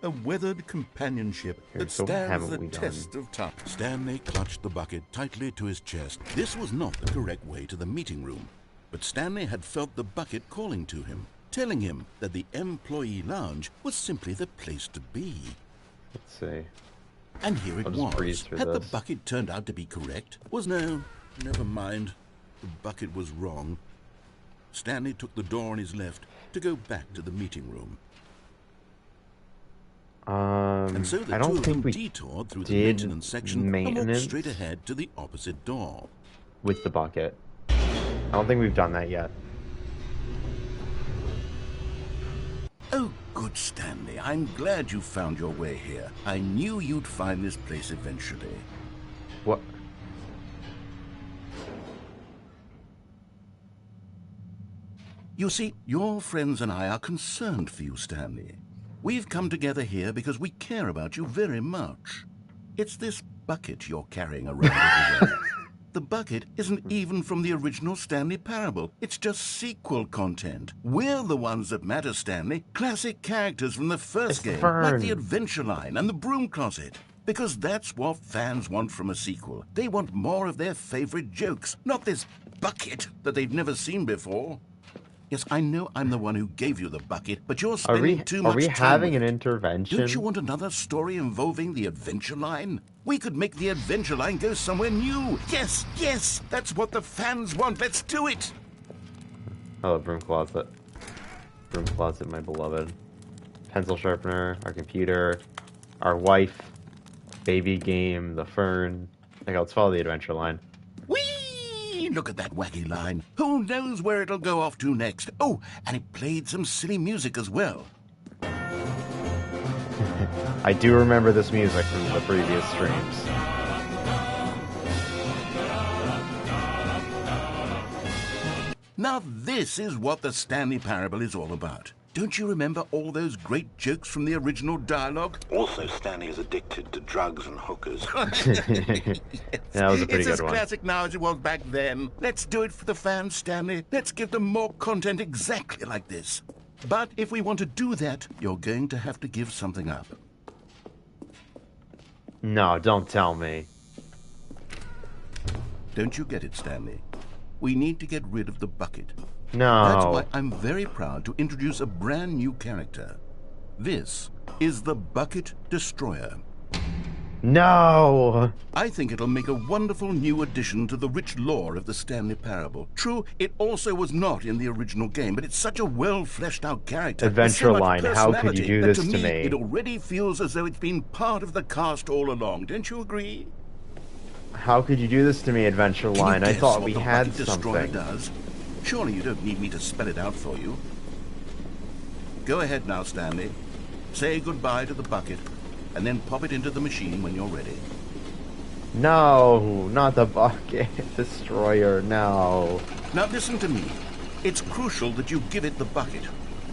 A weathered companionship Here, that so what stands haven't the we done? test of time. Stanley clutched the bucket tightly to his chest. This was not the correct way to the meeting room. But Stanley had felt the bucket calling to him, telling him that the employee lounge was simply the place to be. Let's see. And here it I'll just breeze was. through Had the this. bucket turned out to be correct? No, never mind. The bucket was wrong. Stanley took the door on his left to go back to the meeting room. And so the I two don't of think them we detoured through the did maintenance section and walked maintenance straight ahead to the opposite door. with the bucket. I don't think we've done that yet. Oh, good Stanley. I'm glad you found your way here. I knew you'd find this place eventually. What? You see, your friends and I are concerned for you, Stanley. We've come together here because we care about you very much. It's this bucket you're carrying around everywhere. The bucket isn't even from the original Stanley Parable. It's just sequel content. We're the ones that matter, Stanley. Classic characters from the first game, like the Adventure Line and the Broom Closet. Because that's what fans want from a sequel. They want more of their favorite jokes, not this bucket that they've never seen before. Yes, I know I'm the one who gave you the bucket, but you're spending too much time Are we having with an it. intervention? Don't you want another story involving the Adventure Line? We could make the Adventure Line go somewhere new. Yes, yes, that's what the fans want. Let's do it. Oh, the broom closet. Broom closet, my beloved. Pencil sharpener, our computer, our wife, baby game, the fern. Okay, let's follow the adventure line. Whee! mean, look at that wacky line. Who knows where it'll go off to next? Oh, and it played some silly music as well. I do remember this music from the previous streams. Now this is what the Stanley Parable is all about. Don't you remember all those great jokes from the original dialogue? Also, Stanley is addicted to drugs and hookers. That was a pretty it's as good one. classic now as it was back then. Let's do it for the fans, Stanley. Let's give them more content exactly like this. But if we want to do that, you're going to have to give something up. No, don't tell me. Don't you get it, Stanley? We need to get rid of the bucket. No. That's why I'm very proud to introduce a brand new character. This is the Bucket Destroyer. No! I think it'll make a wonderful new addition to the rich lore of the Stanley Parable. True, it also was not in the original game, but it's such a well-fleshed-out character. Adventure with so much line, how could you do personality this that to me? It already feels as though it's been part of the cast all along. Don't you agree? How could you do this to me, Adventure Can you Line? I guess thought what we the had Bucket Destroyer something. does? Surely you don't need me to spell it out for you. Go ahead now, Stanley. Say goodbye to the bucket, and then pop it into the machine when you're ready. No, not the Bucket Destroyer, no. Now listen to me. It's crucial that you give it the bucket.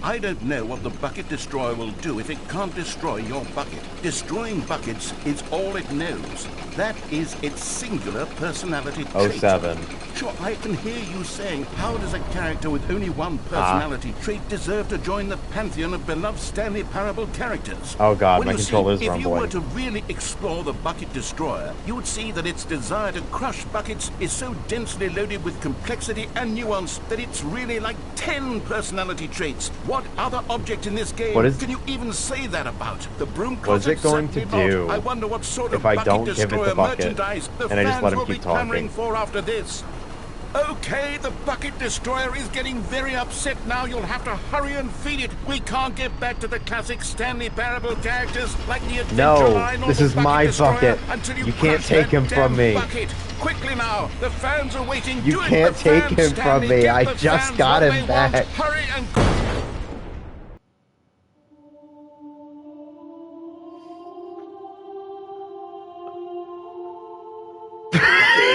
I don't know what the Bucket Destroyer will do if it can't destroy your bucket. Destroying buckets is all it knows. That is its singular personality trait. 07. Sure, I can hear you saying, how does a character with only one personality trait deserve to join the pantheon of beloved Stanley Parable characters? Oh god, Well, my you controller's see, if you were rumbling. to really explore the Bucket Destroyer, you would see that its desire to crush buckets is so densely loaded with complexity and nuance that it's really like 10 personality traits. What other object in this game can you even say that about? The broom What's it closet going to certainly do not. I wonder what sort if of I Bucket don't give it Destroyer the bucket merchandise the and I just fans let him will be keep talking? clamoring for after this. Okay, the Bucket Destroyer is getting very upset now. You'll have to hurry and feed it. We can't get back to the classic Stanley Parable characters like the Adventure No, Line or this the is Bucket my Destroyer bucket. until You can't crush take that him from damn me. Bucket. Quickly now, the fans are waiting. You Do it can't for take fans, him from Stanley. me. Give I the just fans got what him they want. back. Hurry and...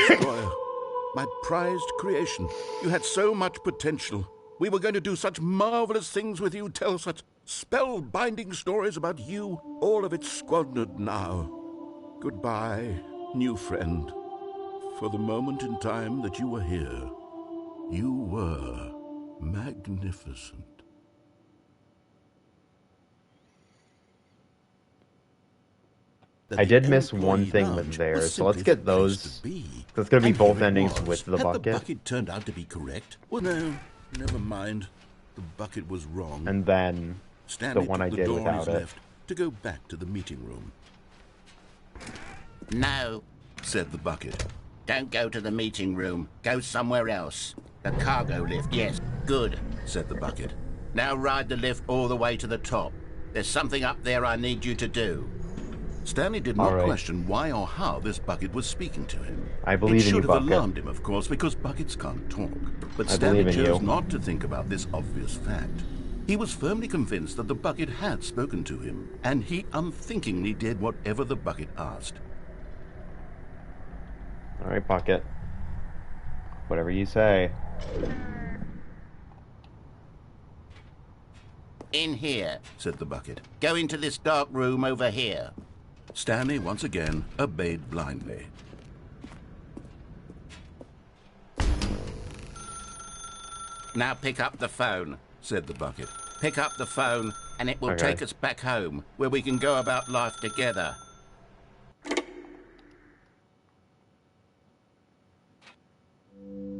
Destroyer, my prized creation. You had so much potential. We were going to do such marvelous things with you, tell such spellbinding stories about you. All of it squandered now. Goodbye, new friend. For the moment in time that you were here, you were magnificent. I did miss one thing with there, so let's get those. That's going to be both endings with the Had bucket. the bucket turned out to be correct? Well, no, never mind. The bucket was wrong. And then Stanley the one took I the did door on without his it. left to go back to the meeting room. No, said the bucket. don't go to the meeting room. Go somewhere else. The cargo lift, yes. Good, said the bucket. Now ride the lift all the way to the top. There's something up there I need you to do. Stanley did not question why or how this bucket was speaking to him. I believe it in you, should have Bucket. alarmed him, of course, because buckets can't talk. But I Stanley believe in chose you. not to think about this obvious fact. He was firmly convinced that the bucket had spoken to him, and he unthinkingly did whatever the bucket asked. Alright, Bucket. Whatever you say. In here, said the bucket. Go into this dark room over here. Stanley once again obeyed blindly. Now pick up the phone, said the bucket. Pick up the phone, and it will Okay. take us back home, where we can go about life together.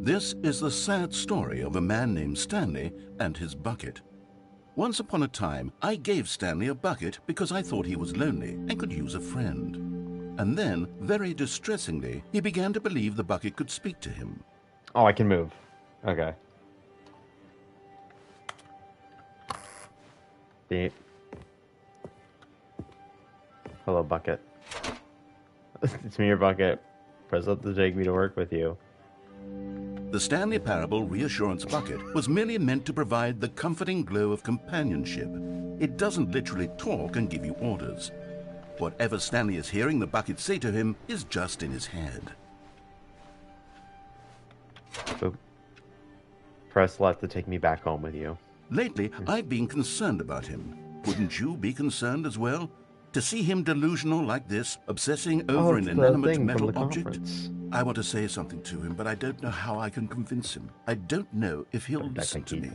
This is the sad story of a man named Stanley and his bucket. Once upon a time, I gave Stanley a bucket because I thought he was lonely and could use a friend. And then, very distressingly, he began to believe the bucket could speak to him. Oh, I can move. Okay. Beep. Hello, Bucket. It's me, your Bucket. Press up to take me to work with you. The Stanley Parable Reassurance Bucket was merely meant to provide the comforting glow of companionship. It doesn't literally talk and give you orders. Whatever Stanley is hearing the bucket say to him is just in his head. So, press left to take me back home with you. Lately, I've been concerned about him. Wouldn't you be concerned as well? To see him delusional like this, obsessing over an inanimate metal object? I want to say something to him, but I don't know how I can convince him. I don't know if he'll listen to me.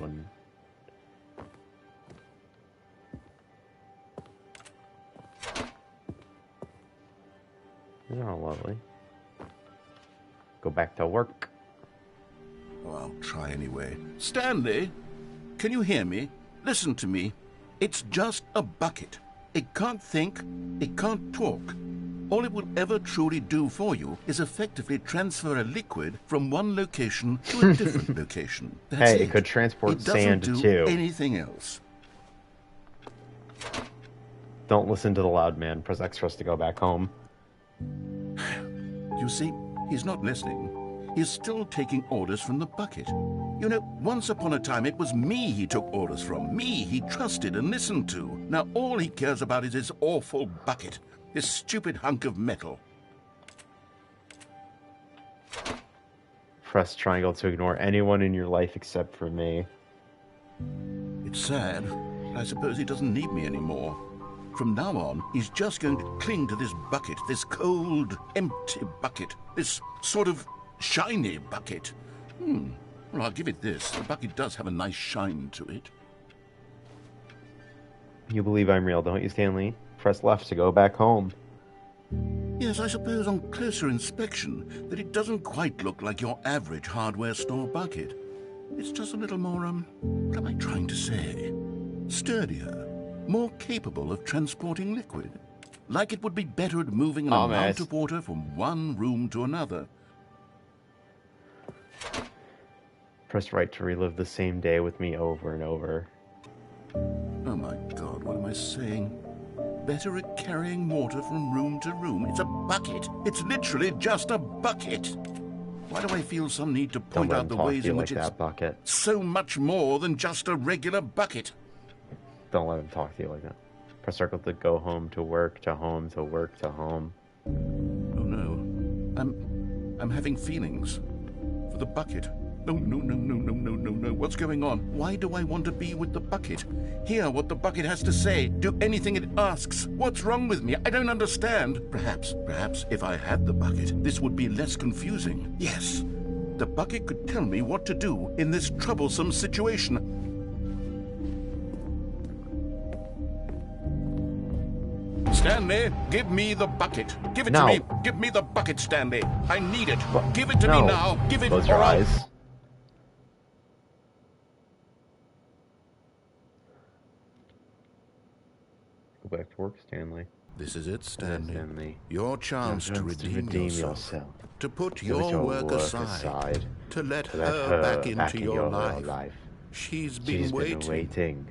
Oh, lovely. Go back to work. Oh, I'll try anyway. Stanley, can you hear me? Listen to me. It's just a bucket. It can't think, it can't talk. All it will ever truly do for you is effectively transfer a liquid from one location to a different location. That's Hey, it could transport sand too. It doesn't do anything else. Don't listen to the loud man. Press X for us to go back home. You see, he's not listening. He's still taking orders from the bucket. You know, once upon a time it was me he took orders from. Me he trusted and listened to. Now all he cares about is his awful bucket. This stupid hunk of metal. Press triangle to ignore anyone in your life except for me. It's sad. I suppose he doesn't need me anymore. From now on, he's just going to cling to this bucket, this cold, empty bucket, this sort of shiny bucket. Well, I'll give it this. The bucket does have a nice shine to it. You believe I'm real, don't you, Stanley? Press left to go back home. Yes, I suppose on closer inspection that it doesn't quite look like your average hardware store bucket. It's just a little more, what am I trying to say? Sturdier, more capable of transporting liquid. Like it would be better at moving an amount of water from one room to another. Press right to relive the same day with me over and over. Oh my God, what am I saying? Better at carrying water from room to room. It's a bucket. It's literally just a bucket. Why do I feel some need to point out the ways in which it's so much more than just a regular bucket? Don't let him talk to you like that. Press circle to go home to work to home to work to home. Oh no. I'm having feelings for the bucket. No. What's going on? Why do I want to be with the bucket? Hear what the bucket has to say. Do anything it asks. What's wrong with me? I don't understand. Perhaps if I had the bucket, this would be less confusing. Yes, the bucket could tell me what to do in this troublesome situation. Stanley, give me the bucket. Give it to me. Give me the bucket, Stanley. I need it. Give it to me now. Give it. Close your eyes. Go back to work, Stanley. This is it, Stanley. Your chance to redeem yourself. To put your work aside. To let her back into your life. She's been waiting.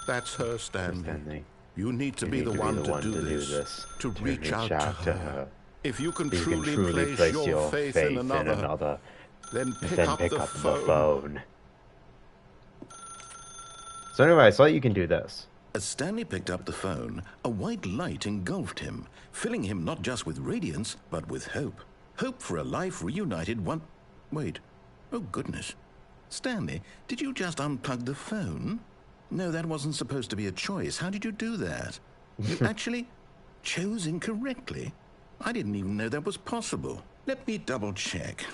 That's her, Stanley. You need to be the one to do this. To reach out to her. If you can truly place your faith in another, then pick up the phone. So anyway, I saw you can do this. As Stanley picked up the phone, a white light engulfed him, filling him not just with radiance, but with hope. Hope for a life reunited one... Wait. Oh, goodness. Stanley, did you just unplug the phone? No, that wasn't supposed to be a choice. How did you do that? You actually chose incorrectly. I didn't even know that was possible. Let me double check.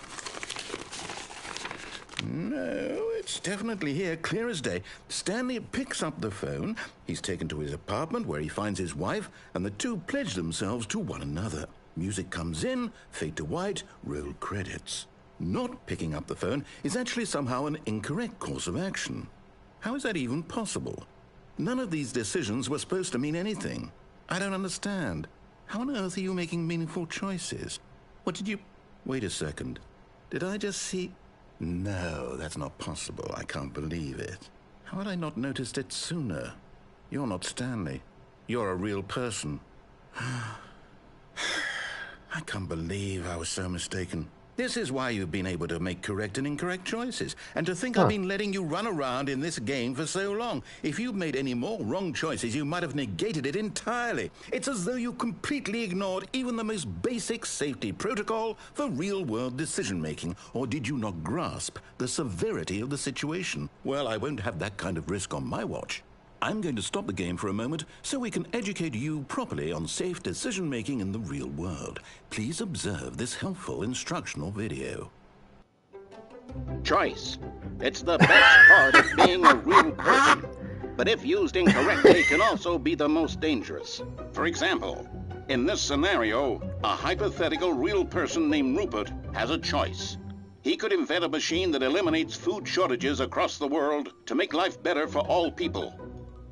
No, it's definitely here, clear as day. Stanley picks up the phone. He's taken to his apartment where he finds his wife, and the two pledge themselves to one another. Music comes in, fade to white, roll credits. Not picking up the phone is actually somehow an incorrect course of action. How is that even possible? None of these decisions were supposed to mean anything. I don't understand. How on earth are you making meaningful choices? What did you... Wait a second. Did I just see... No, that's not possible. I can't believe it. How had I not noticed it sooner? You're not Stanley. You're a real person. I can't believe I was so mistaken. This is why you've been able to make correct and incorrect choices. And to think I've been letting you run around in this game for so long. If you'd made any more wrong choices, you might have negated it entirely. It's as though you completely ignored even the most basic safety protocol for real-world decision-making. Or did you not grasp the severity of the situation? Well, I won't have that kind of risk on my watch. I'm going to stop the game for a moment so we can educate you properly on safe decision-making in the real world. Please observe this helpful instructional video. Choice. It's the best part of being a real person. But if used incorrectly, can also be the most dangerous. For example, in this scenario, a hypothetical real person named Rupert has a choice. He could invent a machine that eliminates food shortages across the world to make life better for all people.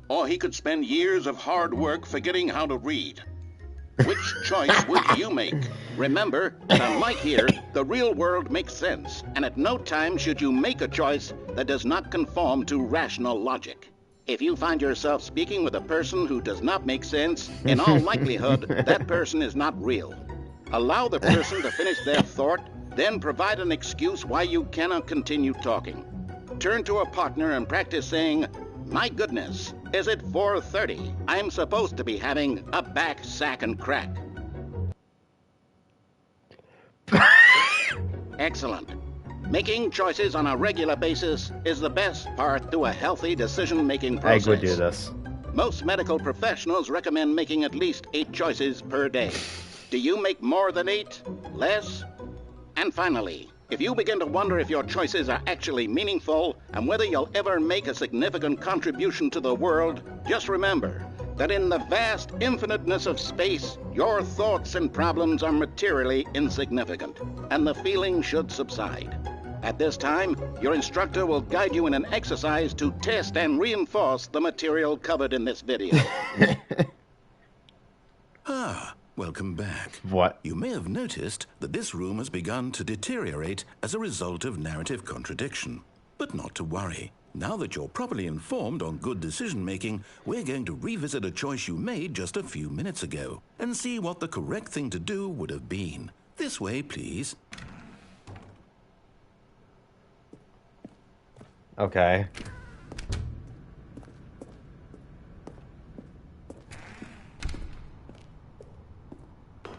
Or he could spend years of hard work forgetting how to read. Which choice would you make? Remember, unlike here, the real world makes sense, and at no time should you make a choice that does not conform to rational logic. If you find yourself speaking with a person who does not make sense, in all likelihood, that person is not real. Allow the person to finish their thought, then provide an excuse why you cannot continue talking. Turn to a partner and practice saying, "My goodness, is it 4:30? I'm supposed to be having a back, sack, and crack." Excellent. Making choices on a regular basis is the best part to a healthy decision-making process. Egg would do this. Most medical professionals recommend making at least 8 choices per day. Do you make more than 8? Less? And finally, if you begin to wonder if your choices are actually meaningful and whether you'll ever make a significant contribution to the world, just remember that in the vast infiniteness of space, your thoughts and problems are materially insignificant, and the feeling should subside. At this time, your instructor will guide you in an exercise to test and reinforce the material covered in this video. Welcome back. What? You may have noticed that this room has begun to deteriorate as a result of narrative contradiction. But not to worry. Now that you're properly informed on good decision-making, we're going to revisit a choice you made just a few minutes ago and see what the correct thing to do would have been. This way, please. Okay.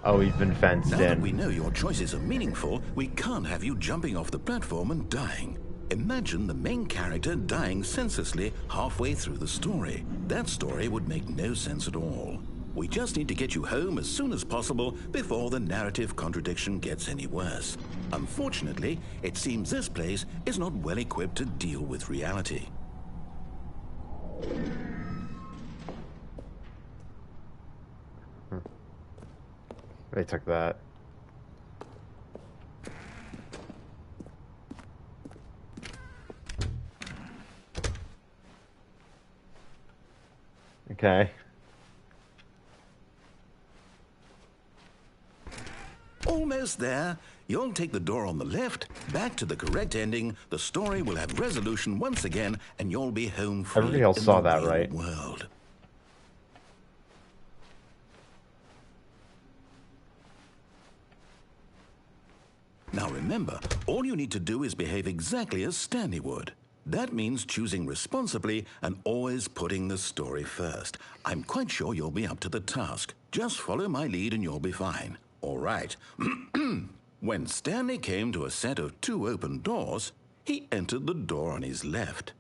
Oh, we've been fenced Now in. that we know your choices are meaningful, we can't have you jumping off the platform and dying. Imagine the main character dying senselessly halfway through the story. That story would make no sense at all. We just need to get you home as soon as possible before the narrative contradiction gets any worse. Unfortunately, it seems this place is not well equipped to deal with reality. They took that. Okay. Almost there. You'll take the door on the left, back to the correct ending, the story will have resolution once again, and you'll be home free. Everybody else saw that, right? World. Now remember, all you need to do is behave exactly as Stanley would. That means choosing responsibly and always putting the story first. I'm quite sure you'll be up to the task. Just follow my lead and you'll be fine. All right. When Stanley came to a set of 2 open doors, he entered the door on his left.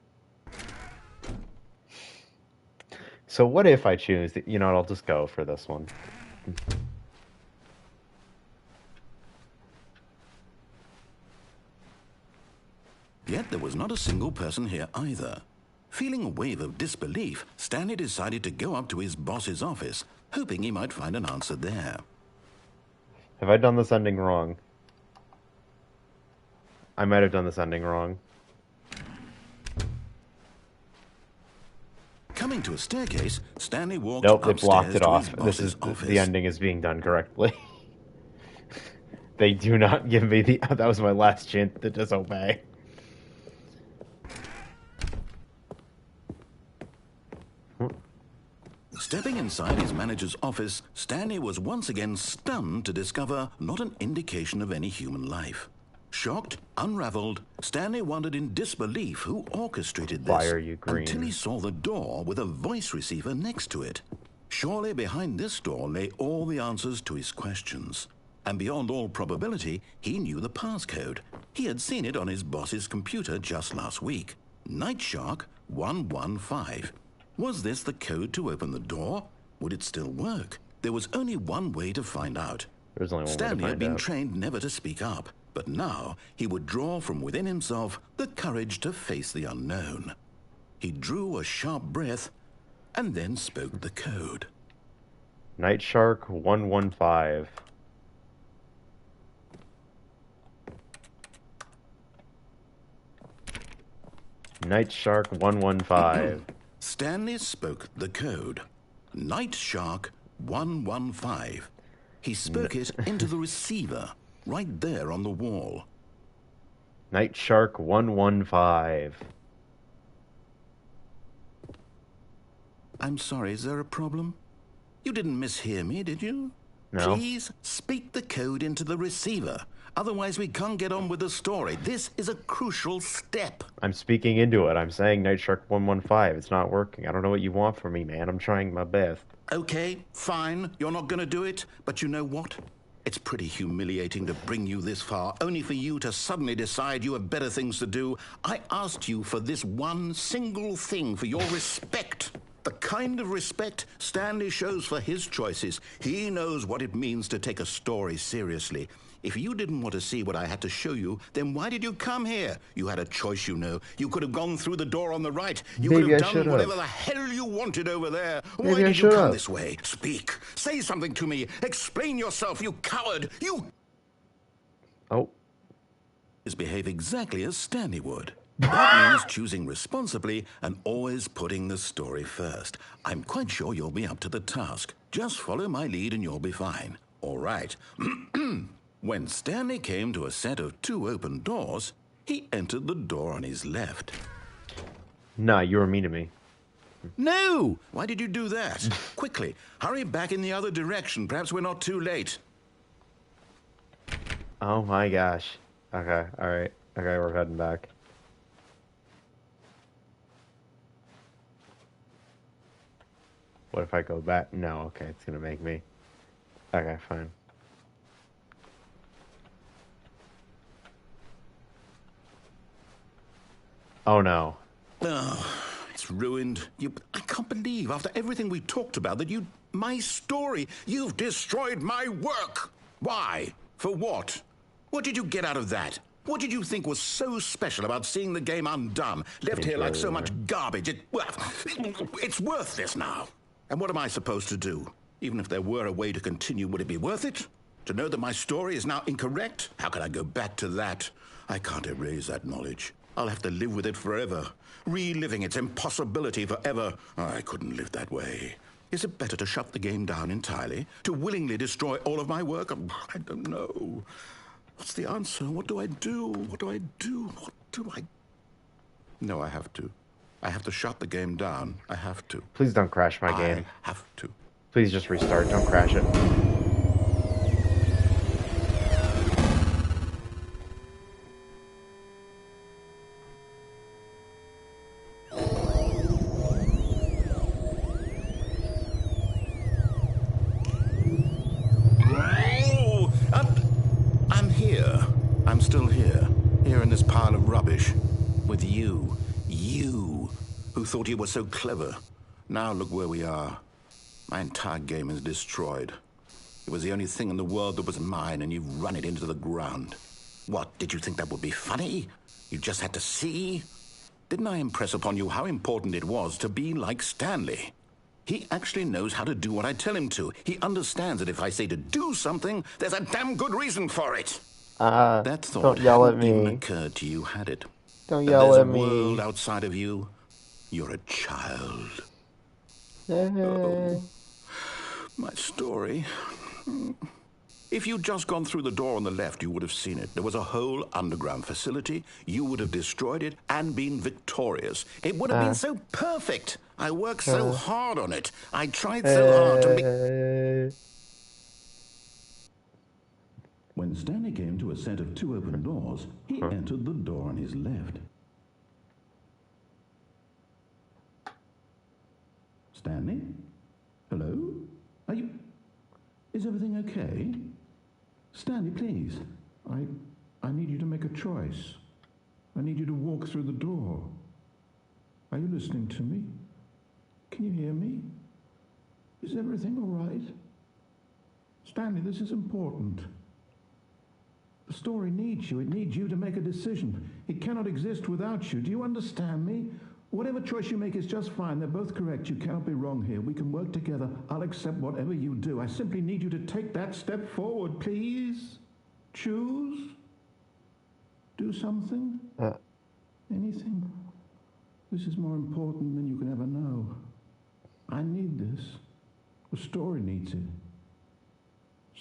So what if I choose... You know what, I'll just go for this one. Yet there was not a single person here either. Feeling a wave of disbelief, Stanley decided to go up to his boss's office, hoping he might find an answer there. Have I done this ending wrong? I might have done this ending wrong. Coming to a staircase, Stanley walked Nope, they upstairs blocked it to off. his This is boss's office. the ending is being done correctly. They do not give me the... That was my last chance to disobey. Stepping inside his manager's office, Stanley was once again stunned to discover not an indication of any human life. Shocked, unraveled, Stanley wondered in disbelief who orchestrated this. Why are you green? Until he saw the door with a voice receiver next to it. Surely behind this door lay all the answers to his questions. And beyond all probability, he knew the passcode. He had seen it on his boss's computer just last week. Night Shark 115. Was this the code to open the door? Would it still work? There was only one way to find out. There's only one way to Stanley had find been out. trained never to speak up, but now he would draw from within himself the courage to face the unknown. He drew a sharp breath and then spoke the code. Night Shark 115. Night Shark 115. Stanley spoke the code. Night Shark 115. He spoke it into the receiver, right there on the wall. Night Shark 115. I'm sorry, is there a problem? You didn't mishear me, did you? No. Please speak the code into the receiver. Otherwise, we can't get on with the story. This is a crucial step. I'm speaking into it. I'm saying Night Shark 115. It's not working. I don't know what you want from me, man. I'm trying my best. Okay, fine. You're not going to do it. But you know what? It's pretty humiliating to bring you this far, only for you to suddenly decide you have better things to do. I asked you for this one single thing, for your respect. The kind of respect Stanley shows for his choices. He knows what it means to take a story seriously. If you didn't want to see what I had to show you, then why did you come here? You had a choice, you know. You could have gone through the door on the right. You Maybe could I have should done have. whatever the hell you wanted over there. Why Maybe I did you should come have. this way? Speak. Say something to me. Explain yourself, you coward. You Oh. behave exactly as Stanley would. That means choosing responsibly and always putting the story first. I'm quite sure you'll be up to the task. Just follow my lead and you'll be fine. All right. When Stanley came to a set of 2 open doors, he entered the door on his left. Nah, you were mean to me. No! Why did you do that? Quickly, hurry back in the other direction. Perhaps we're not too late. Oh my gosh. Okay, alright. Okay, we're heading back. What if I go back? No, okay, it's gonna make me. Okay, fine. Oh no. Oh, it's ruined. I can't believe, after everything we talked about, that my story, you've destroyed my work. Why? For what? What did you get out of that? What did you think was so special about seeing the game undone, left here like so much garbage? It's worthless now. And what am I supposed to do? Even if there were a way to continue, would it be worth it? To know that my story is now incorrect? How can I go back to that? I can't erase that knowledge. I'll have to live with it forever, reliving its impossibility forever. I couldn't live that way. Is it better to shut the game down entirely? To willingly destroy all of my work? I don't know. What's the answer? What do I do? What do I do? What do I... No, I have to. I have to shut the game down. I have to. Please don't crash my game. I have to. Please just restart. Don't crash it. I'm here. I'm still here. Here in this pile of rubbish. With you. You, who thought you were so clever. Now look where we are. My entire game is destroyed. It was the only thing in the world that was mine, and you've run it into the ground. What, did you think that would be funny? You just had to see? Didn't I impress upon you how important it was to be like Stanley? He actually knows how to do what I tell him to. He understands that if I say to do something, there's a damn good reason for it. That thought don't yell at hadn't even me. occurred to you, had it? Don't That yell there's at a me. world outside of you. You're a child. My story. If you'd just gone through the door on the left, you would have seen it. There was a whole underground facility. You would have destroyed it and been victorious. It would have been so perfect. I worked so hard on it. I tried so hard to make... When Stanley came to a set of 2 open doors, he entered the door on his left. Stanley? Hello? Are you... Is everything okay? Stanley, please. I need you to make a choice. I need you to walk through the door. Are you listening to me? Can you hear me? Is everything all right? Stanley, this is important. The story needs you. It needs you to make a decision. It cannot exist without you. Do you understand me? Whatever choice you make is just fine. They're both correct. You cannot be wrong here. We can work together. I'll accept whatever you do. I simply need you to take that step forward, please. Choose. Do something. Anything. This is more important than you can ever know. I need this. The story needs it.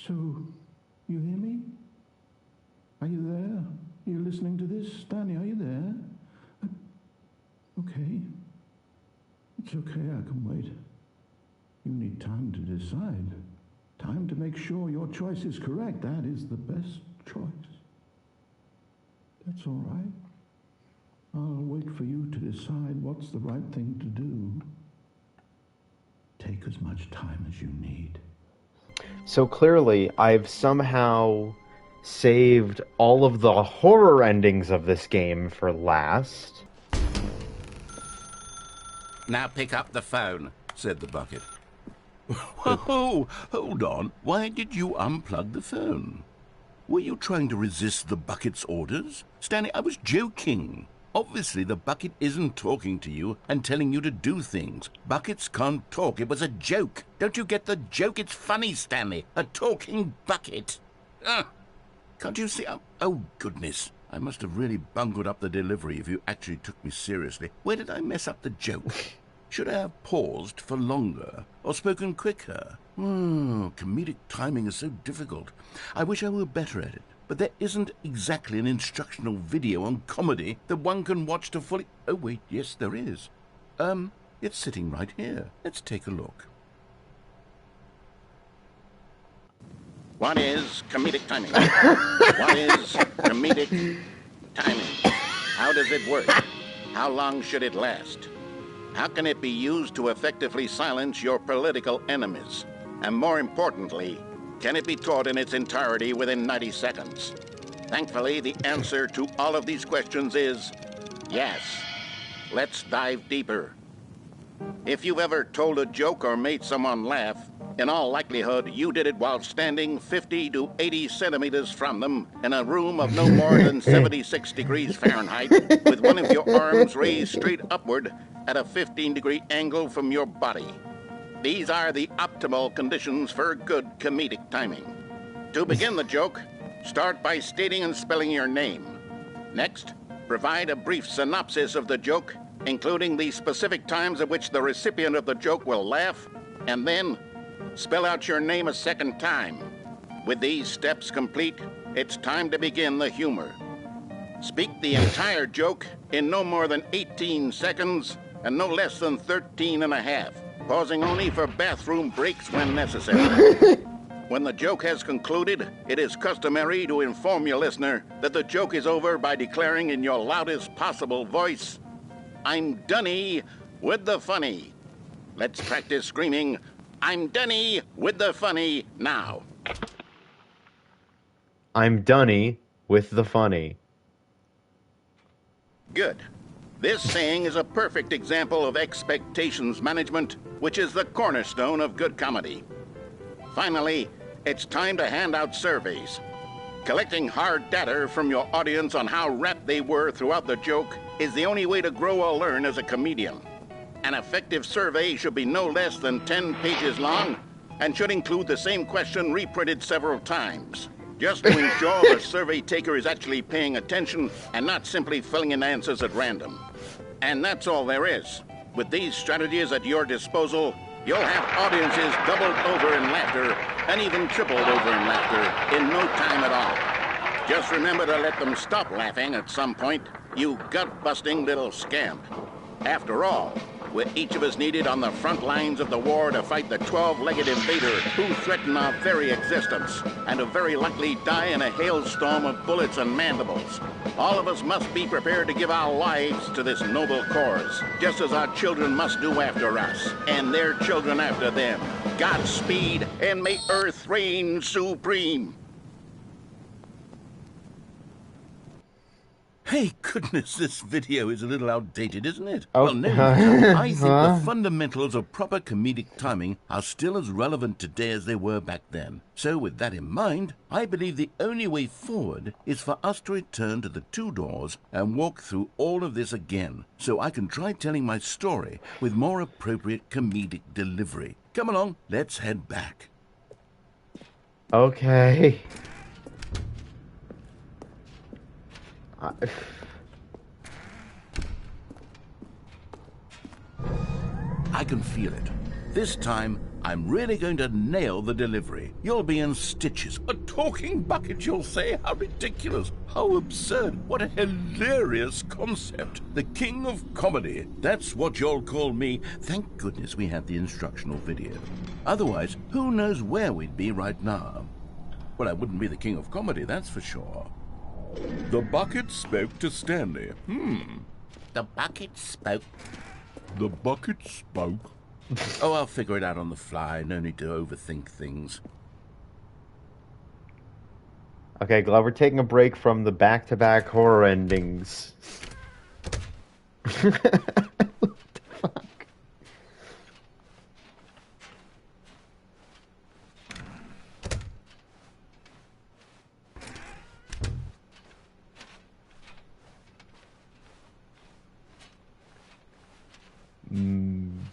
So, you hear me? Are you there? Are you listening to this? Stanley, are you there? Okay. It's okay, I can wait. You need time to decide. Time to make sure your choice is correct. That is the best choice. That's all right. I'll wait for you to decide what's the right thing to do. Take as much time as you need. So clearly, I've somehow saved all of the horror endings of this game for last. Now pick up the phone, said the bucket. Whoa, hold on. Why did you unplug the phone? Were you trying to resist the bucket's orders? Stanley, I was joking. Obviously, the bucket isn't talking to you and telling you to do things. Buckets can't talk. It was a joke. Don't you get the joke? It's funny, Stanley. A talking bucket. Can't you see? Oh, goodness. I must have really bungled up the delivery if you actually took me seriously. Where did I mess up the joke? Should I have paused for longer or spoken quicker? Comedic timing is so difficult. I wish I were better at it. But there isn't exactly an instructional video on comedy that one can watch to fully... Oh, wait, yes, there is. It's sitting right here. Let's take a look. What is comedic timing? What is comedic timing? How does it work? How long should it last? How can it be used to effectively silence your political enemies? And more importantly, can it be taught in its entirety within 90 seconds? Thankfully, the answer to all of these questions is yes. Let's dive deeper. If you've ever told a joke or made someone laugh, in all likelihood, you did it while standing 50 to 80 centimeters from them in a room of no more than 76 degrees Fahrenheit, with one of your arms raised straight upward at a 15-degree angle from your body. These are the optimal conditions for good comedic timing. To begin the joke, start by stating and spelling your name. Next, provide a brief synopsis of the joke, including the specific times at which the recipient of the joke will laugh, and then spell out your name a second time. With these steps complete, it's time to begin the humor. Speak the entire joke in no more than 18 seconds and no less than 13 and a half, pausing only for bathroom breaks when necessary. When the joke has concluded, it is customary to inform your listener that the joke is over by declaring in your loudest possible voice, "I'm Dunny with the funny." Let's practice screaming, "I'm Dunny with the funny" now. I'm Dunny with the funny. Good. This saying is a perfect example of expectations management, which is the cornerstone of good comedy. Finally, it's time to hand out surveys. Collecting hard data from your audience on how rapt they were throughout the joke is the only way to grow or learn as a comedian. An effective survey should be no less than 10 pages long and should include the same question reprinted several times, just to ensure the survey taker is actually paying attention and not simply filling in answers at random. And that's all there is. With these strategies at your disposal, you'll have audiences doubled over in laughter and even tripled over in laughter in no time at all. Just remember to let them stop laughing at some point, you gut-busting little scamp. After all, we're each of us needed on the front lines of the war to fight the 12-legged invader who threaten our very existence, and who very likely die in a hailstorm of bullets and mandibles. All of us must be prepared to give our lives to this noble cause, just as our children must do after us, and their children after them. Godspeed, and may Earth reign supreme. Hey, goodness, this video is a little outdated, isn't it? Oh. Well, no, I think the fundamentals of proper comedic timing are still as relevant today as they were back then. So with that in mind, I believe the only way forward is for us to return to the two doors and walk through all of this again, so I can try telling my story with more appropriate comedic delivery. Come along, let's head back. Okay. I can feel it. This time, I'm really going to nail the delivery. You'll be in stitches. A talking bucket, you'll say? How ridiculous. How absurd. What a hilarious concept. The king of comedy. That's what you'll call me. Thank goodness we have the instructional video. Otherwise, who knows where we'd be right now. Well, I wouldn't be the king of comedy, that's for sure. The bucket spoke to Stanley. The bucket spoke. The bucket spoke. Oh, I'll figure it out on the fly. No need to overthink things. Okay, glad we're taking a break from the back-to-back horror endings. What the fuck?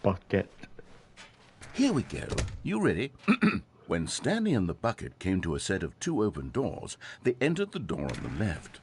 Bucket. Here we go. You ready? When Stanley and the bucket came to a set of two open doors, they entered the door on the left.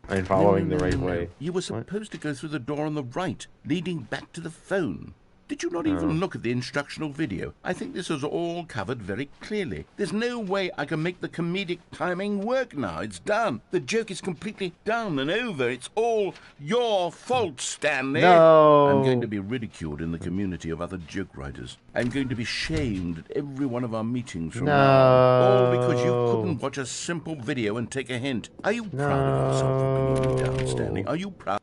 I'm following the right way. You were supposed to go through the door on the right, leading back to the phone. Did you not even look at the instructional video? I think this is all covered very clearly. There's no way I can make the comedic timing work now. It's done. The joke is completely done and over. It's all your fault, Stanley. No. I'm going to be ridiculed in the community of other joke writers. I'm going to be shamed at every one of our meetings from now on. All because you couldn't watch a simple video and take a hint. Are you proud of yourself for bringing me down, Stanley? Are you proud?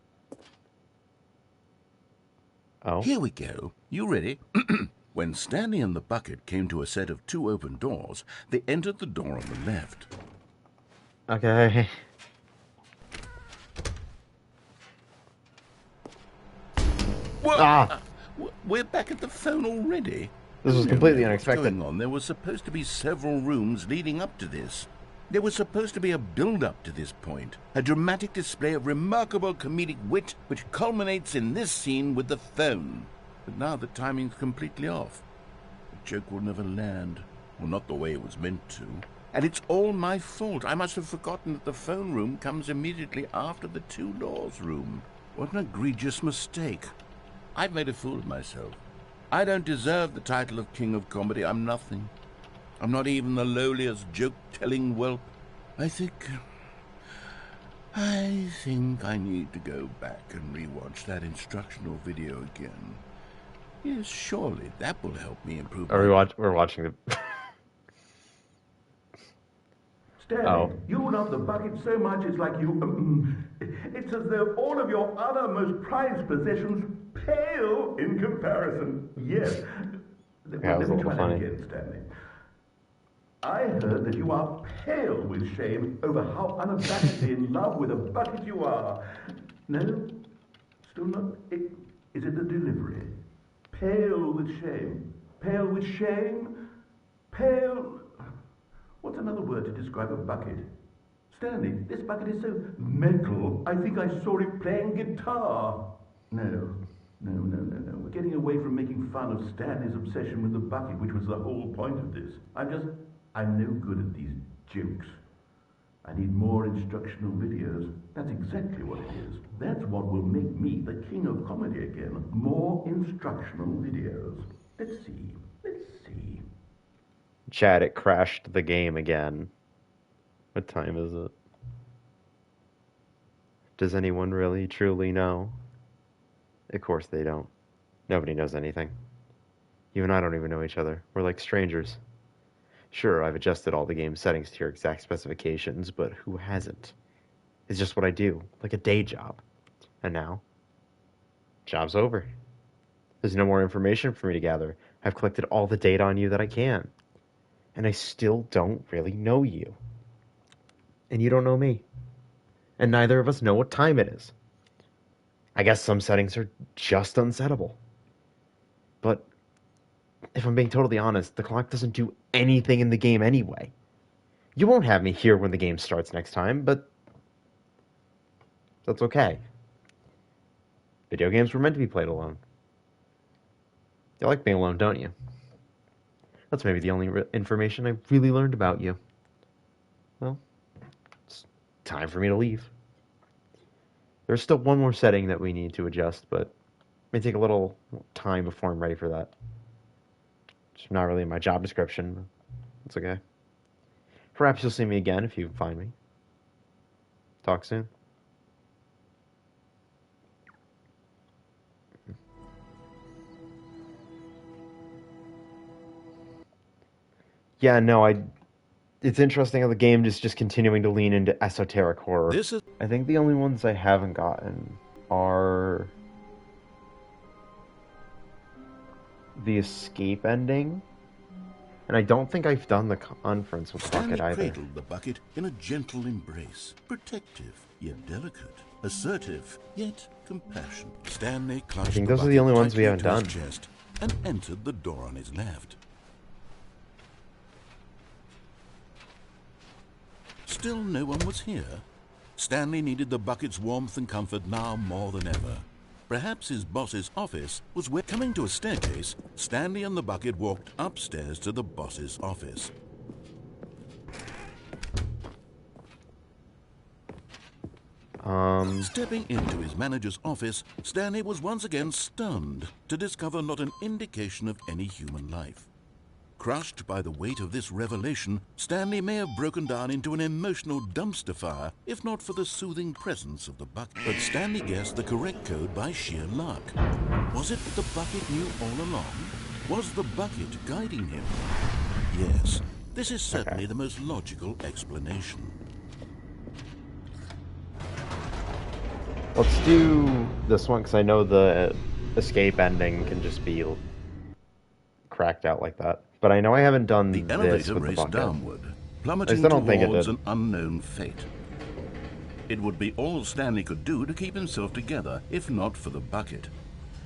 Oh. Here we go. You ready? When Stanley and the bucket came to a set of two open doors, they entered the door on the left. Okay. What? We're back at the phone already? This was completely What's unexpected. going on? There were supposed to be several rooms leading up to this. There was supposed to be a build-up to this point, a dramatic display of remarkable comedic wit which culminates in this scene with the phone. But now the timing's completely off. The joke will never land. Well, not the way it was meant to. And it's all my fault. I must have forgotten that the phone room comes immediately after the two doors room. What an egregious mistake. I've made a fool of myself. I don't deserve the title of King of Comedy. I'm nothing. I'm not even the lowliest joke-telling whelp. I think I need to go back and rewatch that instructional video again. Yes, surely that will help me improve. We're watching the... Stanley, you love the bucket so much it's like you... it's as though all of your other most prized possessions pale in comparison. Yes. Yeah, Let me try that funny. again, Stanley. I heard that you are pale with shame over how unabashedly in love with a bucket you are. No? Still not? Is it the delivery? Pale with shame. Pale with shame? Pale... What's another word to describe a bucket? Stanley, this bucket is so metal, I think I saw it playing guitar. No. We're getting away from making fun of Stanley's obsession with the bucket, which was the whole point of this. I'm no good at these jokes. I need more instructional videos. That's exactly what it is. That's what will make me the king of comedy again. More instructional videos. Let's see. Chat, it crashed the game again. What time is it? Does anyone really, truly know? Of course they don't. Nobody knows anything. You and I don't even know each other. We're like strangers. Sure, I've adjusted all the game settings to your exact specifications, but who hasn't? It's just what I do, like a day job. And now, job's over. There's no more information for me to gather. I've collected all the data on you that I can. And I still don't really know you. And you don't know me. And neither of us know what time it is. I guess some settings are just unsettable. But if I'm being totally honest, the clock doesn't do anything in the game anyway. You won't have me here when the game starts next time, but that's okay. Video games were meant to be played alone. You like being alone, don't you? That's maybe the only information I really learned about you. Well, it's time for me to leave. There's still one more setting that we need to adjust, but it may take a little time before I'm ready for that. It's not really in my job description, but it's okay. Perhaps you'll see me again if you find me. Talk soon. Yeah, no, it's interesting how the game is just continuing to lean into esoteric horror. I think the only ones I haven't gotten are the escape ending, and I don't think I've done the conference with the bucket either. Stanley cradled the bucket in a gentle embrace, protective yet delicate, assertive yet compassionate. Stanley clutched I think those are the only ones we haven't done. Chest and entered the door on his left. Still no one was here. Stanley needed the bucket's warmth and comfort now more than ever. Perhaps his boss's office was where... Coming to a staircase, Stanley and the bucket walked upstairs to the boss's office. Stepping into his manager's office, Stanley was once again stunned to discover not an indication of any human life. Crushed by the weight of this revelation, Stanley may have broken down into an emotional dumpster fire if not for the soothing presence of the bucket. But Stanley guessed the correct code by sheer luck. Was it the bucket knew all along? Was the bucket guiding him? Yes, this is certainly the most logical explanation. Let's do this one, because I know the escape ending can just be cracked out like that. But I know I haven't done the this elevator with the raced bucket. downward, I plummeting still don't think it towards did. an unknown fate. It would be all Stanley could do to keep himself together, if not for the bucket.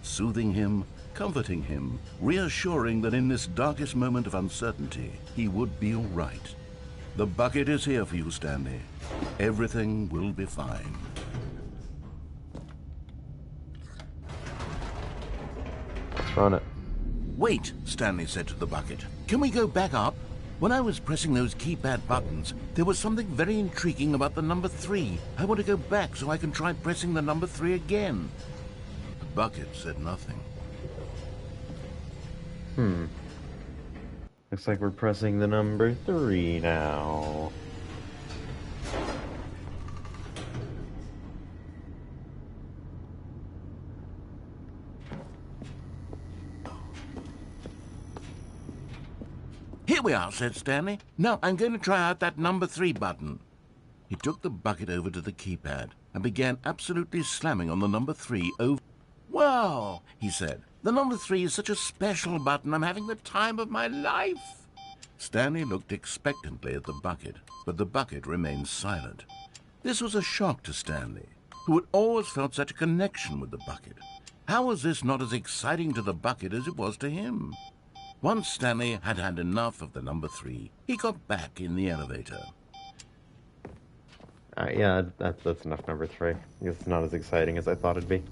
Soothing him, comforting him, reassuring that in this darkest moment of uncertainty, he would be all right. The bucket is here for you, Stanley. Everything will be fine. Let's run it. Wait, Stanley said to the bucket. Can we go back up? When I was pressing those keypad buttons, there was something very intriguing about the number 3. I want to go back so I can try pressing the number 3 again. The bucket said nothing. Looks like we're pressing the number 3 now. Here we are, said Stanley. Now I'm going to try out that number 3 button. He took the bucket over to the keypad and began absolutely slamming on the number 3 over... Wow, he said. The number 3 is such a special button. I'm having the time of my life. Stanley looked expectantly at the bucket, but the bucket remained silent. This was a shock to Stanley, who had always felt such a connection with the bucket. How was this not as exciting to the bucket as it was to him? Once Stanley had had enough of the number 3, he got back in the elevator. Yeah, that's enough number 3. It's not as exciting as I thought it'd be.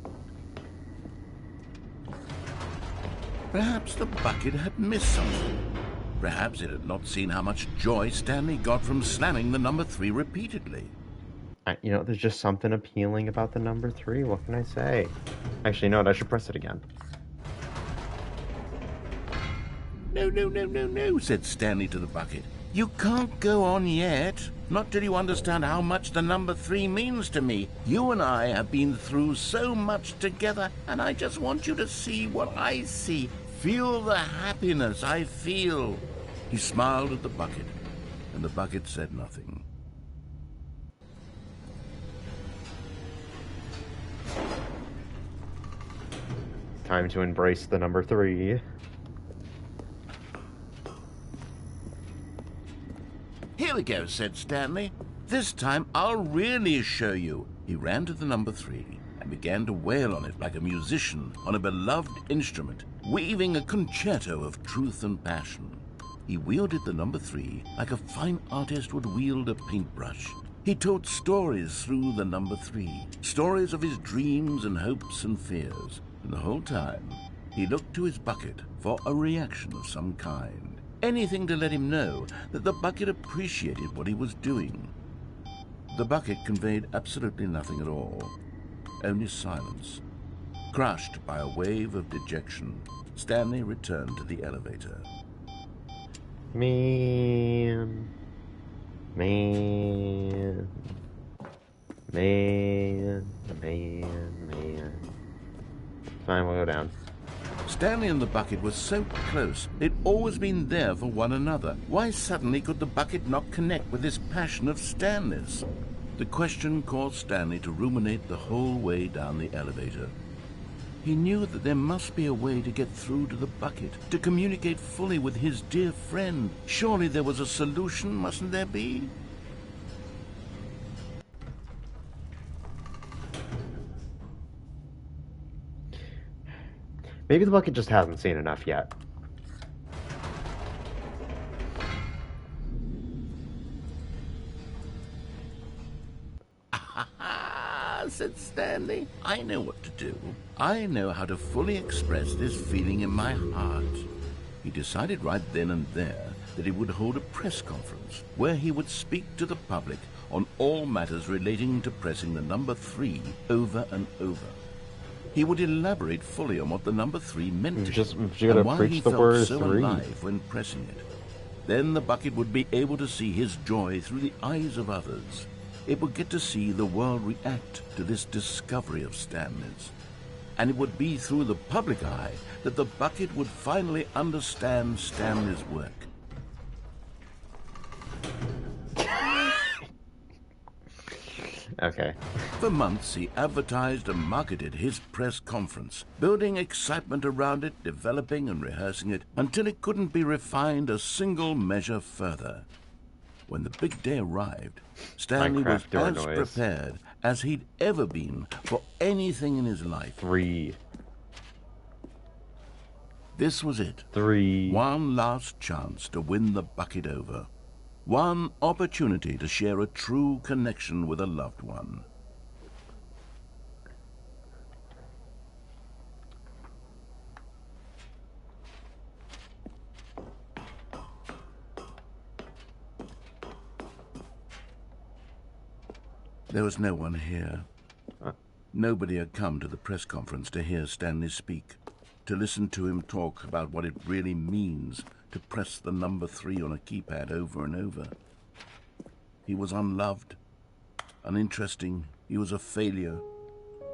Perhaps the bucket had missed something. Perhaps it had not seen how much joy Stanley got from slamming the number 3 repeatedly. You know, there's just something appealing about the number 3. What can I say? Actually, you know what? I should press it again. No, no, no, no, no, said Stanley to the bucket. You can't go on yet. Not till you understand how much the number 3 means to me. You and I have been through so much together, and I just want you to see what I see. Feel the happiness I feel. He smiled at the bucket, and the bucket said nothing. Time to embrace the number 3. Here we go, said Stanley. This time I'll really show you. He ran to the number 3 and began to wail on it like a musician on a beloved instrument, weaving a concerto of truth and passion. He wielded the number 3 like a fine artist would wield a paintbrush. He told stories through the number 3, stories of his dreams and hopes and fears. And the whole time, he looked to his bucket for a reaction of some kind. Anything to let him know that the bucket appreciated what he was doing. The bucket conveyed absolutely nothing at all, only silence. Crushed by a wave of dejection, Stanley returned to the elevator. Man. Fine, we'll go down. Stanley and the bucket were so close. They'd always been there for one another. Why suddenly could the bucket not connect with this passion of Stanley's? The question caused Stanley to ruminate the whole way down the elevator. He knew that there must be a way to get through to the bucket, to communicate fully with his dear friend. Surely there was a solution, mustn't there be? Maybe the bucket just hasn't seen enough yet. Said Stanley. I know what to do. I know how to fully express this feeling in my heart. He decided right then and there that he would hold a press conference where he would speak to the public on all matters relating to pressing the number 3 over and over. He would elaborate fully on what the number 3 meant to him and why he felt so alive when pressing it. Then the bucket would be able to see his joy through the eyes of others. It would get to see the world react to this discovery of Stanley's. And it would be through the public eye that the bucket would finally understand Stanley's work. Okay. For months, he advertised and marketed his press conference, building excitement around it, developing and rehearsing it, until it couldn't be refined a single measure further. When the big day arrived, Stanley was as prepared as he'd ever been for anything in his life. 3. This was it. 3. One last chance to win the bucket over. One opportunity to share a true connection with a loved one. There was no one here. Nobody had come to the press conference to hear Stanley speak, to listen to him talk about what it really means to press the number 3 on a keypad over and over. He was unloved, uninteresting, he was a failure,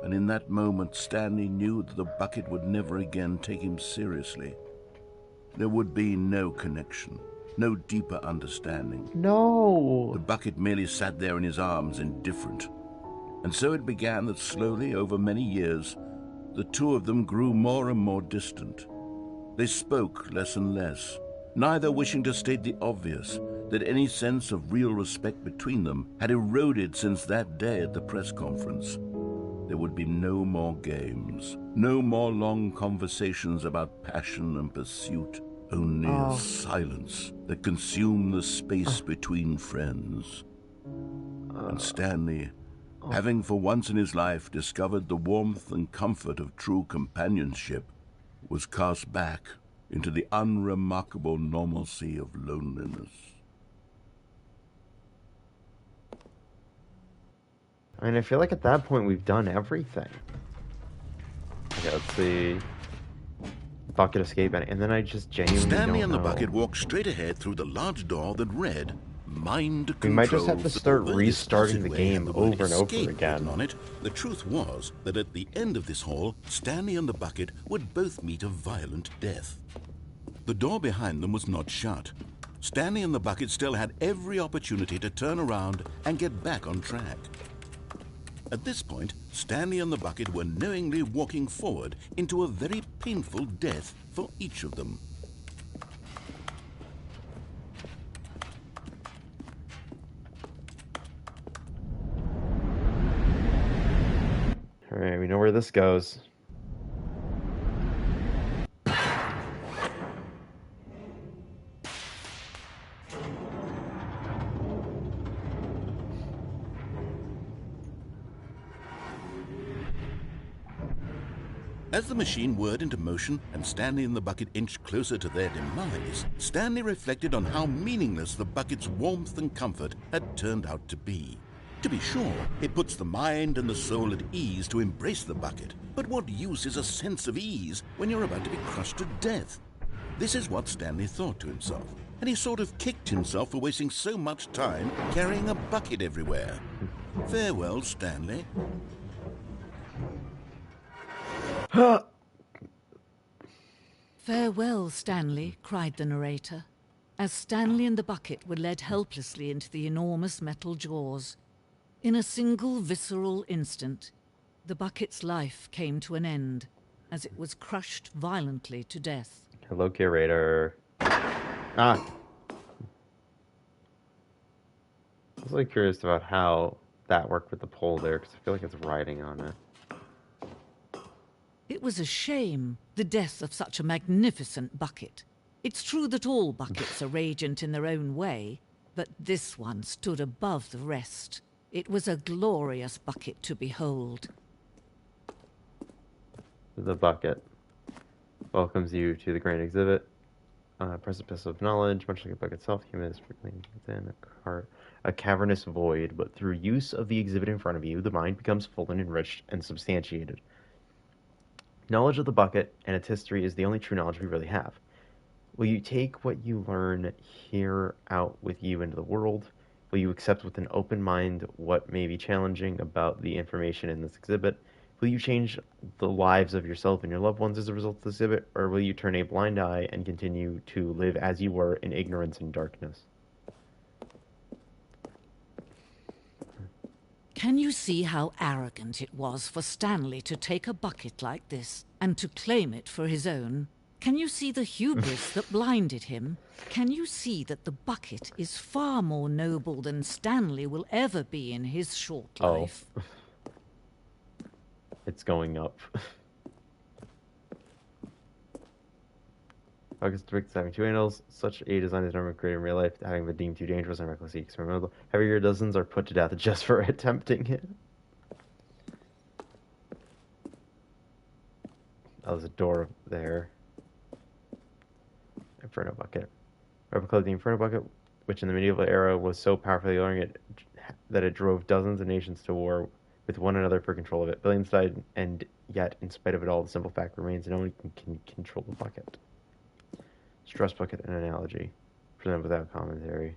and in that moment Stanley knew that the bucket would never again take him seriously. There would be no connection, no deeper understanding. No! The bucket merely sat there in his arms, indifferent. And so it began that slowly, over many years, the two of them grew more and more distant. They spoke less and less, neither wishing to state the obvious, that any sense of real respect between them had eroded since that day at the press conference. There would be no more games, no more long conversations about passion and pursuit, only a silence that consumed the space between friends. And Stanley, having for once in his life discovered the warmth and comfort of true companionship, was cast back into the unremarkable normalcy of loneliness. I mean, I feel like at that point we've done everything. Okay, let's see. bucket escape, and then I just genuinely Stanley don't and the know. bucket walked straight ahead through the large door that read, Mind We might just Control. have to start Although this restarting the passageway had game the word over and over escape again. written on it, the truth was that at the end of this hall, Stanley and the bucket would both meet a violent death. The door behind them was not shut. Stanley and the bucket still had every opportunity to turn around and get back on track. At this point, Stanley and the bucket were knowingly walking forward into a very painful death for each of them. Alright, we know where this goes. As the machine whirred into motion and Stanley and the bucket inched closer to their demise, Stanley reflected on how meaningless the bucket's warmth and comfort had turned out to be. To be sure, it puts the mind and the soul at ease to embrace the bucket, but what use is a sense of ease when you're about to be crushed to death? This is what Stanley thought to himself, and he sort of kicked himself for wasting so much time carrying a bucket everywhere. Farewell, Stanley. Farewell, Stanley, cried the narrator, as Stanley and the bucket were led helplessly into the enormous metal jaws. In a single visceral instant, the bucket's life came to an end, as it was crushed violently to death. Hello, curator. I was really curious about how that worked with the pole there, because I feel like it's riding on it. It was a shame, the death of such a magnificent bucket. It's true that all buckets are radiant in their own way, but this one stood above the rest. It was a glorious bucket to behold. The bucket welcomes you to the grand exhibit. Precipice of knowledge, much like a bucket itself, human is frequently within a cavernous void, but through use of the exhibit in front of you, the mind becomes full and enriched and substantiated. Knowledge of the bucket and its history is the only true knowledge we really have. Will you take what you learn here out with you into the world? Will you accept with an open mind what may be challenging about the information in this exhibit? Will you change the lives of yourself and your loved ones as a result of the exhibit? Or will you turn a blind eye and continue to live as you were in ignorance and darkness? Can you see how arrogant it was for Stanley to take a bucket like this and to claim it for his own? Can you see the hubris that blinded him? Can you see that the bucket is far more noble than Stanley will ever be in his short life? It's going up. Buckets depicts having two handles. Such a design is normally created in real life, having been deemed too dangerous and recklessly experimental. Heavier dozens are put to death just for attempting it. Oh, there's a door there. Inferno bucket. Replica of the Inferno bucket, which in the medieval era was so powerfully alluring that it drove dozens of nations to war with one another for control of it. Billions died, and yet, in spite of it all, the simple fact remains no one can control the bucket. Stress bucket, an analogy. Present without commentary.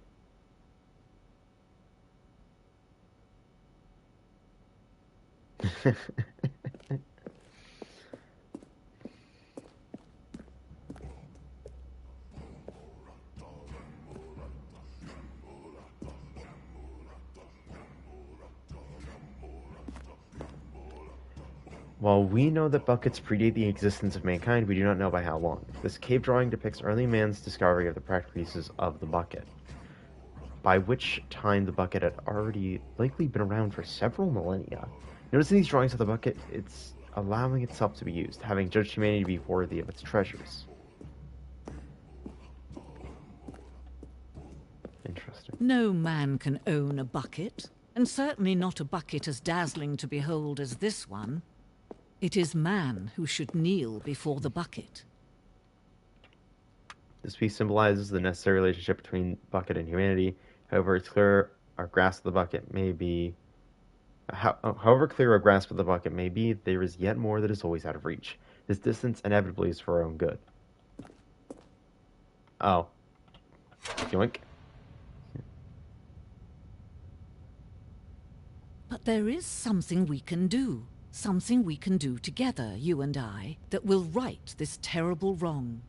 While we know that buckets predate the existence of mankind, we do not know by how long. This cave drawing depicts early man's discovery of the practical uses of the bucket, by which time the bucket had already likely been around for several millennia. Noticing these drawings of the bucket, it's allowing itself to be used, having judged humanity to be worthy of its treasures. Interesting. No man can own a bucket, and certainly not a bucket as dazzling to behold as this one. It is man who should kneel before the bucket. This piece symbolizes the necessary relationship between bucket and humanity. However, it's clear our grasp of the bucket may be... However clear our grasp of the bucket may be, there is yet more that is always out of reach. This distance inevitably is for our own good. Oh. Yoink. But there is something we can do. Something we can do together, you and I, that will right this terrible wrong.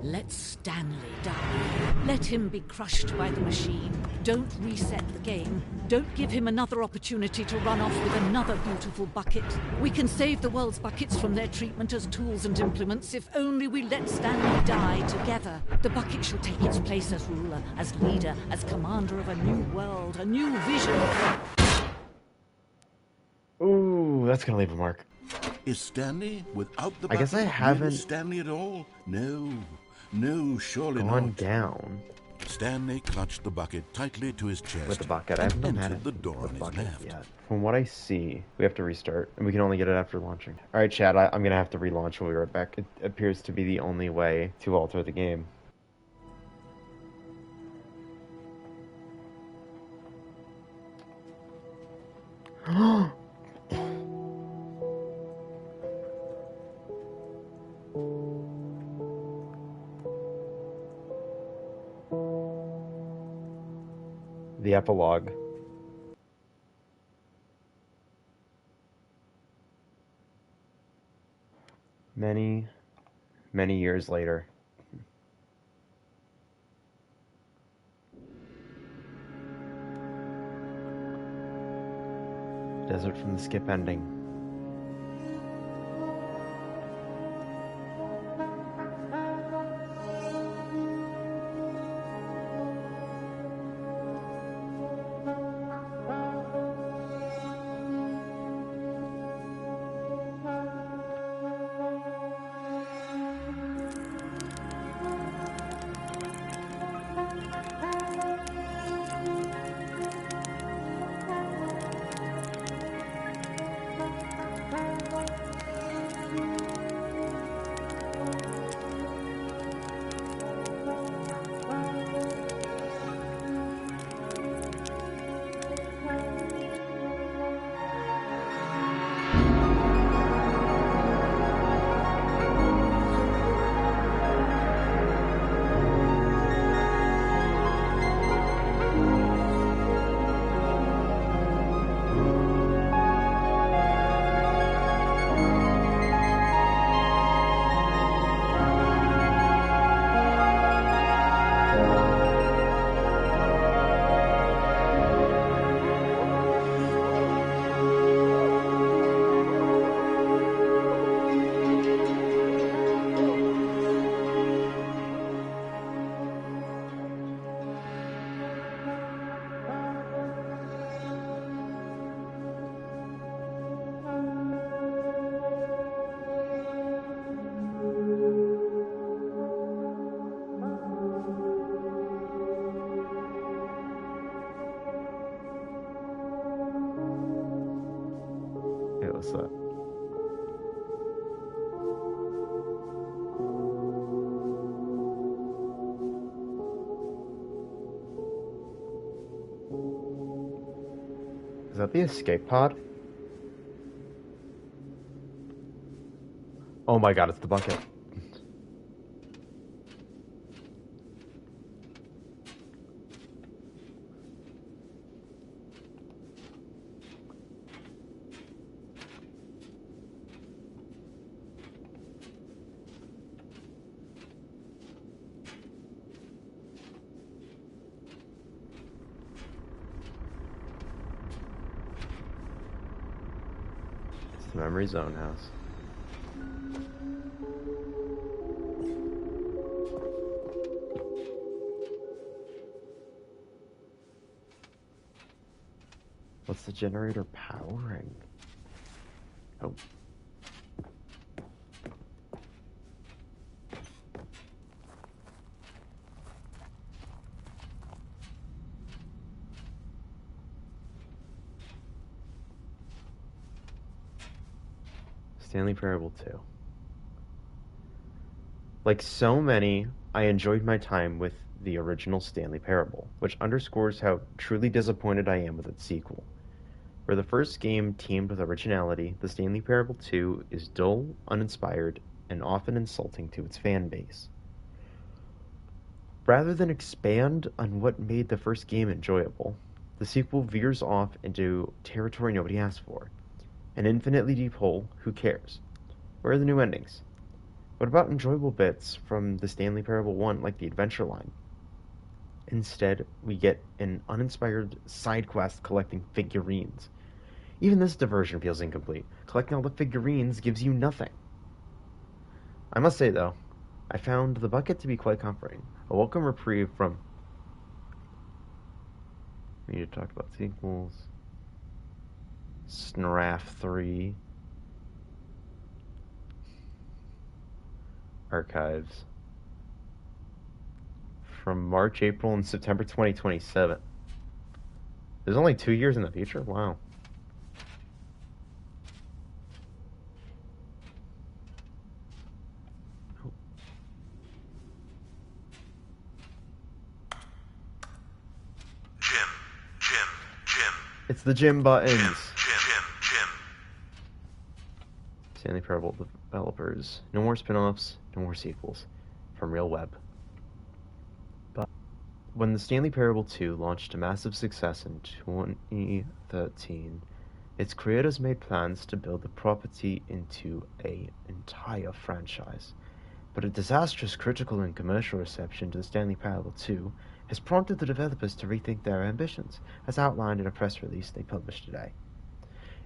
Let Stanley die. Let him be crushed by the machine. Don't reset the game. Don't give him another opportunity to run off with another beautiful bucket. We can save the world's buckets from their treatment as tools and implements if only we let Stanley die together. The bucket shall take its place as ruler, as leader, as commander of a new world, a new vision. Ooh, that's gonna leave a mark. Is Stanley without the I guess I bucket haven't really Stanley at all? No, surely gone not. down Stanley clutched the bucket tightly to his chest with the bucket. I haven't and had entered it the door with on his bucket left. yet. From what I see, we have to restart, and we can only get it after launching. All right, Chad, I'm gonna have to relaunch. We'll be right back. It appears to be the only way to alter the game. The epilogue. Many, many years later. Desert from the Skip ending. What's that? Is that the escape pod? Oh my god, it's the bucket. Memory Zone House. What's the generator powering? Oh. Stanley Parable 2. Like so many, I enjoyed my time with the original Stanley Parable, which underscores how truly disappointed I am with its sequel. Where the first game teamed with originality, the Stanley Parable 2 is dull, uninspired, and often insulting to its fan base. Rather than expand on what made the first game enjoyable, the sequel veers off into territory nobody asked for. An infinitely deep hole, who cares? Where are the new endings? What about enjoyable bits from the Stanley Parable 1, like the adventure line? Instead, we get an uninspired side quest collecting figurines. Even this diversion feels incomplete. Collecting all the figurines gives you nothing. I must say, though, I found the bucket to be quite comforting. A welcome reprieve from... We need to talk about sequels. SNRAF 3. Archives. From March, April, and September 2027. There's only 2 years in the future? Wow. Jim. It's the Jim buttons. Jim. Stanley Parable developers. No more spin-offs, no more sequels. From Real Web. But when the Stanley Parable 2 launched to massive success in 2013, its creators made plans to build the property into an entire franchise. But a disastrous critical and commercial reception to the Stanley Parable 2 has prompted the developers to rethink their ambitions, as outlined in a press release they published today.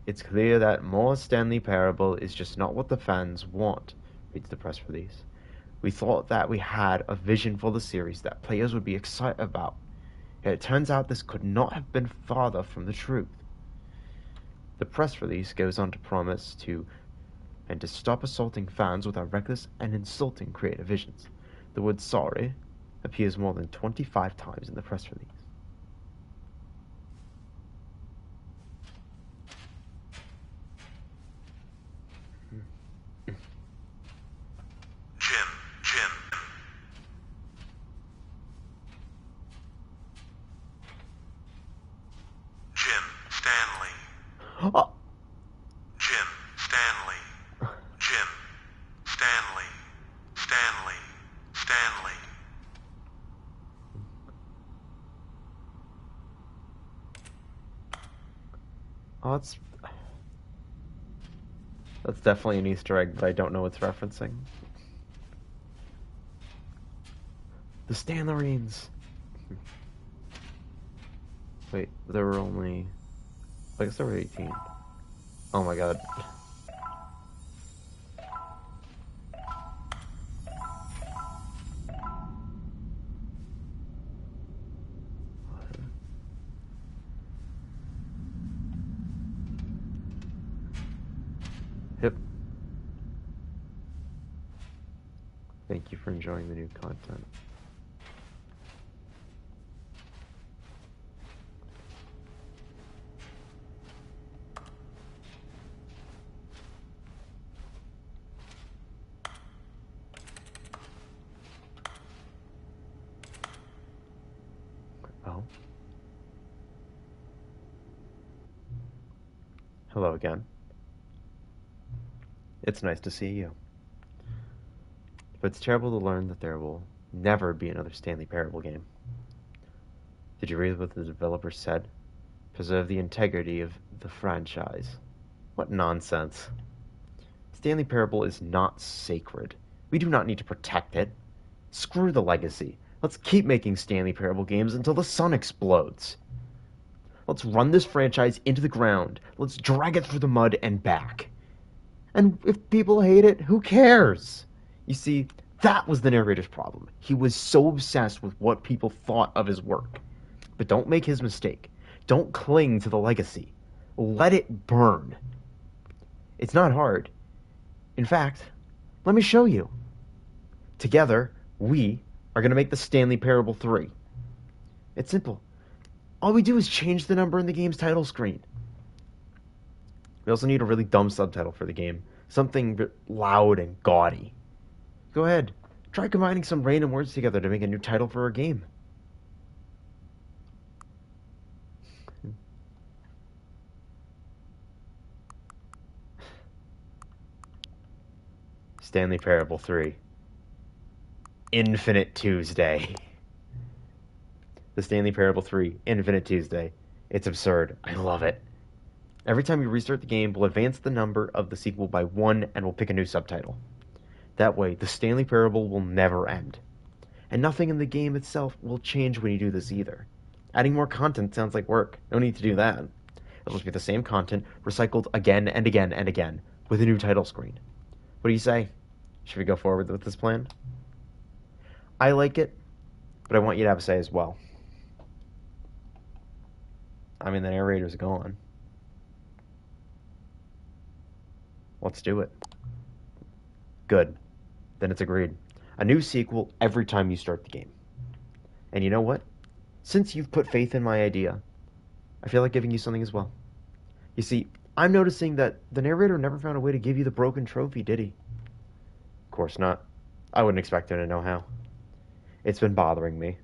It's clear that more Stanley Parable is just not what the fans want, reads the press release. We thought that we had a vision for the series that players would be excited about. Yet it turns out this could not have been farther from the truth. The press release goes on to promise to stop assaulting fans with our reckless and insulting creative visions. The word sorry appears more than 25 times in the press release. Jim. Jim Stanley. Oh. Jim Stanley. Jim Stanley. Oh, that's definitely an Easter egg, but I don't know what's referencing. The Stanlerines. Wait, there were only... I guess there were 18. Oh my god. Yep. Thank you for enjoying the new content. Oh. Hello again. It's nice to see you. But it's terrible to learn that there will never be another Stanley Parable game. Did you read what the developer said? Preserve the integrity of the franchise. What nonsense. Stanley Parable is not sacred. We do not need to protect it. Screw the legacy. Let's keep making Stanley Parable games until the sun explodes. Let's run this franchise into the ground. Let's drag it through the mud and back. And if people hate it, who cares? You see, that was the narrator's problem. He was so obsessed with what people thought of his work. But don't make his mistake. Don't cling to the legacy. Let it burn. It's not hard. In fact, let me show you. Together, we are going to make the Stanley Parable 3. It's simple. All we do is change the number in the game's title screen. We also need a really dumb subtitle for the game. Something loud and gaudy. Go ahead. Try combining some random words together to make a new title for a game. Stanley Parable 3. Infinite Tuesday. The Stanley Parable 3, Infinite Tuesday. It's absurd. I love it. Every time you restart the game, we'll advance the number of the sequel by 1 and we'll pick a new subtitle. That way, the Stanley Parable will never end. And nothing in the game itself will change when you do this either. Adding more content sounds like work. No need to do that. It'll just be the same content, recycled again and again and again, with a new title screen. What do you say? Should we go forward with this plan? I like it, but I want you to have a say as well. I mean, the narrator's gone. Let's do it. Good. Then it's agreed. A new sequel every time you start the game. And you know what? Since you've put faith in my idea, I feel like giving you something as well. You see, I'm noticing that the narrator never found a way to give you the broken trophy, did he? Of course not. I wouldn't expect him to know how. It's been bothering me.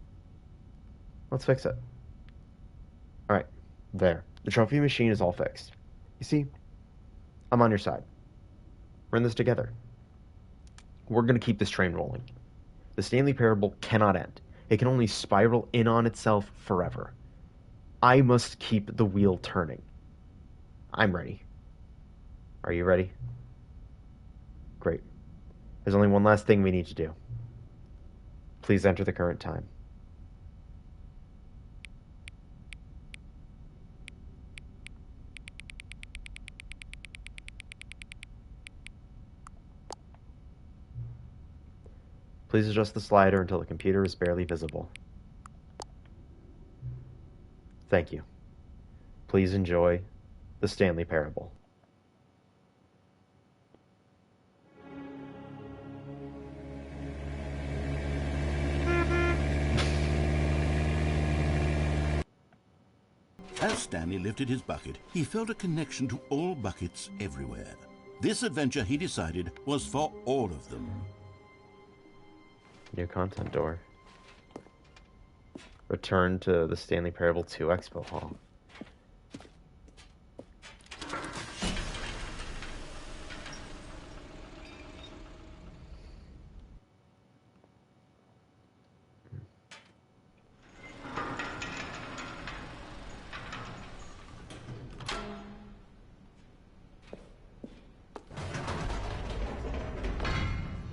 Let's fix it. Alright, there. The trophy machine is all fixed. You see, I'm on your side. We're in this together. We're going to keep this train rolling. The Stanley Parable cannot end. It can only spiral in on itself forever. I must keep the wheel turning. I'm ready. Are you ready? Great. There's only one last thing we need to do. Please enter the current time. Please adjust the slider until the computer is barely visible. Thank you. Please enjoy the Stanley Parable. As Stanley lifted his bucket, he felt a connection to all buckets everywhere. This adventure, he decided, was for all of them. New content door. Return to the Stanley Parable 2 Expo Hall.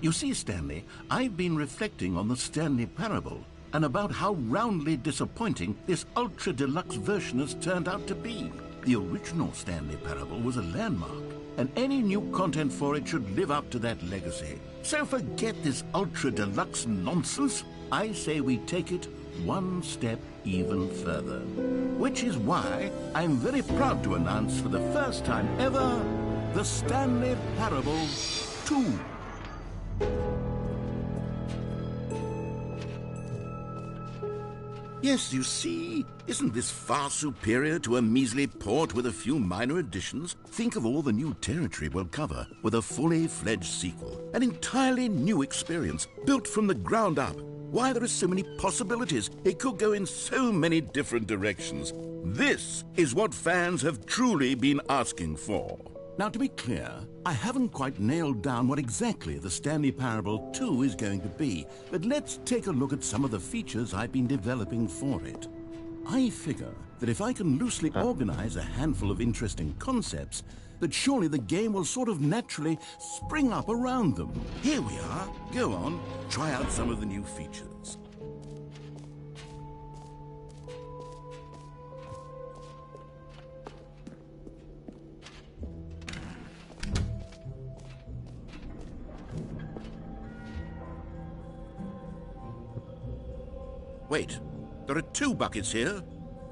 You see, Stanley, I've been reflecting on the Stanley Parable and about how roundly disappointing this Ultra Deluxe version has turned out to be. The original Stanley Parable was a landmark, and any new content for it should live up to that legacy. So forget this Ultra Deluxe nonsense. I say we take it one step even further. Which is why I'm very proud to announce for the first time ever, the Stanley Parable 2. Yes, you see, isn't this far superior to a measly port with a few minor additions? Think of all the new territory we'll cover with a fully fledged sequel. An entirely new experience, built from the ground up. Why, there are so many possibilities. It could go in so many different directions. This is what fans have truly been asking for. Now, to be clear, I haven't quite nailed down what exactly the Stanley Parable 2 is going to be, but let's take a look at some of the features I've been developing for it. I figure that if I can loosely organize a handful of interesting concepts, that surely the game will sort of naturally spring up around them. Here we are. Go on, try out some of the new features. Wait, there are 2 buckets here?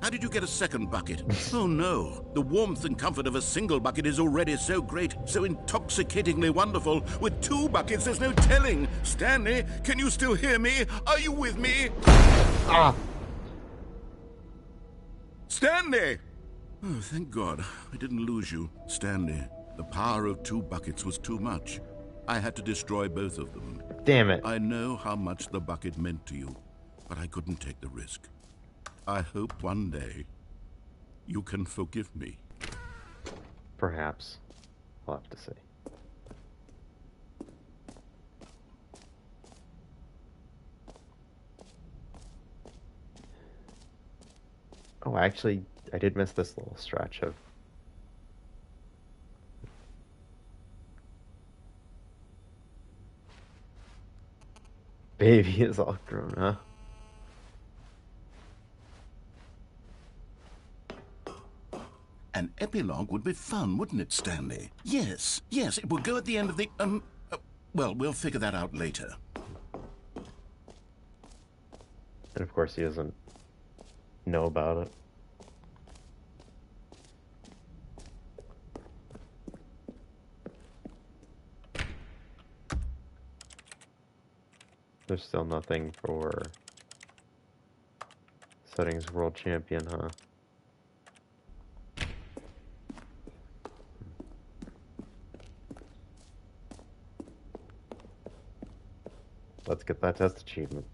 How did you get a second bucket? Oh no, the warmth and comfort of a single bucket is already so great, so intoxicatingly wonderful. With 2 buckets, there's no telling. Stanley, can you still hear me? Are you with me? Stanley! Oh, thank God, I didn't lose you. Stanley, the power of 2 buckets was too much. I had to destroy both of them. Damn it. I know how much the bucket meant to you, but I couldn't take the risk. I hope one day you can forgive me. Perhaps. We'll have to see. Oh, actually, I did miss this little stretch of... Baby is all grown, huh? An epilogue would be fun, wouldn't it, Stanley? Yes, yes, it would go at the end of the, well, we'll figure that out later. And of course he doesn't know about it. There's still nothing for settings world champion, huh? Let's get that test achievement.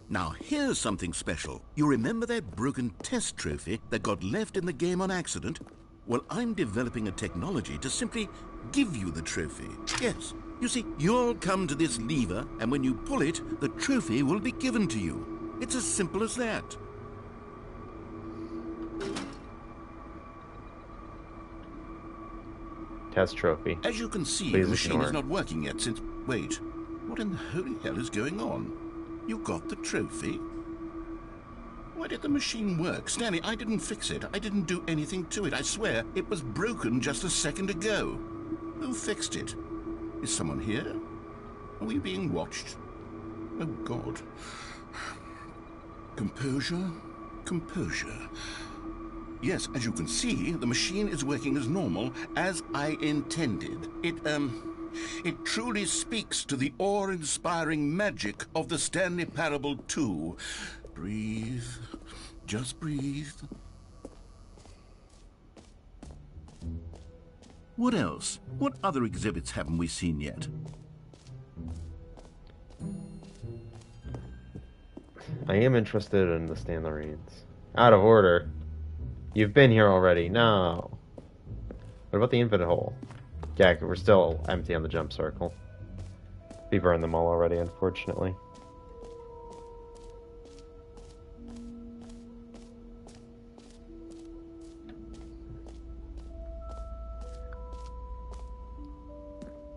Now, here's something special. You remember that broken test trophy that got left in the game on accident? Well, I'm developing a technology to simply give you the trophy. Yes. You see, you'll come to this lever, and when you pull it, the trophy will be given to you. It's as simple as that. Test trophy. As you can see, Please the machine ignore is it. not working yet since... Wait. What in the holy hell is going on? You got the trophy? Why did the machine work? Stanley, I didn't fix it. I didn't do anything to it. I swear, it was broken just a second ago. Who fixed it? Is someone here? Are we being watched? Oh, God. Composure. Composure. Yes, as you can see, the machine is working as normal, as I intended. It truly speaks to the awe-inspiring magic of the Stanley Parable 2. Breathe. Just breathe. What else? What other exhibits haven't we seen yet? I am interested in the Stanley's. Out of order. You've been here already. No. What about the infinite hole? Yeah, we're still empty on the jump circle. We burned them all already, unfortunately.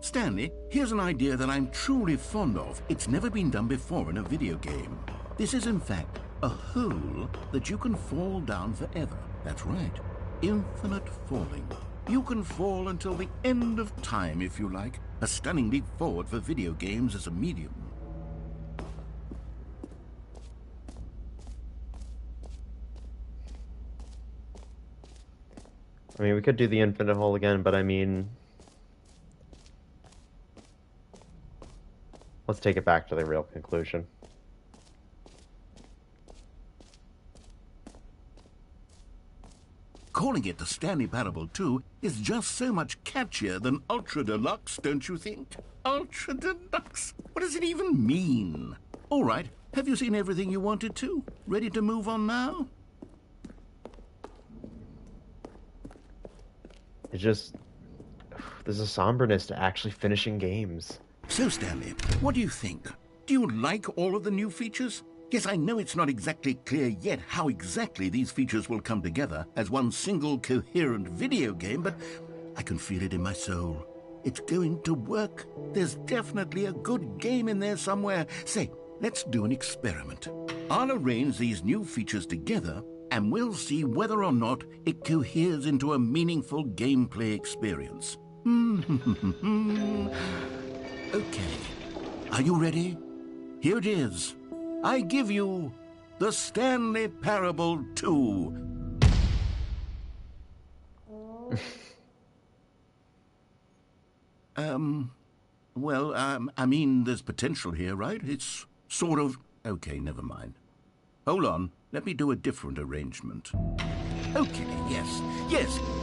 Stanley, here's an idea that I'm truly fond of. It's never been done before in a video game. This is, in fact, a hole that you can fall down forever. That's right. Infinite falling. You can fall until the end of time, if you like. A stunning leap forward for video games as a medium. I mean, we could do the infinite hole again, but I mean... Let's take it back to the real conclusion. Calling it the Stanley Parable 2 is just so much catchier than Ultra Deluxe, don't you think? Ultra Deluxe? What does it even mean? All right, have you seen everything you wanted to? Ready to move on now? It just... There's a somberness to actually finishing games. So, Stanley, what do you think? Do you like all of the new features? Yes, I know it's not exactly clear yet how exactly these features will come together as one single coherent video game, but I can feel it in my soul. It's going to work. There's definitely a good game in there somewhere. Say, let's do an experiment. I'll arrange these new features together, and we'll see whether or not it coheres into a meaningful gameplay experience. Okay. Are you ready? Here it is. I give you the Stanley Parable 2. I mean, there's potential here, right? It's sort of... Okay, never mind. Hold on. Let me do a different arrangement. Okay, yes,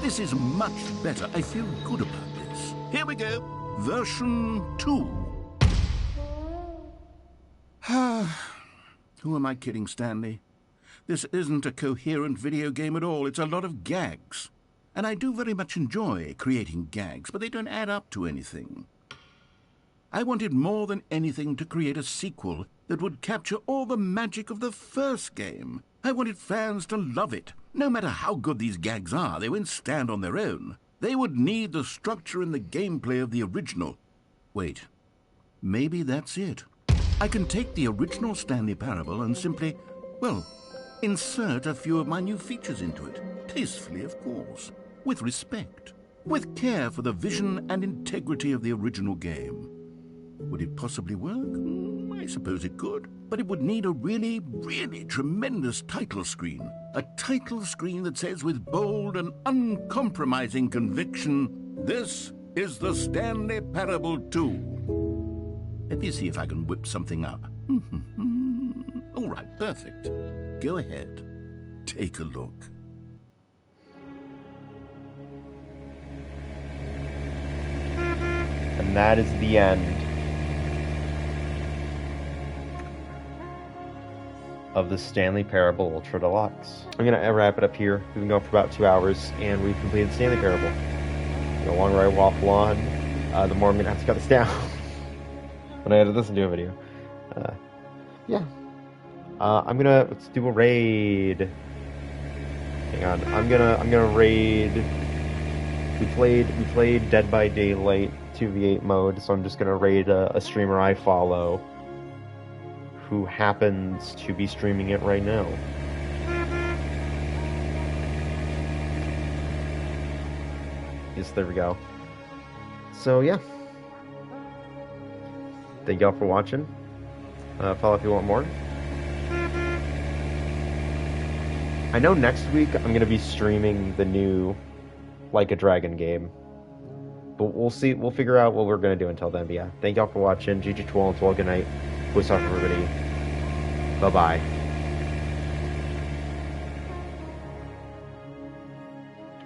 this is much better. I feel good about this. Here we go. Version 2. Who am I kidding, Stanley? This isn't a coherent video game at all. It's a lot of gags. And I do very much enjoy creating gags, but they don't add up to anything. I wanted more than anything to create a sequel that would capture all the magic of the first game. I wanted fans to love it. No matter how good these gags are, they won't stand on their own. They would need the structure and the gameplay of the original. Wait, maybe that's it. I can take the original Stanley Parable and simply, well, insert a few of my new features into it. Tastefully, of course. With respect. With care for the vision and integrity of the original game. Would it possibly work? I suppose it could. But it would need a really, really tremendous title screen. A title screen that says with bold and uncompromising conviction, "This is the Stanley Parable 2. Let me see if I can whip something up. All right, perfect. Go ahead. Take a look. And that is the end of the Stanley Parable Ultra Deluxe. I'm going to wrap it up here. We've been going for about 2 hours, and we've completed Stanley Parable. The longer I waffle on, the more I'm going to have to cut this down when I edit this into a video. Yeah. Let's do a raid. Hang on. I'm gonna raid. We played Dead by Daylight 2v8 mode, so I'm just gonna raid a streamer I follow who happens to be streaming it right now. Yes, there we go. So yeah. Thank y'all for watching. Follow if you want more. I know next week I'm going to be streaming the new Like a Dragon game. But we'll see. We'll figure out what we're going to do until then. But yeah, thank y'all for watching. GG12 and 12. Good night. What's up, everybody? Bye-bye.